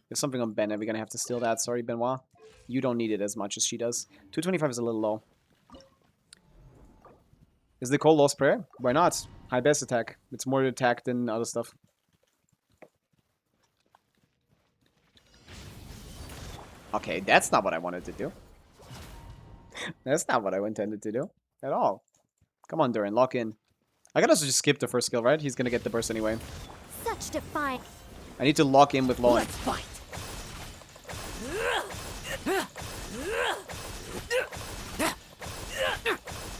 Speaker 1: There's something on Ben. Are we gonna have to steal that? Sorry, Benoit. You don't need it as much as she does. 225 is a little low. Is the Cole Lost Prayer? Why not? High best attack. It's more attack than other stuff. Okay, that's not what I wanted to do. That's not what I intended to do. At all. Come on, Durin. Lock in. I can also just skip the first skill, right? He's gonna get the burst anyway.
Speaker 2: Such defiance.
Speaker 1: I need to lock in with low end.
Speaker 3: Let's fight.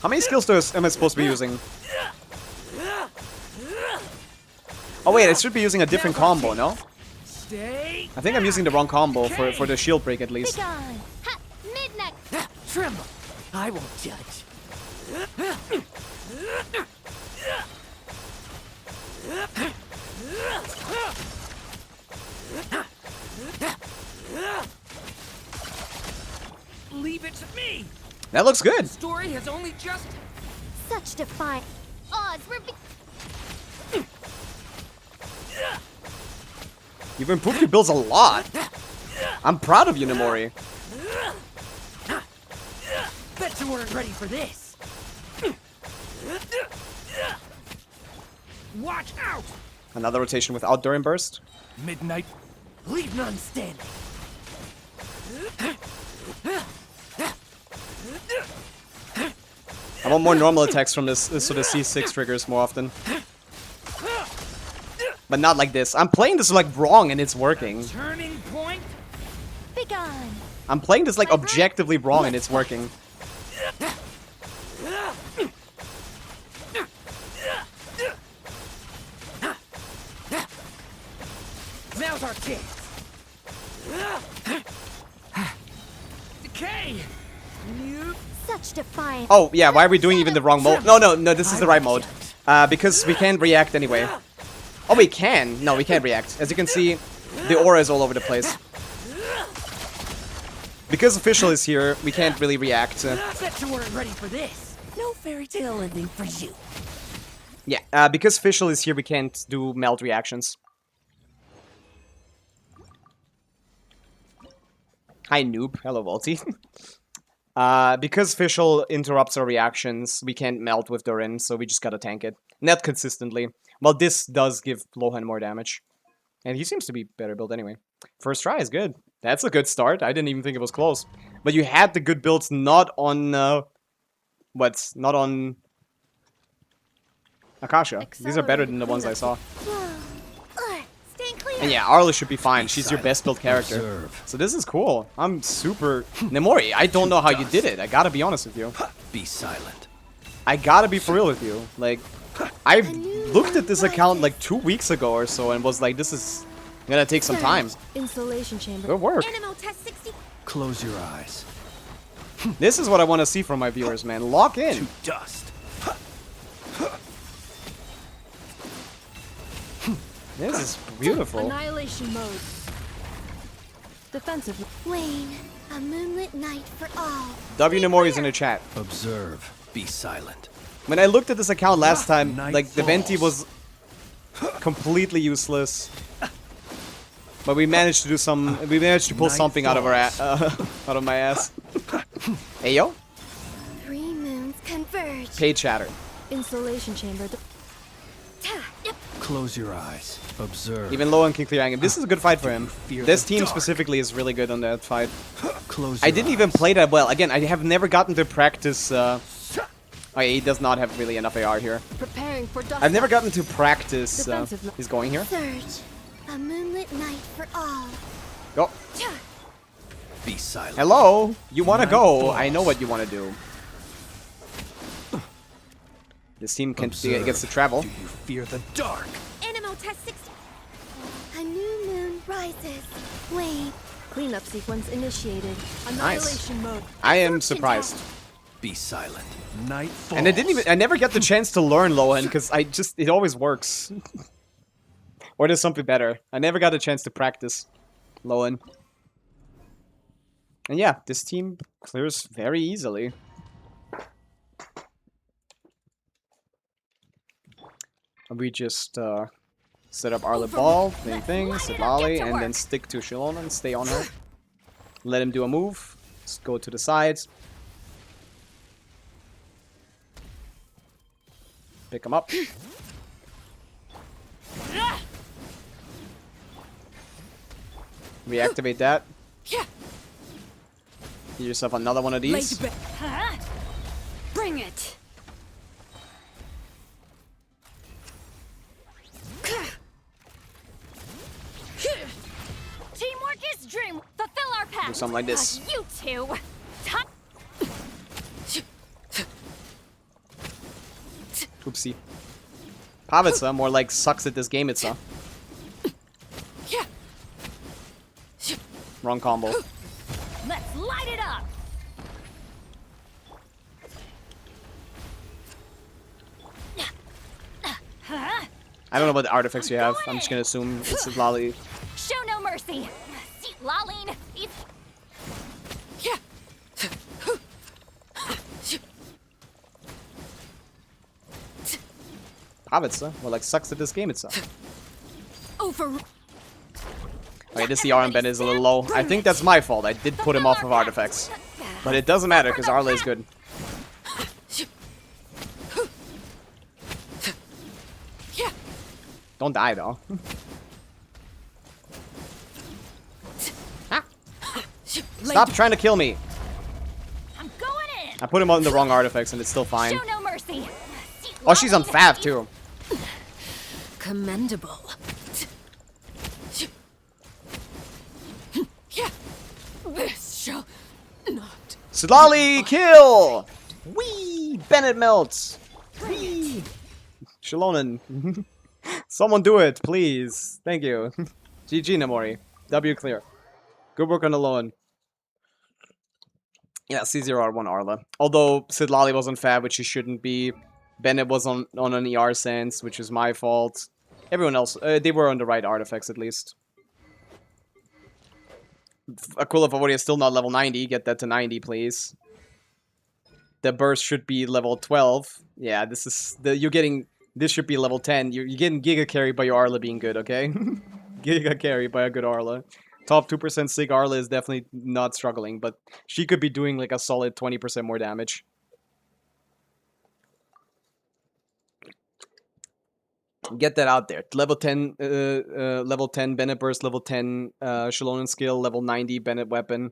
Speaker 1: How many skill stores am I supposed to be using? Oh wait, I should be using a different combo, no?
Speaker 3: Stay.
Speaker 1: I think I'm using the wrong combo for the shield break at least.
Speaker 2: Begone. Ha! Midnight.
Speaker 3: Tremble. I won't judge. Leave it to me.
Speaker 1: That looks good.
Speaker 3: Story has only just.
Speaker 2: Such defiance. Odds were.
Speaker 1: You've improved your builds a lot. I'm proud of you, Nemori.
Speaker 3: Bet you weren't ready for this. Watch out!
Speaker 1: Another rotation without Durin burst.
Speaker 3: Midnight. Leave none standing.
Speaker 1: I want more normal attacks from this so the C6 triggers more often. But not like this. I'm playing this like wrong and it's working.
Speaker 3: Turning point.
Speaker 2: Begone.
Speaker 1: I'm playing this like objectively wrong and it's working.
Speaker 3: Now's our chance. Decay. You.
Speaker 2: Such defiance.
Speaker 1: Oh, yeah, why are we doing even the wrong mode? No, this is the right mode. Because we can't react anyway. Oh, we can. No, we can't react. As you can see, the aura is all over the place. Because official is here, we can't really react.
Speaker 3: Bet you weren't ready for this. No fairy tale ending for you.
Speaker 1: Yeah, because official is here, we can't do melt reactions. Hi, noob. Hello, Volty. Because official interrupts our reactions, we can't melt with Durin, so we just gotta tank it. Not consistently. Well, this does give Lohan more damage. And he seems to be better built anyway. First try is good. That's a good start. I didn't even think it was close. But you had the good builds not on... Not on... Akasha. These are better than the ones I saw.
Speaker 2: Staying clear.
Speaker 1: And yeah, Arla should be fine. She's your best built character. So this is cool. I'm super... Nemori, I don't know how you did it. I gotta be honest with you.
Speaker 7: Be silent.
Speaker 1: I gotta be for real with you. Like, I looked at this account like 2 weeks ago or so and was like, this is gonna take some time.
Speaker 5: Installation chamber.
Speaker 1: Good work.
Speaker 2: Animal test 60.
Speaker 7: Close your eyes.
Speaker 1: This is what I want to see from my viewers, man. Lock in.
Speaker 7: To dust.
Speaker 1: This is beautiful.
Speaker 5: Annihilation mode. Defensive.
Speaker 2: Wayne, a moonlit night for all.
Speaker 1: W Nemori's in the chat.
Speaker 7: Observe. Be silent.
Speaker 1: When I looked at this account last time,
Speaker 7: Night
Speaker 1: like, the Venti was completely useless. But we managed to do some... We managed to pull
Speaker 7: Night
Speaker 1: something out of our out of my ass. Hey, yo.
Speaker 2: 3 moons converge.
Speaker 1: Page chatter.
Speaker 5: Installation chamber.
Speaker 2: Yep.
Speaker 7: Close your eyes. Observe.
Speaker 1: Even Lohan can clear him. This is a good fight for him.
Speaker 7: Fear
Speaker 1: This
Speaker 7: the
Speaker 1: team
Speaker 7: dark.
Speaker 1: specifically is really good on that fight.
Speaker 7: Close
Speaker 1: I
Speaker 7: your
Speaker 1: didn't
Speaker 7: eyes.
Speaker 1: even play that well. Again, I have never gotten to practice... Oh, yeah, he does not have really enough AR here.
Speaker 5: Preparing for dust.
Speaker 1: I've never gotten to practice...
Speaker 5: Defensive.
Speaker 1: He's going here.
Speaker 2: Surge. A moonlit night for all.
Speaker 1: Go.
Speaker 7: Be silent.
Speaker 1: Hello? You want to
Speaker 7: Night
Speaker 1: go?
Speaker 7: falls.
Speaker 1: I know what you want to do. This team can
Speaker 7: Observe.
Speaker 1: gets to travel.
Speaker 7: Do you fear the dark?
Speaker 2: Animal test 60. A new moon rises. Wayne.
Speaker 5: Cleanup sequence initiated. Annihilation mode.
Speaker 1: I am surprised.
Speaker 7: Be silent. Night falls.
Speaker 1: And I never get the chance to learn Lohan because it always works. Or there's something better. I never got a chance to practice Lohan. And yeah, this team clears very easily. We just set up Arlet Ball, main thing, set Lolly, and then stick to Shilona and stay on her. Let him do a move. Just go to the sides. Pick him up. Reactivate that. Get yourself another one of these.
Speaker 2: Huh? Bring it. Teamwork is dream. Fulfill our path.
Speaker 1: Do something like this.
Speaker 2: You two.
Speaker 1: Oopsie. Pavica more like sucks at this game itself. Wrong combo.
Speaker 2: Let's light it up. Huh?
Speaker 1: I don't know what the artifacts you have. I'm just gonna assume it's Lolly.
Speaker 2: Show no mercy. See, Laline, it's...
Speaker 1: Pavica more like sucks at this game itself.
Speaker 2: Over.
Speaker 1: Okay, this CR embed is a little low. I think that's my fault. I did put him off of artifacts. But it doesn't matter because Arla is good. Don't die though. Ah. Stop trying to kill me.
Speaker 2: I'm going in.
Speaker 1: I put him on the wrong artifacts and it's still fine.
Speaker 2: Show no mercy. See,
Speaker 1: Oh, she's on
Speaker 2: Laline,
Speaker 1: Fav too.
Speaker 2: Commendable.
Speaker 1: Sitlali, kill! Wee! Bennett melts! Wee! Shalonen. Someone do it, please. Thank you. GG, Namori. W clear. Good work on the loan. Yeah, C0R1 Arla. Although Sitlali was on Fab, which he shouldn't be. Bennett was on an ER sense, which is my fault. Everyone else, they were on the right artifacts at least. Aquila Favoria is still not level 90. Get that to 90, please. The burst should be level 12. Yeah, this is this should be level 10. You're getting Giga carry by your Arla being good, okay? Giga carry by a good Arla. Top 2% Sig Arla is definitely not struggling, but she could be doing like a solid 20% more damage. Get that out there. Level 10 Bennett burst, level 10 Shalonen skill, level 90 Bennett weapon.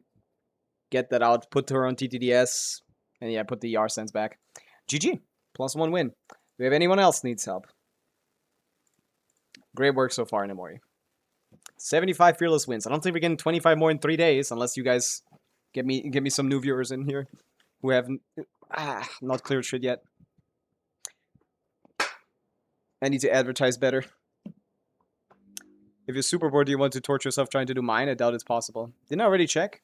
Speaker 1: Get that out. Put her on TTDS. And yeah, put the ER sense back. GG. +1 win. Do we have anyone else needs help? Great work so far, Namori. 75 fearless wins. I don't think we're getting 25 more in 3 days, unless you guys get me some new viewers in here who haven't not cleared shit yet. I need to advertise better. If you're super bored, do you want to torture yourself trying to do mine? I doubt it's possible. Didn't I already check?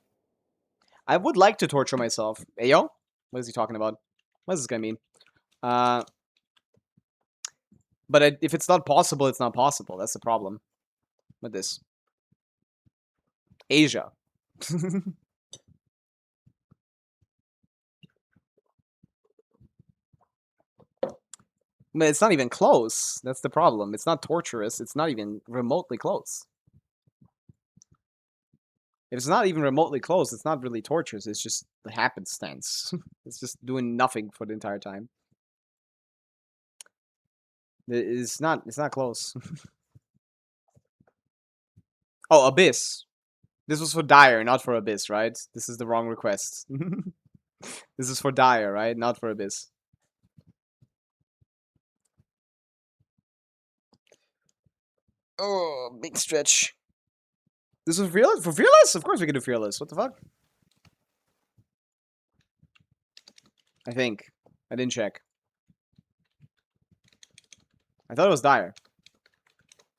Speaker 1: I would like to torture myself. Hey, yo? What is he talking about? What does this guy mean? But if it's not possible, it's not possible. That's the problem with this. Asia. But it's not even close. That's the problem. It's not torturous. It's not even remotely close. If it's not even remotely close, it's not really torturous. It's just the happenstance. It's just doing nothing for the entire time. It's not close. Oh, Abyss. This was for Dire, not for Abyss, right? This is the wrong request. This is for Dire, right? Not for Abyss. Oh, big stretch. This is Fearless? For Fearless? Of course we can do Fearless. What the fuck? I think. I didn't check. I thought it was Dire.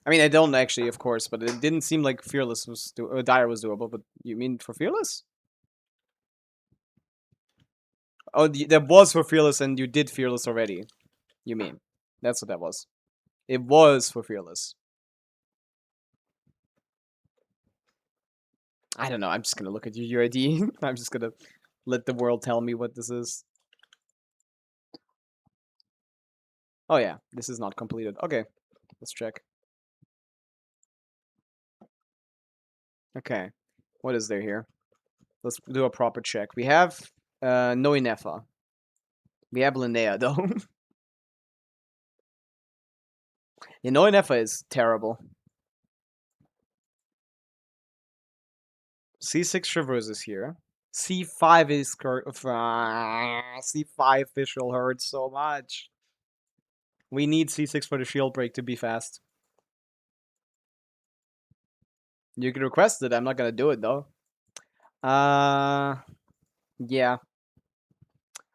Speaker 1: I mean, I don't actually, of course, but it didn't seem like Fearless was Dire was doable. But you mean for Fearless? Oh, that was for Fearless, and you did Fearless already. You mean? That's what that was. It was for Fearless. I don't know. I'm just gonna look at your UID. I'm just gonna let the world tell me what this is. Oh yeah, this is not completed. Okay, let's check. Okay, what is there here? Let's do a proper check. We have no Inefa. We have Linnea though. Yeah, no Inefa is terrible. C6 Traverse is here. C5 is C5 Visual hurts so much. We need C6 for the shield break to be fast. You can request it. I'm not gonna do it though. Yeah.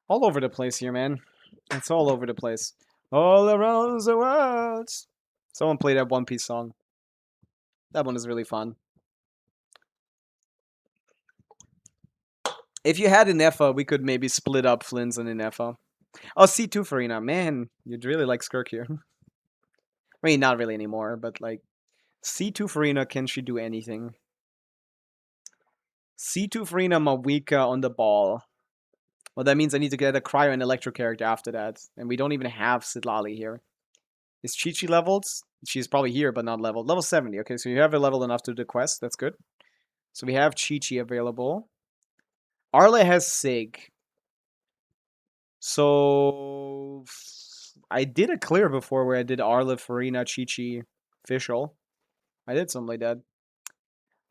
Speaker 1: All over the place here, man. It's all over the place. All around the world. Someone play that One Piece song. That one is really fun. If you had Inefa, we could maybe split up Flynn's and Inefa. Oh, C2 Farina. Man, you'd really like Skirk here. I mean, not really anymore, but like... C2 Farina, can she do anything? C2 Farina, Mawika on the ball. Well, that means I need to get a Cryo and Electro character after that. And we don't even have Sitlali here. Is Chi-Chi leveled? She's probably here, but not leveled. Level 70. Okay, so you have her leveled enough to do the quest. That's good. So we have Chi-Chi available. Arla has Sig. So... I did a clear before where I did Arla, Farina, Chi-Chi, Fischl. I did something like that.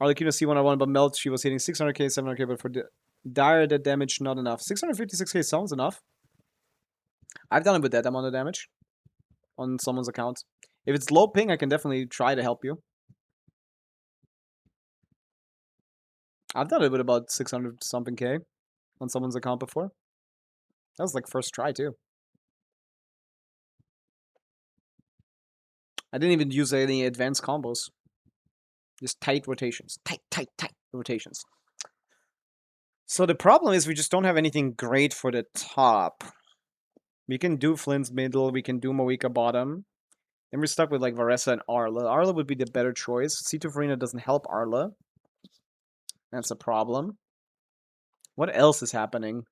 Speaker 1: Arlecchino C101, but Melt, she was hitting 600k, 700k, but for Dire, that damage, not enough. 656k sounds enough. I've done it with that amount of damage on someone's account. If it's low ping, I can definitely try to help you. I've done it with about 600 something k. on someone's account before. That was like first try too. I didn't even use any advanced combos. Just tight rotations. Tight rotations. So the problem is we just don't have anything great for the top. We can do Flynn's middle, we can do Moika bottom. Then we're stuck with like Varessa and Arla. Arla would be the better choice. C2 Farina doesn't help Arla. That's a problem. What else is happening?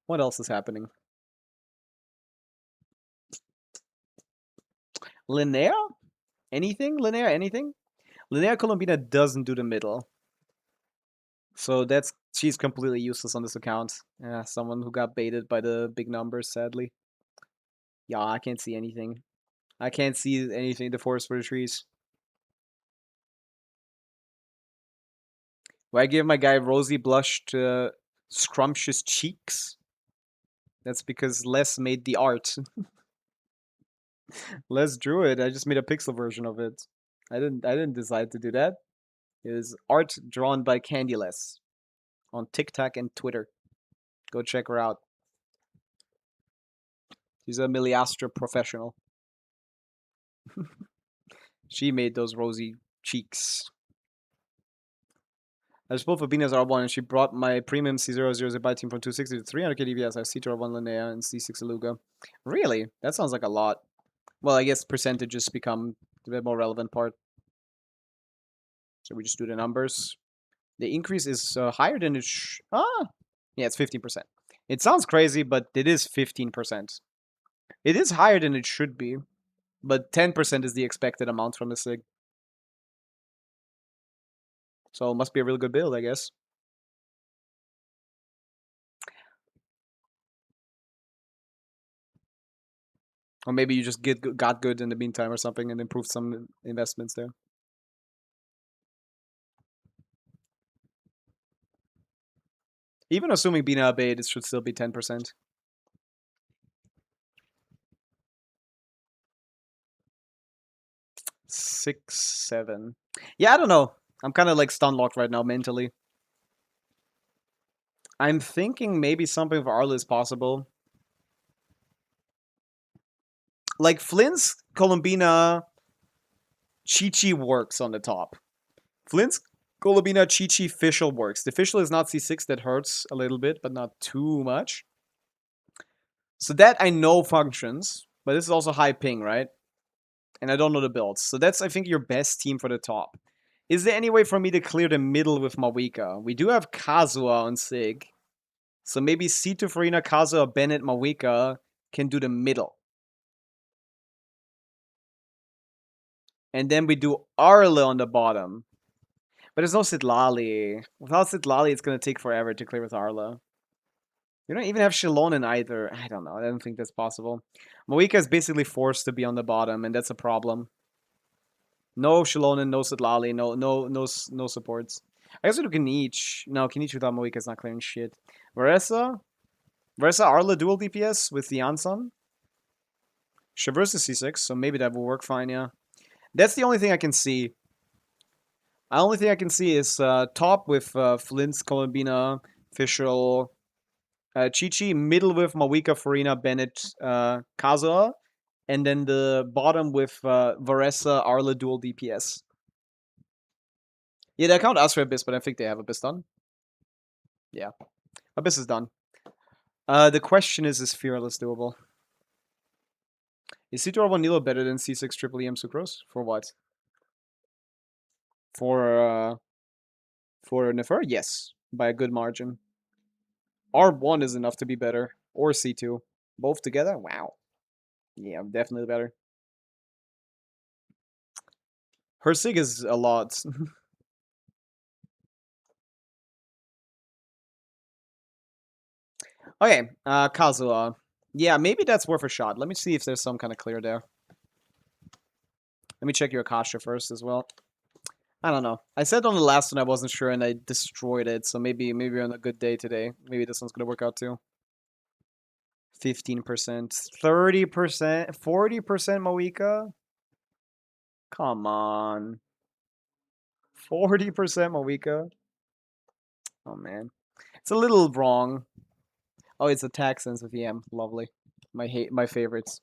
Speaker 1: What else is happening? Linnea? Anything? Linnea, anything? Linnea Colombina doesn't do the middle. So she's completely useless on this account. Yeah, someone who got baited by the big numbers, sadly. Yeah, I can't see anything. I can't see anything, the forest for the trees. Do I give my guy rosy blushed scrumptious cheeks? That's because Les made the art. Les drew it. I just made a pixel version of it. I didn't decide to do that. It is art drawn by Candyless on TikTok and Twitter. Go check her out. She's a Miliastra professional. She made those rosy cheeks. I just pulled for Venus R1 and she brought my premium C00 by team from 260 to 300 KDBS. I have C2 R1 Linnea and C6 Aluga. Really? That sounds like a lot. Well, I guess percentages become the bit more relevant part. So we just do the numbers. The increase is higher than it yeah, it's 15%. It sounds crazy, but it is 15%. It is higher than it should be, but 10% is the expected amount from the SIG. So it must be a really good build, I guess. Or maybe you just got good in the meantime or something and improved some investments there. Even assuming Bina obeyed, it should still be 10%. Six, 7. Yeah, I don't know. I'm kind of like stun locked right now mentally. I'm thinking maybe something for Arla is possible. Like Flynn's Colombina Chi-Chi works on the top. Flynn's Colombina Chi-Chi Fischl works. The Fischl is not C6, that hurts a little bit, but not too much. So that I know functions, but this is also high ping, right? And I don't know the builds. So that's, I think, your best team for the top. Is there any way for me to clear the middle with Mawika? We do have Kazuha on Sig. So maybe C2 Farina, Kazuha, Bennett, Mawika can do the middle. And then we do Arla on the bottom. But there's no Sitlali. Without Sitlali, it's going to take forever to clear with Arla. We don't even have Shilonen either. I don't know. I don't think that's possible. Mawika is basically forced to be on the bottom, and that's a problem. No Shilonen, no Sitlali, no supports. I guess we do Kenichi. No, Kenichi without Mawika is not clearing shit. Varessa Arla dual DPS with the Anson. Traverse is C6, so maybe that will work fine, yeah. That's the only thing I can see. The only thing I can see is top with Flynn's Colombina, Fischl, Chi-Chi, middle with Mawika, Farina, Bennett, Kazuha, and then the bottom with Varessa, Arla dual DPS. Yeah, they account us for Abyss, but I think they have Abyss done. Yeah. Abyss is done. The question is Fearless doable? Is C2R1 Nilo better than C6 Triple EM Sucrose? For what? For Nefer? Yes. By a good margin. R1 is enough to be better. Or C2. Both together? Wow. Yeah, definitely better. Her Sig is a lot. Okay, Kazuha. Yeah, maybe that's worth a shot. Let me see if there's some kind of clear there. Let me check your Akasha first as well. I don't know. I said on the last one I wasn't sure and I destroyed it, so maybe we're on a good day today. Maybe this one's gonna work out too. 15%, 30%, 40% Moika? Come on. 40% Moika? Oh man. It's a little wrong. Oh, it's attack sense of EM. Lovely. My favorites.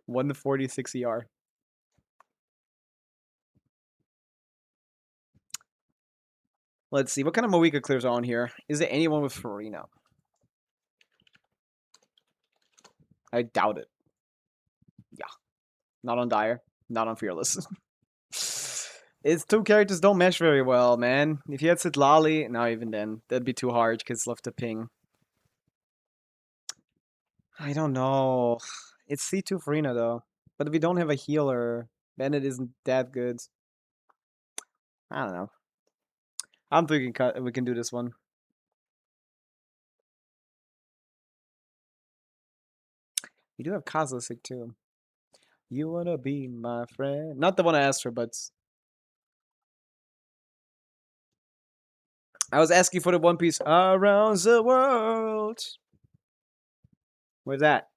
Speaker 1: 146 ER. Let's see. What kind of Moika clears on here? Is there anyone with Farina? I doubt it. Yeah. Not on Dire. Not on Fearless. Its two characters don't mesh very well, man. If you had Sitlali, no, even then. That'd be too hard because it's left to ping. I don't know. It's C2 Farina, though. But if we don't have a healer, then it isn't that good. I don't know. I'm thinking we can do this one. We do have Kazasik too. You wanna be my friend? Not the one I asked for, but I was asking for the One Piece around the world. Where's that?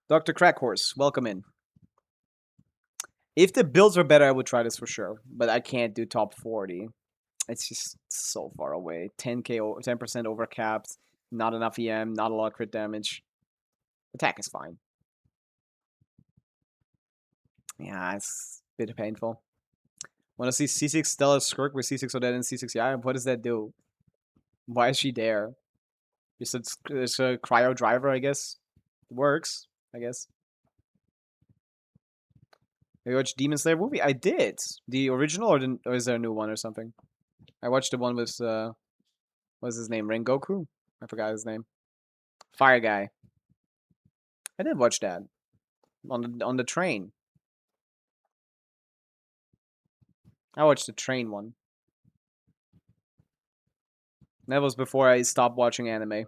Speaker 1: Dr. Crackhorse, welcome in. If the builds were better, I would try this for sure, but I can't do top 40. It's just so far away. 10k, 10% overcapped, not enough EM, not a lot of crit damage. Attack is fine. Yeah, it's a bit painful. Want to see C6 Stella Skirk with C6 Odette and C6 Yaya? What does that do? Why is she there? It's a cryo driver, I guess. It works, I guess. Have you watched Demon Slayer movie? I did. The original, or is there a new one or something? I watched the one with what's his name? Rengoku? I forgot his name. Fire guy. I did watch that on the train. I watched the train one. That was before I stopped watching anime.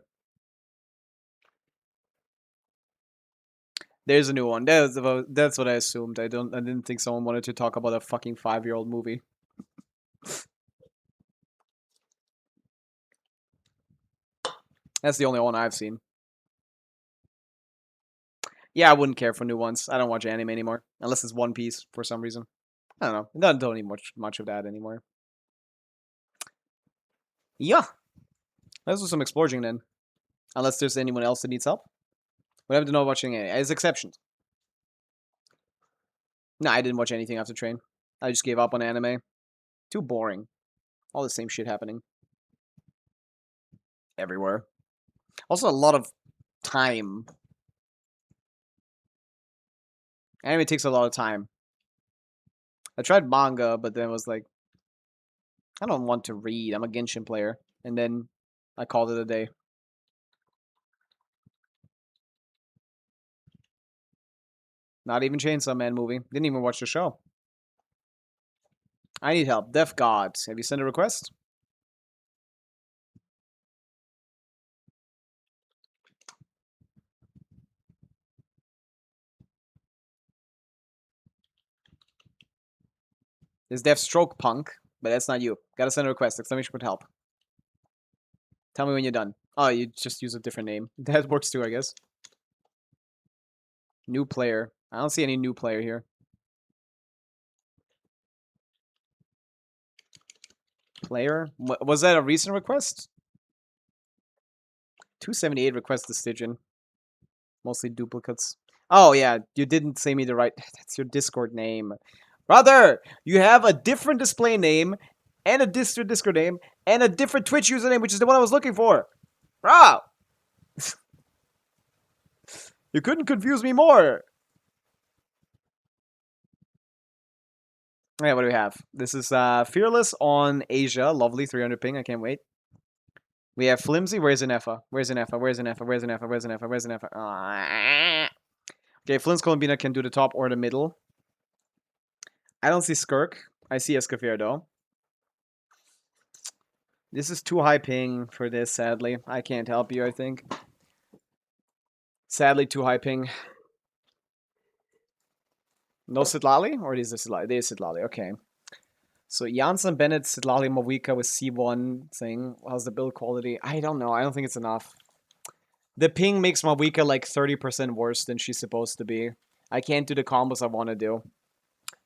Speaker 1: There's a new one. That's what I assumed. I didn't think someone wanted to talk about a fucking 5-year-old movie. That's the only one I've seen. Yeah, I wouldn't care for new ones. I don't watch anime anymore. Unless it's One Piece for some reason. I don't know. I don't need much of that anymore. Yeah. Let's do some exploring then. Unless there's anyone else that needs help. We have to know watching anime. As exceptions. No, I didn't watch anything after Train. I just gave up on anime. Too boring. All the same shit happening. Everywhere. Also a lot of time. Anime takes a lot of time. I tried manga, but then was like, I don't want to read. I'm a Genshin player. And then I called it a day. Not even Chainsaw Man movie. Didn't even watch the show. I need help. Deaf God. Have you sent a request? It's Deaf Stroke Punk, but that's not you. Gotta send a request. Exclamation point help. Tell me when you're done. Oh, you just use a different name. That works too, I guess. New player. I don't see any new player here. Player? Was that a recent request? 278 requests to Stygian. Mostly duplicates. Oh, yeah. You didn't say me the right... That's your Discord name. Brother! You have a different display name, and a Discord name, and a different Twitch username, which is the one I was looking for. Bro! You couldn't confuse me more. Yeah, what do we have? This is Fearless on Asia. Lovely, 300 ping. I can't wait. We have Flimsy. Where's Inefa? Where's Inefa? Where's Inefa? Where's Inefa? Where's Inefa? Where's Inefa? Okay, Flim's Columbina can do the top or the middle. I don't see Skirk. I see Escafir, though. This is too high ping for this, sadly. I can't help you, I think. Sadly, too high ping. No Sidlali? Or is this Sidlali? There is Sidlali, okay. So Janssen, Bennett, Sidlali, Mavica with C1 thing. How's the build quality? I don't know. I don't think it's enough. The ping makes Mavica like 30% worse than she's supposed to be. I can't do the combos I want to do.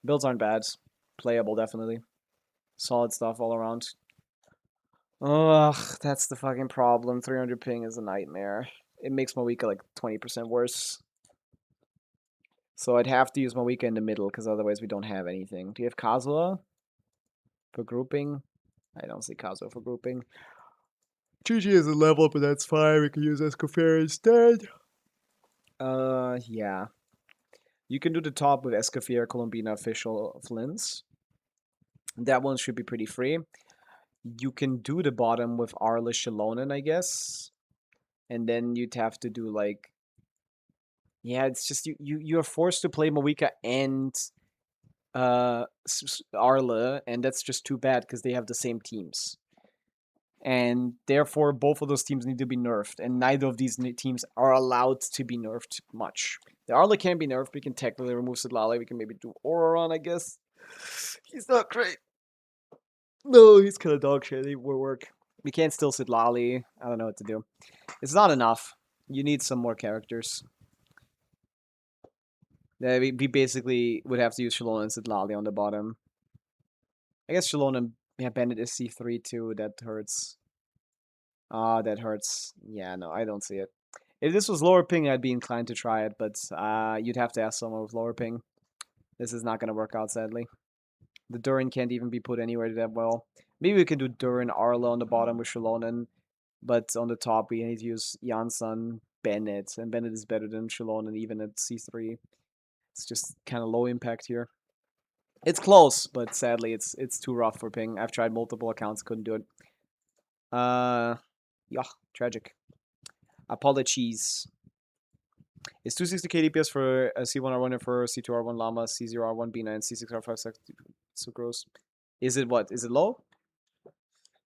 Speaker 1: Builds aren't bad. Playable, definitely. Solid stuff all around. Ugh, that's the fucking problem. 300 ping is a nightmare. It makes Mavica like 20% worse. So I'd have to use Mavica in the middle, because otherwise we don't have anything. Do you have Kazuha for grouping? I don't see Kazuha for grouping. GG is a level, but that's fine. We can use Escoffier instead. Yeah. You can do the top with Escoffier, Colombina, Official, Flints. That one should be pretty free. You can do the bottom with Arla, Shalonen, I guess. And then you'd have to do like... Yeah, it's just you're forced to play Mavica and Arla, and that's just too bad because they have the same teams. And therefore, both of those teams need to be nerfed, and neither of these teams are allowed to be nerfed much. The Arla can be nerfed, we can technically remove Sidlali, we can maybe do Auroron, I guess. He's not great. No, he's kind of dog shit, he will work. We can't still Sidlali, I don't know what to do. It's not enough. You need some more characters. Yeah, we basically would have to use Shalon and Sidlali on the bottom. I guess Shalon and Bennett is C3 too, that hurts. Ah, that hurts. Yeah, no, I don't see it. If this was lower ping, I'd be inclined to try it, but you'd have to ask someone with lower ping. This is not going to work out, sadly. The Durin can't even be put anywhere that well. Maybe we can do Durin Arla on the bottom with Shalonen, but on the top we need to use Janssen, Bennett, and Bennett is better than Shalonen even at C3. It's just kind of low impact here. It's close, but sadly it's too rough for ping. I've tried multiple accounts, couldn't do it. Yeah, tragic. Apologies. It's 260k DPS for C1R1 for C2R1 Llama, C0R1 B9, C6R5 Sucrose. Is it what? Is it low?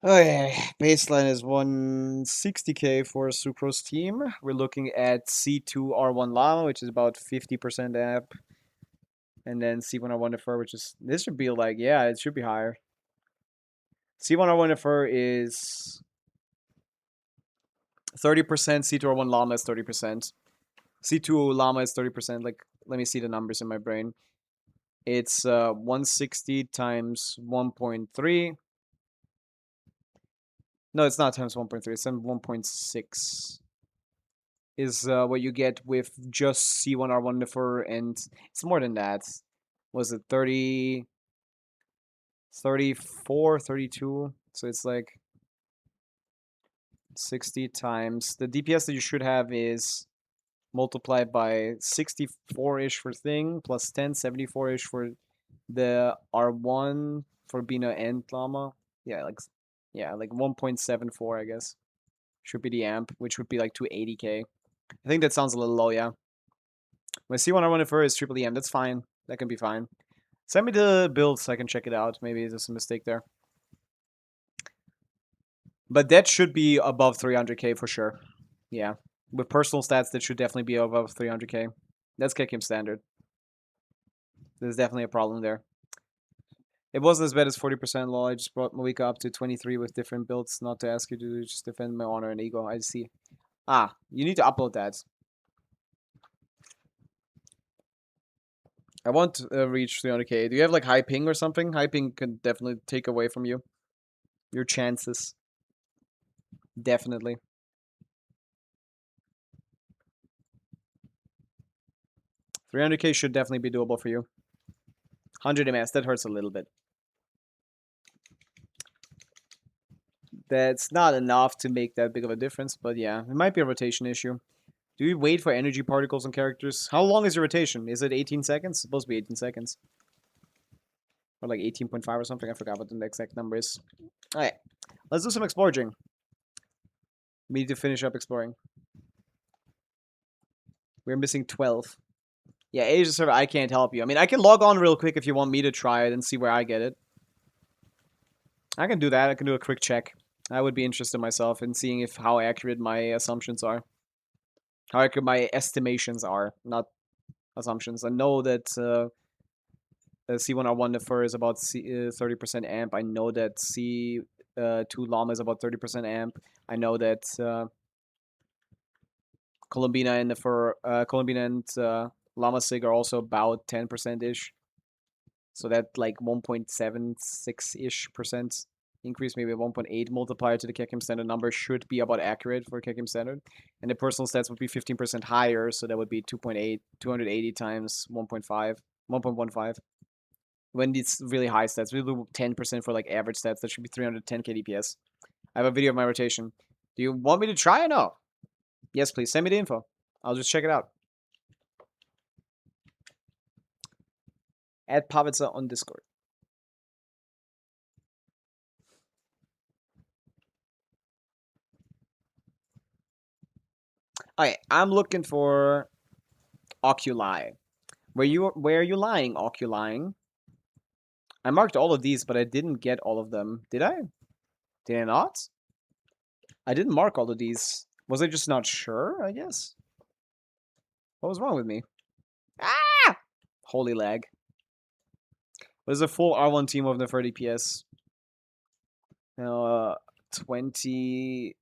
Speaker 1: Okay, baseline is 160k for Sucrose team. We're looking at C2R1 Llama, which is about 50% app. And then C1R1 Defer, which is, this should be like, yeah, it should be higher. C1R1 Defer is 30%, C2R1 Llama is 30%. C2 Llama is 30%. Like, let me see the numbers in my brain. It's 160 times 1.3. No, it's not times 1.3. It's 1.6. Is what you get with just C1R1 Defer, and it's more than that. Was it 30, 34, 32? So it's like 60 times. The DPS that you should have is multiplied by 64-ish for thing, plus 10, 74-ish for the R1 for Bina and Llama. Yeah, like 1.74, I guess. Should be the amp, which would be like 280k. I think that sounds a little low, yeah. My C1R1 Defer is triple EM, that's fine. That can be fine. Send me the build so I can check it out. Maybe there's a mistake there. But that should be above 300k for sure. Yeah. With personal stats, that should definitely be above 300k. That's Kekim standard. There's definitely a problem there. It wasn't as bad as 40% low. I just brought Mavica up to 23 with different builds. Not to ask you to just defend my honor and ego. I see. Ah, you need to upload that. I want to reach 300k. Do you have like high ping or something? High ping can definitely take away from you. Your chances. Definitely. $300k should definitely be doable for you. 100 MS, that hurts a little bit. That's not enough to make that big of a difference, but yeah, it might be a rotation issue. Do we wait for energy particles on characters? How long is your rotation? Is it 18 seconds? It's supposed to be 18 seconds. Or like 18.5 or something. I forgot what the exact number is. Alright, let's do some exploring. We need to finish up exploring. We're missing 12. Yeah, Asia server, I can't help you. I mean, I can log on real quick if you want me to try it and see where I get it. I can do that. I can do a quick check. I would be interested myself in seeing if how accurate my assumptions are. However, my estimations are, not assumptions. I know that C1R1 Nefer is about 30% amp. I know that C2 Llama is about 30% amp. I know that Columbina and Columbina and Llama Sig are also about 10%-ish. So that like 1.76-ish% increase, maybe a 1.8 multiplier to the Kekim standard number should be about accurate for Kekim standard. And the personal stats would be 15% higher, so that would be 2.8, 280 times 1.5, 1.15. When it's really high stats, we do 10% for like average stats, that should be 310 kDPS. I have a video of my rotation. Do you want me to try or no? Yes, please. Send me the info. I'll just check it out. Add Pavica on Discord. Okay, I'm looking for Oculi. Where are you lying, Oculi? I marked all of these, but I didn't get all of them. Did I? Did I not? I didn't mark all of these. Was I just not sure, I guess? What was wrong with me? Ah! Holy lag. There's a full R1 team of the 30 PS. 20...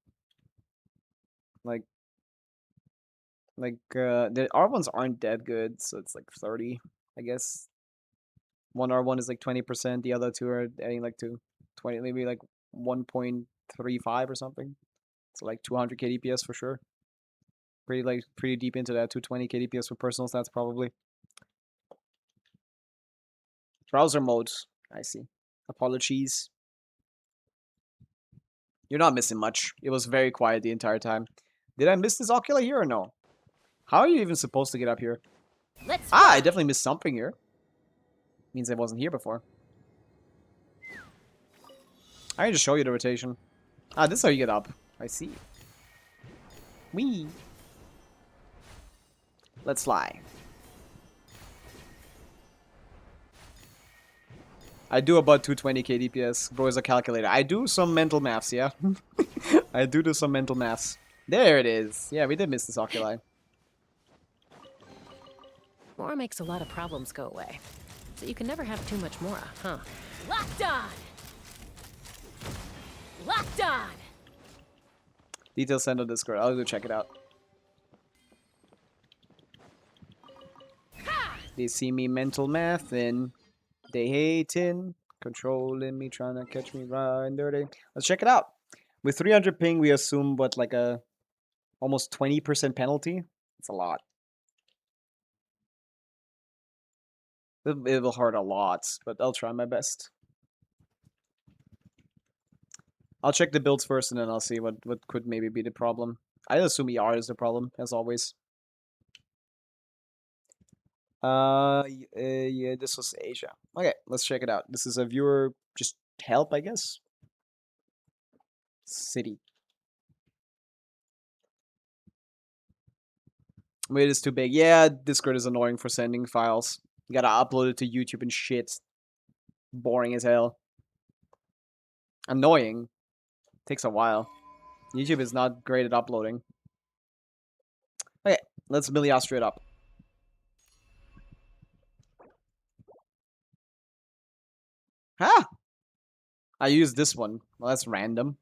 Speaker 1: the R1s aren't that good, so it's like 30, I guess. One R1 is like 20%, the other two are adding like to 20, maybe like 1.35 or something. So like 200 kDPS for sure. Pretty deep into that, 220 kDPS for personal stats probably. Browser mode, I see. Apologies. You're not missing much. It was very quiet the entire time. Did I miss this Oculi here or no? How are you even supposed to get up here?
Speaker 2: Let's
Speaker 1: I definitely missed something here. Means I wasn't here before. I can just show you the rotation. This is how you get up. I see. Wee. Let's fly. I do about 220 kDPS. Bro is a calculator. I do some mental maths, yeah? I do some mental maths. There it is. Yeah, we did miss this Oculi.
Speaker 5: Mora makes a lot of problems go away. So you can never have too much Mora, huh?
Speaker 2: Locked on! Locked on!
Speaker 1: Details sent on Discord. I'll go check it out. They see me mental math and they hating, controlling me, trying to catch me right and dirty. Let's check it out. With 300 ping, we assume what, like a almost 20% penalty? It's a lot. It will hurt a lot, but I'll try my best. I'll check the builds first and then I'll see what could maybe be the problem. I assume ER is the problem, as always. Yeah, this was Asia. Okay, let's check it out. This is a viewer just help, I guess. City. Wait, it's too big. Yeah, Discord is annoying for sending files. You gotta upload it to YouTube and shit. Boring as hell. Annoying. Takes a while. YouTube is not great at uploading. Okay, let's Miliastra it up. Huh? I used this one. Well, that's random.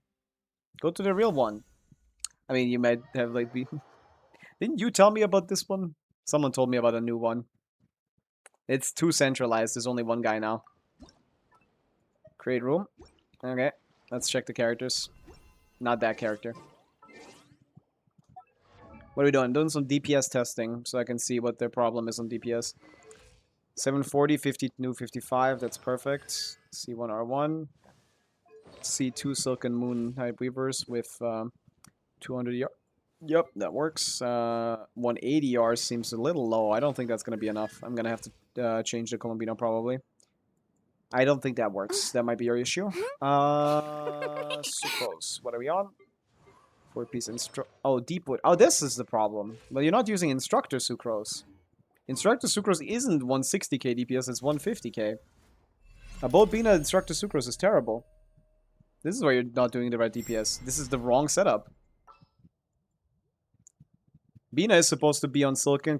Speaker 1: Go to the real one. I mean, you might have like been... Didn't you tell me about this one? Someone told me about a new one. It's too centralized. There's only one guy now. Create room. Okay. Let's check the characters. Not that character. What are we doing? Doing some DPS testing so I can see what their problem is on DPS. 740, 50 new 55. That's perfect. C1R1. C2 Silk and Moon Night Weavers with 200 yard. Yep, that works. 180 yards seems a little low. I don't think that's going to be enough. I'm going to have to change the Colombino probably. I don't think that works. That might be your issue. Sucrose. What are we on? 4-piece Oh, Deepwood. Oh, this is the problem. Well, you're not using Instructor Sucrose. Instructor Sucrose isn't 160k DPS, it's 150k. About being an Instructor Sucrose is terrible. This is why you're not doing the right DPS. This is the wrong setup. Bina is supposed to be on Silken.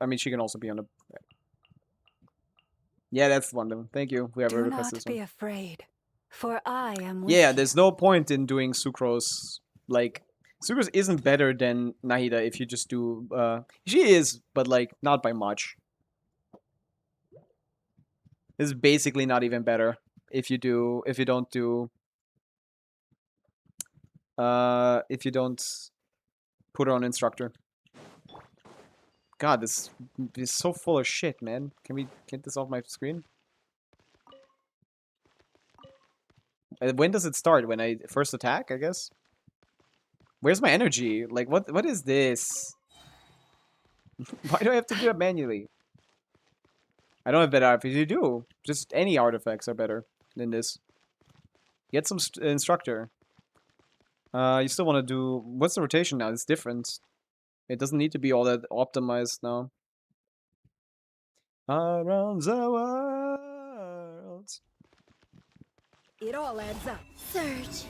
Speaker 1: I mean, she can also be on the... Yeah, that's one of them. Thank you, whoever
Speaker 8: Do
Speaker 1: requested
Speaker 8: not
Speaker 1: this one.
Speaker 8: be afraid, for I am with
Speaker 1: Yeah,
Speaker 8: you.
Speaker 1: there's no point in doing Sucrose. Like, Sucrose isn't better than Nahida if you just do... she is, but like, not by much. This is basically not even better if you don't put her on Instructor. God, this is so full of shit, man. Can we get this off my screen? When does it start? When I first attack, I guess? Where's my energy? Like, what is this? Why do I have to do that manually? I don't have better artifacts. You do. Just any artifacts are better than this. Get some Instructor. You still want to do... What's the rotation now? It's different. It doesn't need to be all that optimized now. Around the world.
Speaker 8: It all adds up.
Speaker 2: Surge,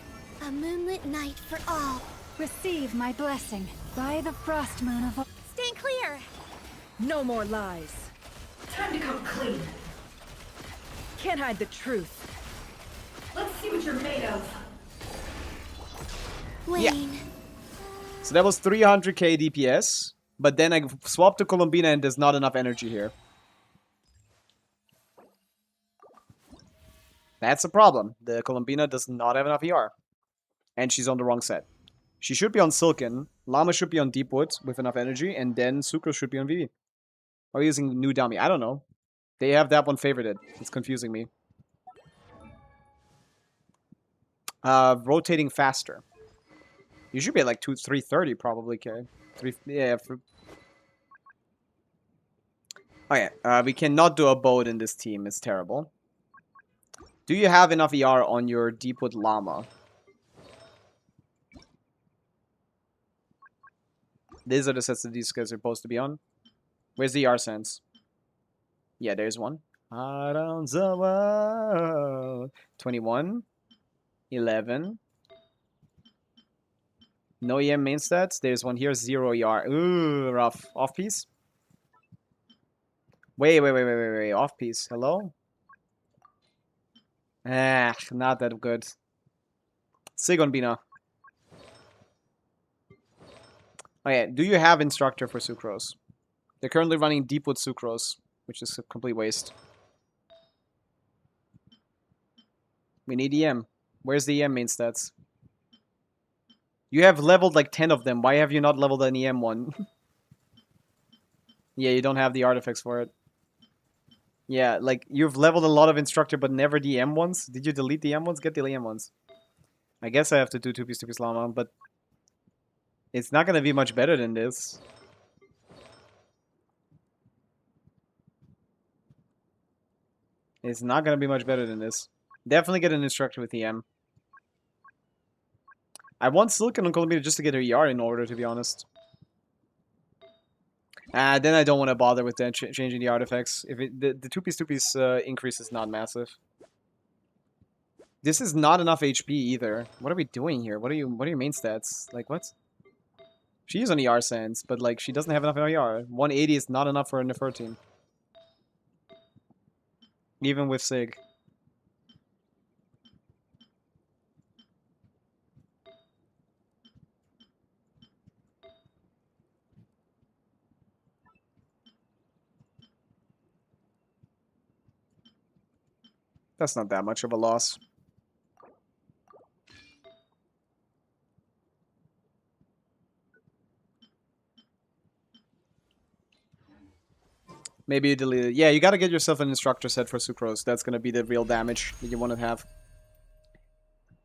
Speaker 2: a moonlit night for all.
Speaker 8: Receive my blessing by the frost moon of...
Speaker 2: Stand clear.
Speaker 3: No more lies.
Speaker 9: Time to come clean.
Speaker 3: Can't hide the truth.
Speaker 9: Let's see what you're made of.
Speaker 2: Wayne.
Speaker 1: So that was 300k DPS, but then I swapped to Columbina and there's not enough energy here. That's a problem. The Columbina does not have enough ER. And she's on the wrong set. She should be on Silken, Llama should be on Deepwood with enough energy, and then Sucrose should be on Vivi. Or using New Dummy, I don't know. They have that one favorited. It's confusing me. Rotating faster. You should be at like 330 probably, okay. Yeah. Okay, we cannot do a boat in this team. It's terrible. Do you have enough ER on your Deepwood Llama? These are the sets that these guys are supposed to be on. Where's the ER sense? Yeah, there's one. Around the world. 21. 11. No EM main stats. There's one here. 0 ER. Ooh, rough. Off piece? Wait. Off piece. Hello? Ah, not that good. Sigon Bina. Okay, do you have Instructor for Sucrose? They're currently running Deepwood Sucrose, which is a complete waste. We need EM. Where's the EM main stats? You have leveled like 10 of them. Why have you not leveled an EM one? Yeah, you don't have the artifacts for it. Yeah, like, you've leveled a lot of Instructor, but never the EM ones? Did you delete the EM ones? Get the EM ones. I guess I have to do 2-piece Llama, but... it's not gonna be much better than this. It's not gonna be much better than this. Definitely get an Instructor with EM. I want Silken on Columbia just to get her ER in order, to be honest. Then I don't want to bother with that changing the artifacts. If the 2-piece increase is not massive. This is not enough HP either. What are we doing here? What are your main stats? Like, what? She is on ER sense, but like she doesn't have enough ER. 180 is not enough for a Nefer team. Even with Sig. That's not that much of a loss. Maybe you delete it. Yeah, you gotta get yourself an Instructor set for Sucrose. That's gonna be the real damage that you want to have.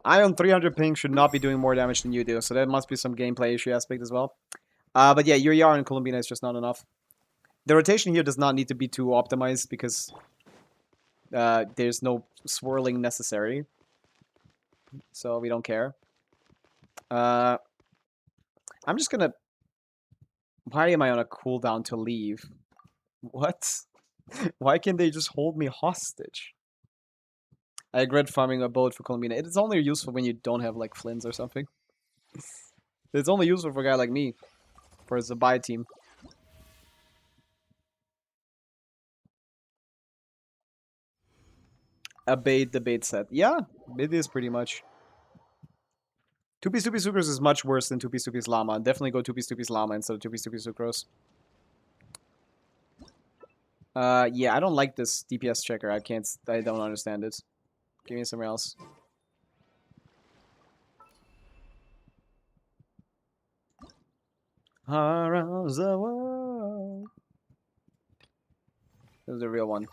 Speaker 1: I on 300 ping should not be doing more damage than you do, so that must be some gameplay issue aspect as well. But yeah, your ER in Columbina is just not enough. The rotation here does not need to be too optimized because there's no swirling necessary. So we don't care. I'm just gonna... Why am I on a cooldown to leave? What? Why can't they just hold me hostage? I regret farming a boat for Columbina. It is only useful when you don't have like flints or something. It's only useful for a guy like me. for the buy team. A bait set. Yeah, it is pretty much. 2-piece Sucrose is much worse than 2-piece Llama. Definitely go 2-piece Llama instead of 2-piece Sucrose. Yeah, I don't like this DPS checker. I don't understand it. Give me somewhere else. Around the world. This is the real one.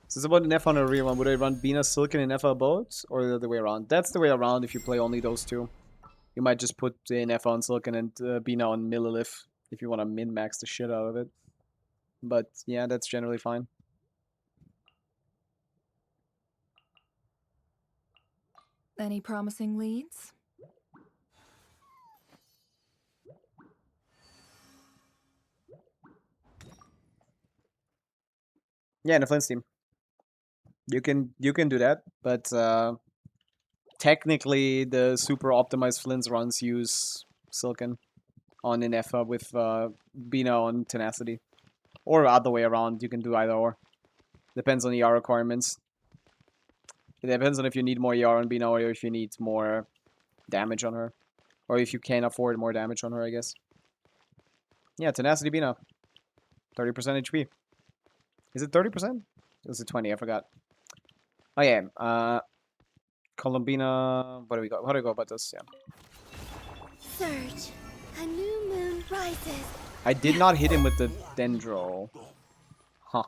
Speaker 1: So it's about an F on a real one. Would I run Bina, Silken, and F both? Or the other way around? That's the way around if you play only those two. You might just put in F on Silken and Bina on Millilith if you want to min-max the shit out of it. But yeah, that's generally fine.
Speaker 8: Any promising leads?
Speaker 1: Yeah, in the Flint's team. You can do that, but technically the super optimized Flints runs use Silken on Inefa with Bina on Tenacity. Or other way around, you can do either or. Depends on ER requirements. It depends on if you need more ER on Bina or if you need more damage on her. Or if you can afford more damage on her, I guess. Yeah, Tenacity Bina. 30% HP. Is it 30%? Was it 20? I forgot. Oh yeah, Columbina. What do we got? How do we go about this? Yeah.
Speaker 2: Surge. A new moon rises.
Speaker 1: I did not hit him with the Dendro. Huh.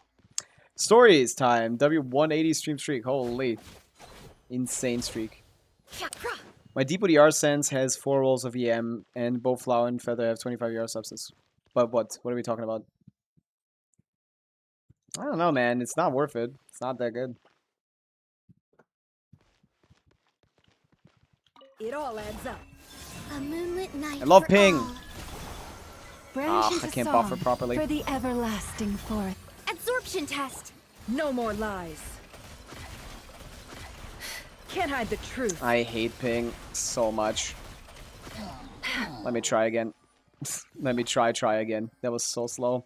Speaker 1: Stories time. W180 stream streak. Holy. Insane streak. My Depot ER sense has 4 rolls of EM, and both Flower and Feather have 25 ER substance. But what? What are we talking about? I don't know, man. It's not worth it. It's not that good.
Speaker 3: It all adds up.
Speaker 2: A moonlit night.
Speaker 1: I love
Speaker 2: for
Speaker 1: ping.
Speaker 2: all.
Speaker 8: Branch
Speaker 1: I
Speaker 8: into
Speaker 1: can't
Speaker 8: song
Speaker 1: buffer properly.
Speaker 8: for the everlasting forth.
Speaker 2: Absorption test.
Speaker 3: No more lies. Can't hide the truth.
Speaker 1: I hate ping so much. Let me try again. Let me try again. That was so slow.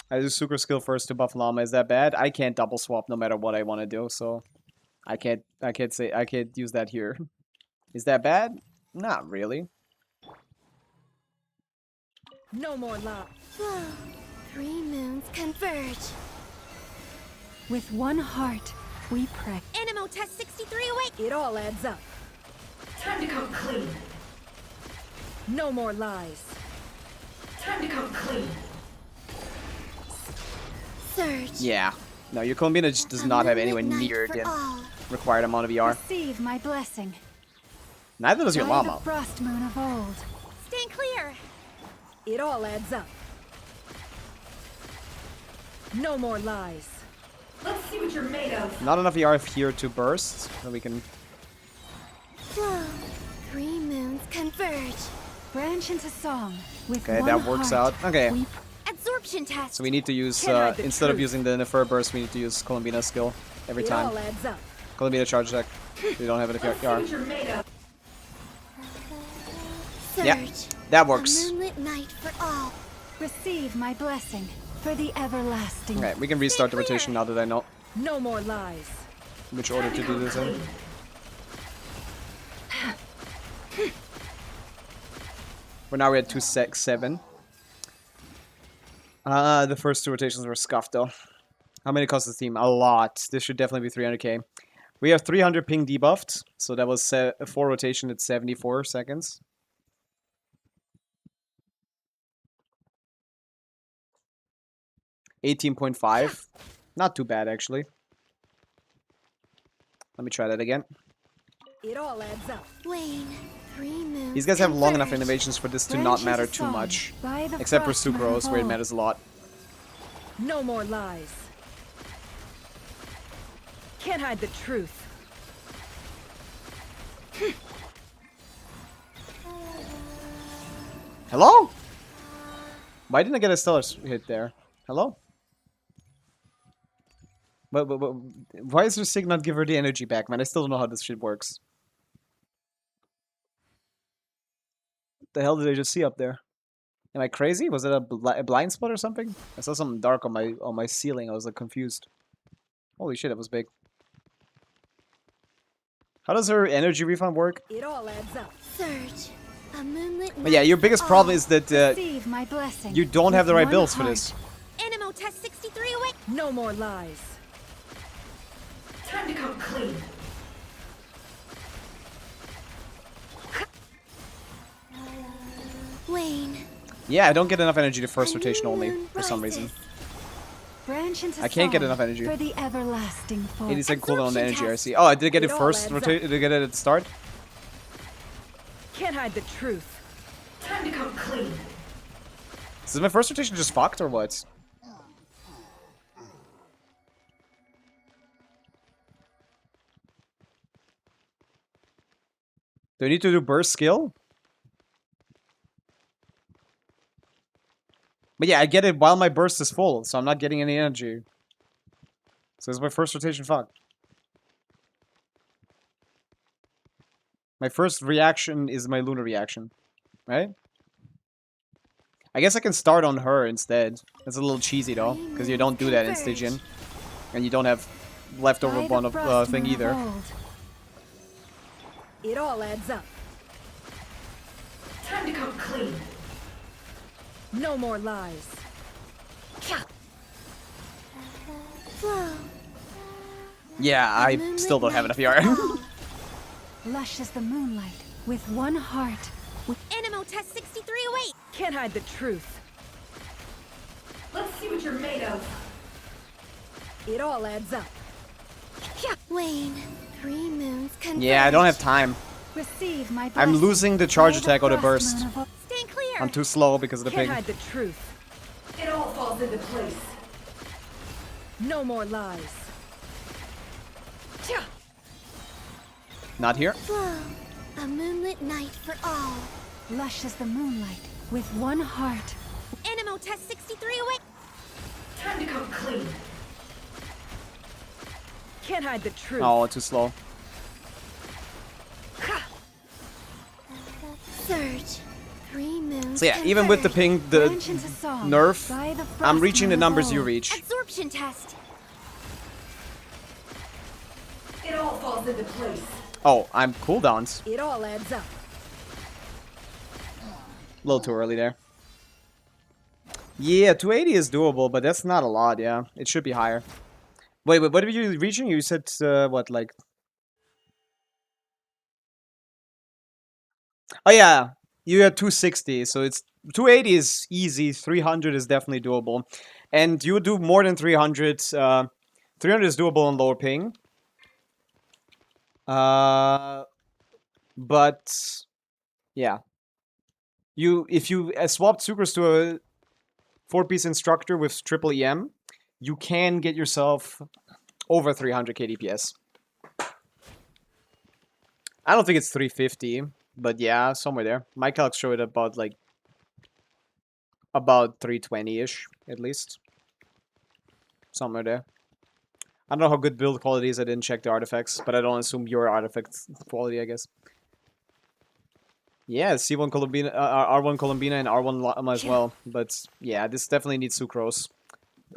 Speaker 1: I do Sucre skill first to buff Llama. Is that bad? I can't double swap no matter what I want to do, so I can't use that here. Is that bad? Not really.
Speaker 3: No more lies.
Speaker 2: Flow. 3 moons converge.
Speaker 8: With one heart, we pray.
Speaker 2: Animo test 63 awake.
Speaker 3: It all adds up.
Speaker 9: Time to come clean.
Speaker 3: No more lies.
Speaker 9: Time to come clean.
Speaker 2: Surge.
Speaker 1: Yeah. No, your Columbina just does not have anywhere near the required amount of ER.
Speaker 8: Receive my blessing.
Speaker 1: Neither does your
Speaker 8: By
Speaker 1: Llama.
Speaker 8: the frost moon of old.
Speaker 2: Stand clear.
Speaker 3: It all adds up. No more lies.
Speaker 9: Let's see what you're made of.
Speaker 1: Not enough ER here to burst, so we can...
Speaker 2: Flow. 3 moons converge.
Speaker 8: Branch into song. With
Speaker 1: Okay,
Speaker 8: one
Speaker 1: that works
Speaker 8: heart,
Speaker 1: out. Okay.
Speaker 8: we
Speaker 2: Absorption test.
Speaker 1: So we need to use,
Speaker 3: Can't hide the
Speaker 1: instead of
Speaker 3: truth.
Speaker 1: using the Nefer burst, we need to use Columbina's skill every
Speaker 3: It
Speaker 1: time.
Speaker 3: all adds up.
Speaker 1: Columbina charge deck. We don't have enough
Speaker 9: Let's see
Speaker 1: ER.
Speaker 9: what you're made of.
Speaker 2: Surge.
Speaker 1: Yeah, that
Speaker 2: A
Speaker 1: works.
Speaker 2: moonlit night for all.
Speaker 8: receive my blessing for the everlasting.
Speaker 1: Okay, we can restart the rotation now that I know
Speaker 3: No more lies.
Speaker 1: which order to do this in. For now we're at 2-6-7. The first 2 rotations were scuffed though. How many cost the team? A lot. This should definitely be 300k. We have 300 ping debuffed, so that was 4 rotation at 74 seconds. $18.5. Not too bad actually. Let me try that again.
Speaker 3: It all adds up.
Speaker 2: Wane. 3 moons.
Speaker 1: These guys have long enough
Speaker 2: converge.
Speaker 1: innovations for this to
Speaker 8: Branch
Speaker 1: not
Speaker 8: into
Speaker 1: matter too
Speaker 8: song
Speaker 1: much.
Speaker 8: by the
Speaker 1: Except for
Speaker 8: frost moon
Speaker 1: Sucrose,
Speaker 8: of
Speaker 1: where it
Speaker 8: old.
Speaker 1: matters a lot.
Speaker 3: No more lies. Can't hide the truth.
Speaker 1: Hello? Why didn't I get a stellar hit there? Hello? But why is her Sig not give her the energy back, man? I still don't know how this shit works. The hell did I just see up there? Am I crazy? Was it a blind spot or something? I saw something dark on my ceiling. I was like confused. Holy shit, that was big. How does her energy refund work?
Speaker 3: It all adds up.
Speaker 2: Surge. A moonlit
Speaker 1: But yeah, your biggest problem is that
Speaker 8: Receive my blessing.
Speaker 1: you don't have the
Speaker 8: with
Speaker 1: right
Speaker 8: one
Speaker 1: builds for
Speaker 8: heart.
Speaker 1: this.
Speaker 2: Animal test 63 away.
Speaker 3: No more lies.
Speaker 9: Time to come clean.
Speaker 2: Wayne.
Speaker 1: Yeah, I don't get enough energy the first rotation only, for some reason.
Speaker 8: Branch into
Speaker 1: I can't get
Speaker 8: song
Speaker 1: enough energy.
Speaker 8: for the everlasting force.
Speaker 1: 80-second cooldown on the energy
Speaker 2: Absorption
Speaker 1: RC. Oh, I did get it
Speaker 3: It all
Speaker 1: first
Speaker 3: adds
Speaker 1: rotate.
Speaker 3: up.
Speaker 1: Did I get it at the start?
Speaker 3: Can't hide the truth.
Speaker 9: Time to come clean.
Speaker 1: So is my first rotation just fucked or what? Do I need to do burst skill? But yeah, I get it while my burst is full, so I'm not getting any energy. So is my first rotation fucked? My first reaction is my lunar reaction, right? I guess I can start on her instead. That's a little cheesy though, because you don't do that in Stygian. And you don't have leftover
Speaker 8: By the
Speaker 1: one of
Speaker 8: frost
Speaker 1: thing
Speaker 8: moon of
Speaker 1: either.
Speaker 8: old.
Speaker 3: It all adds up.
Speaker 9: Time to come clean.
Speaker 3: No more lies.
Speaker 2: Flow.
Speaker 1: Yeah, I still don't have enough ER.
Speaker 8: Lush as the moonlight, with one heart.
Speaker 2: Animal test 63 away.
Speaker 3: Can't hide the truth.
Speaker 9: Let's see what you're made of.
Speaker 3: It all adds up.
Speaker 2: Wayne. 3 moons converge.
Speaker 1: Yeah, I don't have time.
Speaker 8: Receive my
Speaker 1: I'm
Speaker 8: blessing.
Speaker 1: losing the charge
Speaker 8: By the
Speaker 1: attack or the
Speaker 8: frost
Speaker 1: burst.
Speaker 8: moon of old.
Speaker 2: Stand clear.
Speaker 1: I'm too slow because of the
Speaker 3: Can't
Speaker 1: ping.
Speaker 3: hide the truth.
Speaker 9: It all falls into place.
Speaker 3: No more lies.
Speaker 1: Not here.
Speaker 2: Flow. A moonlit night for all.
Speaker 8: Lush as the moonlight, with one heart.
Speaker 2: Animal test 63 away.
Speaker 9: Time to come clean.
Speaker 3: Can't hide the truth.
Speaker 1: Oh, too slow.
Speaker 2: Surge. 3 moons.
Speaker 1: So yeah, even with the
Speaker 2: converge.
Speaker 1: ping, the
Speaker 8: Branch into song.
Speaker 1: nerf,
Speaker 8: By the
Speaker 1: I'm
Speaker 8: frost
Speaker 1: reaching the
Speaker 8: moon of
Speaker 1: numbers you
Speaker 8: old.
Speaker 1: reach.
Speaker 2: Absorption test.
Speaker 9: It all falls into place.
Speaker 1: Oh, I'm cooldowns.
Speaker 3: It all adds up.
Speaker 1: A little too early there. Yeah, 280 is doable, but that's not a lot, yeah. It should be higher. Wait, what are you reaching? You said, what, like... Oh yeah, you had 260, so it's... 280 is easy, 300 is definitely doable. And you do more than 300, 300 is doable on lower ping. But... Yeah. If you swapped Sucrose to a 4-piece instructor with triple EM, you can get yourself over 300 KDPS. I don't think it's 350, but yeah, somewhere there. My calcs show it about like about 320-ish at least. Somewhere there. I don't know how good build quality is. I didn't check the artifacts, but I don't assume your artifact quality, I guess. Yeah, C1 Columbina, R1 Columbina and R1 Llama as well. But yeah, this definitely needs Sucrose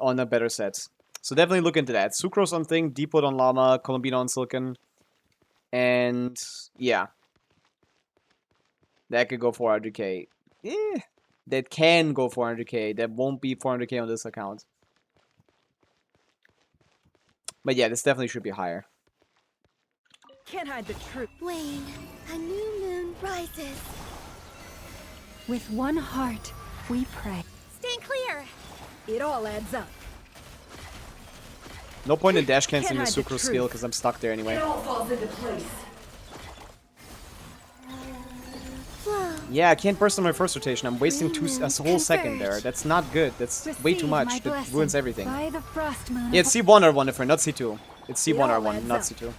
Speaker 1: on a better set. So definitely look into that. Sucrose on Thing, Deepwood on Llama, Columbina on Silicon. And yeah. That could go 400k. Eh, that can go 400k. That won't be 400k on this account. But yeah, this definitely should be higher.
Speaker 3: Can't hide the truth.
Speaker 2: Wayne. A new moon rises.
Speaker 8: With one heart, we pray.
Speaker 2: Stand clear.
Speaker 3: It all adds up.
Speaker 1: No point in dash canceling the
Speaker 3: Can't hide the
Speaker 1: Sucrose
Speaker 3: truth.
Speaker 1: skill because I'm stuck there anyway.
Speaker 9: It all falls into place.
Speaker 2: Flow.
Speaker 1: Yeah, I can't burst on my first rotation. I'm wasting a whole second there.
Speaker 2: Converge.
Speaker 1: That's not good. That's way too
Speaker 8: Receive
Speaker 1: much.
Speaker 8: my
Speaker 1: That
Speaker 8: blessing
Speaker 1: ruins everything.
Speaker 8: By the frost moon
Speaker 1: Yeah,
Speaker 8: of
Speaker 1: it's C1 R1 different, not C2. It's C1
Speaker 3: all
Speaker 1: R1,
Speaker 3: adds
Speaker 1: not
Speaker 3: up.
Speaker 1: C2.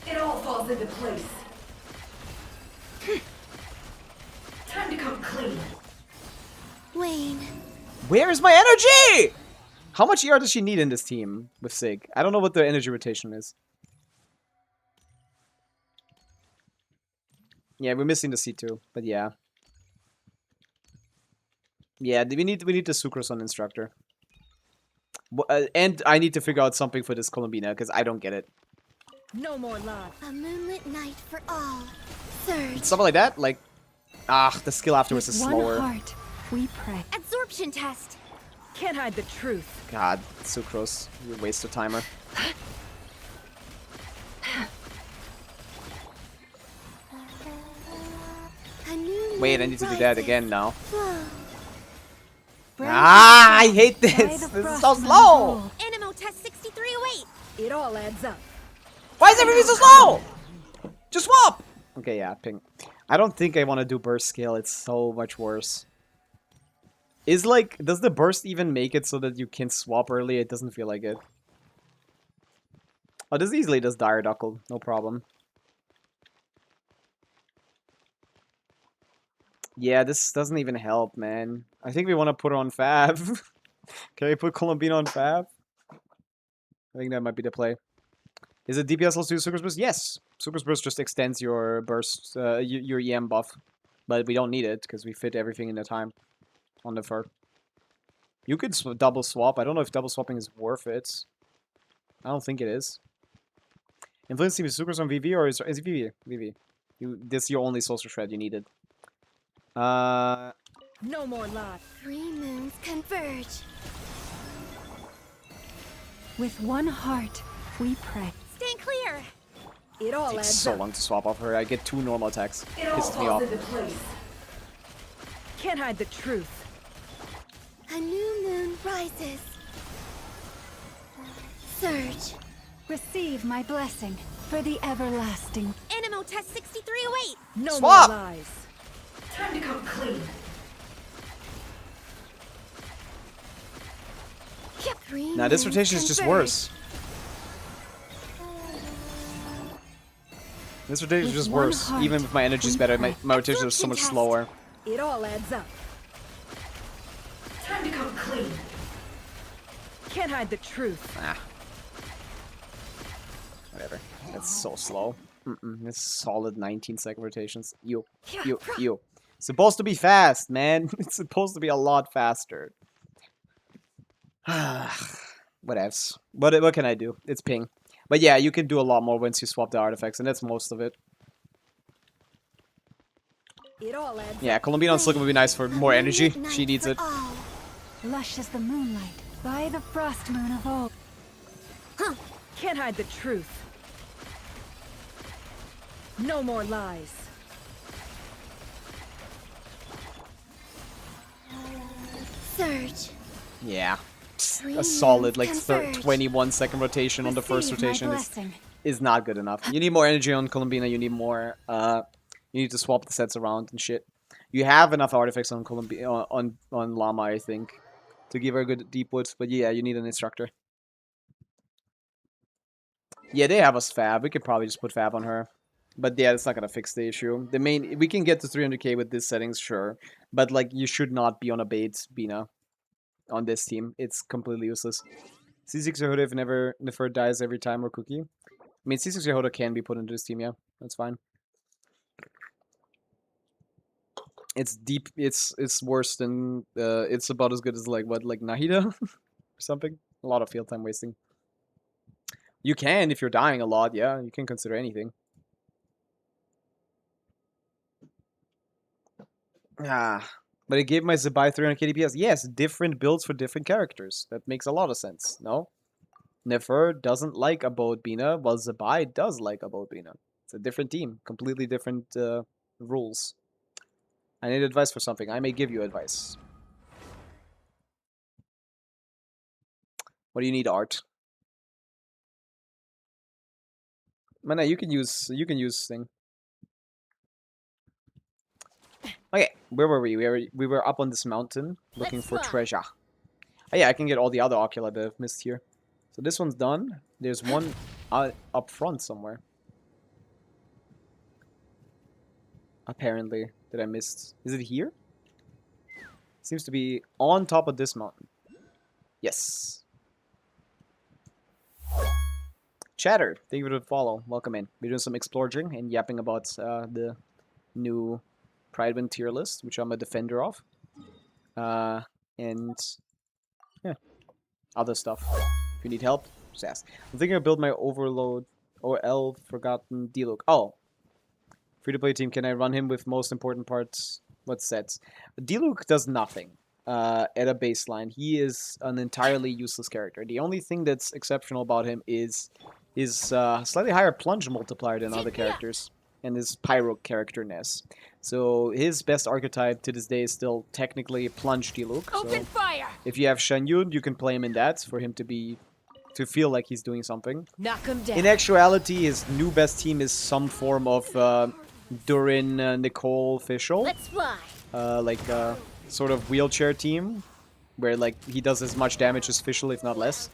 Speaker 9: It all falls into place. Time to come clean.
Speaker 2: Wayne.
Speaker 1: Where's my energy? How much ER does she need in this team with Sig? I don't know what the energy rotation is. Yeah, we're missing the C2, but yeah. Yeah, we need the Sucrose on instructor. And I need to figure out something for this Columbina because I don't get it.
Speaker 3: No more love.
Speaker 2: A moonlit night for all. Surge.
Speaker 1: Something like that, like the skill afterwards is
Speaker 8: With
Speaker 1: slower.
Speaker 8: one heart, we pray.
Speaker 2: Absorption test.
Speaker 3: Can't hide the truth.
Speaker 1: God, Sucrose, you waste of timer.
Speaker 2: A new
Speaker 1: Wait, I
Speaker 2: moon
Speaker 1: need to do that
Speaker 2: rises.
Speaker 1: again now.
Speaker 2: Flow.
Speaker 1: Ah, I hate this. This is so slow.
Speaker 2: Animo test 6308.
Speaker 3: It all adds up.
Speaker 1: Why is everything so slow? Just swap. Okay, yeah, ping. I don't think I want to do burst scale. It's so much worse. Is like, does the burst even make it so that you can swap early? It doesn't feel like it. Oh, this easily does Direduckle. No problem. Yeah, this doesn't even help, man. I think we want to put her on Fav. Can we put Columbina on Fav? I think that might be the play. Is it DPS also Super Burst? Yes. Super Burst just extends your burst, your EM buff. But we don't need it, because we fit everything in the time on the fur. You could double swap. I don't know if double swapping is worth it. I don't think it is. Influence team is Super on VV, or is it VV? VV. This is your only social shred you needed.
Speaker 3: No more love.
Speaker 2: 3 moons converge.
Speaker 8: With one heart, we pray.
Speaker 2: Stand clear.
Speaker 3: It all
Speaker 1: Takes
Speaker 3: adds
Speaker 1: so
Speaker 3: up.
Speaker 1: long to swap off her. I get 2 normal attacks.
Speaker 9: It all
Speaker 1: Pisses me
Speaker 9: falls
Speaker 1: off.
Speaker 9: into place.
Speaker 3: Can't hide the truth.
Speaker 2: A new moon rises. Surge.
Speaker 8: Receive my blessing for the everlasting.
Speaker 2: Animo test 6308.
Speaker 3: No
Speaker 1: Swap!
Speaker 3: more lies.
Speaker 9: Time to come clean.
Speaker 1: Now this rotation is just worse. This rotation is
Speaker 8: With
Speaker 1: just
Speaker 8: one
Speaker 1: worse.
Speaker 8: heart,
Speaker 1: Even if my energy is better, my
Speaker 8: we
Speaker 1: rotation is so much slower.
Speaker 3: It all adds up.
Speaker 9: Time to come clean.
Speaker 3: Can't hide the truth.
Speaker 1: Ah. Whatever. That's so slow. It's solid 19-second rotations. You. Supposed to be fast, man. It's supposed to be a lot faster. Whatevs. What can I do? It's ping. But yeah, you can do a lot more once you swap the artifacts, and that's most of it.
Speaker 3: It all adds
Speaker 1: Yeah, Columbina on Slick would be nice for more energy. She needs it.
Speaker 8: Lush as the moonlight, by the frost moon of old.
Speaker 3: Can't hide the truth. No more lies.
Speaker 2: Surge.
Speaker 1: Yeah. A solid, like, 21-second rotation on the first
Speaker 8: Receive my
Speaker 1: rotation
Speaker 8: blessing.
Speaker 1: is not good enough. You need more energy on Columbina. You need more, you need to swap the sets around and shit. You have enough artifacts on Columbina, on Llama, I think, to give her a good deep woods, but yeah, you need an instructor. Yeah, they have us Fab. We could probably just put Fab on her. But yeah, it's not gonna fix the issue. We can get to 300k with these settings, sure. But like, you should not be on a bait Bina on this team. It's completely useless. C6 Yehuda if never Nefer dies every time or Cookie. I mean, C6 Yehuda can be put into this team, yeah. That's fine. It's deep. It's worse than it's about as good as like what, like Nahida or something. A lot of field time wasting. You can if you're dying a lot, yeah. You can consider anything. But it gave my Zabai 300k DPS. Yes, different builds for different characters. That makes a lot of sense, no? Nefer doesn't like Abode Bina, while Zabai does like Abode Bina. It's a different team. Completely different rules. I need advice for something. I may give you advice. What do you need, Art? Mana, you can use thing. Okay, where were we? We were up on this mountain looking for treasure. Oh yeah, I can get all the other oculi that I've missed here. So this one's done. There's one up front somewhere. Apparently, that I missed. Is it here? Seems to be on top of this mountain. Yes. Chatter, thank you for the follow. Welcome in. We're doing some exploring and yapping about the new Prydwen tier list, which I'm a defender of. And yeah, other stuff. If you need help, just ask. I'm thinking of build my Overload OL Forgotten D-Look. Oh, free-to-play team. Can I run him with most important parts? What sets? D-Look does nothing at a baseline. He is an entirely useless character. The only thing that's exceptional about him is his slightly higher plunge multiplier than other characters and his pyro characterness. So his best archetype to this day is still technically plunge D-Look.
Speaker 2: Open
Speaker 1: So
Speaker 2: fire!
Speaker 1: if you have Shen Yun, you can play him in that for him to feel like he's doing something.
Speaker 2: Knock him down.
Speaker 1: In actuality, his new best team is some form of Durin Nicole Fischl.
Speaker 2: Let's fly.
Speaker 1: Like sort of wheelchair team, where like he does as much damage as Fischl, if not less.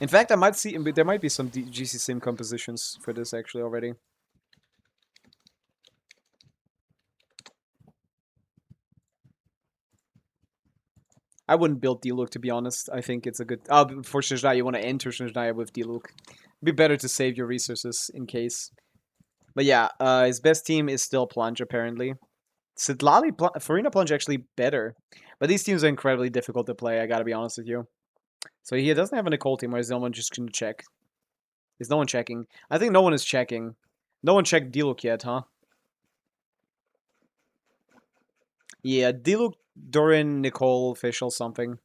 Speaker 1: In fact, there might be some GC Sim compositions for this actually already. I wouldn't build D-Look, to be honest. I think it's a good... Oh, for Shinjaya, you want to enter Shinjaya with D-Look. It'd be better to save your resources in case. But yeah, his best team is still Plunge, apparently. Sidlali, Farina Plunge actually better. But these teams are incredibly difficult to play, I gotta be honest with you. So he doesn't have a Nicole team, or is no one just gonna check? Is no one checking? I think no one is checking. No one checked D-Look yet, huh? Yeah, D-Look, Durin, Nicole, Fischl, something.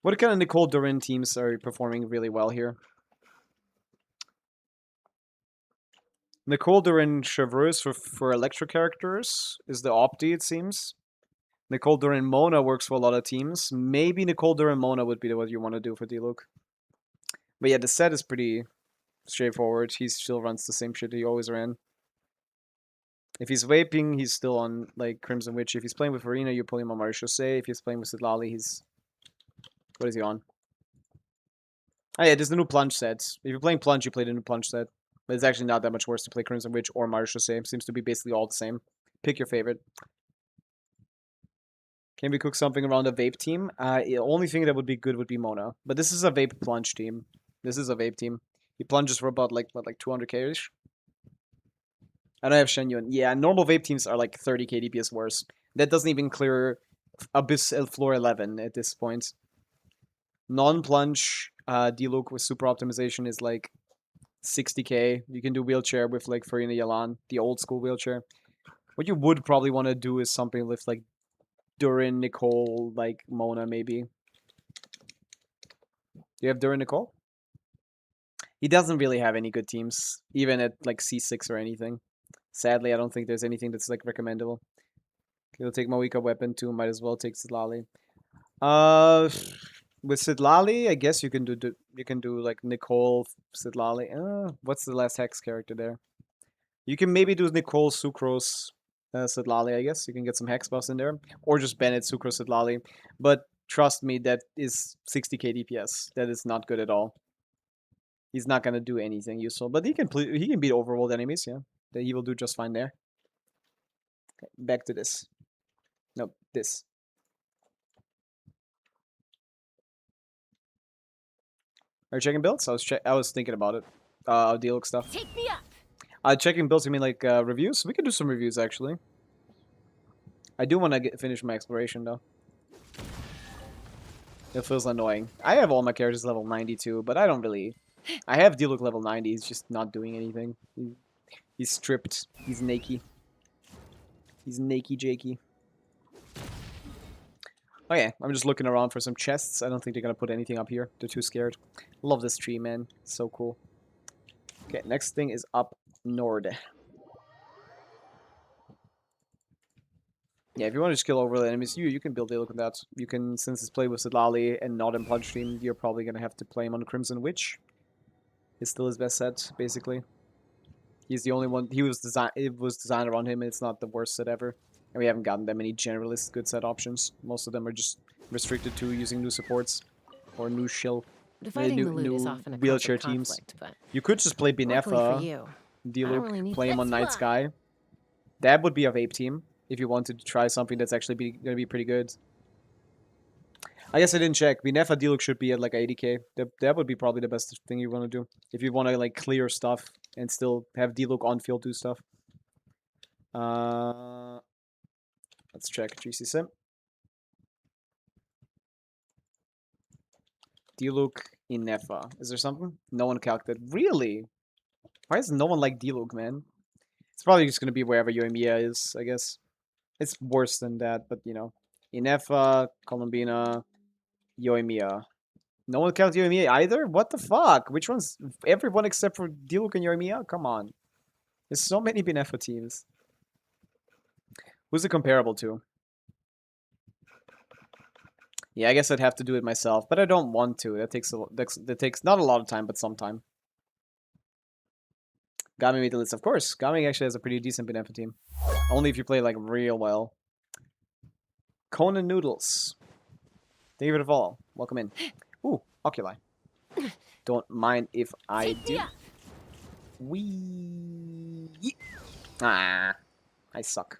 Speaker 1: What kind of Nicole Durin teams are performing really well here? Nicole Durin Chevreuse for electro characters is the opti, it seems. Nicole Durin Mona works for a lot of teams. Maybe Nicole Durin Mona would be what you want to do for D-Look. But yeah, the set is pretty straightforward. He still runs the same shit he always ran. If he's vaping, he's still on like Crimson Witch. If he's playing with Arena, you pull him on Marechaussee. If he's playing with Sidlali, he's... What is he on? Oh yeah, there's the new Plunge set. If you're playing Plunge, you play the new Plunge set. But it's actually not that much worse to play Crimson Witch or Marechaussee. Seems to be basically all the same. Pick your favorite. Can we cook something around a vape team? The only thing that would be good would be Mona. But this is a vape Plunge team. This is a vape team. He plunges for about like, what, like 200k-ish? I don't have Shen Yun. Yeah, normal vape teams are like 30k DPS worse. That doesn't even clear Abyss floor 11 at this point. Non-plunge D-Look with super optimization is like 60k. You can do wheelchair with like Farina Yalan, the old school wheelchair. What you would probably want to do is something with like Durin, Nicole, like Mona maybe. Do you have Durin, Nicole? He doesn't really have any good teams, even at like C6 or anything. Sadly, I don't think there's anything that's like recommendable. He'll take Moika weapon too. Might as well take Sidlali. With Sidlali, I guess you can do like Nicole Sidlali. What's the last Hex character there? You can maybe do Nicole Sucrose Sidlali. I guess you can get some Hex buffs in there, or just Bennett Sucrose Sidlali. But trust me, that is 60k DPS. That is not good at all. He's not gonna do anything useful, but he can beat overworld enemies. Yeah. That he will do just fine there. Okay, back to this. Nope, this. Are you checking builds? I was thinking about it. D-Look stuff.
Speaker 2: Take me up.
Speaker 1: Checking builds. You mean like reviews? We can do some reviews actually. I do want to finish my exploration though. It feels annoying. I have all my characters level 92, but I don't really. I have D-Look level 90. He's just not doing anything. He's stripped. He's naked. He's naked Jakey. Oh yeah, I'm just looking around for some chests. I don't think they're gonna put anything up here. They're too scared. Love this tree, man. It's so cool. Okay, next thing is up north. Yeah, if you want to just kill over the enemies, you can build D-Look with that. You can, since it's played with Sidlali and not in Plunge Stream, you're probably gonna have to play him on Crimson Witch. It's still his best set, basically. He's the only one. It was designed around him. And it's not the worst set ever, and we haven't gotten that many generalist good set options. Most of them are just restricted to using new supports or new shield,
Speaker 5: Dividing the loot is often a
Speaker 1: wheelchair
Speaker 5: cause of
Speaker 1: teams.
Speaker 5: conflict, but
Speaker 1: You could just play
Speaker 5: luckily for
Speaker 1: Binefa,
Speaker 5: you,
Speaker 1: D-Look,
Speaker 5: really need
Speaker 1: play him on
Speaker 2: Let's
Speaker 1: Night Sky. That would be a vape team if you wanted to try something that's actually going to be pretty good. I guess I didn't check. Binefa D-Look should be at like 80k. That would be probably the best thing you want to do. If you want to like clear stuff and still have D-Look on field do stuff. Let's check GC Sim. Diluc in Nefa. Is there something? No one calculated. Really? Why is no one like Diluc, man? It's probably just gonna be wherever Yoimiya is, I guess. It's worse than that, but you know. Inefa, Columbina, Yoimiya. No one counts Yoimiya either? What the fuck? Which one's everyone except for Diluc and Yoimiya? Come on. There's so many Benefa teams. Who's it comparable to? Yeah, I guess I'd have to do it myself, but I don't want to. That takes not a lot of time, but some time. Gami made the list, of course. Gami actually has a pretty decent Benefa team. Only if you play like real well. Conan Noodles. David of all. Welcome in. Ooh, Oculi. Don't mind if I do. Wee. Ah, I suck.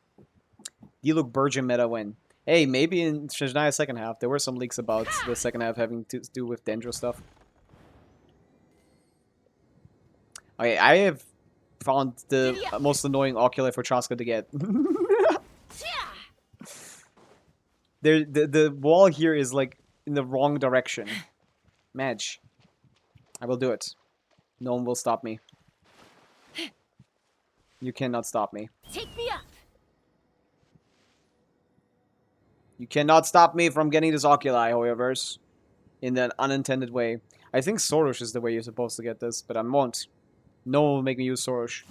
Speaker 1: Diluc Burgeon meta win. Hey, maybe in Shajnaya's second half, there were some leaks about the second half having to do with Dendro stuff. Okay, I have found the most annoying Oculi for Traska to get. The wall here is like in the wrong direction. Madge. I will do it. No one will stop me. You cannot stop me.
Speaker 2: Take me up.
Speaker 1: You cannot stop me from getting this Oculi, however, in an unintended way. I think Soros is the way you're supposed to get this, but I won't. No one will make me use Soros.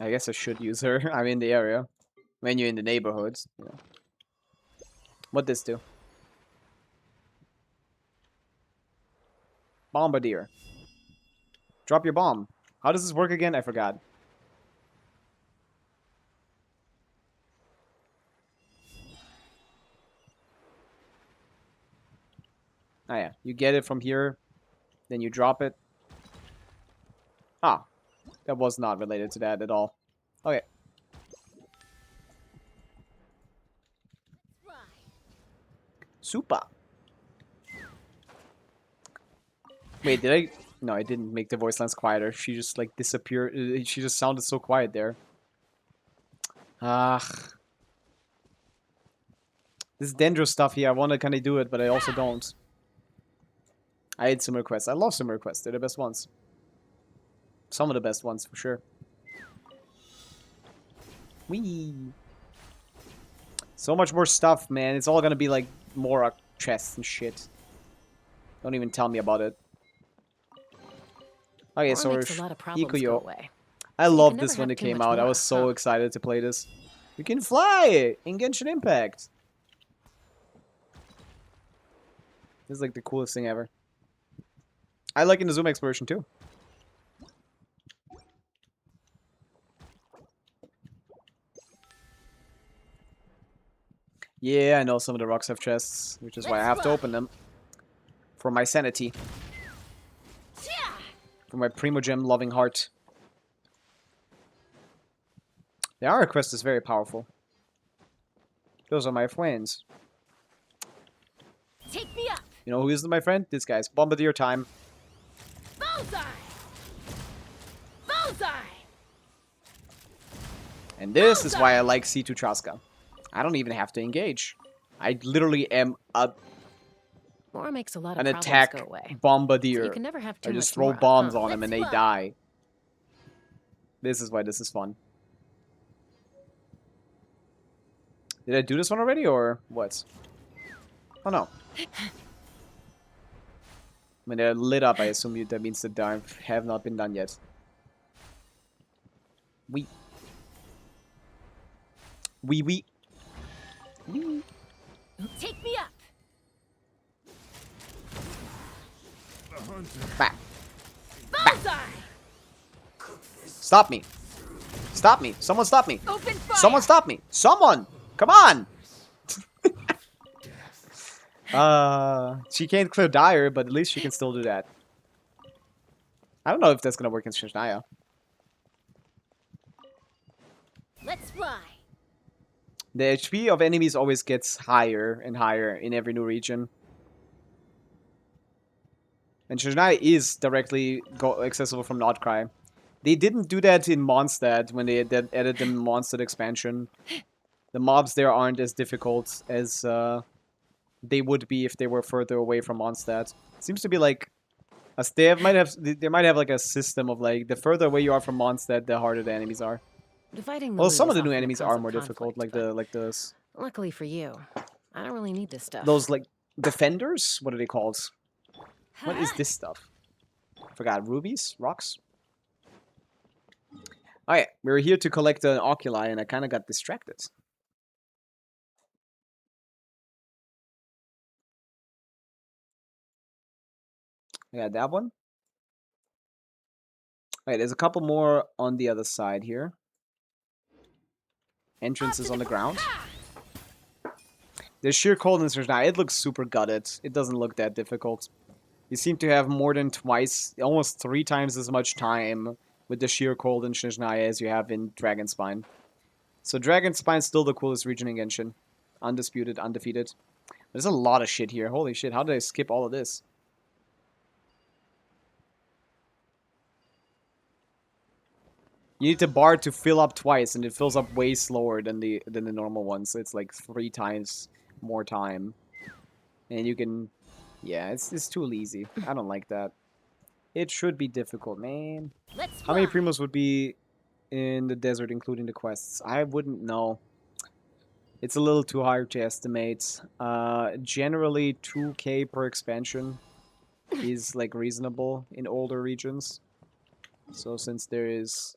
Speaker 1: I guess I should use her. I'm in the area. When you're in the neighborhoods. Yeah. What'd this do? Bombardier. Drop your bomb. How does this work again? I forgot. Oh yeah, you get it from here, then you drop it. Ah, that was not related to that at all. Okay. Super. Wait, did I? No, I didn't make the voice lines quieter. She just like disappeared. She just sounded so quiet there. Ah. This Dendro stuff here, I want to kind of do it, but I also don't. I hate sim requests. I love sim requests. They're the best ones. Some of the best ones, for sure. Whee! So much more stuff, man. It's all gonna be like more chests and shit. Don't even tell me about it. Okay, so Ikuyo. I loved this when it came out. I was so excited to play this. You can fly in Genshin Impact. This is like the coolest thing ever. I like Inazuma Exploration too. Yeah, I know some of the rocks have chests, which is why I have to open them. For my sanity. For my Primogem loving heart. The Ara quest is very powerful. Those are my friends.
Speaker 2: Take me up.
Speaker 1: You know who is my friend? This guy's Bombardier time.
Speaker 2: Bullseye. Bullseye.
Speaker 1: And this is why I like C2 Traska. I don't even have to engage. I literally am
Speaker 5: More makes a lot of
Speaker 1: an
Speaker 5: problems
Speaker 1: attack
Speaker 5: go away.
Speaker 1: bombardier.
Speaker 5: So you can never have too
Speaker 1: I just
Speaker 5: much
Speaker 1: throw
Speaker 5: more,
Speaker 1: bombs
Speaker 5: huh?
Speaker 1: on them and they
Speaker 2: Let's
Speaker 1: die. This is why this is fun. Did I do this one already or what? Oh no. When they're lit up, I assume that means that they have not been done yet. Wee. Wee.
Speaker 2: Take me up.
Speaker 1: Back.
Speaker 2: Bullseye.
Speaker 1: Stop me. Stop me. Someone stop me.
Speaker 2: Open fire.
Speaker 1: Someone stop me. Someone. Come on. She can't clear Dire, but at least she can still do that. I don't know if that's gonna work in Shajnaya.
Speaker 2: Let's fly.
Speaker 1: The HP of enemies always gets higher and higher in every new region. And Shajnaya is directly accessible from Notcry. They didn't do that in Mondstadt when they added the Mondstadt expansion. The mobs there aren't as difficult as they would be if they were further away from Mondstadt. Seems to be like they might have like a system of like the further away you are from Mondstadt, the harder the enemies are.
Speaker 5: Dividing the
Speaker 1: Well,
Speaker 5: loot
Speaker 1: some of
Speaker 5: is
Speaker 1: the new
Speaker 5: often a
Speaker 1: enemies
Speaker 5: cause
Speaker 1: are
Speaker 5: of
Speaker 1: more difficult,
Speaker 5: conflict,
Speaker 1: like
Speaker 5: but
Speaker 1: those
Speaker 5: luckily for you, I don't really need this stuff.
Speaker 1: like defenders. What are they called? What is this stuff? Forgot. Rubies, rocks. Oh yeah, we were here to collect an oculi, and I kind of got distracted. I got that one. Alright, there's a couple more on the other side here. Entrance is on the ground. There's sheer coldness now. It looks super gutted. It doesn't look that difficult. You seem to have more than twice, almost 3 times as much time with the sheer cold in Snezhnaya as you have in Dragonspine. So Dragonspine's still the coolest region in Genshin. Undisputed, undefeated. There's a lot of shit here. Holy shit, how did I skip all of this? You need the bar to fill up twice, and it fills up way slower than the normal one. So it's like 3 times more time. And you can... Yeah, it's too easy. I don't like that. It should be difficult, man.
Speaker 2: Let's
Speaker 1: How many
Speaker 2: fly.
Speaker 1: primos would be in the desert, including the quests? I wouldn't know. It's a little too hard to estimate. Generally, 2k per expansion is like reasonable in older regions. So since there is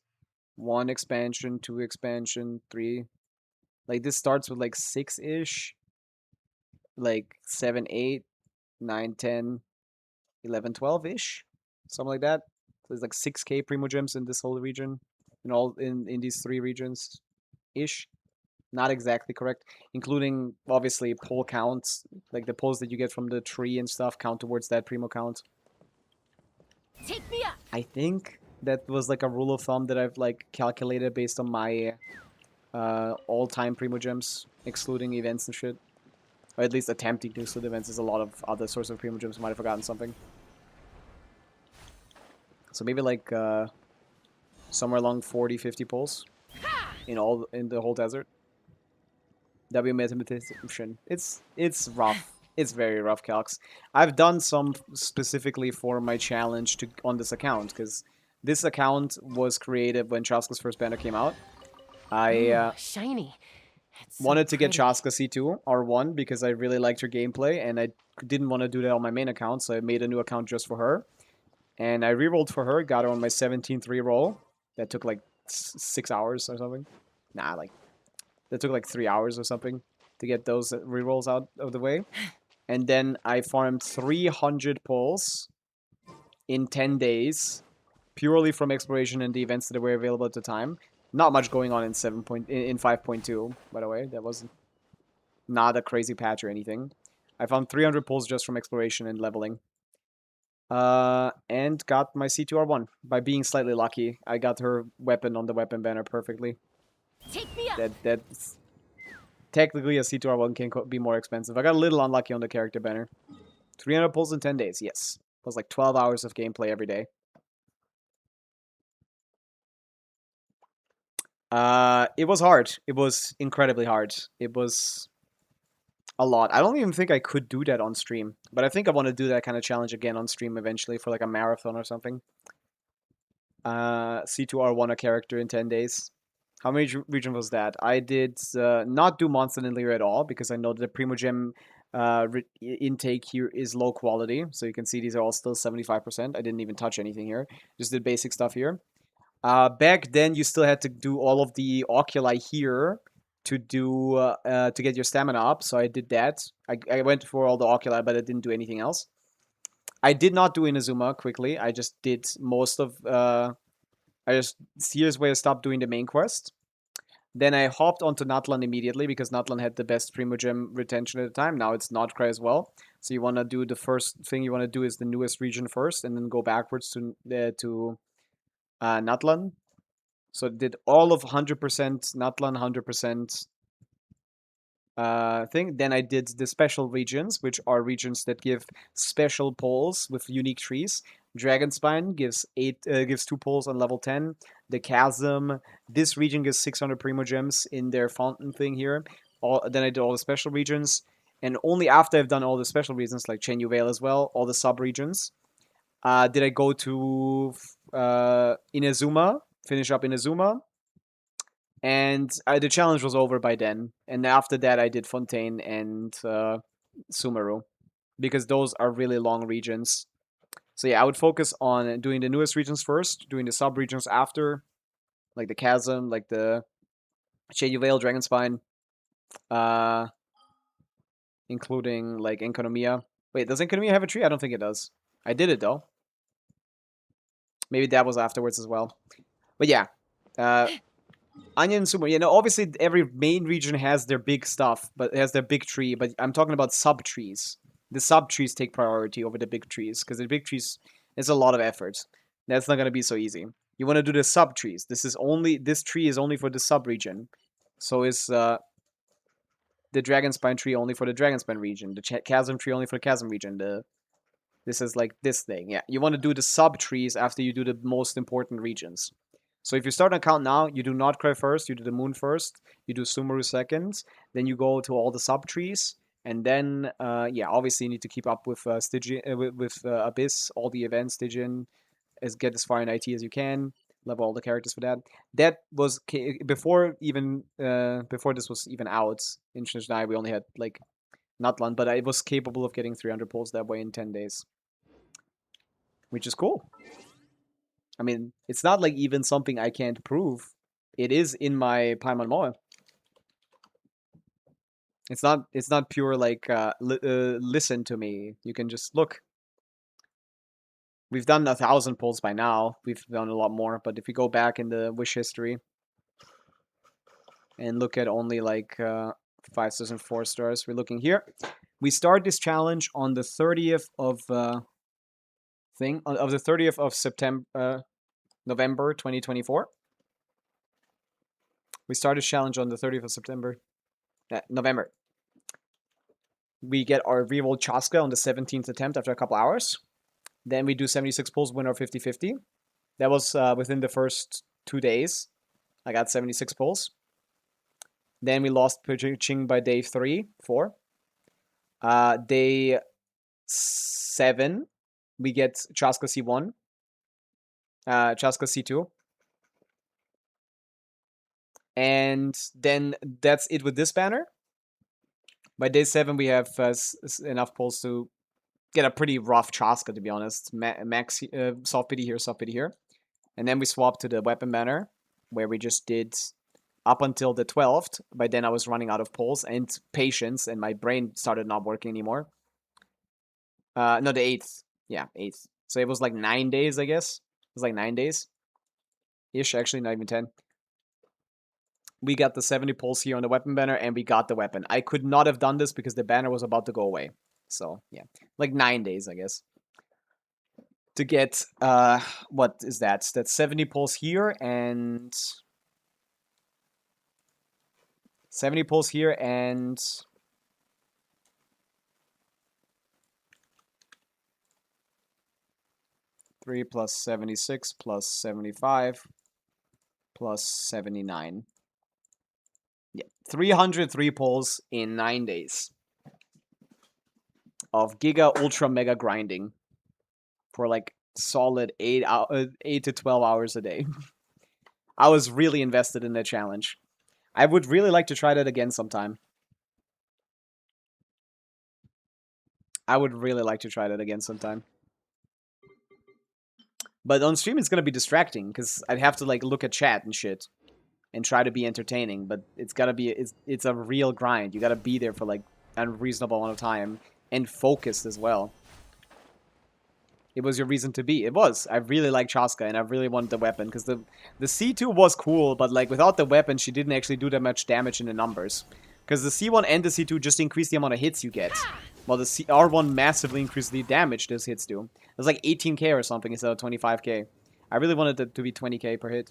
Speaker 1: 1 expansion, 2 expansion, 3, like this starts with like 6-ish, like 7, 8, 9, 10, 11, 12-ish, something like that. So there's like 6k primogems in this whole region, in these 3 regions, ish. Not exactly correct, including obviously pull counts, like the pulls that you get from the tree and stuff count towards that primo count.
Speaker 2: Take me up.
Speaker 1: I think that was like a rule of thumb that I've like calculated based on my all-time primogems, excluding events and shit. Or at least attempting to exclude events. There's a lot of other sources of primogems. Might have forgotten something. So maybe like somewhere along 40, 50 pulls in the whole desert. W mathematician. It's rough. It's very rough calcs. I've done some specifically for my challenge on this account because this account was created when Chaska's first banner came out. I
Speaker 5: Shiny. It's so
Speaker 1: wanted to get
Speaker 5: pretty.
Speaker 1: Chaska C2 R1 because I really liked her gameplay and I didn't want to do that on my main account, so I made a new account just for her. And I rerolled for her, got her on my 17th reroll. That took like 6 hours or something. Nah, like that took like 3 hours or something to get those rerolls out of the way. And then I farmed 300 pulls in 10 days, purely from exploration and the events that were available at the time. Not much going on in 5.2, by the way. That was not a crazy patch or anything. I found 300 pulls just from exploration and leveling. And got my C2R1 by being slightly lucky. I got her weapon on the weapon banner perfectly.
Speaker 2: Take me up.
Speaker 1: That's technically a C2R1 can be more expensive. I got a little unlucky on the character banner. 300 pulls in 10 days, yes. It was like 12 hours of gameplay every day. It was hard. It was incredibly hard. It was a lot. I don't even think I could do that on stream, but I think I want to do that kind of challenge again on stream eventually for like a marathon or something. C2R1 a character in 10 days. How many region was that? I did not do Monster and Lear at all because I know that the Primogem intake here is low quality. So you can see these are all still 75%. I didn't even touch anything here. Just did basic stuff here. Back then, you still had to do all of the oculi here to do to get your stamina up. So I did that. I went for all the oculi, but I didn't do anything else. I did not do Inazuma quickly. I just did most of... here's where I stopped doing the main quest. Then I hopped onto Natlan immediately because Natlan had the best Primogem retention at the time. Now it's Notcry as well. So you want to do the first thing you want to do is the newest region first, and then go backwards to Natlan. So it did all of 100% Natlan, 100% thing. Then I did the special regions, which are regions that give special poles with unique trees. Dragonspine gives 2 pulls on level 10. The Chasm, this region gives 600 Primo Gems in their fountain thing here. Then I did all the special regions, and only after I've done all the special regions like Chen Yu Vale as well, all the sub regions, did I go to Inazuma, finish up Inazuma, and the challenge was over by then. And after that, I did Fontaine and Sumeru, because those are really long regions. So yeah, I would focus on doing the newest regions first, doing the sub regions after, like the Chasm, like the Chen Yu Vale, Dragonspine, including like Enkonomiya. Wait, does Enkonomiya have a tree? I don't think it does. I did it though. Maybe that was afterwards as well. But yeah, Anya and Sumo. You know, obviously every main region has their big stuff, but it has their big tree. But I'm talking about sub trees. The sub trees take priority over the big trees, because the big trees is a lot of effort. That's not gonna be so easy. You want to do the sub trees. This tree is only for the sub region. So is the Dragonspine tree only for the Dragonspine region. The Chasm tree only for the Chasm region. This is like this thing. Yeah, you want to do the sub trees after you do the most important regions. So if you start an account now, you do not cry first, you do the moon first, you do Sumeru second, then you go to all the sub trees, and then yeah, obviously you need to keep up with Abyss, all the events, Stygian, get as far in IT as you can, level all the characters for that. That was before this was even out. In Shinjai, we only had like Nutland, but I was capable of getting 300 pulls that way in 10 days, which is cool. I mean, it's not like even something I can't prove. It is in my Paimon Moe. It's not pure like listen to me. You can just look. We've done 1,000 pulls by now. We've done a lot more, but if you go back in the wish history and look at only like 5 stars and 4 stars, we're looking here. We start this challenge on the 30th of the 30th of September, November 2024. We start this challenge on the 30th of September, November. We get our reroll Chaska on the 17th attempt after a couple hours. Then we do 76 pulls, win our 50-50. That was within the first 2 days. I got 76 pulls. Then we lost Ching by day 4. Day 7, we get Chaska C1. Chaska C2. And then that's it with this banner. By day 7, we have enough pulls to get a pretty rough Chaska, to be honest. Max soft pity here, soft pity here. And then we swap to the weapon banner, where we just did up until the 12th. By then I was running out of pulls and patience, and my brain started not working anymore. No, the 8th. Yeah, 8th. So it was like 9 days, I guess. It was like 9 days. Ish, actually, not even 10. We got the 70 pulls here on the weapon banner, and we got the weapon. I could not have done this because the banner was about to go away. So, yeah. Like 9 days, I guess. To get, what is that? That's 70 pulls here, and 70 pulls here, and 3 plus 76 plus 75 plus 79. Yeah, 303 pulls in 9 days of Giga Ultra Mega grinding for like solid 8 to 12 hours a day. I was really invested in that challenge. I would really like to try that again sometime. I would really like to try that again sometime. But on stream it's gonna be distracting because I'd have to like look at chat and shit and try to be entertaining, but it's gotta be it's a real grind. You gotta be there for like a reasonable amount of time and focused as well. It was your reason to be. It was. I really like Chaska and I really wanted the weapon because the C2 was cool, but like without the weapon she didn't actually do that much damage in the numbers. Because the C1 and the C2 just increase the amount of hits you get. While the R1 massively increased the damage those hits do. It was like 18k or something instead of 25k. I really wanted it to be 20k per hit.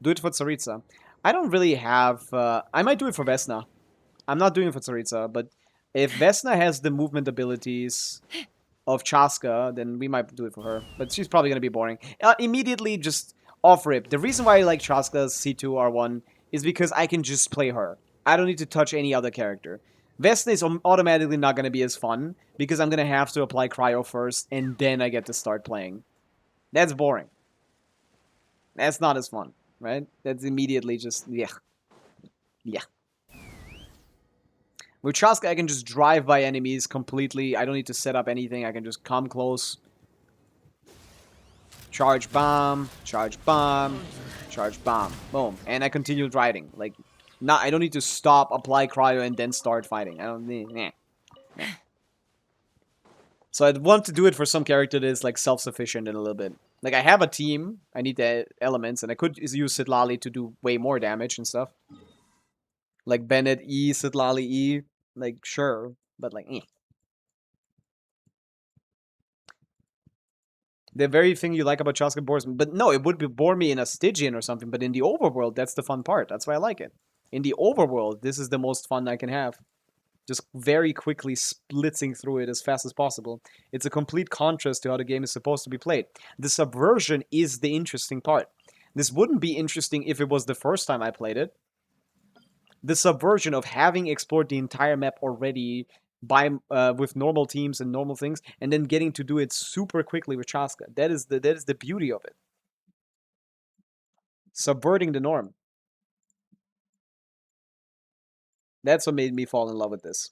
Speaker 1: Do it for Tsaritsa. I don't really have... I might do it for Vesna. I'm not doing it for Tsaritsa, but if Vesna has the movement abilities of Chaska, then we might do it for her. But she's probably gonna be boring. Immediately, just off rip. The reason why I like Chaska's C2 R1 is because I can just play her. I don't need to touch any other character. Vesna is automatically not gonna be as fun because I'm gonna have to apply cryo first and then I get to start playing. That's boring. That's not as fun, right? That's immediately just yeah. With Chaska, I can just drive by enemies completely. I don't need to set up anything. I can just come close. Charge bomb, charge bomb, charge bomb. Boom. And I continue riding. Like, I don't need to stop, apply cryo, and then start fighting. I don't need... So I'd want to do it for some character that is, like, self-sufficient in a little bit. Like, I have a team. I need the elements, and I could use Sitlali to do way more damage and stuff. Like Bennett E, Sitlali E. Like, sure. But, like, eh. The very thing you like about Chaska bores me. But no, it would bore me in a Stygian or something. But in the overworld, that's the fun part. That's why I like it. In the overworld, this is the most fun I can have. Just very quickly splitzing through it as fast as possible. It's a complete contrast to how the game is supposed to be played. The subversion is the interesting part. This wouldn't be interesting if it was the first time I played it. The subversion of having explored the entire map already by with normal teams and normal things, and then getting to do it super quickly with Chaska. That is the beauty of it. Subverting the norm. That's what made me fall in love with this.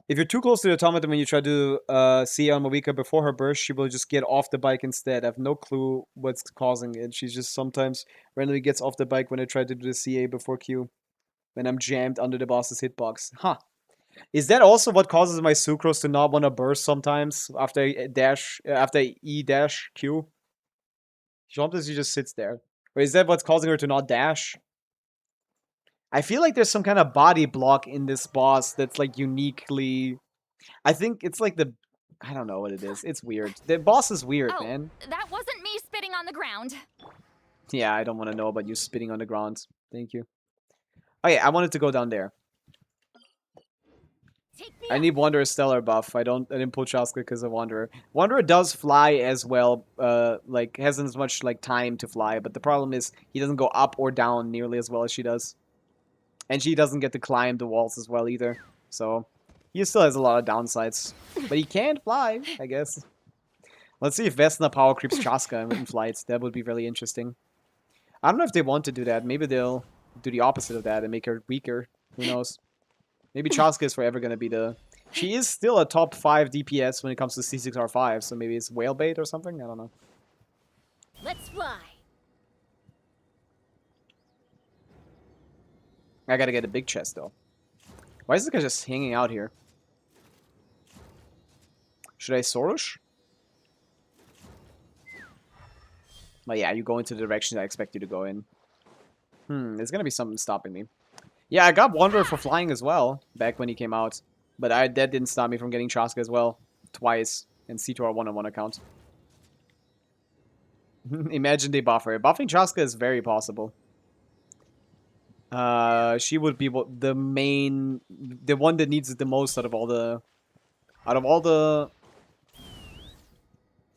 Speaker 1: If you're too close to the automaton when you try to see on Pavica before her burst, she will just get off the bike instead. I have no clue what's causing it. She just sometimes randomly gets off the bike when I try to do the CA before Q. When I'm jammed under the boss's hitbox. Huh. Is that also what causes my Sucrose to not want to burst sometimes after E dash Q? Sometimes she just sits there. Or is that what's causing her to not dash? I feel like there's some kind of body block in this boss that's like uniquely... I think it's like the... I don't know what it is. It's weird. The boss is weird, man.
Speaker 2: That wasn't me spitting on the ground.
Speaker 1: Yeah, I don't want to know about you spitting on the ground. Thank you. Oh yeah, I wanted to go down there. I need Wanderer Stellar buff. I didn't pull Chaska because of Wanderer. Wanderer does fly as well, like hasn't as much like time to fly, but the problem is he doesn't go up or down nearly as well as she does. And she doesn't get to climb the walls as well either. So he still has a lot of downsides. But he can fly, I guess. Let's see if Vesna power creeps Chaska in flights. That would be really interesting. I don't know if they want to do that. Maybe they'll do the opposite of that and make her weaker. Who knows? Maybe Chaska is forever going to be the... She is still a top 5 DPS when it comes to C6R5, so maybe it's whale bait or something? I don't know.
Speaker 2: Let's fly.
Speaker 1: I gotta get a big chest, though. Why is this guy just hanging out here? Should I Sorush? Well, yeah, you go into the direction I expect you to go in. There's gonna be something stopping me. Yeah, I got Wanderer for flying as well, back when he came out. But that didn't stop me from getting Chaska as well, twice, and C2R1 on one account. Imagine they buff her. Buffing Chaska is very possible. She would be the one that needs it the most out of all the,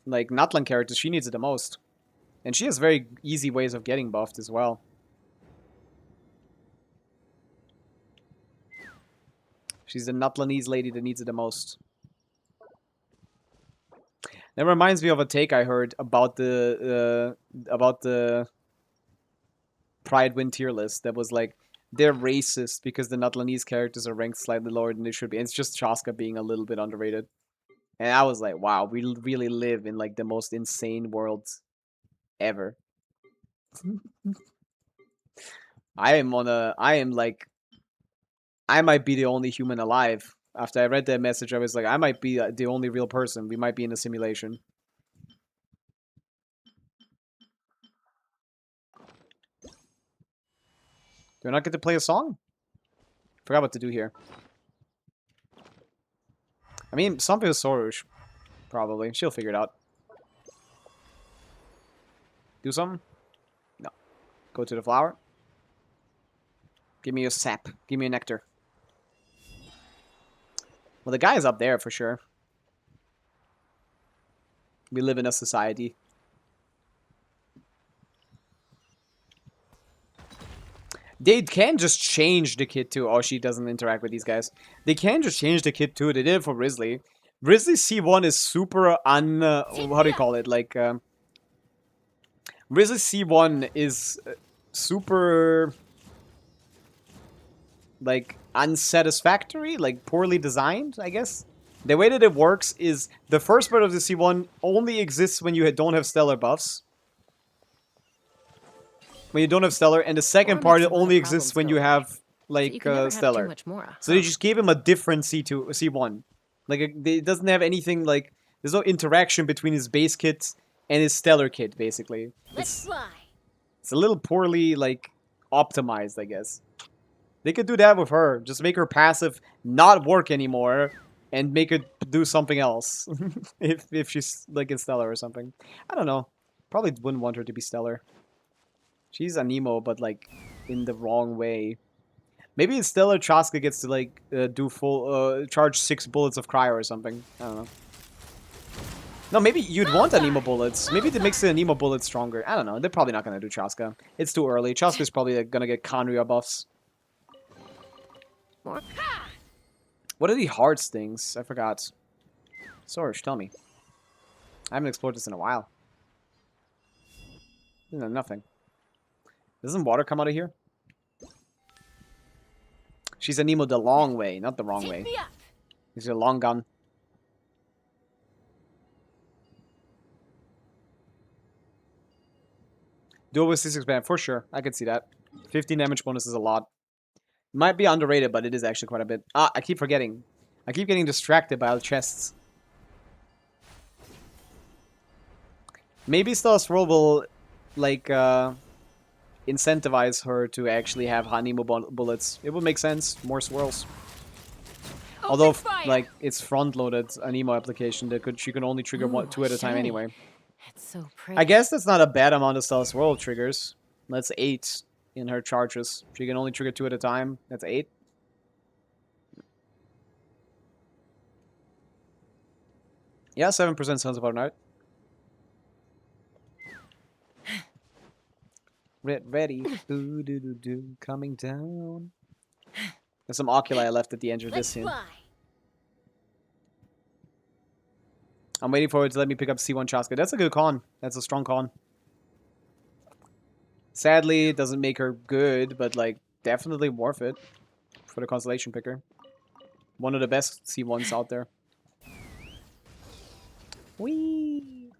Speaker 1: like, Natlan characters. She needs it the most. And she has very easy ways of getting buffed as well. She's the Natlanese lady that needs it the most. That reminds me of a take I heard about the Prydwen tier list that was like, they're racist because the Natlanese characters are ranked slightly lower than they should be. And it's just Chaska being a little bit underrated. And I was like, wow, we really live in like the most insane world ever. I might be the only human alive. After I read that message, I was like, I might be the only real person. We might be in a simulation. Do I not get to play a song? Forgot what to do here. I mean, something with Sorush. Probably. She'll figure it out. Do something? No. Go to the flower. Give me a sap. Give me a nectar. Well, the guy is up there for sure. We live in a society. They can just change the kit too. Oh, she doesn't interact with these guys. They can just change the kit too. They did it for Risley. Risley C1 is super what do you call it? Like, Risley C1 is super, like, unsatisfactory, like, poorly designed, I guess. The way that it works is the first part of the C1 only exists when you don't have stellar buffs. When you don't have stellar, and the second part it only exists when you have like stellar. So they just gave him a different C1. Like it doesn't have anything like there's no interaction between his base kit and his stellar kit basically.
Speaker 2: Let's fly.
Speaker 1: It's a little poorly like optimized, I guess. They could do that with her. Just make her passive not work anymore and make it do something else. if she's like in stellar or something. I don't know. Probably wouldn't want her to be stellar. She's a Nemo, but like in the wrong way. Maybe in Stellar, Chaska gets to like do full charge 6 bullets of cryo or something. I don't know. No, maybe you'd want Anemo bullets. Maybe it makes the Anemo bullets stronger. I don't know. They're probably not gonna do Chaska. It's too early. Chaska's probably like, gonna get Kanryu buffs. What are the hard stings? I forgot. Sorge, tell me. I haven't explored this in a while. No, nothing. Doesn't water come out of here? She's a Nemo the long way, not the wrong way. She's a long gun. Dual with 6 band, for sure. I could see that. 15 damage bonus is a lot. Might be underrated, but it is actually quite a bit. Ah, I keep forgetting. I keep getting distracted by the chests. Maybe Stella Swirl will, like, incentivize her to actually have Hanimo bullets. It would make sense. More swirls. Although, like, it's front-loaded Anemo application. She can only trigger 2 at a time anyway.
Speaker 5: It's so pretty.
Speaker 1: I guess that's not a bad amount of Stella Swirl triggers. That's 8 in her charges. She can only trigger 2 at a time. That's 8. Yeah, 7% sounds about right. Ready. Ooh, doo, doo, doo, coming down. There's some oculi left at the end of this scene. I'm waiting for it to let me pick up C1 Chaska. That's a good con. That's a strong con. Sadly, it doesn't make her good, but like definitely worth it for the constellation picker. One of the best C1s out there. Whee!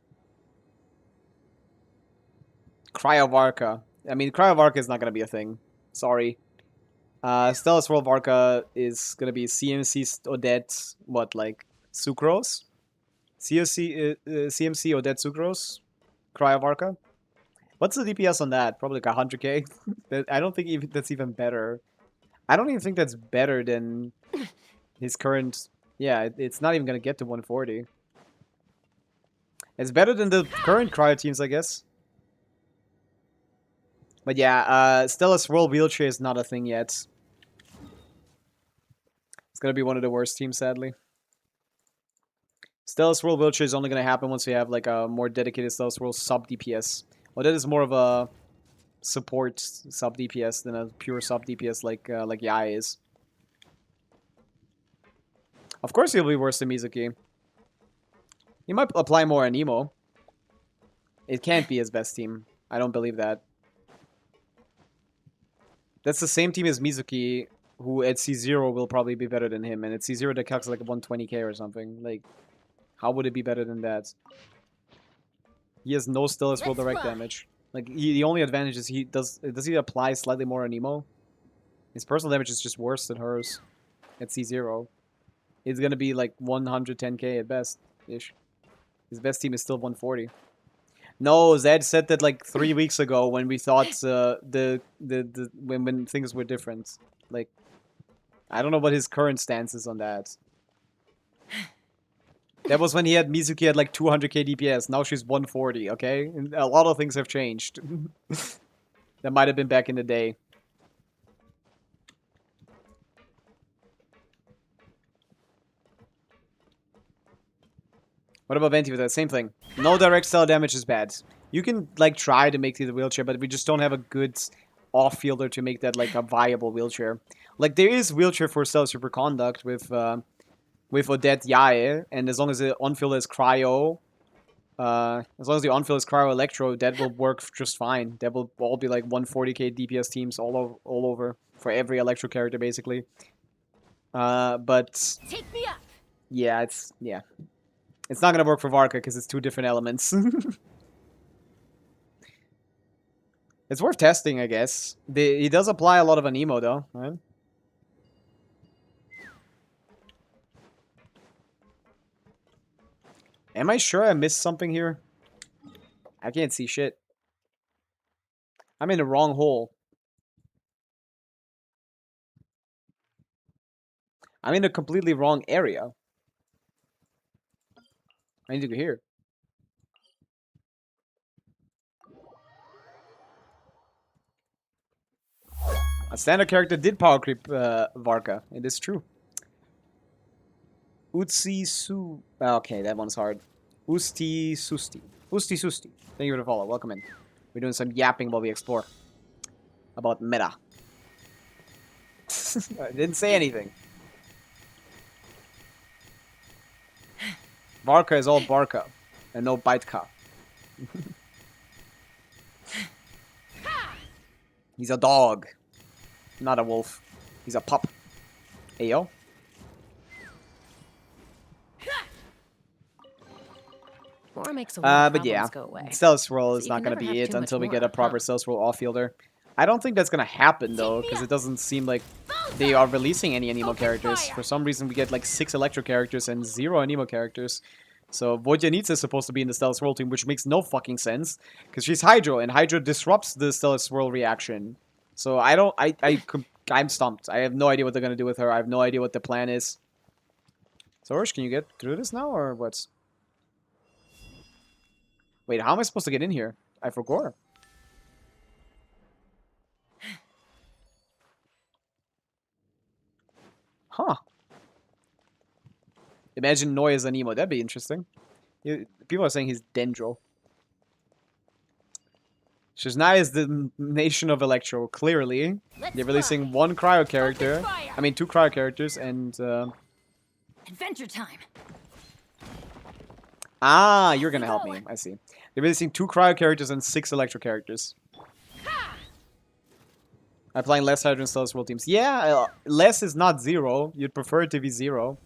Speaker 1: Cryovarka. I mean, Cryovarka is not going to be a thing. Sorry. Stella Swirl Varka is going to be CMC Odette, what, like, Sucrose? CMC Odette Sucrose? Cryovarka? What's the DPS on that? Probably like 100k? I don't think that's even better. I don't even think that's better than his current... Yeah, it's not even going to get to 140. It's better than the current cryo teams, I guess. But yeah, Stella Swirl Wheelchair is not a thing yet. It's gonna be one of the worst teams, sadly. Stella Swirl Wheelchair is only gonna happen once we have like a more dedicated Stella Swirl sub DPS. Well, that is more of a support sub DPS than a pure sub DPS like Yai is. Of course, he'll be worse than Mizuki. He might apply more on Nemo. It can't be his best team. I don't believe that. That's the same team as Mizuki, who at C0 will probably be better than him. And at C0, the calcs like 120k or something. Like, how would it be better than that? He has no Stellar Swirl direct damage. Like, the only advantage is does he apply slightly more on Nemo? His personal damage is just worse than hers at C0. It's gonna be like 110k at best-ish. His best team is still 140. No, Zed said that like 3 weeks ago when we thought when things were different. Like, I don't know what his current stance is on that. That was when he had Mizuki at like 200k DPS. Now she's 140. Okay, and a lot of things have changed. That might have been back in the day. What about Venti with that? Same thing. No direct style damage is bad. You can, like, try to make the wheelchair, but we just don't have a good off-fielder to make that, like, a viable wheelchair. Like, there is wheelchair for Stealth Superconduct with Odette Yae, and as long as the on-fielder is Cryo, as long as the on-field is Cryo Electro, that will work just fine. That will all be, like, 140k DPS teams all over for every Electro character, basically. But...
Speaker 2: Take me up.
Speaker 1: yeah, it's not gonna work for Varka because it's two different elements. It's worth testing, I guess. He does apply a lot of an emo, though, right? Am I sure I missed something here? I can't see shit. I'm in the wrong hole. I'm in a completely wrong area. I need to go here. A standard character did power creep Varka. It is true. Utsi Su. Okay, that one's hard. Usti Susti. Usti Susti. Thank you for the follow. Welcome in. We're doing some yapping while we explore. About meta. I didn't say anything. Varka is all Barka. And no Biteka. He's a dog. Not a wolf. He's a pup. Hey, yo.
Speaker 5: More makes a lot of
Speaker 1: But yeah,
Speaker 5: problems go away.
Speaker 1: Stealth Swirl is
Speaker 5: So you
Speaker 1: not
Speaker 5: can
Speaker 1: going
Speaker 5: never
Speaker 1: to
Speaker 5: have
Speaker 1: be it
Speaker 5: too much
Speaker 1: until we
Speaker 5: more,
Speaker 1: get a proper
Speaker 5: huh?
Speaker 1: Stealth Swirl off-fielder. I don't think that's going to happen, though, because it doesn't seem like they are releasing any Anemo characters. For some reason, we get like 6 Electro characters and 0 Anemo characters. So Vodyanitsa is supposed to be in the Stealth Swirl team, which makes no fucking sense, because she's Hydro, and Hydro disrupts the Stealth Swirl reaction. So I'm stumped. I have no idea what they're going to do with her. I have no idea what the plan is. Sorge, can you get through this now, or what? Wait, how am I supposed to get in here? I forgot. Huh. Imagine Noi as an emo. That'd be interesting. People are saying he's Dendro. Shiznai is the nation of Electro, clearly. They're releasing 1 Cryo character. I mean, 2 Cryo characters and...
Speaker 2: Adventure time.
Speaker 1: Ah, you're gonna help me. I see. They're releasing 2 Cryo characters and 6 Electro characters. Applying less Hydro and Stealth Swirl teams. Yeah, less is not 0. You'd prefer it to be 0.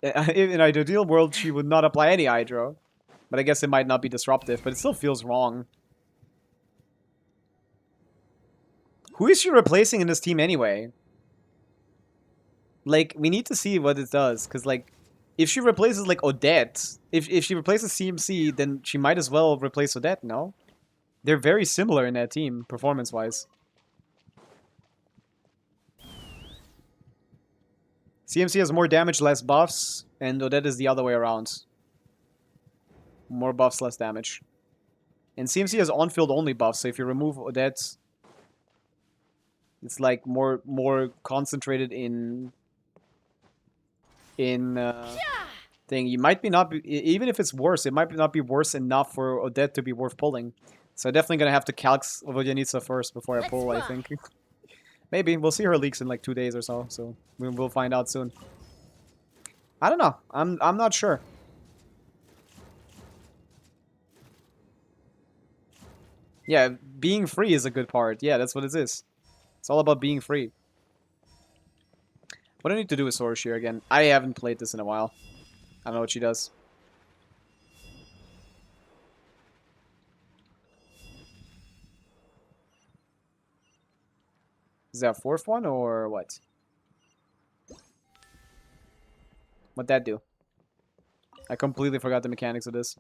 Speaker 1: In an ideal world, she would not apply any Hydro. But I guess it might not be disruptive, but it still feels wrong. Who is she replacing in this team anyway? Like, we need to see what it does, because, like, if she replaces, like, Odette, if she replaces CMC, then she might as well replace Odette, no? They're very similar in that team, performance-wise. CMC has more damage, less buffs, and Odette is the other way around. More buffs, less damage. And CMC has on-field only buffs, so if you remove Odette, it's like more concentrated in thing. You might be not be, even if it's worse, it might not be worse enough for Odette to be worth pulling. So definitely gonna have to calc Vodyanitsa first before I pull, I think. Maybe. We'll see her leaks in like 2 days or so, so we'll find out soon. I don't know. I'm not sure. Yeah, being free is a good part. Yeah, that's what it is. It's all about being free. What do I need to do with Sorge here again? I haven't played this in a while. I don't know what she does. Is that a 4th one or what? What'd that do? I completely forgot the mechanics of this.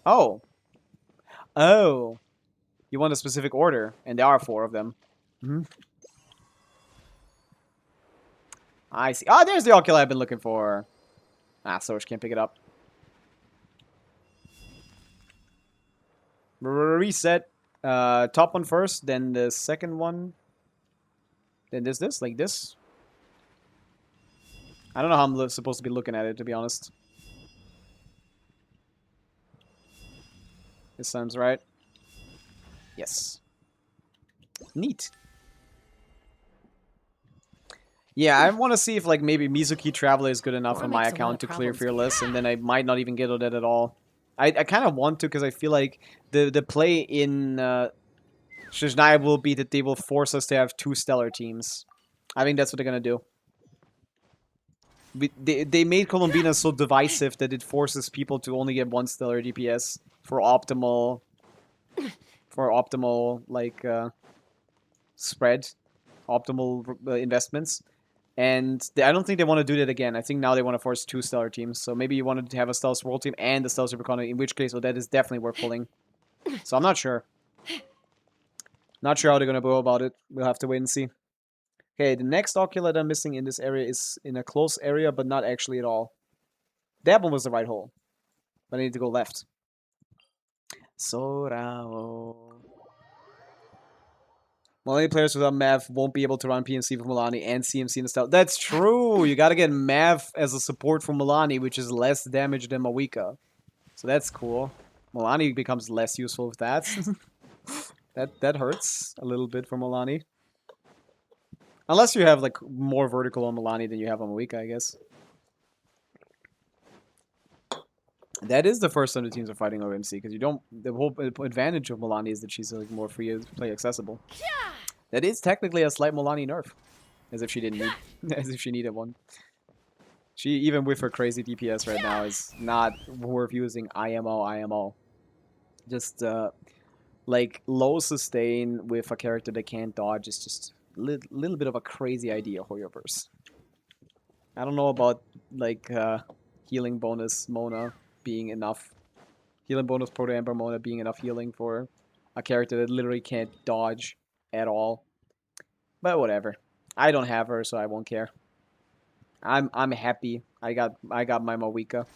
Speaker 1: Oh! Oh! You want a specific order, and there are 4 of them. I see. Oh, there's the Oculi I've been looking for. Ah, Sorge can't pick it up. Reset. Top one first, then the second one. Then there's this, like this. I don't know how I'm supposed to be looking at it, to be honest. This sounds right. Yes. Neat. Yeah, I want to see if like maybe Mizuki Traveler is good enough
Speaker 5: War
Speaker 1: on my
Speaker 5: makes a lot
Speaker 1: account
Speaker 5: of
Speaker 1: to clear
Speaker 5: problems.
Speaker 1: Fearless, and then I might not even get Odette at all. I kind of want to because I feel like the play in Shizhnai will be that they will force us to have 2 stellar teams. I think that's what they're gonna do. They made Columbina so divisive that it forces people to only get 1 stellar DPS for optimal like spread, optimal investments. And I don't think they want to do that again. I think now they want to force 2 stellar teams. So maybe you wanted to have a Stealth Swirl team and a Stealth Supercon, in which case, that is definitely worth pulling. So I'm not sure. Not sure how they're going to go about it. We'll have to wait and see. Okay, the next Oculus I'm missing in this area is in a close area, but not actually at all. That one was the right hole. But I need to go left. Sorao. Milani players without Mav won't be able to run PMC for Milani and CMC in the style. That's true! You gotta get Mav as a support for Milani, which is less damage than Mawika. So that's cool. Milani becomes less useful with that. that hurts a little bit for Milani. Unless you have like more vertical on Milani than you have on Mawika, I guess. That is the first time the teams are fighting OMC, because you don't. The whole advantage of Milani is that she's like more free to play accessible. That is technically a slight Milani nerf, as if she didn't need, as if she needed one. She, even with her crazy DPS right now, is not worth using IMO. Just like low sustain with a character that can't dodge is just a little bit of a crazy idea, Hoyoverse. I don't know about like healing bonus Mona being enough. Healing bonus Proto Ember Mona being enough healing for a character that literally can't dodge at all. But whatever. I don't have her, so I won't care. I'm happy. I got my Mawika.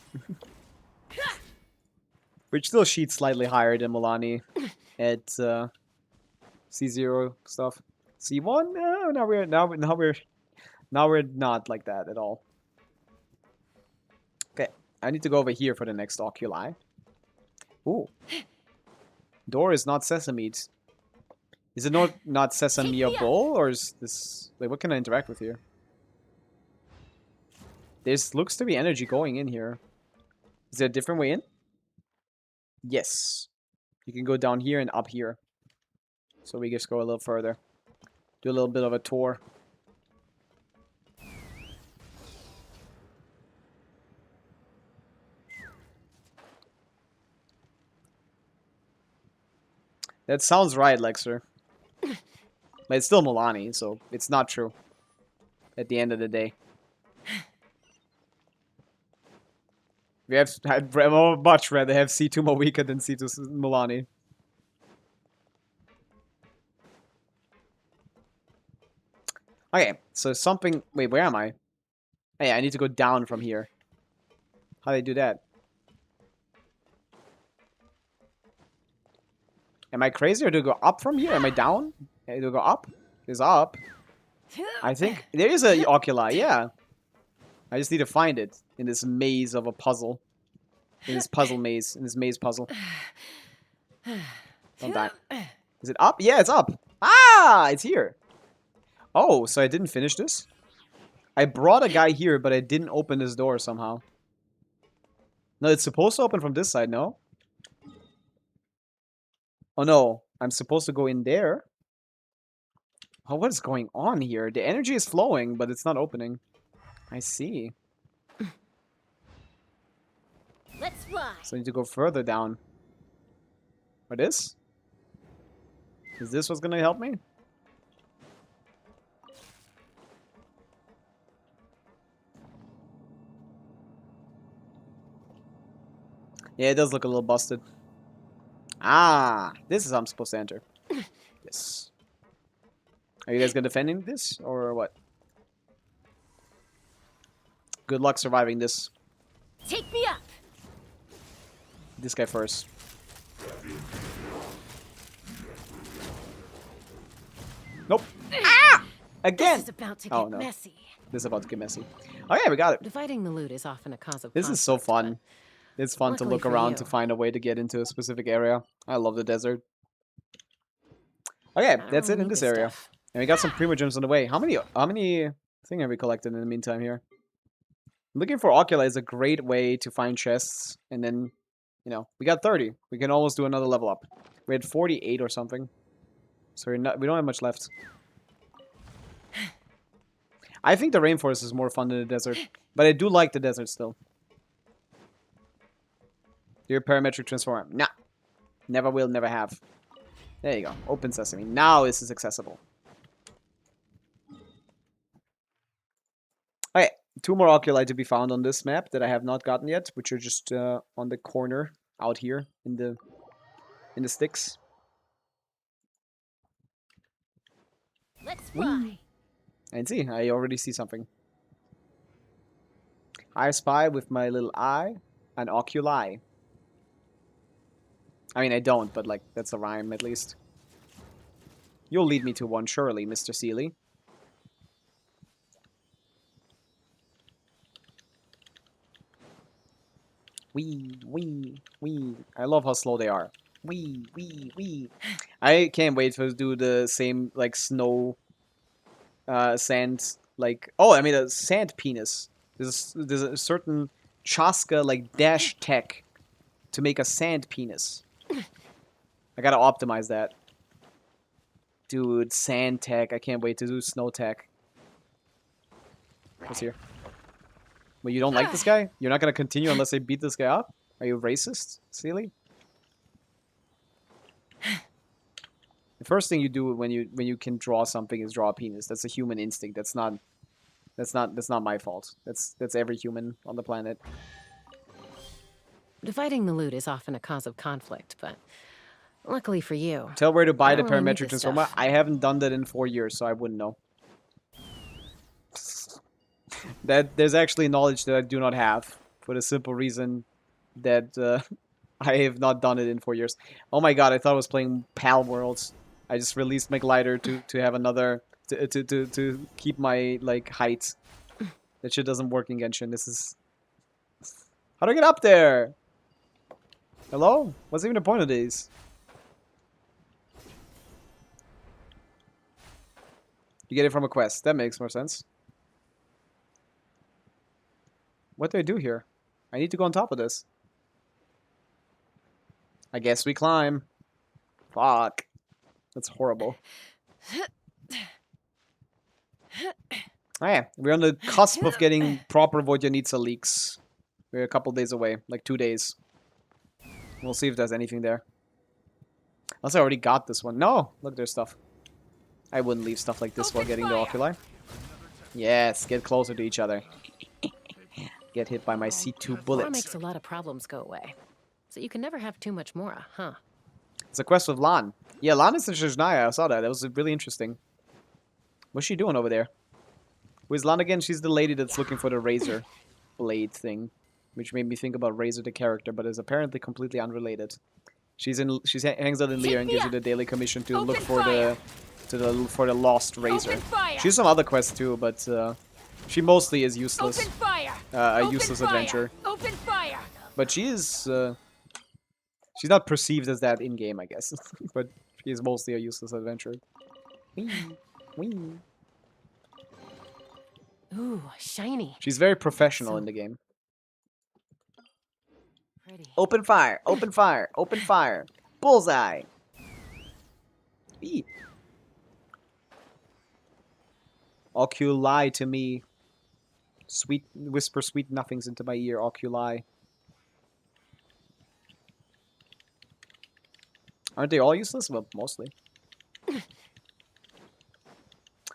Speaker 1: Which still sheets slightly higher than Milani at C0 stuff. C1? No, now we're not like that at all. Okay, I need to go over here for the next Oculi. Ooh. Door is not sesame. Is it not sesame-able, or is this... Wait, what can I interact with here? There's looks to be energy going in here. Is there a different way in? Yes. You can go down here and up here. So we just go a little further. Do a little bit of a tour. That sounds right, Lexer. But it's still Milani, so it's not true. At the end of the day. I'd much rather have C2 Mawika than C2 Milani. Okay, so something... Wait, where am I? Hey, I need to go down from here. How do I do that? Am I crazy, or do I go up from here? Am I down? Okay, do I go up? It's up. I think... There is a Oculi, yeah. I just need to find it in this maze of a puzzle. In this puzzle maze. In this maze puzzle. Don't die. Is it up? Yeah, it's up. Ah! It's here. Oh, so I didn't finish this? I brought a guy here, but I didn't open this door somehow. No, it's supposed to open from this side, no? Oh no, I'm supposed to go in there. Oh, what is going on here? The energy is flowing, but it's not opening. I see.
Speaker 2: Let's fly.
Speaker 1: So I need to go further down. What is? Is this what's gonna help me? Yeah, it does look a little busted. Ah, this is how I'm supposed to enter. Yes. Are you guys gonna defending this, or what? Good luck surviving this.
Speaker 2: Take me up.
Speaker 1: This guy first. Nope. Ah! Again!
Speaker 5: This is about to get
Speaker 1: Oh, no.
Speaker 5: messy.
Speaker 1: This is about to get messy. Oh yeah, we got it.
Speaker 5: Dividing the loot is often a cause of
Speaker 1: This is so
Speaker 5: conflict,
Speaker 1: fun. It's fun to
Speaker 5: Luckily
Speaker 1: look
Speaker 5: for
Speaker 1: around to
Speaker 5: you.
Speaker 1: find a way to get into a specific area. I love the desert. Okay,
Speaker 5: I don't
Speaker 1: that's
Speaker 5: really
Speaker 1: it in
Speaker 5: need
Speaker 1: this area.
Speaker 5: stuff.
Speaker 1: And we got some Primogems on the way. How many thing have we collected in the meantime here? Looking for oculi is a great way to find chests, and then, you know, we got 30. We can almost do another level up. We had 48 or something, so we don't have much left. I think the rainforest is more fun than the desert, but I do like the desert still. Do your parametric transform? Nah, never will, never have. There you go. Open sesame. Now this is accessible. Okay, 2 more oculi to be found on this map that I have not gotten yet, which are just on the corner out here in the sticks.
Speaker 2: Let's fly.
Speaker 1: And see, I already see something. I spy with my little eye an oculi. I mean, I don't, but like that's a rhyme at least. You'll lead me to one, surely, Mr. Seeley. Wee, wee, wee. I love how slow they are. Wee, wee, wee. I can't wait to do the same, like, snow, sand, like... Oh, I mean, a sand penis. There's a certain Chaska, like, dash tech to make a sand penis. I gotta optimize that. Dude, sand tech. I can't wait to do snow tech. What's here? Well, you don't like this guy? You're not gonna continue unless I beat this guy up? Are you racist, Seeley? The first thing you do when you can draw something is draw a penis. That's a human instinct. That's not my fault. That's every human on the planet.
Speaker 5: Dividing the loot is often a cause of conflict, but luckily for you.
Speaker 1: Tell where to buy
Speaker 5: I
Speaker 1: the
Speaker 5: don't really need
Speaker 1: parametric
Speaker 5: this
Speaker 1: transformer.
Speaker 5: stuff.
Speaker 1: I haven't done that in 4 years, so I wouldn't know. That there's actually knowledge that I do not have for the simple reason that I have not done it in 4 years. Oh my god, I thought I was playing Pal Worlds. I just released my glider to have another to keep my like height. That shit doesn't work in Genshin. This is how do I get up there? Hello? What's even the point of these? You get it from a quest. That makes more sense. What do I do here? I need to go on top of this. I guess we climb. Fuck. That's horrible. Oh yeah, we're on the cusp of getting proper Vodyanitsa leaks. We're a couple days away, like 2 days. We'll see if there's anything there. Unless I already got this one. No! Look, there's stuff. I wouldn't leave stuff like this while getting the oculi. Yes, get closer to each other. Get hit by my C2
Speaker 5: Mora
Speaker 1: bullets.
Speaker 5: makes a lot of problems go away. So you can never have too much Mora, huh?
Speaker 1: It's a quest with Lan. Yeah, Lan is in Shizhnaya. I saw that. That was really interesting. What's she doing over there? Who is Lan again? She's the lady that's looking for the razor blade thing. Which made me think about Razor the character, but is apparently completely unrelated. She hangs out in Lear and gives you the daily commission to look for the lost razor. She's some other quests too, but she mostly is useless. A useless adventure.
Speaker 2: Open fire.
Speaker 1: But she is she's not perceived as that in game, I guess. But she is mostly a useless adventure. Whee, whee.
Speaker 5: Ooh, shiny.
Speaker 1: She's very professional in the game.
Speaker 5: Pretty.
Speaker 1: Open fire! Open fire! Open fire! Bullseye! Eee. Oculi to me. Whisper sweet nothings into my ear, oculi. Aren't they all useless? Well, mostly.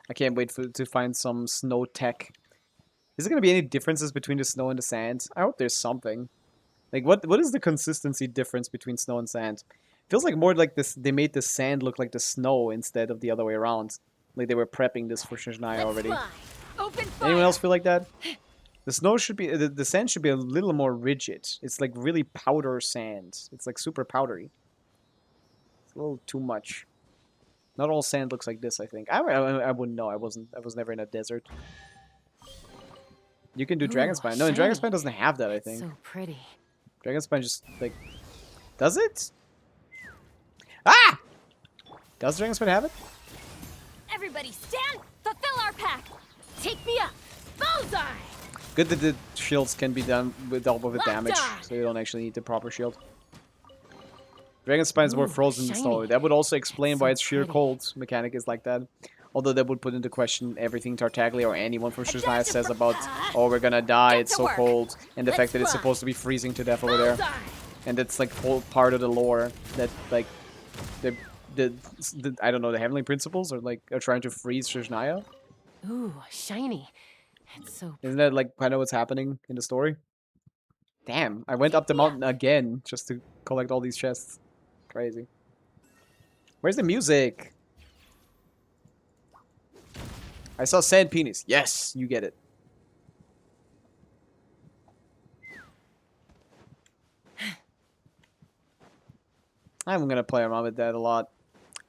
Speaker 1: I can't wait to find some snow tech. Is there going to be any differences between the snow and the sand? I hope there's something. Like, what is the consistency difference between snow and sand? Feels like more like this. They made the sand look like the snow instead of the other way around. Like they were prepping this for Shizhnaya already.
Speaker 2: Open fire.
Speaker 1: Anyone else feel like that? The snow should be the sand should be a little more rigid. It's like really powder sand. It's like super powdery. It's a little too much. Not all sand looks like this, I think. I wouldn't know. I was never in a desert. You can do
Speaker 5: Ooh,
Speaker 1: Dragonspine. No,
Speaker 5: shiny.
Speaker 1: Dragonspine doesn't have that, I think.
Speaker 5: So pretty.
Speaker 1: Dragon Spine just, like... Does it? Ah! Does Dragon Spine have it?
Speaker 2: Everybody stand, fulfill our pact. Take me up. Bullseye!
Speaker 1: Good that the shields can be done with double the damage,
Speaker 2: Lockdown.
Speaker 1: so you don't actually need the proper shield. Dragon Spines were frozen in the story. That would also explain why its sheer cold mechanic is like that. Although that would put into question everything Tartaglia or anyone from Shizhnaya says about, oh, we're gonna die, it's so cold, and the fact that it's supposed to be freezing to death over there. And that's like whole part of the lore that like the I don't know, the Heavenly Principles are trying to freeze Shizhnaya.
Speaker 5: Ooh, shiny. It's so
Speaker 1: Isn't that like kind of what's happening in the story? Damn, I went up the mountain again just to collect all these chests. Crazy. Where's the music? I saw sand penis. Yes, you get it. I'm gonna play around with that a lot.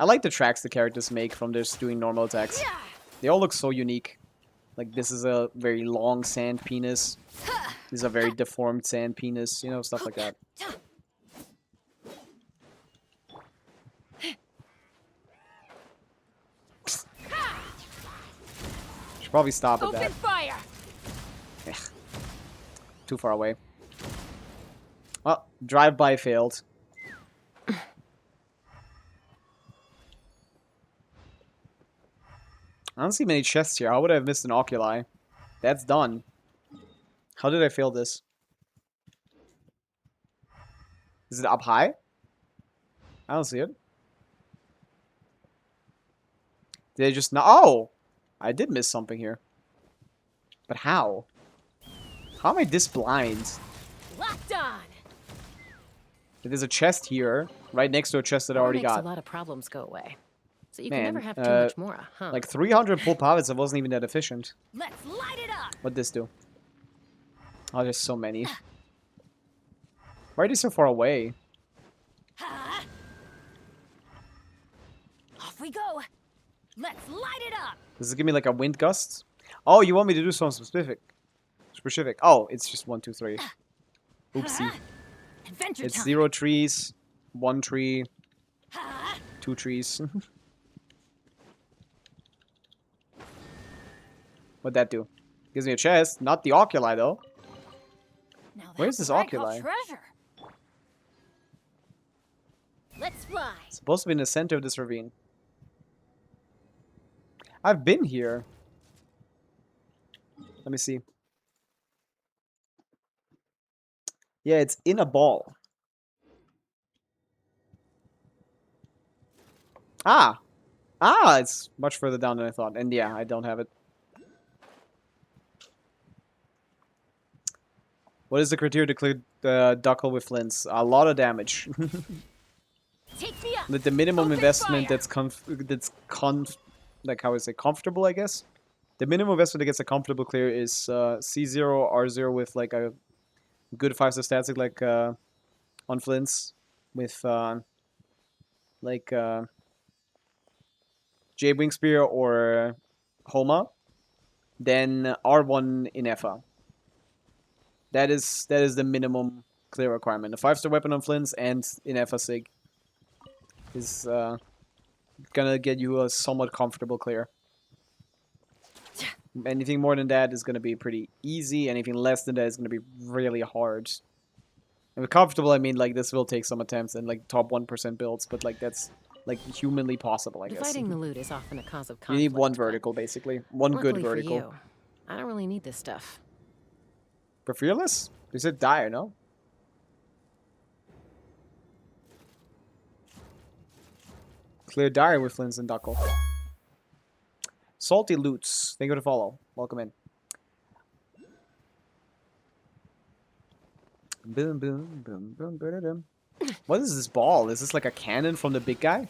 Speaker 1: I like the tracks the characters make from just doing normal attacks. They all look so unique. Like, this is a very long sand penis. This is a very deformed sand penis. You know, stuff like that. Should probably stop at that.
Speaker 2: Open fire!
Speaker 1: Ugh. Too far away. Well, drive-by failed. I don't see many chests here. How would I have missed an oculi? That's done. How did I fail this? Is it up high? I don't see it. Did I just not? Oh! I did miss something here. But how? How am I this blind?
Speaker 2: Locked on!
Speaker 1: There's a chest here, right next to a chest that I already
Speaker 5: makes
Speaker 1: got.
Speaker 5: a lot of problems go away. So you
Speaker 1: Man,
Speaker 5: can never have too much more, huh?
Speaker 1: Like 300 pull Pavica wasn't even that efficient.
Speaker 2: Let's light it up!
Speaker 1: What'd this do? Oh, there's so many. Why are they so far away?
Speaker 2: Off we go! Let's light it up!
Speaker 1: Does it give me like a wind gust? Oh, you want me to do something specific? Specific. Oh, it's just 1, 2, 3. Oopsie.
Speaker 2: Adventure
Speaker 1: It's
Speaker 2: time!
Speaker 1: 0 trees, 1 tree, 2 trees. What'd that do? Gives me a chest, not the oculi though.
Speaker 2: Now
Speaker 1: Where's
Speaker 2: that's
Speaker 1: this
Speaker 2: what I call
Speaker 1: oculi?
Speaker 2: treasure. Let's fly!
Speaker 1: It's supposed to be in the center of this ravine. I've been here. Let me see. Yeah, it's in a ball. Ah! Ah, it's much further down than I thought. And yeah, I don't have it. What is the criteria to clear the Duckle with flints? A lot of damage.
Speaker 2: Take me up!
Speaker 1: The minimum
Speaker 2: Open
Speaker 1: investment
Speaker 2: fire!
Speaker 1: like how is it, comfortable, I guess? The minimum investment that gets a comfortable clear is C0, R0 with like a good 5-star static like on flints with Jade Spear or Homa, then R1 in Effa. That is the minimum clear requirement. A 5-star weapon on flints and in Effa Sig is gonna get you a somewhat comfortable clear. Anything more than that is gonna be pretty easy. Anything less than that is gonna be really hard. And with comfortable, I mean like this will take some attempts and like top 1% builds, but like that's like humanly possible, I guess.
Speaker 5: Dividing the loot is often a cause of
Speaker 1: You
Speaker 5: conflict.
Speaker 1: need one
Speaker 5: but
Speaker 1: vertical, basically. One good
Speaker 5: luckily for
Speaker 1: vertical.
Speaker 5: you, I don't really need this stuff.
Speaker 1: For Fearless? You said dire, no? Clear dire with Flints and Duckle. Salty Loots. Thank you for the follow. Welcome in. Boom, boom, boom, boom, boom. What is this ball? Is this like a cannon from the big guy?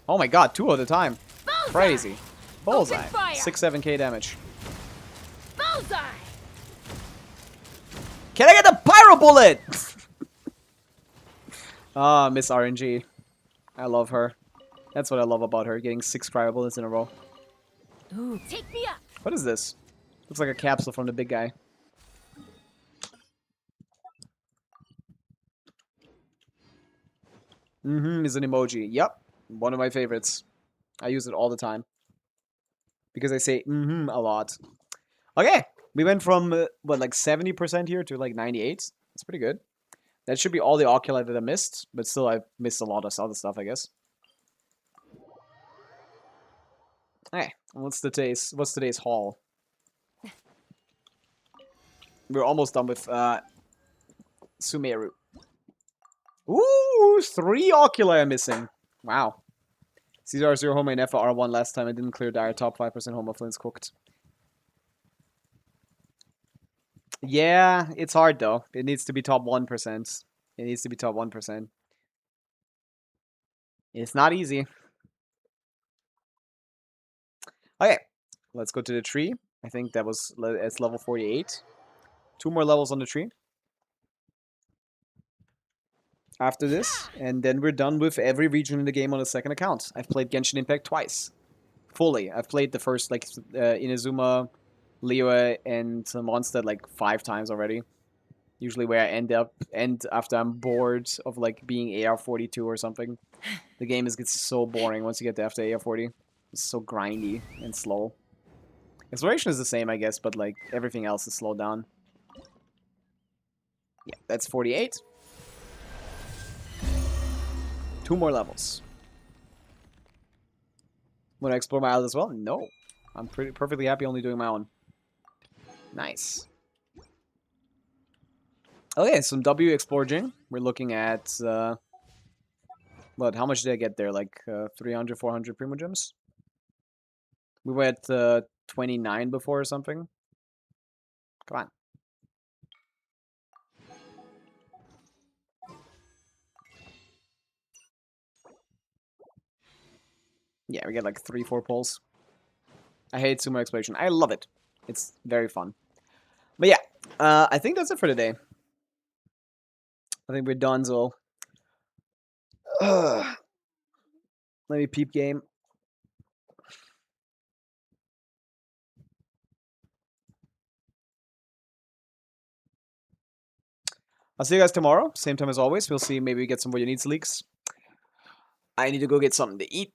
Speaker 1: Oh my god, 2 at a time.
Speaker 2: Bullseye!
Speaker 1: Crazy. Bullseye.
Speaker 2: Open fire!
Speaker 1: 6-7k damage.
Speaker 2: Bullseye!
Speaker 1: Can I get the pyro bullet? Ah, Miss RNG. I love her. That's what I love about her, getting 6 cryo bullets in a row.
Speaker 5: Ooh,
Speaker 2: Take me up!
Speaker 1: What is this? Looks like a capsule from the big guy. Is an emoji. Yep. One of my favorites. I use it all the time. Because I say a lot. Okay. We went from, what, like 70% here to like 98? That's pretty good. That should be all the oculi that I missed. But still, I missed a lot of other stuff, I guess. Hey, what's today's haul? We're almost done with Sumeru. Ooh, 3 oculi are missing. Wow. Caesar 0 Homo and F R1 last time. I didn't clear dire top 5% Homo Flints cooked. Yeah, it's hard though. It needs to be top 1%. It needs to be top 1%. It's not easy. Okay, let's go to the tree. I think that was it's level 48. 2 more levels on the tree. After this, and then we're done with every region in the game on a second account. I've played Genshin Impact twice. Fully. I've played the first, like, Inazuma, Liyue, and Mondstadt, like, 5 times already. Usually where I end after I'm bored of, like, being AR42 or something. The game gets so boring once you get to after AR40. It's so grindy and slow. Exploration is the same, I guess, but, like, everything else is slowed down. Yeah, that's 48. 2 more levels. Want to explore my island as well? No. I'm perfectly happy only doing my own. Nice. Okay, some W exploring. We're looking at, what, how much did I get there? Like, 300, 400 Primo Gems? We were at, 29 before or something. Come on. Yeah, we get like 3, 4 pulls. I hate Sumo Exploration. I love it. It's very fun. But yeah, I think that's it for today. I think we're done, so... Let me peep game. I'll see you guys tomorrow. Same time as always. We'll see. Maybe we get some more needs leaks. I need to go get something to eat.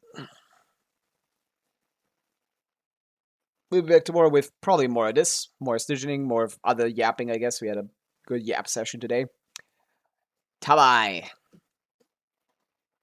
Speaker 1: We'll be back tomorrow with probably more of this. More Abysstygianing, more of other yapping, I guess. We had a good yap session today. Ta-bye!